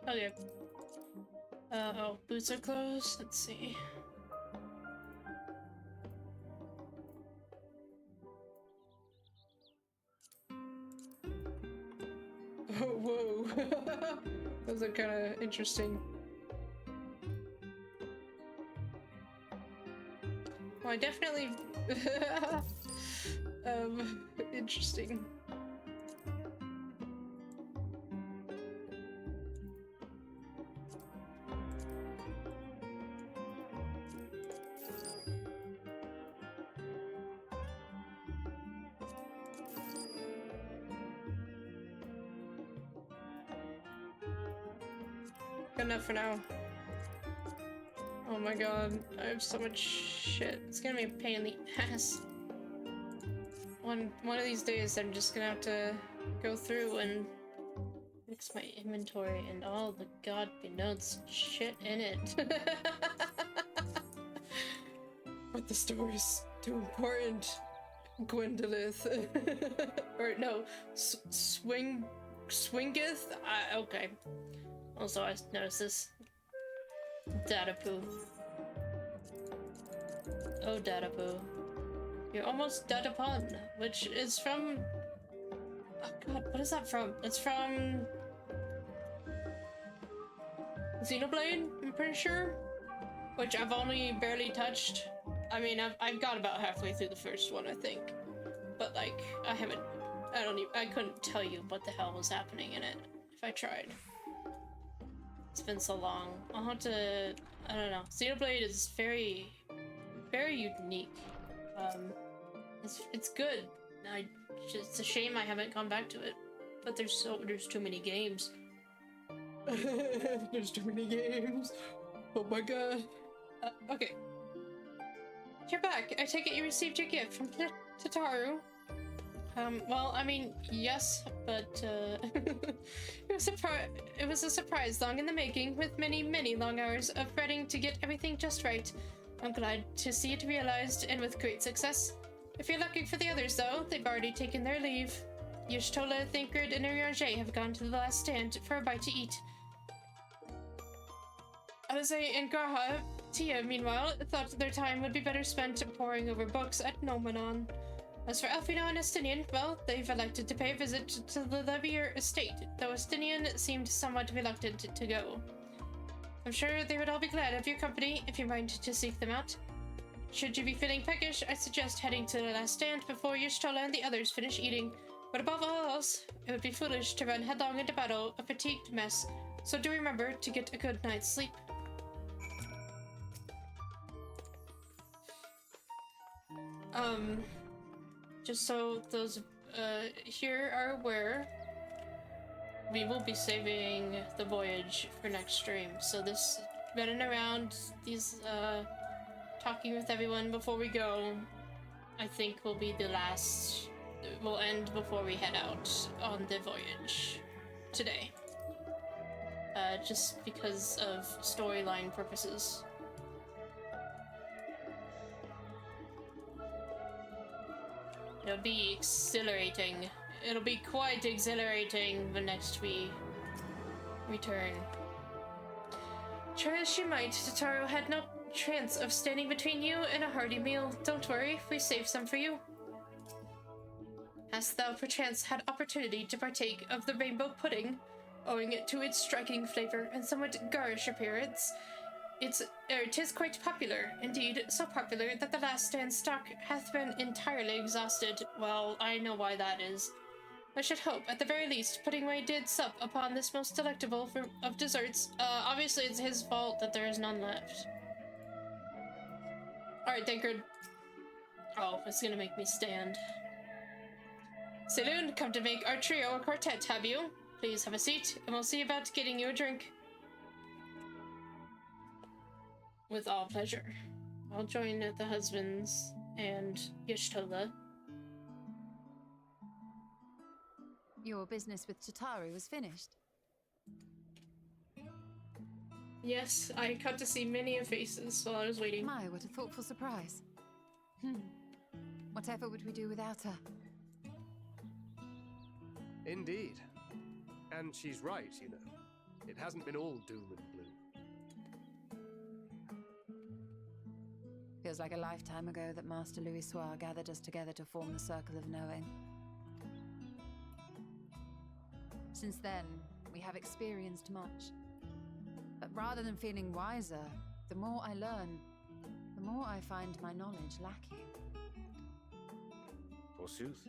Speaker 1: Okay. Oh, boots are closed. Let's see. Oh, whoa. Those are kind of interesting. Well, I definitely... interesting. Good enough for now. Oh my god, I have so much shit. It's gonna be a pain in the ass. One of these days, I'm just gonna have to go through and fix my inventory and all the god knows shit in it. But the story's too important. Gwendolith. Or no, Swingeth? Okay. Also, I noticed this. Dadapoo. Oh, Dadapoo. You're almost dead upon, which is from... Oh god, what is that from? It's from... Xenoblade, I'm pretty sure? Which I've only barely touched. I mean, I've got about halfway through the first one, I think. But, like, I couldn't tell you what the hell was happening in it, if I tried. It's been so long. I'll have to... I don't know. Xenoblade is very... very unique. It's good. It's a shame I haven't gone back to it. But there's too many games. There's too many games. Oh my god. Okay. You're back. I take it you received your gift from Tataru. Well, I mean, yes, but, it was a surprise long in the making, with many, many long hours of fretting to get everything just right. I'm glad to see it realized, and with great success. If you're looking for the others, though, they've already taken their leave. Y'shtola, Thancred, and Urianger have gone to the last stand for a bite to eat. Alize and Graha, Tia, meanwhile, thought their time would be better spent poring over books at Nomenon. As for Elfino and Estinian, well, they've elected to pay a visit to the Levier estate, though Estinian seemed somewhat reluctant to go. I'm sure they would all be glad of your company if you mind to seek them out. Should you be feeling peckish, I suggest heading to the last stand before Y'shtola and the others finish eating. But above all else, it would be foolish to run headlong into battle, a fatigued mess, so do remember to get a good night's sleep. Just so those here are aware, we will be saving the voyage for next stream. So this running around, these talking with everyone before we go, I think will be the last. Will end before we head out on the voyage today. Just because of storyline purposes. It'll be exhilarating. It'll be quite exhilarating the next we return. Try as she might, Tataru had no chance of standing between you and a hearty meal. Don't worry, we saved some for you. Hast thou perchance had opportunity to partake of the rainbow pudding, owing it to its striking flavor and somewhat garish appearance? 'Tis quite popular, indeed, so popular that the last stand stock hath been entirely exhausted. Well, I know why that is. I should hope, at the very least, Puddingway did sup upon this most delectable of desserts. Obviously it's his fault that there is none left. Alright, Thancred. Oh, it's gonna make me stand. Saloon, come to make our trio a quartet, have you? Please have a seat, and we'll see about getting you a drink. With all pleasure. I'll join the husbands and Y'shtola.
Speaker 3: Your business with Chitauri was finished.
Speaker 1: Yes, I got to see many faces while I was waiting.
Speaker 3: My, what a thoughtful surprise. Whatever would we do without her?
Speaker 5: Indeed. And she's right, you know. It hasn't been all doom and gloom.
Speaker 3: Feels like a lifetime ago that Master Louis Soir gathered us together to form the Circle of Knowing. Since then, we have experienced much. But rather than feeling wiser, the more I learn, the more I find my knowledge lacking.
Speaker 4: Forsooth.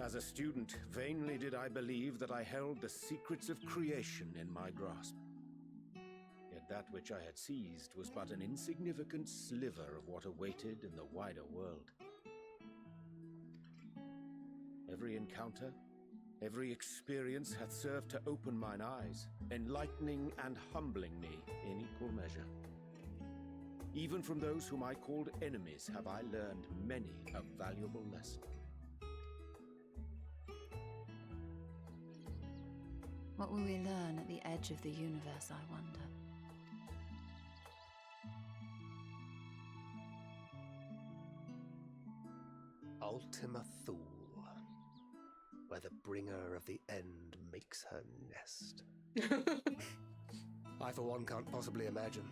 Speaker 4: As a student, vainly did I believe that I held the secrets of creation in my grasp. Yet that which I had seized was but an insignificant sliver of what awaited in the wider world. Every encounter, every experience hath served to open mine eyes, enlightening and humbling me in equal measure. Even from those whom I called enemies have I learned many a valuable lesson.
Speaker 3: What will we learn at the edge of the universe, I wonder?
Speaker 5: Ultima Thule, where the bringer of the end makes her nest. I, for one, can't possibly imagine.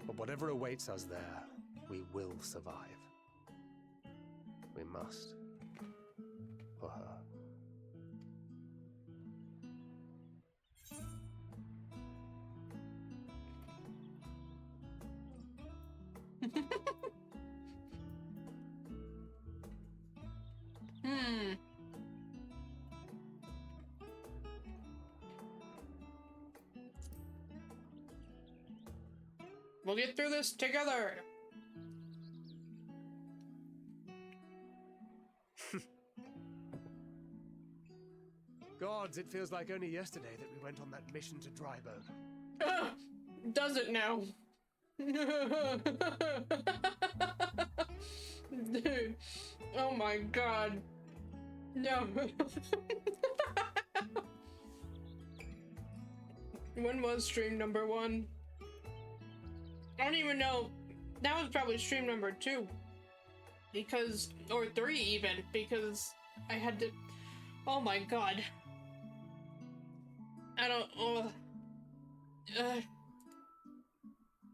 Speaker 5: But whatever awaits us there, we will survive. We must. For her.
Speaker 1: We'll get through this together.
Speaker 5: Gods, it feels like only yesterday that we went on that mission to Drybone.
Speaker 1: Does it now? Dude. Oh my god. No. When was stream number 1? I don't even know. That was probably stream number 2. Because, or 3 even, because I had to, oh my god. I don't,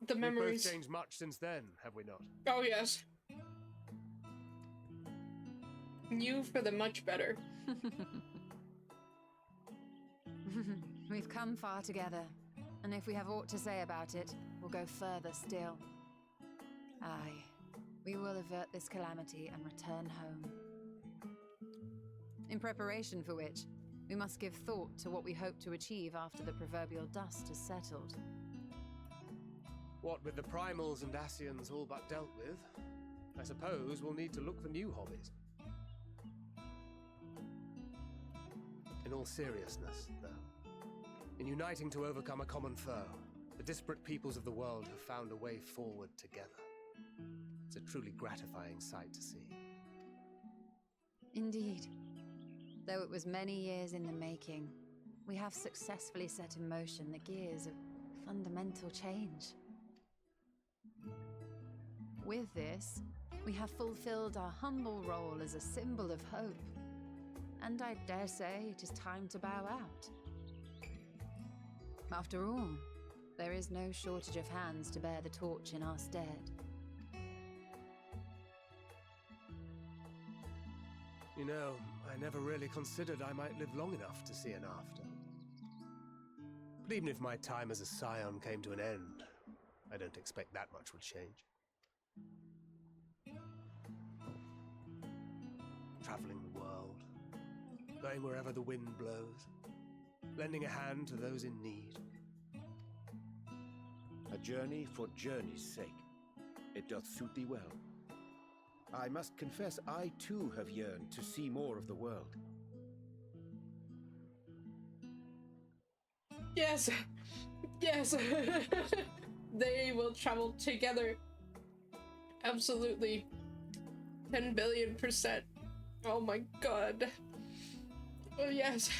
Speaker 1: the memories.
Speaker 5: We've both changed much since then, have we not?
Speaker 1: Oh yes. You for the much better.
Speaker 3: We've come far together, and if we have aught to say about it, we'll go further still. Aye, we will avert this calamity and return home. In preparation for which, we must give thought to what we hope to achieve after the proverbial dust has settled.
Speaker 5: What with the primals and Ascians all but dealt with, I suppose we'll need to look for new hobbies. In all seriousness, though, in uniting to overcome a common foe, the disparate peoples of the world have found a way forward together. It's a truly gratifying sight to see.
Speaker 3: Indeed. Though it was many years in the making, we have successfully set in motion the gears of fundamental change. With this, we have fulfilled our humble role as a symbol of hope. And I dare say it is time to bow out. After all, there is no shortage of hands to bear the torch in our stead.
Speaker 5: You know, I never really considered I might live long enough to see an after. But even if my time as a scion came to an end, I don't expect that much will change. Traveling the world, going wherever the wind blows, lending a hand to those in need.
Speaker 4: A journey for journey's sake. It doth suit thee well. I must confess, I too have yearned to see more of the world.
Speaker 1: Yes! Yes! They will travel together. Absolutely. 10 billion%. Oh my god. Oh yes.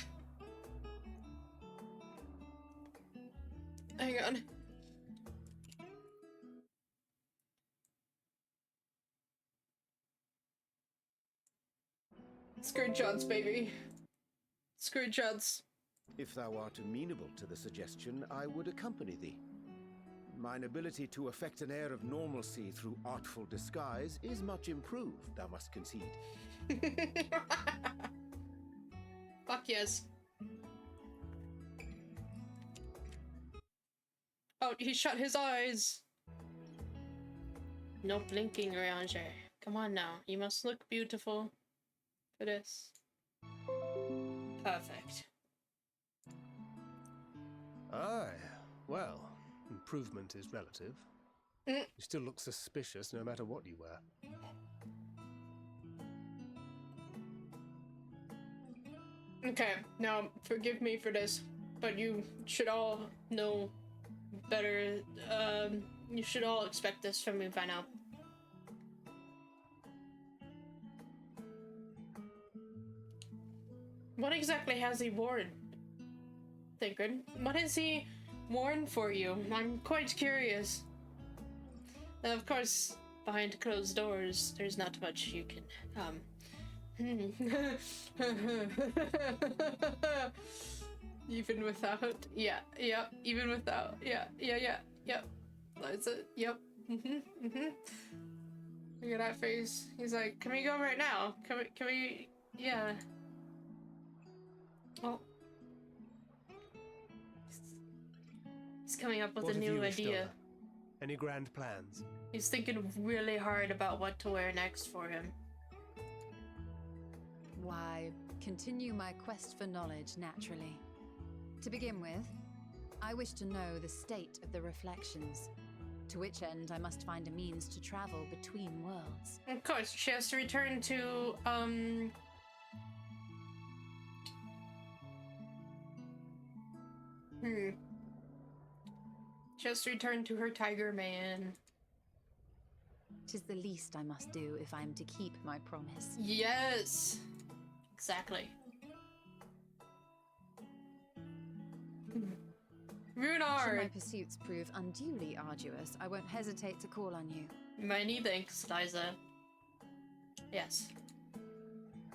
Speaker 1: Hang on. Screenshots, baby. Screenshots.
Speaker 4: If thou art amenable to the suggestion, I would accompany thee. Mine ability to affect an air of normalcy through artful disguise is much improved, thou must concede.
Speaker 1: Fuck yes. Oh, he shut his eyes. No blinking, Ranger. Come on now. You must look beautiful for this. Perfect.
Speaker 5: Aye, well, improvement is relative. You still look suspicious no matter what you wear.
Speaker 1: Okay, now forgive me for this, but you should all know better. You should all expect this from me by now. What exactly has he worn? Thinking, what has he worn for you? I'm quite curious. Now, of course, behind closed doors, there's not much you can, even without, even without, yep. That's it, yep. Look at that face. He's like, can we go right now? Can we, yeah. Oh. He's coming up with a new idea.
Speaker 5: Any grand plans?
Speaker 1: He's thinking really hard about what to wear next for him.
Speaker 3: Why, continue my quest for knowledge, naturally. To begin with, I wish to know the state of the reflections, to which end I must find a means to travel between worlds.
Speaker 1: Of course, she has to return to, She has to return to her Tiger Man.
Speaker 3: 'Tis the least I must do if I am to keep my promise.
Speaker 1: Yes! Exactly. Runar!
Speaker 3: Should my pursuits prove unduly arduous, I won't hesitate to call on you.
Speaker 1: Many thanks, Liza. Yes.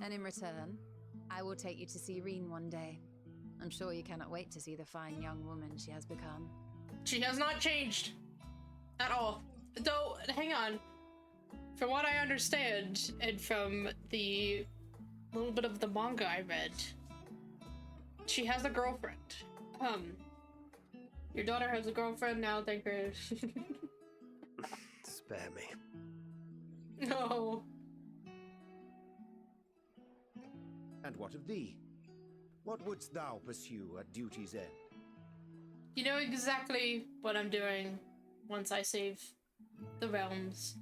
Speaker 3: And in return, I will take you to see Reen one day. I'm sure you cannot wait to see the fine young woman she has become.
Speaker 1: She has not changed. At all. Though, hang on. From what I understand, and from the little bit of the manga I read, she has a girlfriend. Your daughter has a girlfriend now, thank her.
Speaker 5: Spare me.
Speaker 1: No.
Speaker 4: And what of thee? What wouldst thou pursue at duty's end?
Speaker 1: You know exactly what I'm doing once I save the realms.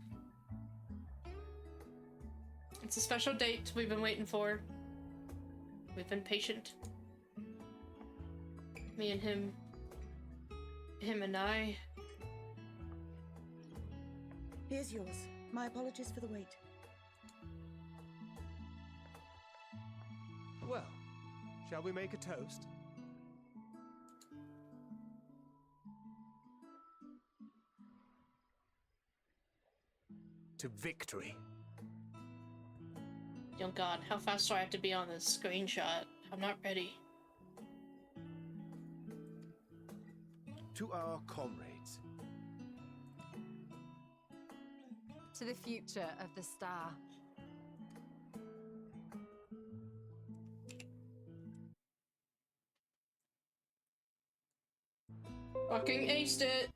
Speaker 1: It's a special date we've been waiting for. We've been patient. Me and him. Him and I.
Speaker 6: Here's yours. My apologies for the wait.
Speaker 5: Well, shall we make a toast? To victory.
Speaker 1: Oh god, how fast do I have to be on this screenshot? I'm not ready.
Speaker 4: To our comrades.
Speaker 3: To the future of the star.
Speaker 1: Fucking aced it!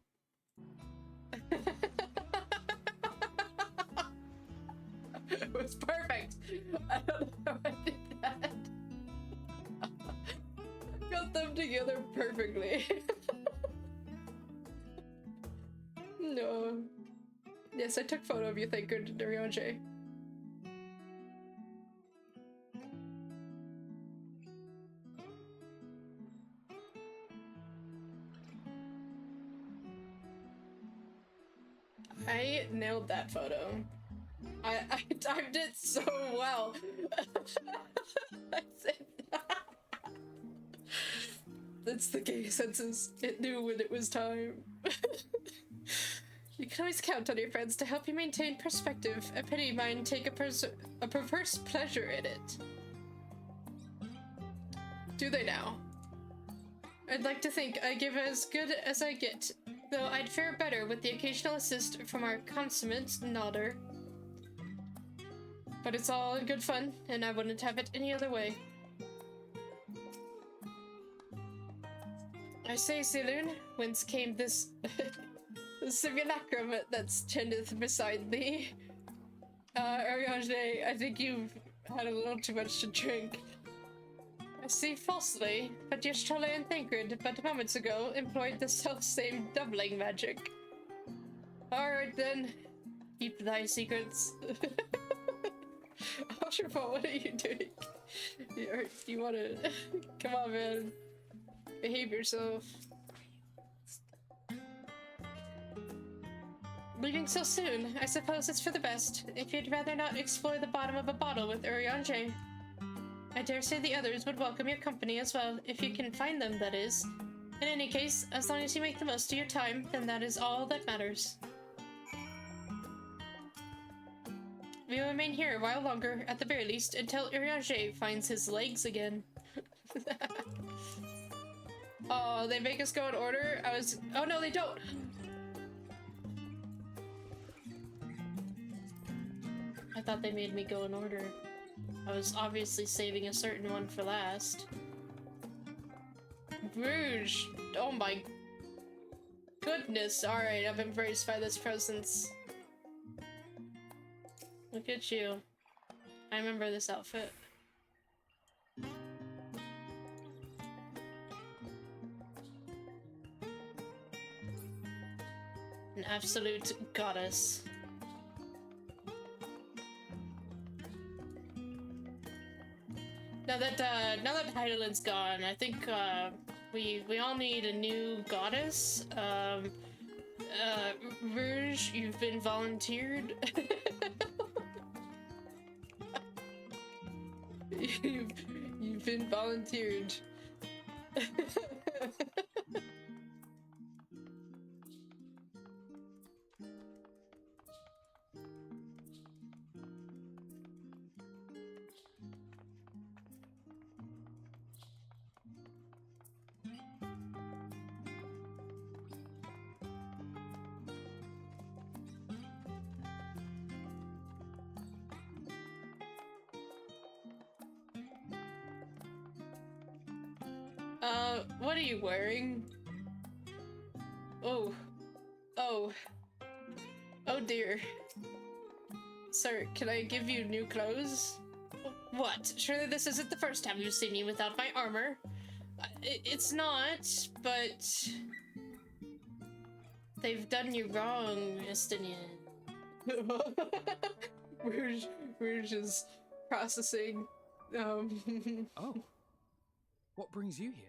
Speaker 1: It was perfect! I don't know how I did that. God put them together perfectly. No. Yes, I took photo of you, thank you, Dorianje. I nailed that photo. I timed it so well. That's the gay senses. It knew when it was time. You can always count on your friends to help you maintain perspective. A pity mine take a perverse pleasure in it. Do they now? I'd like to think I give as good as I get, though I'd fare better with the occasional assist from our consummate nodder. But it's all in good fun, and I wouldn't have it any other way. I say, Saloon, whence came this simulacrum that standeth beside thee? Ariane, I think you've had a little too much to drink. I see falsely, but Yeshtola and Thancred, but moments ago, employed the self-same doubling magic. Alright then, keep thy secrets. Osherfall, what are you doing? You wanna... Come on, man. Behave yourself. Leaving so soon, I suppose it's for the best. If you'd rather not explore the bottom of a bottle with Urianger. I dare say the others would welcome your company as well, if you can find them, that is. In any case, as long as you make the most of your time, then that is all that matters. We will remain here a while longer, at the very least, until Urianger finds his legs again. Oh, they make us go in order? Oh no, they don't! I thought they made me go in order. I was obviously saving a certain one for last. Bruges! Oh my goodness, alright, I'm embraced by this presence. Look at you. I remember this outfit. An absolute goddess. Now that Hydaelyn's gone, I think we all need a new goddess. Rouge, you've been volunteered. You've been volunteered. What are you wearing? Oh. Oh. Oh dear. Sir, can I give you new clothes? What? Surely this isn't the first time you've seen me without my armor. It's not, but... They've done you wrong, Estinian. Rouge is processing.
Speaker 22: Oh. What brings you here?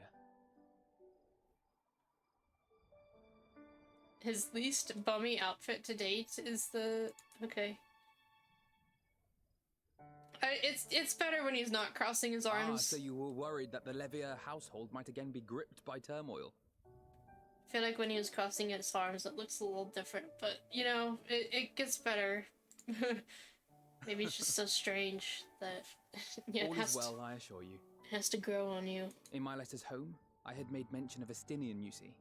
Speaker 1: His least bummy outfit to date is the... Okay. It's better when he's not crossing his arms.
Speaker 22: So you were worried that the Levier household might again be gripped by turmoil.
Speaker 1: I feel like when he was crossing his arms, it looks a little different, but, you know, it gets better. Maybe it's just so strange that
Speaker 22: All is well, I assure you.
Speaker 1: It has to grow on you.
Speaker 22: In my letters home, I had made mention of Estinian, you see.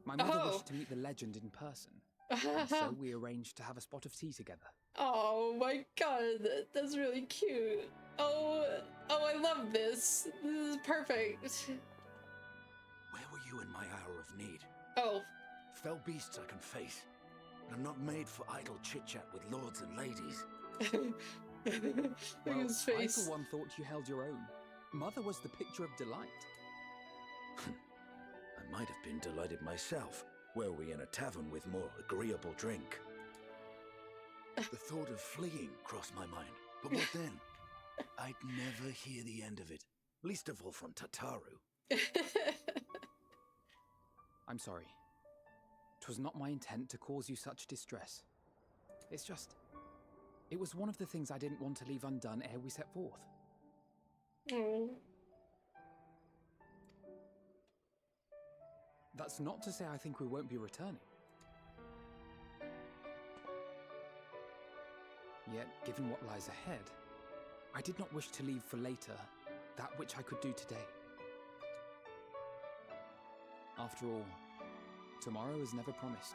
Speaker 22: My mother wished to meet the legend in person, and so we arranged to have a spot of tea together.
Speaker 1: Oh my god, that's really cute. Oh, I love this. This is perfect.
Speaker 8: Where were you in my hour of need?
Speaker 1: Oh.
Speaker 8: Fell beasts I can face. I'm not made for idle chit-chat with lords and ladies.
Speaker 22: Well, I for one thought you held your own. Mother was the picture of delight.
Speaker 8: I might have been delighted myself, were we in a tavern with more agreeable drink. The thought of fleeing crossed my mind, but what then? I'd never hear the end of it, least of all from Tataru.
Speaker 22: I'm sorry. 'Twas not my intent to cause you such distress. It's just... it was one of the things I didn't want to leave undone ere we set forth.
Speaker 1: Oh.
Speaker 22: That's not to say I think we won't be returning. Yet, given what lies ahead, I did not wish to leave for later that which I could do today. After all, tomorrow is never promised.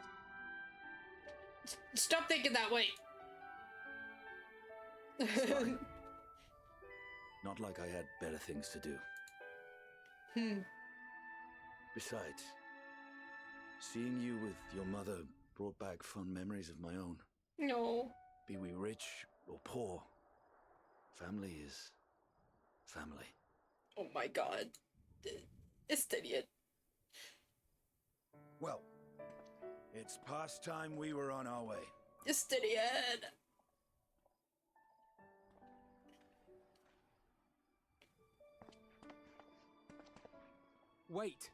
Speaker 1: Stop thinking that way!
Speaker 8: Fine. Not like I had better things to do. Besides, seeing you with your mother brought back fond memories of my own.
Speaker 1: No.
Speaker 8: Be we rich or poor, family is family.
Speaker 1: Oh my god. It's idiot.
Speaker 8: Well, it's past time we were on our way.
Speaker 1: It's idiot.
Speaker 22: Wait!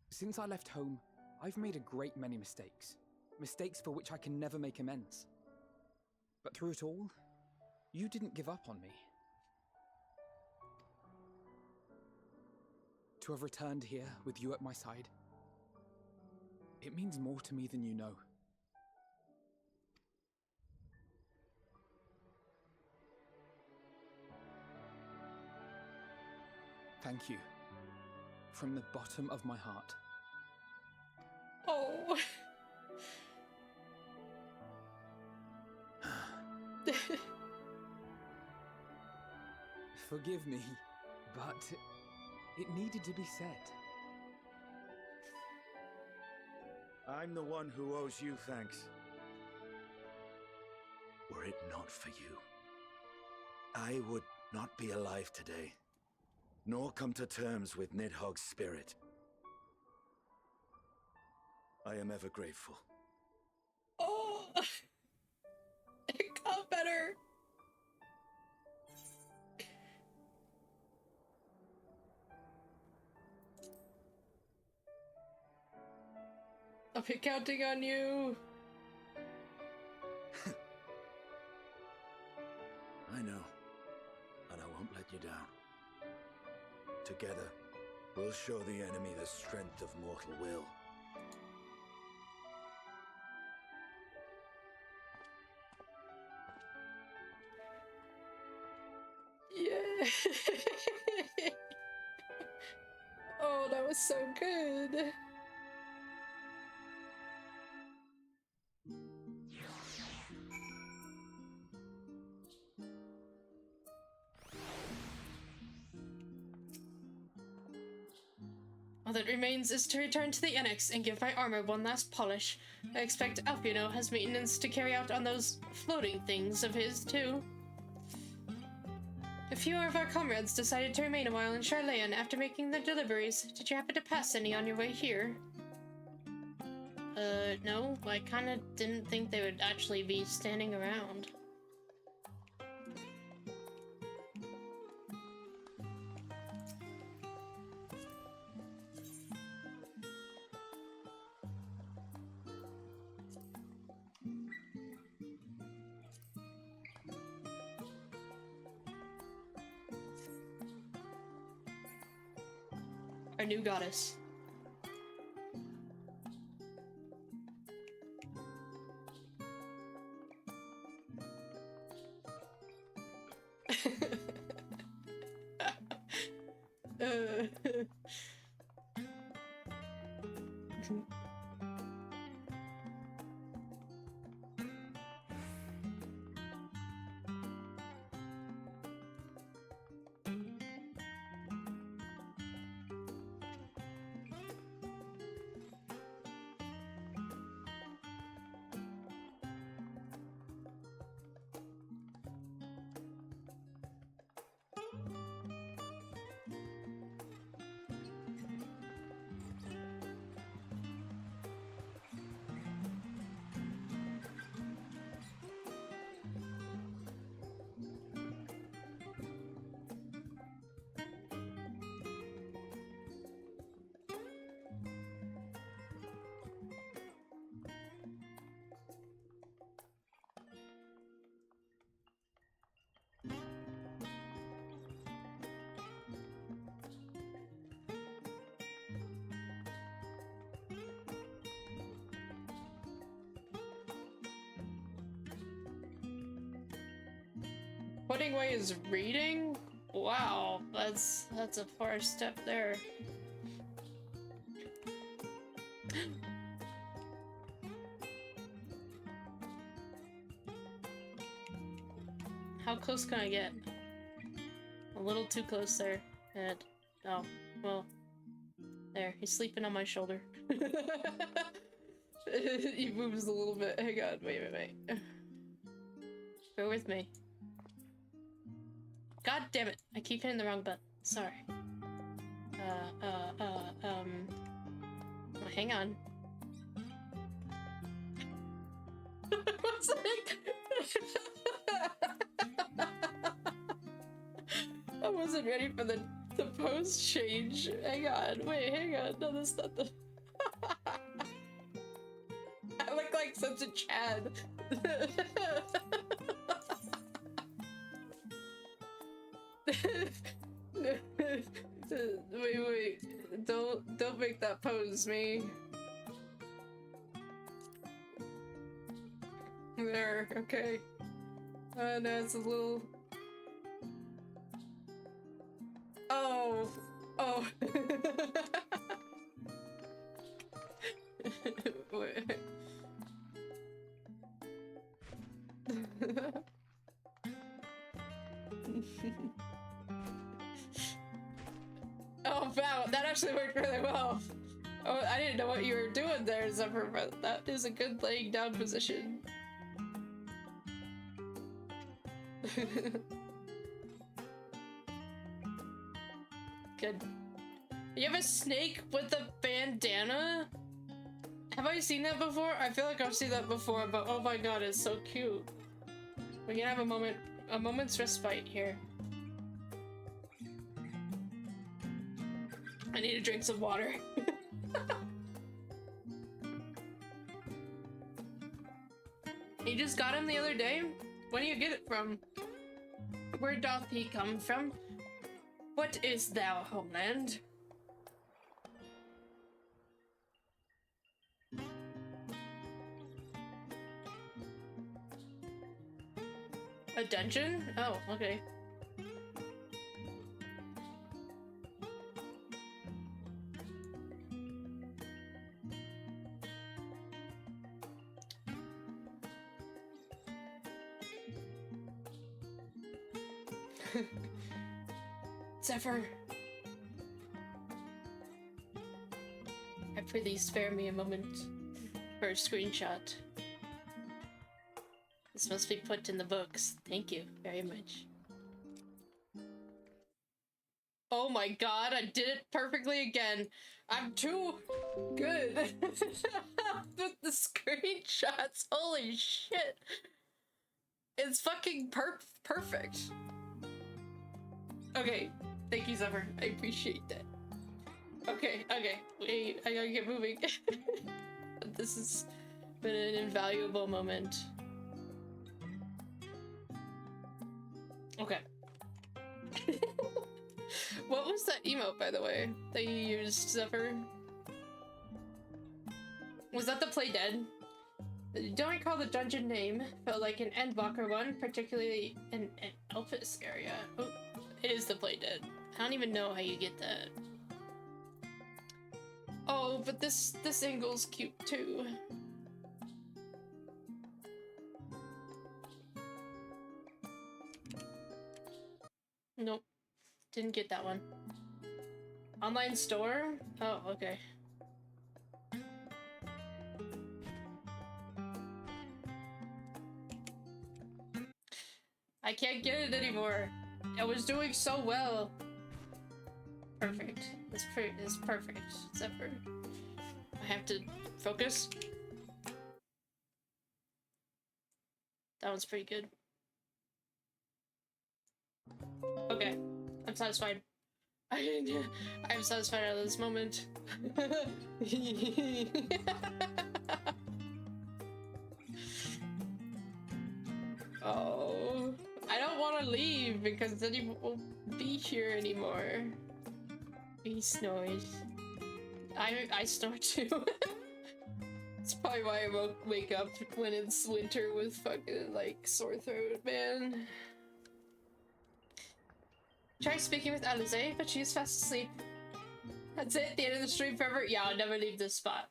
Speaker 22: Since I left home, I've made a great many mistakes. Mistakes for which I can never make amends. But through it all, you didn't give up on me. To have returned here with you at my side, it means more to me than you know. Thank you. From the bottom of my heart.
Speaker 1: Oh.
Speaker 22: Forgive me, but it needed to be said.
Speaker 8: I'm the one who owes you thanks. Were it not for you, I would not be alive today, nor come to terms with Nidhogg's spirit. I am ever grateful.
Speaker 1: Oh! It got better. I'll be counting on you.
Speaker 8: I know, and I won't let you down. Together, we'll show the enemy the strength of mortal will.
Speaker 1: Yeah. Oh, that was so good. All that remains is to return to the annex and give my armor one last polish. I expect Alpino has maintenance to carry out on those floating things of his, too. A few of our comrades decided to remain a while in Charlayan after making their deliveries. Did you happen to pass any on your way here? No. I kinda didn't think they would actually be standing around. Our new goddess. Putting away his reading? Wow, that's a far step there. How close can I get? A little too close there. And oh, well. There, he's sleeping on my shoulder. He moves a little bit. Hang on, wait. Bear with me. God damn it! I keep hitting the wrong button. Sorry. Hang on. What's like? I wasn't ready for the pose change. Hang on, wait, hang on. No, that's not the. I look like such a Chad. Wait. Don't make that pose me. There, okay. No, it's a little. Oh. Wait. Oh wow, that actually worked really well. Oh, I didn't know what you were doing there, Zephyr, but that is a good laying down position. Good. You have a snake with a bandana? Have I seen that before? I feel like I've seen that before, but oh my god, it's so cute. We can have a moment's respite here. I need to drink some water. You just got him the other day? Where do you get it from? Where doth he come from? What is thou, homeland? A dungeon? Oh, okay. Zephyr. I prithee spare me a moment for a screenshot. This must be put in the books. Thank you very much. Oh my god, I did it perfectly again. I'm too good with the screenshots. Holy shit. It's fucking perfect. Okay, thank you, Zephyr. I appreciate that. Okay, wait, I gotta get moving. This has been an invaluable moment. Okay. What was that emote, by the way, that you used, Zephyr? Was that the Play Dead? Don't recall the dungeon name. Felt like an Endwalker one, particularly in an Elpis area. Oh, it is the Play Dead. I don't even know how you get that. Oh, but this angle's cute too. Nope. Didn't get that one. Online store? Oh, okay. I can't get it anymore. I was doing so well. Perfect. It's perfect. Except for I have to focus. That one's pretty good. Okay. I'm satisfied. I'm satisfied out of this moment. Oh, I don't want to leave because then he won't be here anymore. He snores. I snore too. That's probably why I won't wake up when it's winter with fucking like sore throat, man. Try speaking with Alize, but she's fast asleep. That's it, the end of the stream forever. Yeah, I'll never leave this spot.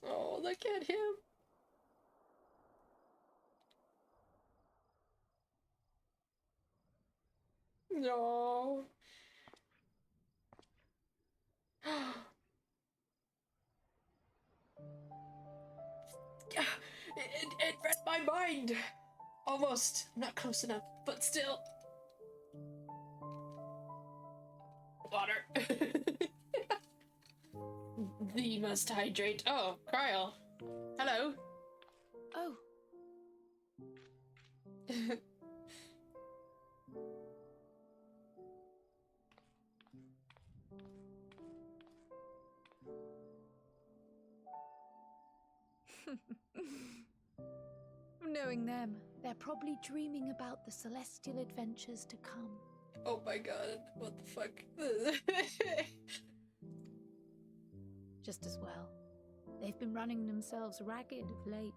Speaker 1: Oh, look at him. No. It read my mind. Almost. Not close enough, but still. Water. Thee must hydrate. Oh, Cryle. Hello.
Speaker 7: Oh. Knowing them, they're probably dreaming about the celestial adventures to come.
Speaker 1: Oh my god, what the fuck?
Speaker 7: Just as well. They've been running themselves ragged of late.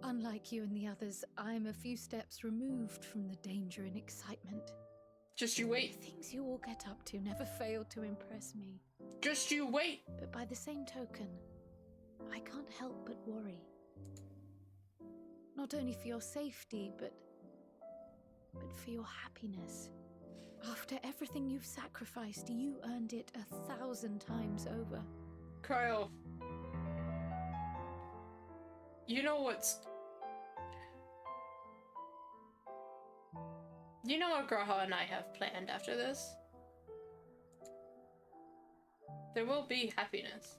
Speaker 7: Unlike you and the others, I'm a few steps removed from the danger and excitement.
Speaker 1: Just you wait.
Speaker 7: The things you all get up to never fail to impress me.
Speaker 1: Just you wait.
Speaker 7: But by the same token, I can't help but worry. Not only for your safety, but for your happiness. After everything you've sacrificed, you earned it 1,000 times over.
Speaker 1: Cryle. You know what's... You know what Graha and I have planned after this? There will be happiness.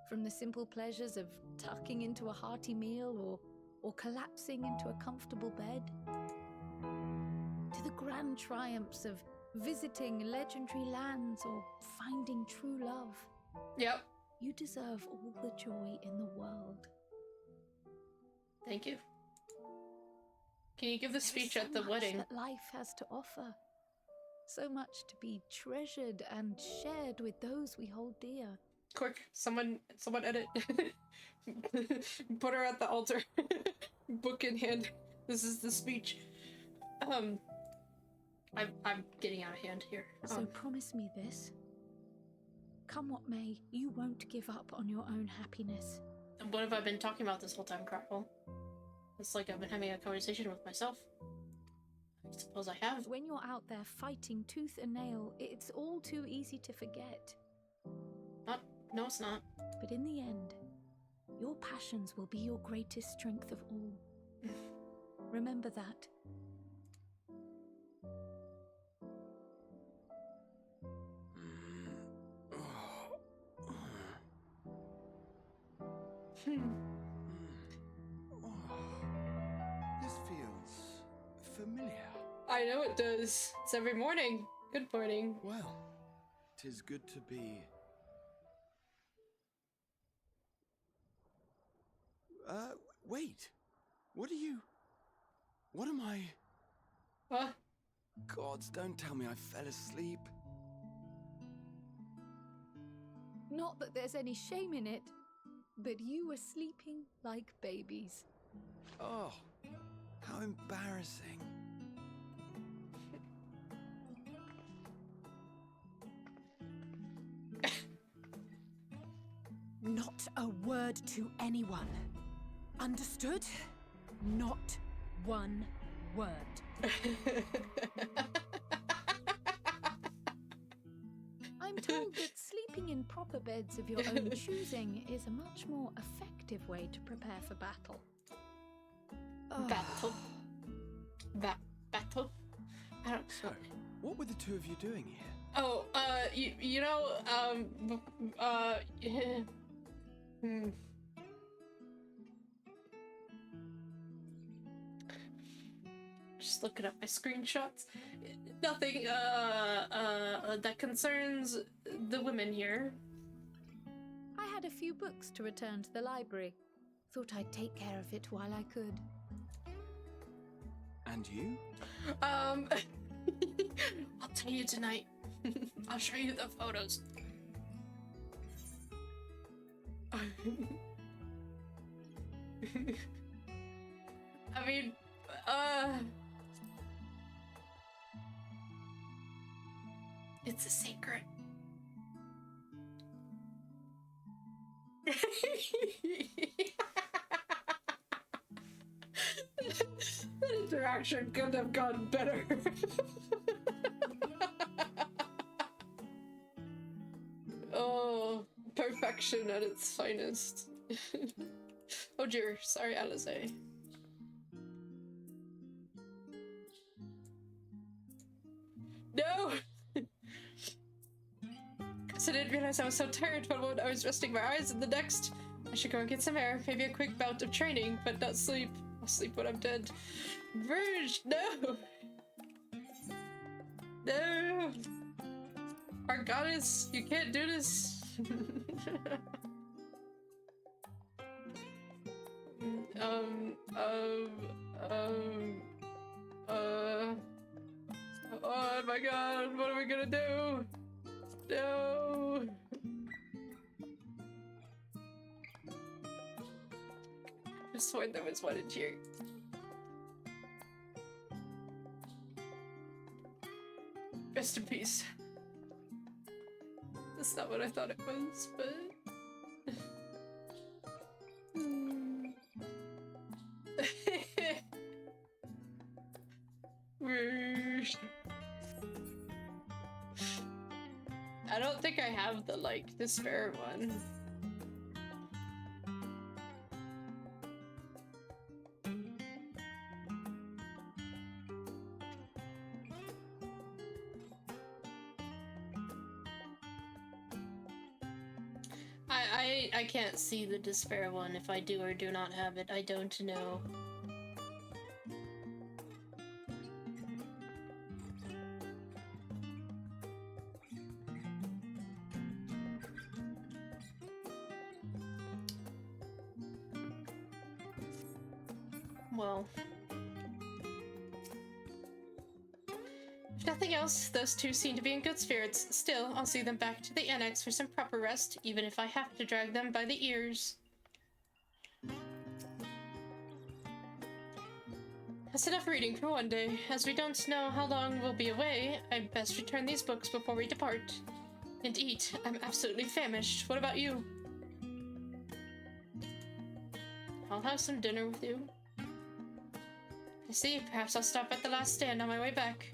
Speaker 7: From the simple pleasures of tucking into a hearty meal or collapsing into a comfortable bed, to the grand triumphs of visiting legendary lands or finding true love.
Speaker 1: Yep.
Speaker 7: You deserve all the joy in the world.
Speaker 1: Thank you. Can you give the speech at the wedding?
Speaker 7: That life has to offer. So much to be treasured and shared with those we hold dear.
Speaker 1: Quick, someone edit. Put her at the altar. Book in hand. This is the speech. I'm getting out of hand here.
Speaker 7: So promise me this. Come what may, you won't give up on your own happiness.
Speaker 1: And what have I been talking about this whole time, Crackle? It's like I've been having a conversation with myself. I suppose I have.
Speaker 7: When you're out there fighting tooth and nail, it's all too easy to forget.
Speaker 1: No, it's not.
Speaker 7: But in the end, your passions will be your greatest strength of all. Remember that.
Speaker 10: This feels familiar.
Speaker 1: I know it does. It's every morning. Good morning.
Speaker 10: Well, 'tis good to be... wait. What am I...
Speaker 1: What?
Speaker 10: Gods, don't tell me I fell asleep.
Speaker 7: Not that there's any shame in it, but you were sleeping like babies.
Speaker 10: Oh, how embarrassing.
Speaker 7: Not a word to anyone. Understood? Not one word. I'm told that sleeping in proper beds of your own choosing is a much more effective way to prepare for battle.
Speaker 1: Battle? Battle? I don't...
Speaker 10: So, what were the two of you doing here?
Speaker 1: Oh, you know, Just looking up my screenshots. Nothing, that concerns the women here.
Speaker 7: I had a few books to return to the library. Thought I'd take care of it while I could.
Speaker 10: And you?
Speaker 1: I'll tell you tonight. I'll show you the photos. I mean, it's a secret. That interaction could have gone better. Oh, perfection at its finest. Oh dear, sorry, Alize. No! Because I didn't realize I was so tired when I was resting my eyes, and the next I should go and get some air, maybe a quick bout of training, but not sleep. I'll sleep when I'm dead. Verge, no! No! Our goddess, you can't do this! Oh my god, what are we gonna do? No! I sworn there was one in here. Rest in peace. That's not what I thought it was, but... I don't think I have the, like, despair one. I can't see the despair one if I do or do not have it. I don't know. Well, if nothing else, those two seem to be in good spirits. Still, I'll see them back to the annex for some proper rest, even if I have to drag them by the ears. That's enough reading for one day. As we don't know how long we'll be away, I'd best return these books before we depart. And eat. I'm absolutely famished. What about you? I'll have some dinner with you. I see. Perhaps I'll stop at the last stand on my way back.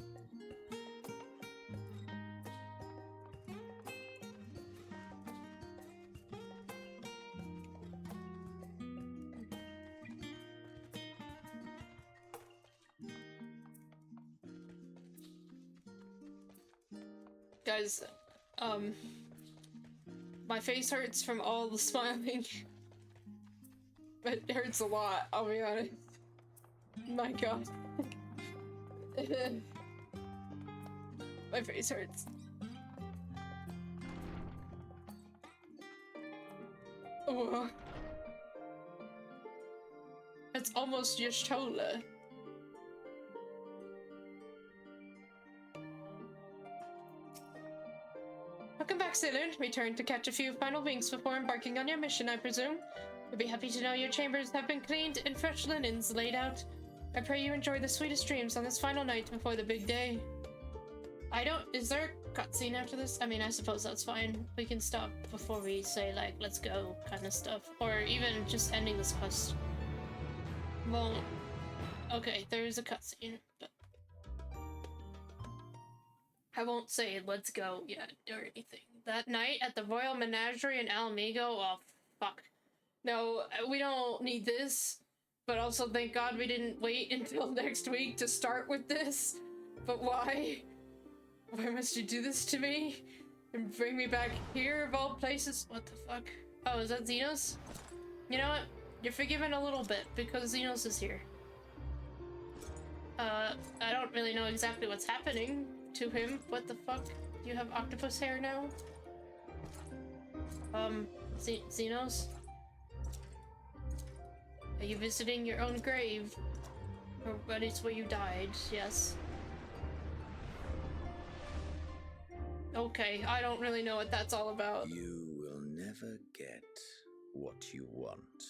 Speaker 1: Guys, my face hurts from all the smiling. It hurts a lot, I'll be honest. My god. My face hurts. Oh. It's almost Y'shtola. Welcome back, Saloon. Return to catch a few final winks before embarking on your mission, I presume. You'll be happy to know your chambers have been cleaned and fresh linens laid out. I pray you enjoy the sweetest dreams on this final night before the big day. Is there a cutscene after this? I mean, I suppose that's fine. We can stop before we say, like, let's go kind of stuff. Or even just ending this quest. Well, okay, there is a cutscene, but I won't say let's go yet or anything. That night at the Royal Menagerie in Alamigo, oh fuck. No, we don't need this. But also thank God we didn't wait until next week to start with this. But why? Why must you do this to me? And bring me back here of all places? What the fuck? Oh, is that Xenos? You know what? You're forgiven a little bit because Xenos is here. I don't really know exactly what's happening to him. What the fuck? You have octopus hair now? Xenos? Are you visiting your own grave? Or but it's where you died, yes. Okay, I don't really know what that's all about.
Speaker 8: You will never get what you want.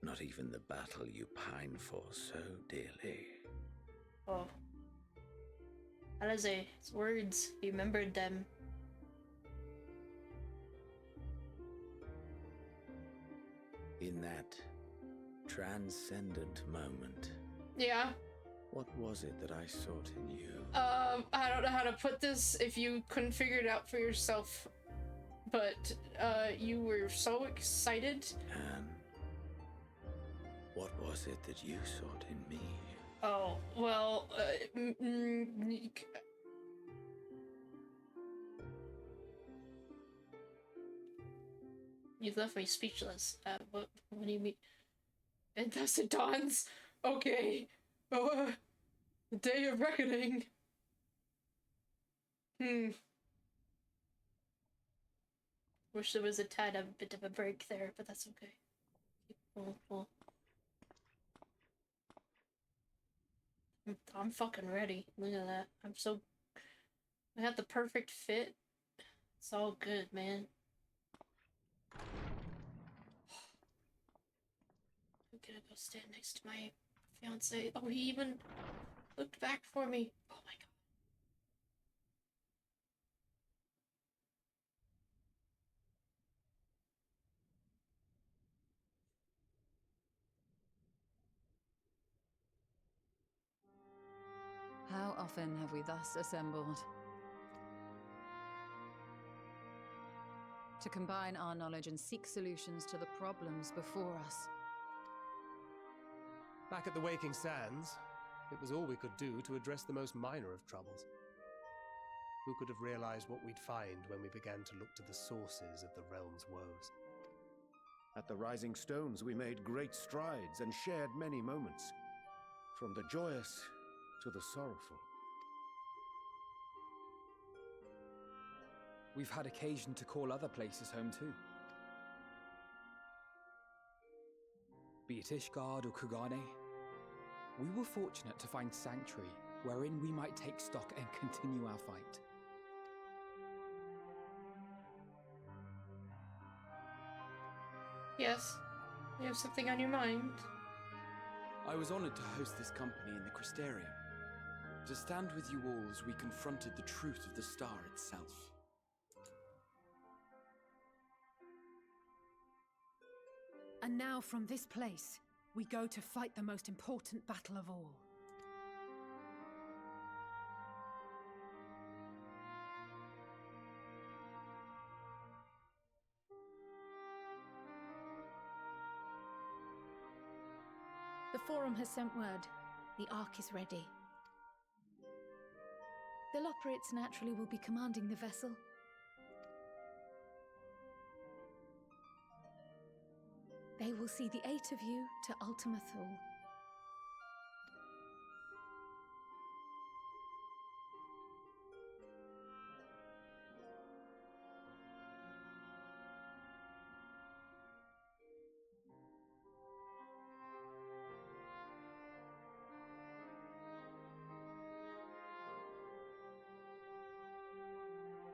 Speaker 8: Not even the battle you pine for so dearly.
Speaker 1: Oh. Alize, his words, he remembered them.
Speaker 8: In that transcendent moment.
Speaker 1: Yeah.
Speaker 8: What was it that I sought in you?
Speaker 1: I don't know how to put this if you couldn't figure it out for yourself. But, you were so excited.
Speaker 8: And what was it that you sought in me?
Speaker 1: Oh, well, you left me speechless. What do you mean? And thus it dawns. Okay. The day of reckoning. Wish there was a bit of a break there, but that's okay. Well. I'm fucking ready. Look at that. I got the perfect fit. It's all good, man. I'm gonna go stand next to my fiance. Oh, he even looked back for me. Oh my god.
Speaker 3: How often have we thus assembled? To combine our knowledge and seek solutions to the problems before us.
Speaker 5: Back at the Waking Sands, it was all we could do to address the most minor of troubles. Who could have realized what we'd find when we began to look to the sources of the realm's woes?
Speaker 4: At the Rising Stones, we made great strides and shared many moments, from the joyous to the sorrowful.
Speaker 22: We've had occasion to call other places home too. Be it Ishgard or Kugane, we were fortunate to find sanctuary wherein we might take stock and continue our fight.
Speaker 1: Yes? You have something on your mind?
Speaker 10: I was honored to host this company in the Crystarium, to stand with you all as we confronted the truth of the star itself.
Speaker 20: And now from this place, we go to fight the most important battle of all.
Speaker 7: The Forum has sent word. The Ark is ready. The Loporrits naturally will be commanding the vessel. They will see the 8 of you to Ultima Thule.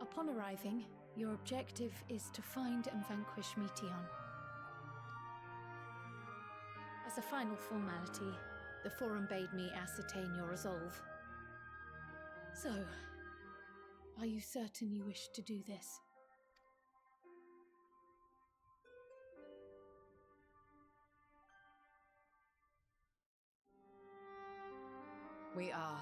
Speaker 7: Upon arriving, your objective is to find and vanquish Meteon. As a final formality, the Forum bade me ascertain your resolve. So, are you certain you wish to do this?
Speaker 3: We are.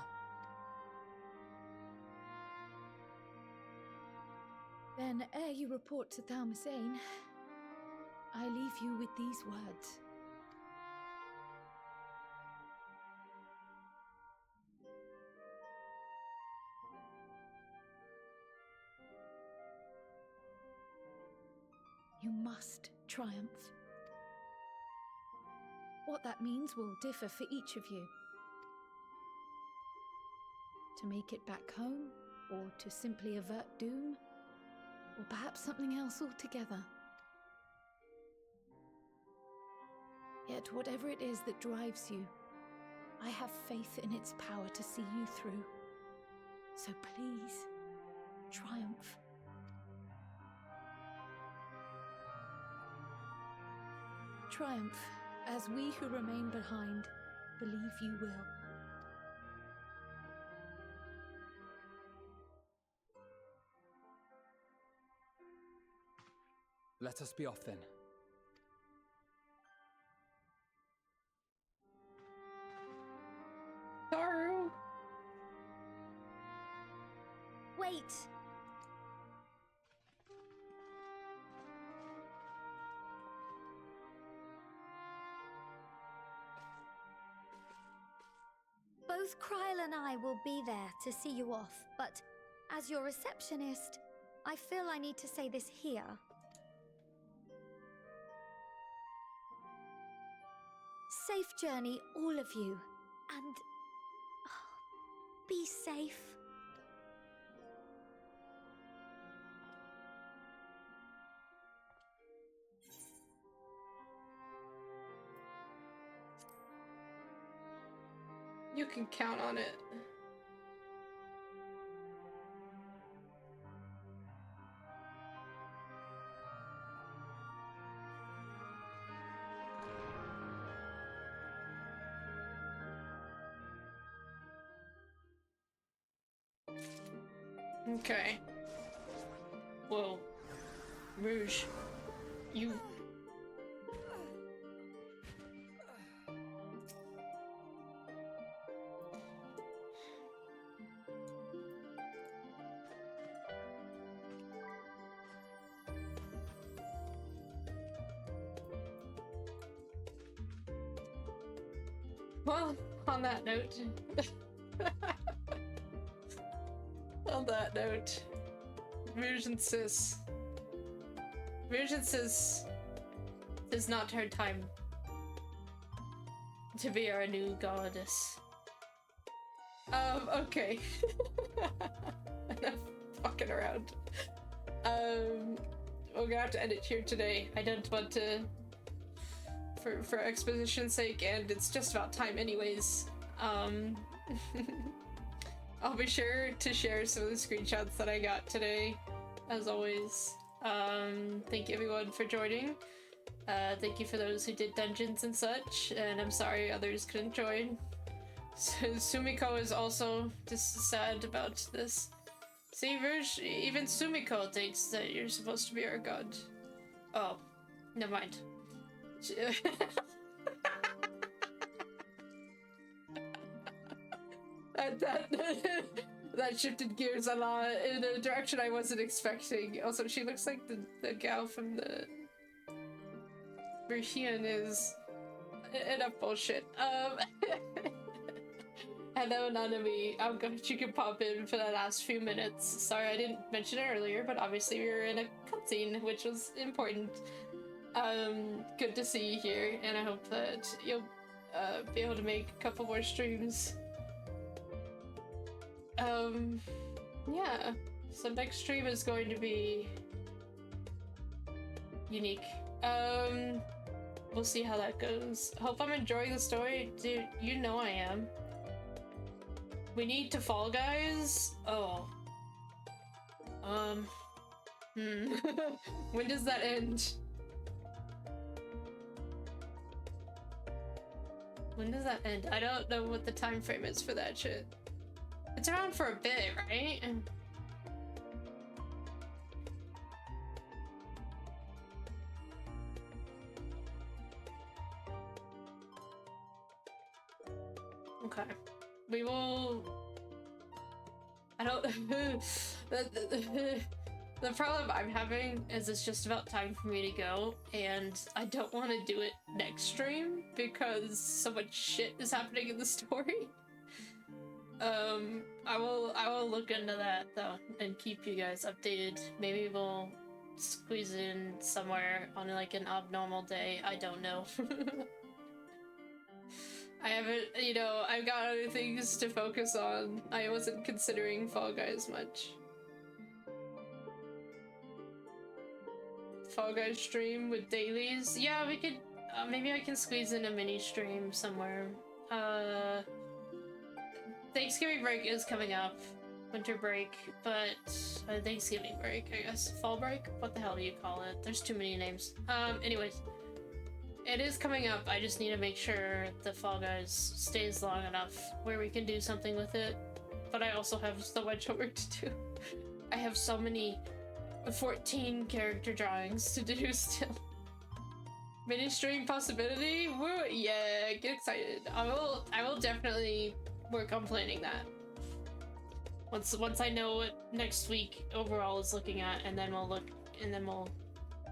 Speaker 7: Then, ere you report to Thalmasane, I leave you with these words. You must triumph. What that means will differ for each of you. To make it back home, or to simply avert doom, or perhaps something else altogether. Yet whatever it is that drives you, I have faith in its power to see you through. So please, triumph. triumph, as we who remain behind believe you will.
Speaker 22: Let us be off then.
Speaker 1: Daru!
Speaker 13: Wait! Both Kryl and I will be there to see you off, but as your receptionist, I feel I need to say this here. Safe journey, all of you, and be safe.
Speaker 1: You can count on it. Okay. Whoa. Rouge. You... Well, on that note... on that note... Rouge insists... Rouge insists... It's not her time to be our new goddess. Okay. Enough fucking around. We're gonna have to end it here today. I don't want to... For exposition's sake, and it's just about time anyways. I'll be sure to share some of the screenshots that I got today, as always. Thank you everyone for joining. Thank you for those who did dungeons and such, and I'm sorry others couldn't join. Sumiko is also just sad about this. See, Rouge, even Sumiko thinks that you're supposed to be our god. Oh, never mind. That shifted gears a lot in a direction I wasn't expecting. Also, she looks like the gal from the Virgian is enough bullshit. Hello, Nanami. I'm glad you can pop in for the last few minutes. Sorry I didn't mention it earlier, but obviously we were in a cutscene, which was important. Good to see you here, and I hope that you'll be able to make a couple more streams. Yeah. So next stream is going to be unique. We'll see how that goes. Hope I'm enjoying the story. Dude, you know I am. We need to Fall Guys? Oh. When does that end? When does that end? I don't know what the time frame is for that shit. It's around for a bit, right? Okay. We will... I don't... The problem I'm having is it's just about time for me to go, and I don't want to do it next stream because so much shit is happening in the story. I will look into that though and keep you guys updated. Maybe we'll squeeze in somewhere on like an abnormal day. I don't know. I haven't, you know, I've got other things to focus on. I wasn't considering Fall Guys much. Fall Guys stream with dailies? Yeah, we could, maybe I can squeeze in a mini stream somewhere. Thanksgiving break is coming up. Winter break, but Thanksgiving break, I guess. Fall break? What the hell do you call it? There's too many names. Anyways. it is coming up. I just need to make sure the Fall Guys stays long enough where we can do something with it. But I also have so much work to do. I have so many 14 character drawings to do still. Mini stream possibility? Woo! Yeah, get excited. I will definitely work on planning that. Once I know what next week overall is looking at, and then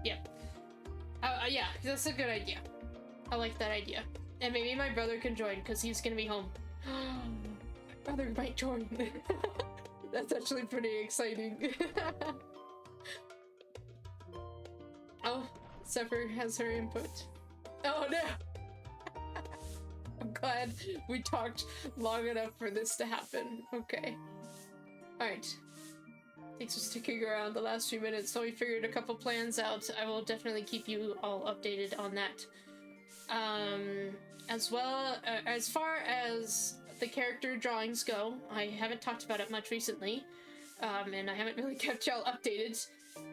Speaker 1: yeah. Yeah, that's a good idea. I like that idea. And maybe my brother can join, because he's gonna be home. My brother might join. That's actually pretty exciting. Oh, Zephyr has her input. Oh no! I'm glad we talked long enough for this to happen. Okay. Alright. Thanks for sticking around the last few minutes. So we figured a couple plans out. I will definitely keep you all updated on that. As well, as far as the character drawings go, I haven't talked about it much recently. And I haven't really kept y'all updated.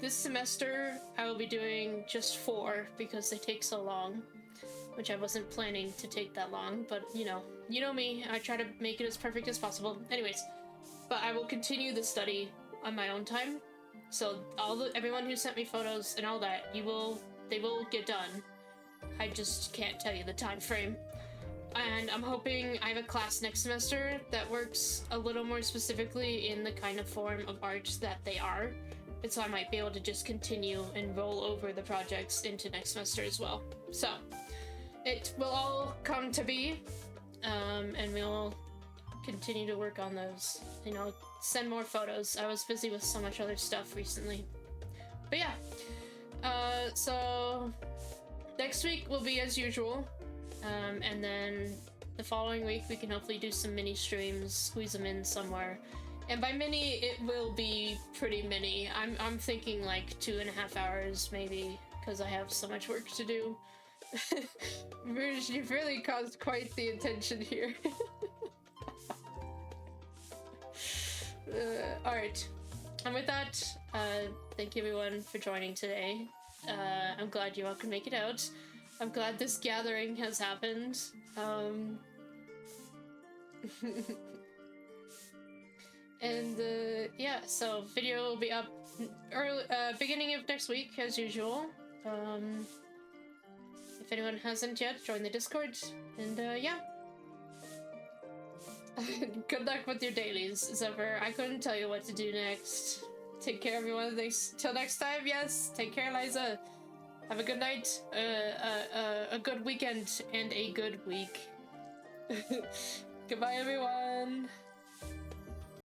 Speaker 1: This semester, I will be doing just 4 because they take so long. Which I wasn't planning to take that long, but you know me, I try to make it as perfect as possible. Anyways. But I will continue the study on my own time. So everyone who sent me photos and all that, they will get done. I just can't tell you the time frame. And I'm hoping I have a class next semester that works a little more specifically in the kind of form of art that they are. And so I might be able to just continue and roll over the projects into next semester as well. So it will all come to be, and we'll continue to work on those. Send more photos. I was busy with so much other stuff recently. But yeah, so next week will be as usual, and then the following week we can hopefully do some mini streams, squeeze them in somewhere. And by mini, it will be pretty mini. I'm thinking like 2.5 hours maybe, because I have so much work to do. You've really caused quite the attention here. Alright, and with that, thank you everyone for joining today. I'm glad you all could make it out. I'm glad this gathering has happened. And yeah, so video will be up early, beginning of next week as usual. If anyone hasn't yet, join the Discord, and yeah. Good luck with your dailies, Zephyr. I couldn't tell you what to do next. Take care, everyone. Thanks. Till next time, yes. Take care, Liza. Have a good night, a good weekend, and a good week. Goodbye, everyone.